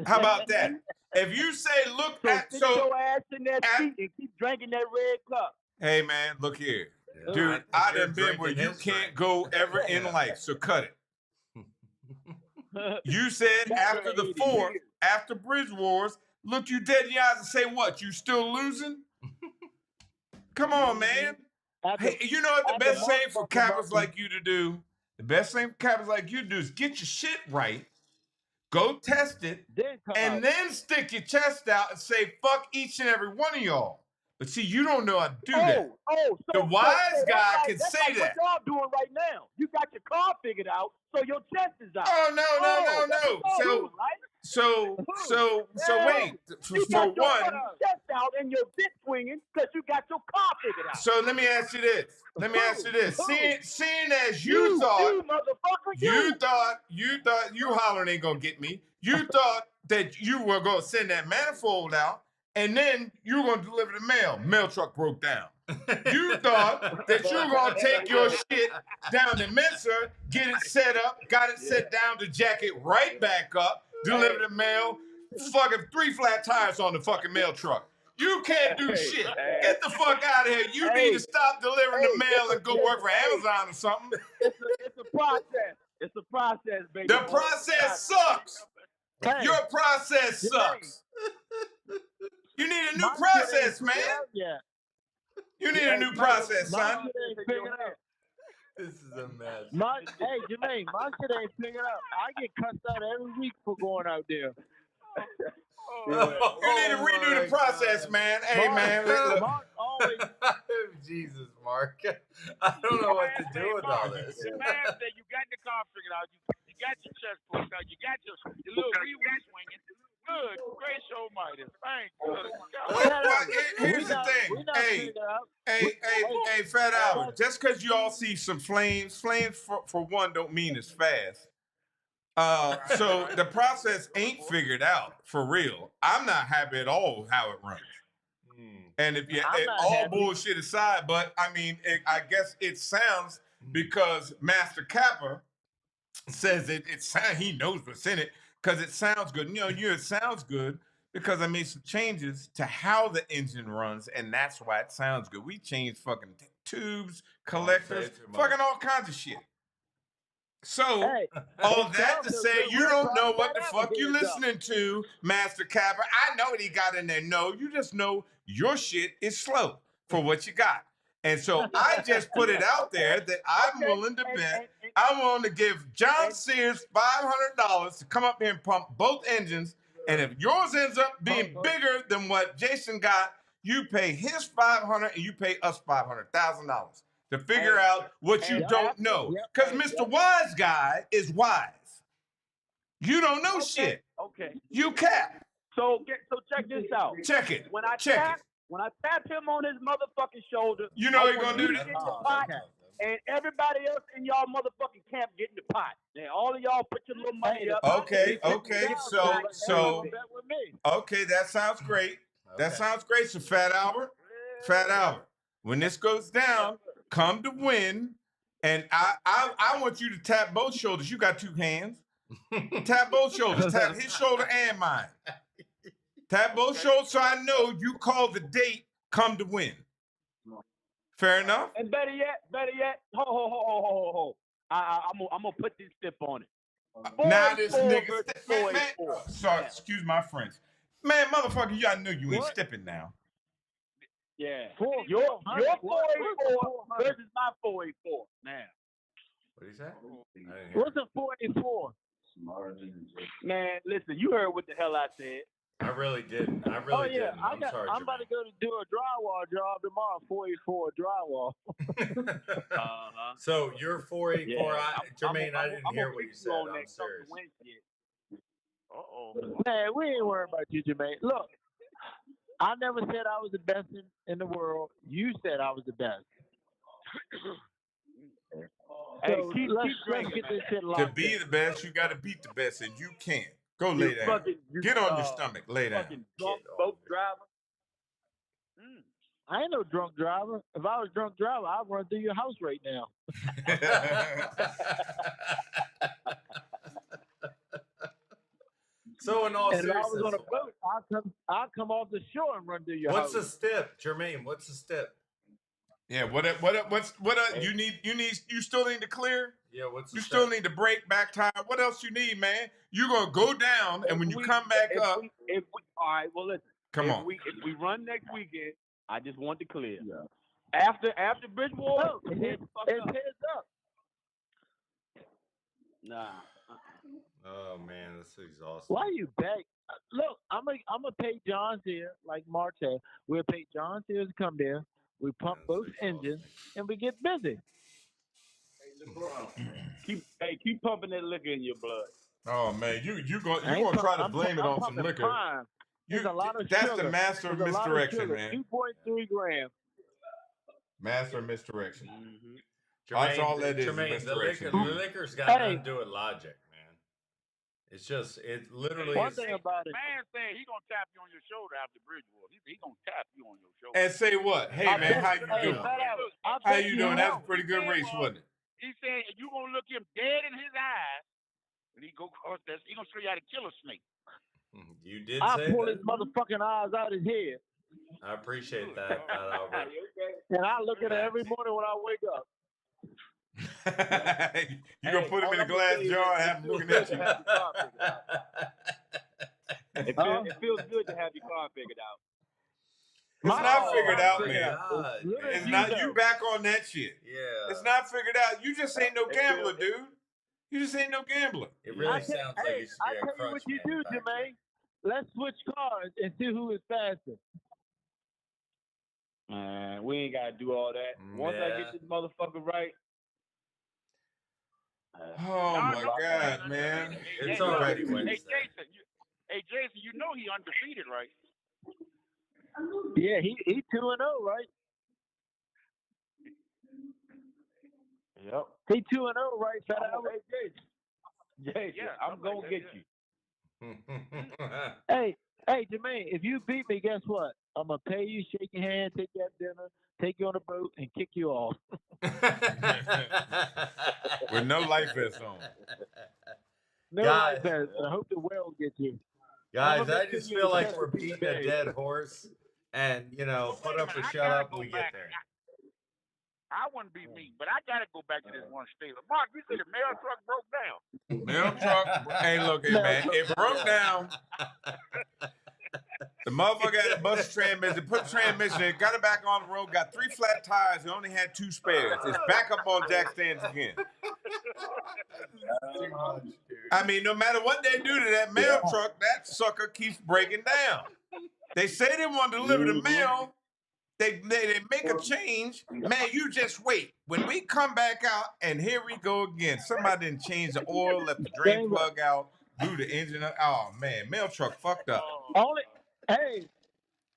How about that? If you say look So at sit so your ass in that at- seat and keep drinking that red cup. hey man, look here. Yeah, Dude, I I think you're done been where drinking you his can't drink. go ever in Yeah. life, so cut it. You said after the 80 fourth, years. after Bridge Wars, look you dead in the eyes and say what? You still losing? Come on, man. After, Hey, you know what the after best thing for motherfucking cappers monkey. like you to do? The best thing for cappers like you to do is get your shit right, go test it, then come and out. then stick your chest out and say fuck each and every one of y'all. But see, you don't know how to do that. So The wise that's guy like, can that's say like that. what y'all doing right now. You got your car figured out, so your chest is out. Oh no. That's what y'all doing, right? So Yeah. wait. You For got your one, fucking chest out and your dick swinging because you got your car figured out. so let me ask you this. Who? Seeing as you thought you motherfucker, you thought you hollering ain't gonna get me. You thought that you were gonna send that manifold out and then you were gonna deliver the mail. Mail truck broke down. You thought that you were gonna take your shit down to Mensa, get it set up, got it set down to jack it right back up, deliver the mail, fucking 3 flat tires on the fucking mail truck. You can't do shit. Get the fuck out of here. You need to stop delivering the mail and go work for Amazon or something. It's a process. It's a process, baby. The process sucks. Hey, Your process Jermaine. sucks. You need a new my shit process, ain't man. figured out yet. You need a new process, My son. shit ain't figured out. This is a mess. Hey, Jermaine, my shit ain't figured out. I get cussed out every week for going out there. You need to redo the process, man. Hey, man. Look. Mark always. Jesus, Mark. I don't know what to do with all this. The man said you got the car figured out. You got your chest pushed out. You got your little wee swinging. Good. Great show, Midas. Thank you. Here's the thing. Hey, Fat Albert. Just because you all see some flames for one don't mean it's fast. So the process ain't figured out for real. I'm not happy at all how it runs. And if you I'm not all happy. bullshit aside, but I mean, I guess it sounds because Master Kappa says it sounds, he knows what's in it because it sounds good. It sounds good because I made some changes to how the engine runs, and that's why it sounds good. We changed fucking tubes, collectors, fucking all kinds of shit. So, Hey, all it that sounds to so say, good, you we'll don't talk know what about the that fuck when you it comes. listening to, Master Capper. I know what he got in there. No, you just know your shit is slow for what you got. And so I just put it out there that I'm willing to bet. I'm willing to give John Sears $500 to come up here and pump both engines. And if yours ends up being bigger than what Jason got, you pay his $500 and you pay us $500,000 to figure out what you don't know. Because Mr. Wise Guy is wise. You don't know shit. Okay. You cap. So check this out. Check it. When I Check it. tap him on his motherfucking shoulder, You know I he want gonna you do to that? get the pot, and everybody else in y'all motherfucking camp get in the pot. And all of y'all put your little money up. Okay. So Bet with me. okay, that sounds great. That sounds great. So Fat Albert, when this goes down, come to win. And I want you to tap both shoulders. You got two hands. Tap both shoulders. Tap his shoulder and mine. Tap both shoulders so I know you call the date, come to win. Fair enough? And better yet, ho. I'm gonna put this tip on it. Now this 4-4 nigga, versus man, 4-4. sorry, excuse my French. Man, motherfucker, you gotta know you ain't stepping now. Yeah. Four- Your 400. 4-4 versus my 4-4. Now. What did he say? I didn't hear. What's a 44? Man, listen, you heard what the hell I said. I really didn't. I Oh really yeah, didn't. I'm sorry, I'm about to Jermaine. go to do a drywall job tomorrow. 44 drywall. Uh-huh. So you're 484. Yeah, Jermaine, I didn't hear what you said. I'm serious. Uh-oh. Man, we ain't worried about you, Jermaine. Look, I never said I was the best in the world. You said I was the best. Hey, So keep let's drinking, get man. this shit To locked be in. the best, you gotta beat the best, and you can't. Go lay down. Get on your stomach. Lay down. Fucking drunk boat driver. I ain't no drunk driver. If I was a drunk driver, I'd run through your house right now. So in all And if I was seriousness, on a boat, I'd come off the shore and run through your what's house. the step, Jermaine? What's the step? Yeah, you still need to clear? Yeah, what's the You step? still need to brake, back tire. What else you need, man? You're gonna go down, and when you come back up, All right, well, listen. come on. If we run next weekend, I just want to clear. Yeah. After Bridgewater, No, it's heads up. Nah. Oh man, that's exhausting. Why you beg? Look, I'm gonna pay John Sears like Mark said. We'll pay John Sears to come there. We pump That's both exhausting. engines and we get busy. Keep pumping that liquor in your blood. Oh man, you I ain't gonna try to I'm blame it on some pumping liquor. prime. There's a lot of That's sugar. the master of There's a lot of misdirection, sugar. man. 2.3 grams. Master of misdirection. Mm-hmm. That's all that is, Jermaine, the misdirection. liquor's got Hey. nothing to do with logic, man. It's just, it literally One is. thing about it. Man said he gonna tap you on your shoulder after Bridgewater. He gonna tap you on your shoulder. And say what? Hey man, how you Hey, doing? Fat Albert, I'll How take you doing? That's a out. pretty good race, wasn't it? He said you gonna look him dead in his eyes, and he go across that. He gonna show you how to kill a snake. You did I'll say pull that. his motherfucking eyes out his head. I appreciate that, Fat Albert. And I look at it every morning when I wake up. You gonna put him in a glass jar and have him looking at you. It feels good to have your car figured out. It's not figured out, my man. God, It's man. not you back on that shit. Yeah. It's not figured out. You just ain't no gambler, dude. You just ain't no gambler. It really sounds like you should I be a tell you crutch what you do, manufacturer. Jermaine. Let's switch cars and see who is faster. Man, we ain't gotta do all that. Once I get this motherfucker right. Oh my God, man. It's Hey, already hey, Wednesday. Jason, you know he undefeated, right? Yeah, he 2-0, right? Yep. He 2-0, right, Fat Albert? Jason, Yeah, I'm gonna get you. Hey, Jermaine, if you beat me, guess what? I'm gonna pay you, shake your hand, take you out to dinner, take you on a boat, and kick you off. With no life vest on. No Guys. life vest. I hope the whale gets you. Guys, I'ma I make just sure feel you like test we're it beating a today. dead horse. And, you know, put up or I shut gotta up go when we back. get there. I wouldn't be me, but I gotta go back to this one state. Mark, you said the mail truck broke down. Mail truck. Hey, look, hey, man. It broke down. The motherfucker had a busted transmission, put the transmission in, got it back on the road, got 3 flat tires, and only had 2 spares. It's back up on jack stands again. Too much, dude. I mean, no matter what they do to that mail truck, that sucker keeps breaking down. They say they want to deliver the mail. They make a change. Man, you just wait. When we come back out, and here we go again. Somebody didn't change the oil, left the drain plug out, blew the engine up. Oh, man, mail truck fucked up. Only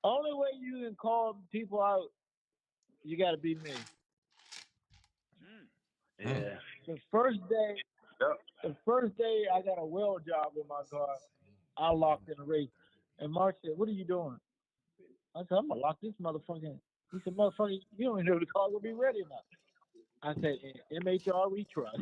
way you can call people out, you got to be me. Yeah. The first day I got a weld job in my car, I locked in the race. And Mark said, "What are you doing?" I said, "I'm gonna lock this motherfucker in." He said, "Motherfucker, you don't even know the car will be ready now." I said, "MHRE truck."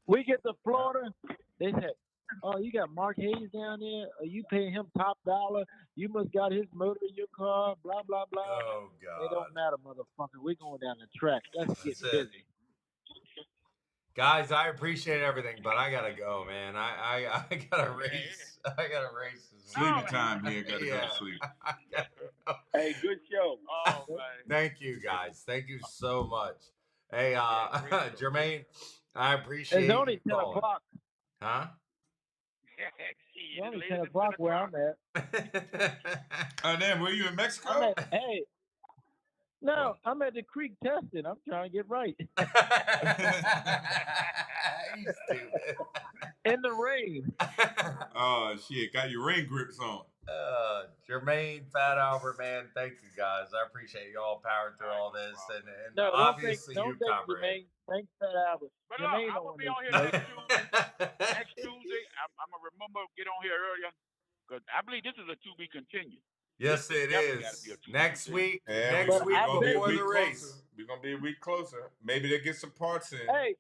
We get to Florida, they said, "Oh, you got Mark Hayes down there? Are you paying him top dollar? You must got his motor in your car, blah, blah, blah." Oh, God. It don't matter, motherfucker. We're going down the track. Let's get busy. Guys, I appreciate everything, but I gotta go, man. I gotta race. I gotta race. Sleepy time here. Gotta go to sleep. Hey, good show. Oh, man. Thank you, guys. Thank you so much. Hey, Jermaine, I appreciate It's only you 10 calling. o'clock. Huh? It's only 10 o'clock where I'm at. Oh, damn, were you in Mexico? No, I'm at the creek testing. I'm trying to get right. You stupid. In the rain. Oh, shit. Got your rain grips on. Jermaine, Fat Albert, man, thank you guys. I appreciate you all powering through all this, and No, obviously don't you thank cover it. Jermaine. Thanks, Fat Albert. But Jermaine I'm don't going to be on here want next Tuesday. Next Tuesday, I'm going to remember get on here earlier because I believe this is a to be continued. Yes, it is. Next week, Yeah, next week we're gonna be a before week the race. closer. We're gonna be a week closer. Maybe they'll get some parts in. Hey,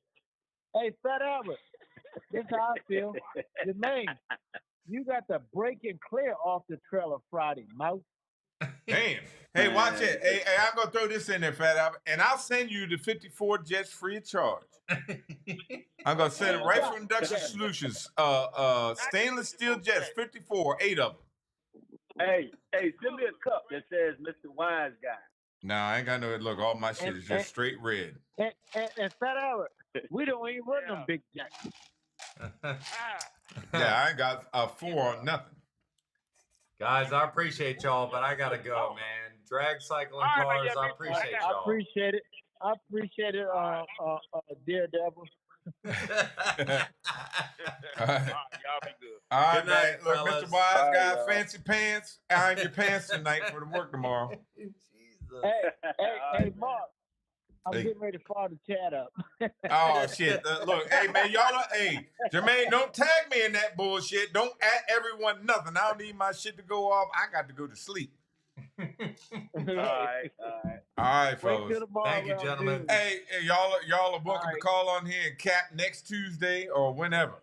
Fat Albert. This is how I feel. Jermaine, you got the break and clear off the trailer Friday, mouse. Damn. Hey, watch it. Hey, I'm gonna throw this in there, Fat Albert, and I'll send you the 54 jets free of charge. I'm gonna send it right from Induction Solutions. Stainless steel jets, 54, 8 of them. Hey, send me a cup that says Mr. Wise Guy. No, I ain't got no look. All my shit is just straight red. And Fat Albert, we don't even run them big jacks. Yeah, I ain't got 4 on nothing. Guys, I appreciate y'all, but I gotta go, man. Drag cycling cars, I appreciate y'all. I appreciate it. Daredevil. Y'all be good. All right, Good night, man. Look, fellas. Mr. Wise Guy, y'all. fancy pants. Iron your pants tonight for the work tomorrow. Jesus. Hey, Mark. I'm Hey. getting ready to fire the chat up. Oh shit! Look, hey man, hey, Jermaine, don't tag me in that bullshit. Don't at everyone nothing. I don't need my shit to go off. I got to go to sleep. All right. All right, Wait folks. till tomorrow. Thank you, gentlemen. Hey, y'all are welcome to call on here and cap next Tuesday or whenever.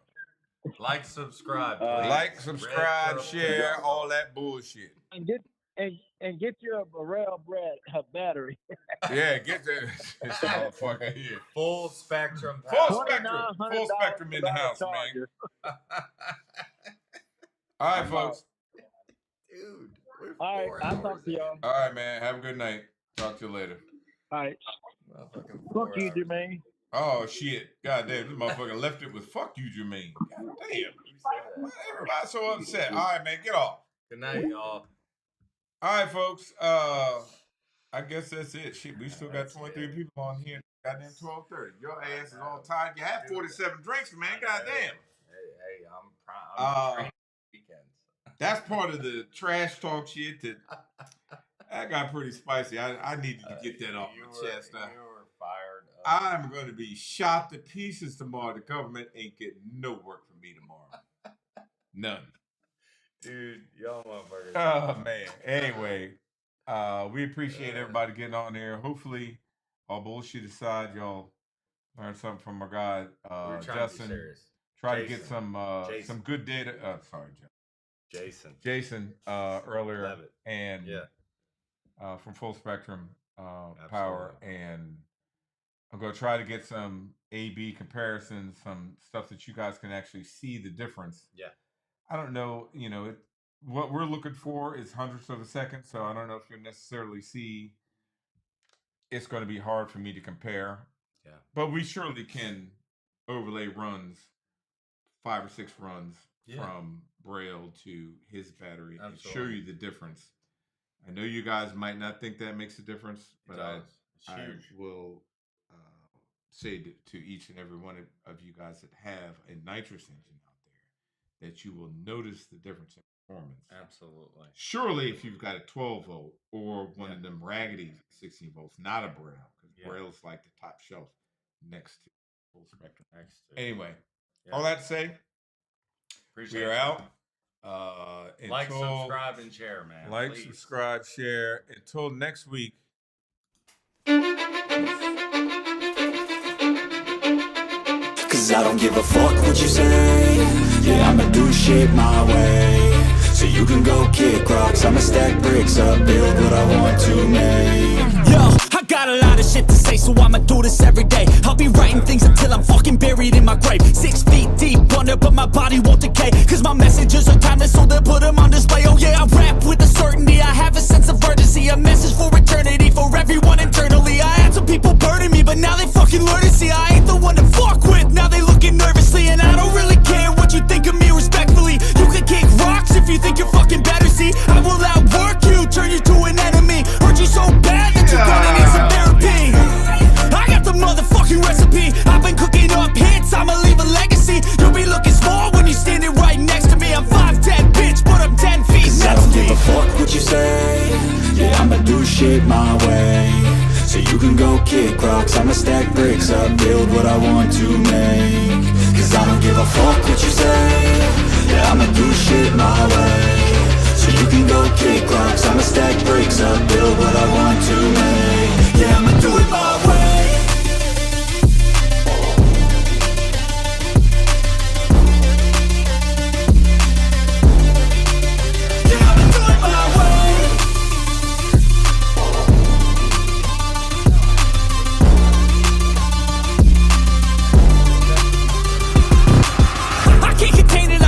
Like, subscribe, please. Like, subscribe, share, all that bullshit. And get your Burrell battery. Yeah, get this motherfucker here. Full spectrum. Full power. spectrum in the house, man. All right, folks. Dude. All right, I'll talk to y'all. All right, man. Have a good night. Talk to you later. All right. Fuck you, Jermaine. Oh shit! God damn, this motherfucker left it with "fuck you, Jermaine." God damn. Why everybody so upset? All right, man, get off. Good night, y'all. All right, folks. I guess that's it. Shit, we still got 23 people on here. Goddamn 12:30. Your ass is all tired. You had 47 drinks, man. Goddamn. Hey, I'm training weekends. That's part of the trash talk shit that got pretty spicy. I needed to get that off my chest. You were fired up. I'm going to be shot to pieces tomorrow. The government ain't getting no work from me tomorrow. None. Dude, y'all motherfuckers. Oh, man. Anyway, we appreciate everybody getting on there. Hopefully, all bullshit aside, y'all learned something from our guy, We're trying Justin. to be serious. Try to get some good data. Sorry, Jason earlier. Levitt. And from Full Spectrum Power. And I'm going to try to get some A/B comparisons, some stuff that you guys can actually see the difference. Yeah. I don't know, what we're looking for is hundredths of a second, so I don't know if you'll necessarily see. It's going to be hard for me to compare. Yeah. But we surely can overlay runs, 5 or 6 runs from Braille to his battery and show you the difference. I know you guys might not think that makes a difference, but I will say to each and every one of you guys that have a nitrous engine out there that you will notice the difference in performance. Absolutely. Surely if you've got a 12 volt or one of them raggedy 16 volts, not a Braille, because Braille is like the top shelf next to full spectrum. Anyway, all that to say, we are out. Like, subscribe, and share, man. Like, please. Subscribe, share. Until next week. Cause I don't give a fuck what you say. Yeah, I'ma do shit my way. So you can go kick rocks, I'ma stack bricks up, build what I want to make. Yo, I got a lot of shit to say, so I'ma do this every day. I'll be writing things until I'm fucking buried in my grave. 6 feet deep under, but my body won't decay. Cause my messages are timeless, so they'll put them on display. Oh yeah, I rap with a certainty, I have a sense of urgency. A message for eternity, for everyone internally. I had some people burning me, but now they fucking learn to see I ain't the one to fuck with, now they looking nervously. And I don't really care what you think of me, respectfully. You can kick rocks if you think you're fucking better, see. I will outwork you, turn you to an enemy. Hurt you so bad that you're gonna need some therapy. I got the motherfucking recipe. I've been cooking up hits, I'ma leave a legacy. You'll be looking small when you're standing right next to me. I'm 5'10", bitch, but I'm 10 feet Cause I don't give a fuck what you say. Yeah, I'ma do shit my way. So you can go kick rocks, I'ma stack bricks up, build what I want to make. Cause I don't give a fuck what you say. Yeah, I'ma do shit my way. So you can go kick rocks, I'ma stack bricks up, build what I want to make. Yeah, I'ma do it my way.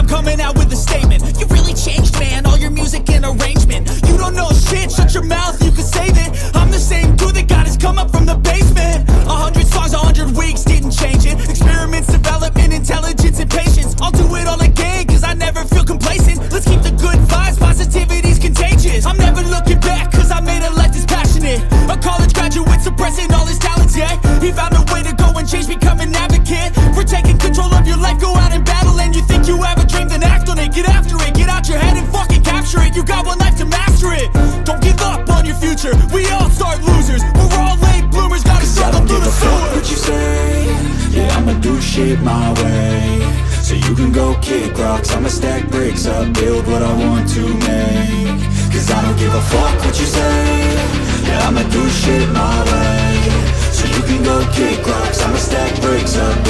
Coming out with a statement. You really changed, man, all your music and arrangement. You don't know shit, shut your mouth, you can save it. I'm the same dude that got his come up from the basement. 100 songs, 100 weeks, didn't change it. Experiments, development, intelligence, and patience. I'll do it all again, cause I never feel complacent. Let's keep the good vibes, positivity's contagious. I'm never looking back, cause I made a life that's passionate. A college graduate suppressing all his talents, yeah. He found a way to go and change, become an advocate. For taking control of your life, go out and battle. And you think you have a dream, then act on it. Get after it, get out your head and fucking capture it. You got one life to master it. Don't give up on your future, we all start losers. We're all late bloomers, gotta struggle through the sewer. What you say? Yeah, I'ma do shit my way. So you can go kick rocks, I'ma stack bricks up, build what I want to make. Cause I don't give a fuck what you say. Yeah, I'ma do shit my way. So you can go kick rocks, I'ma stack bricks up,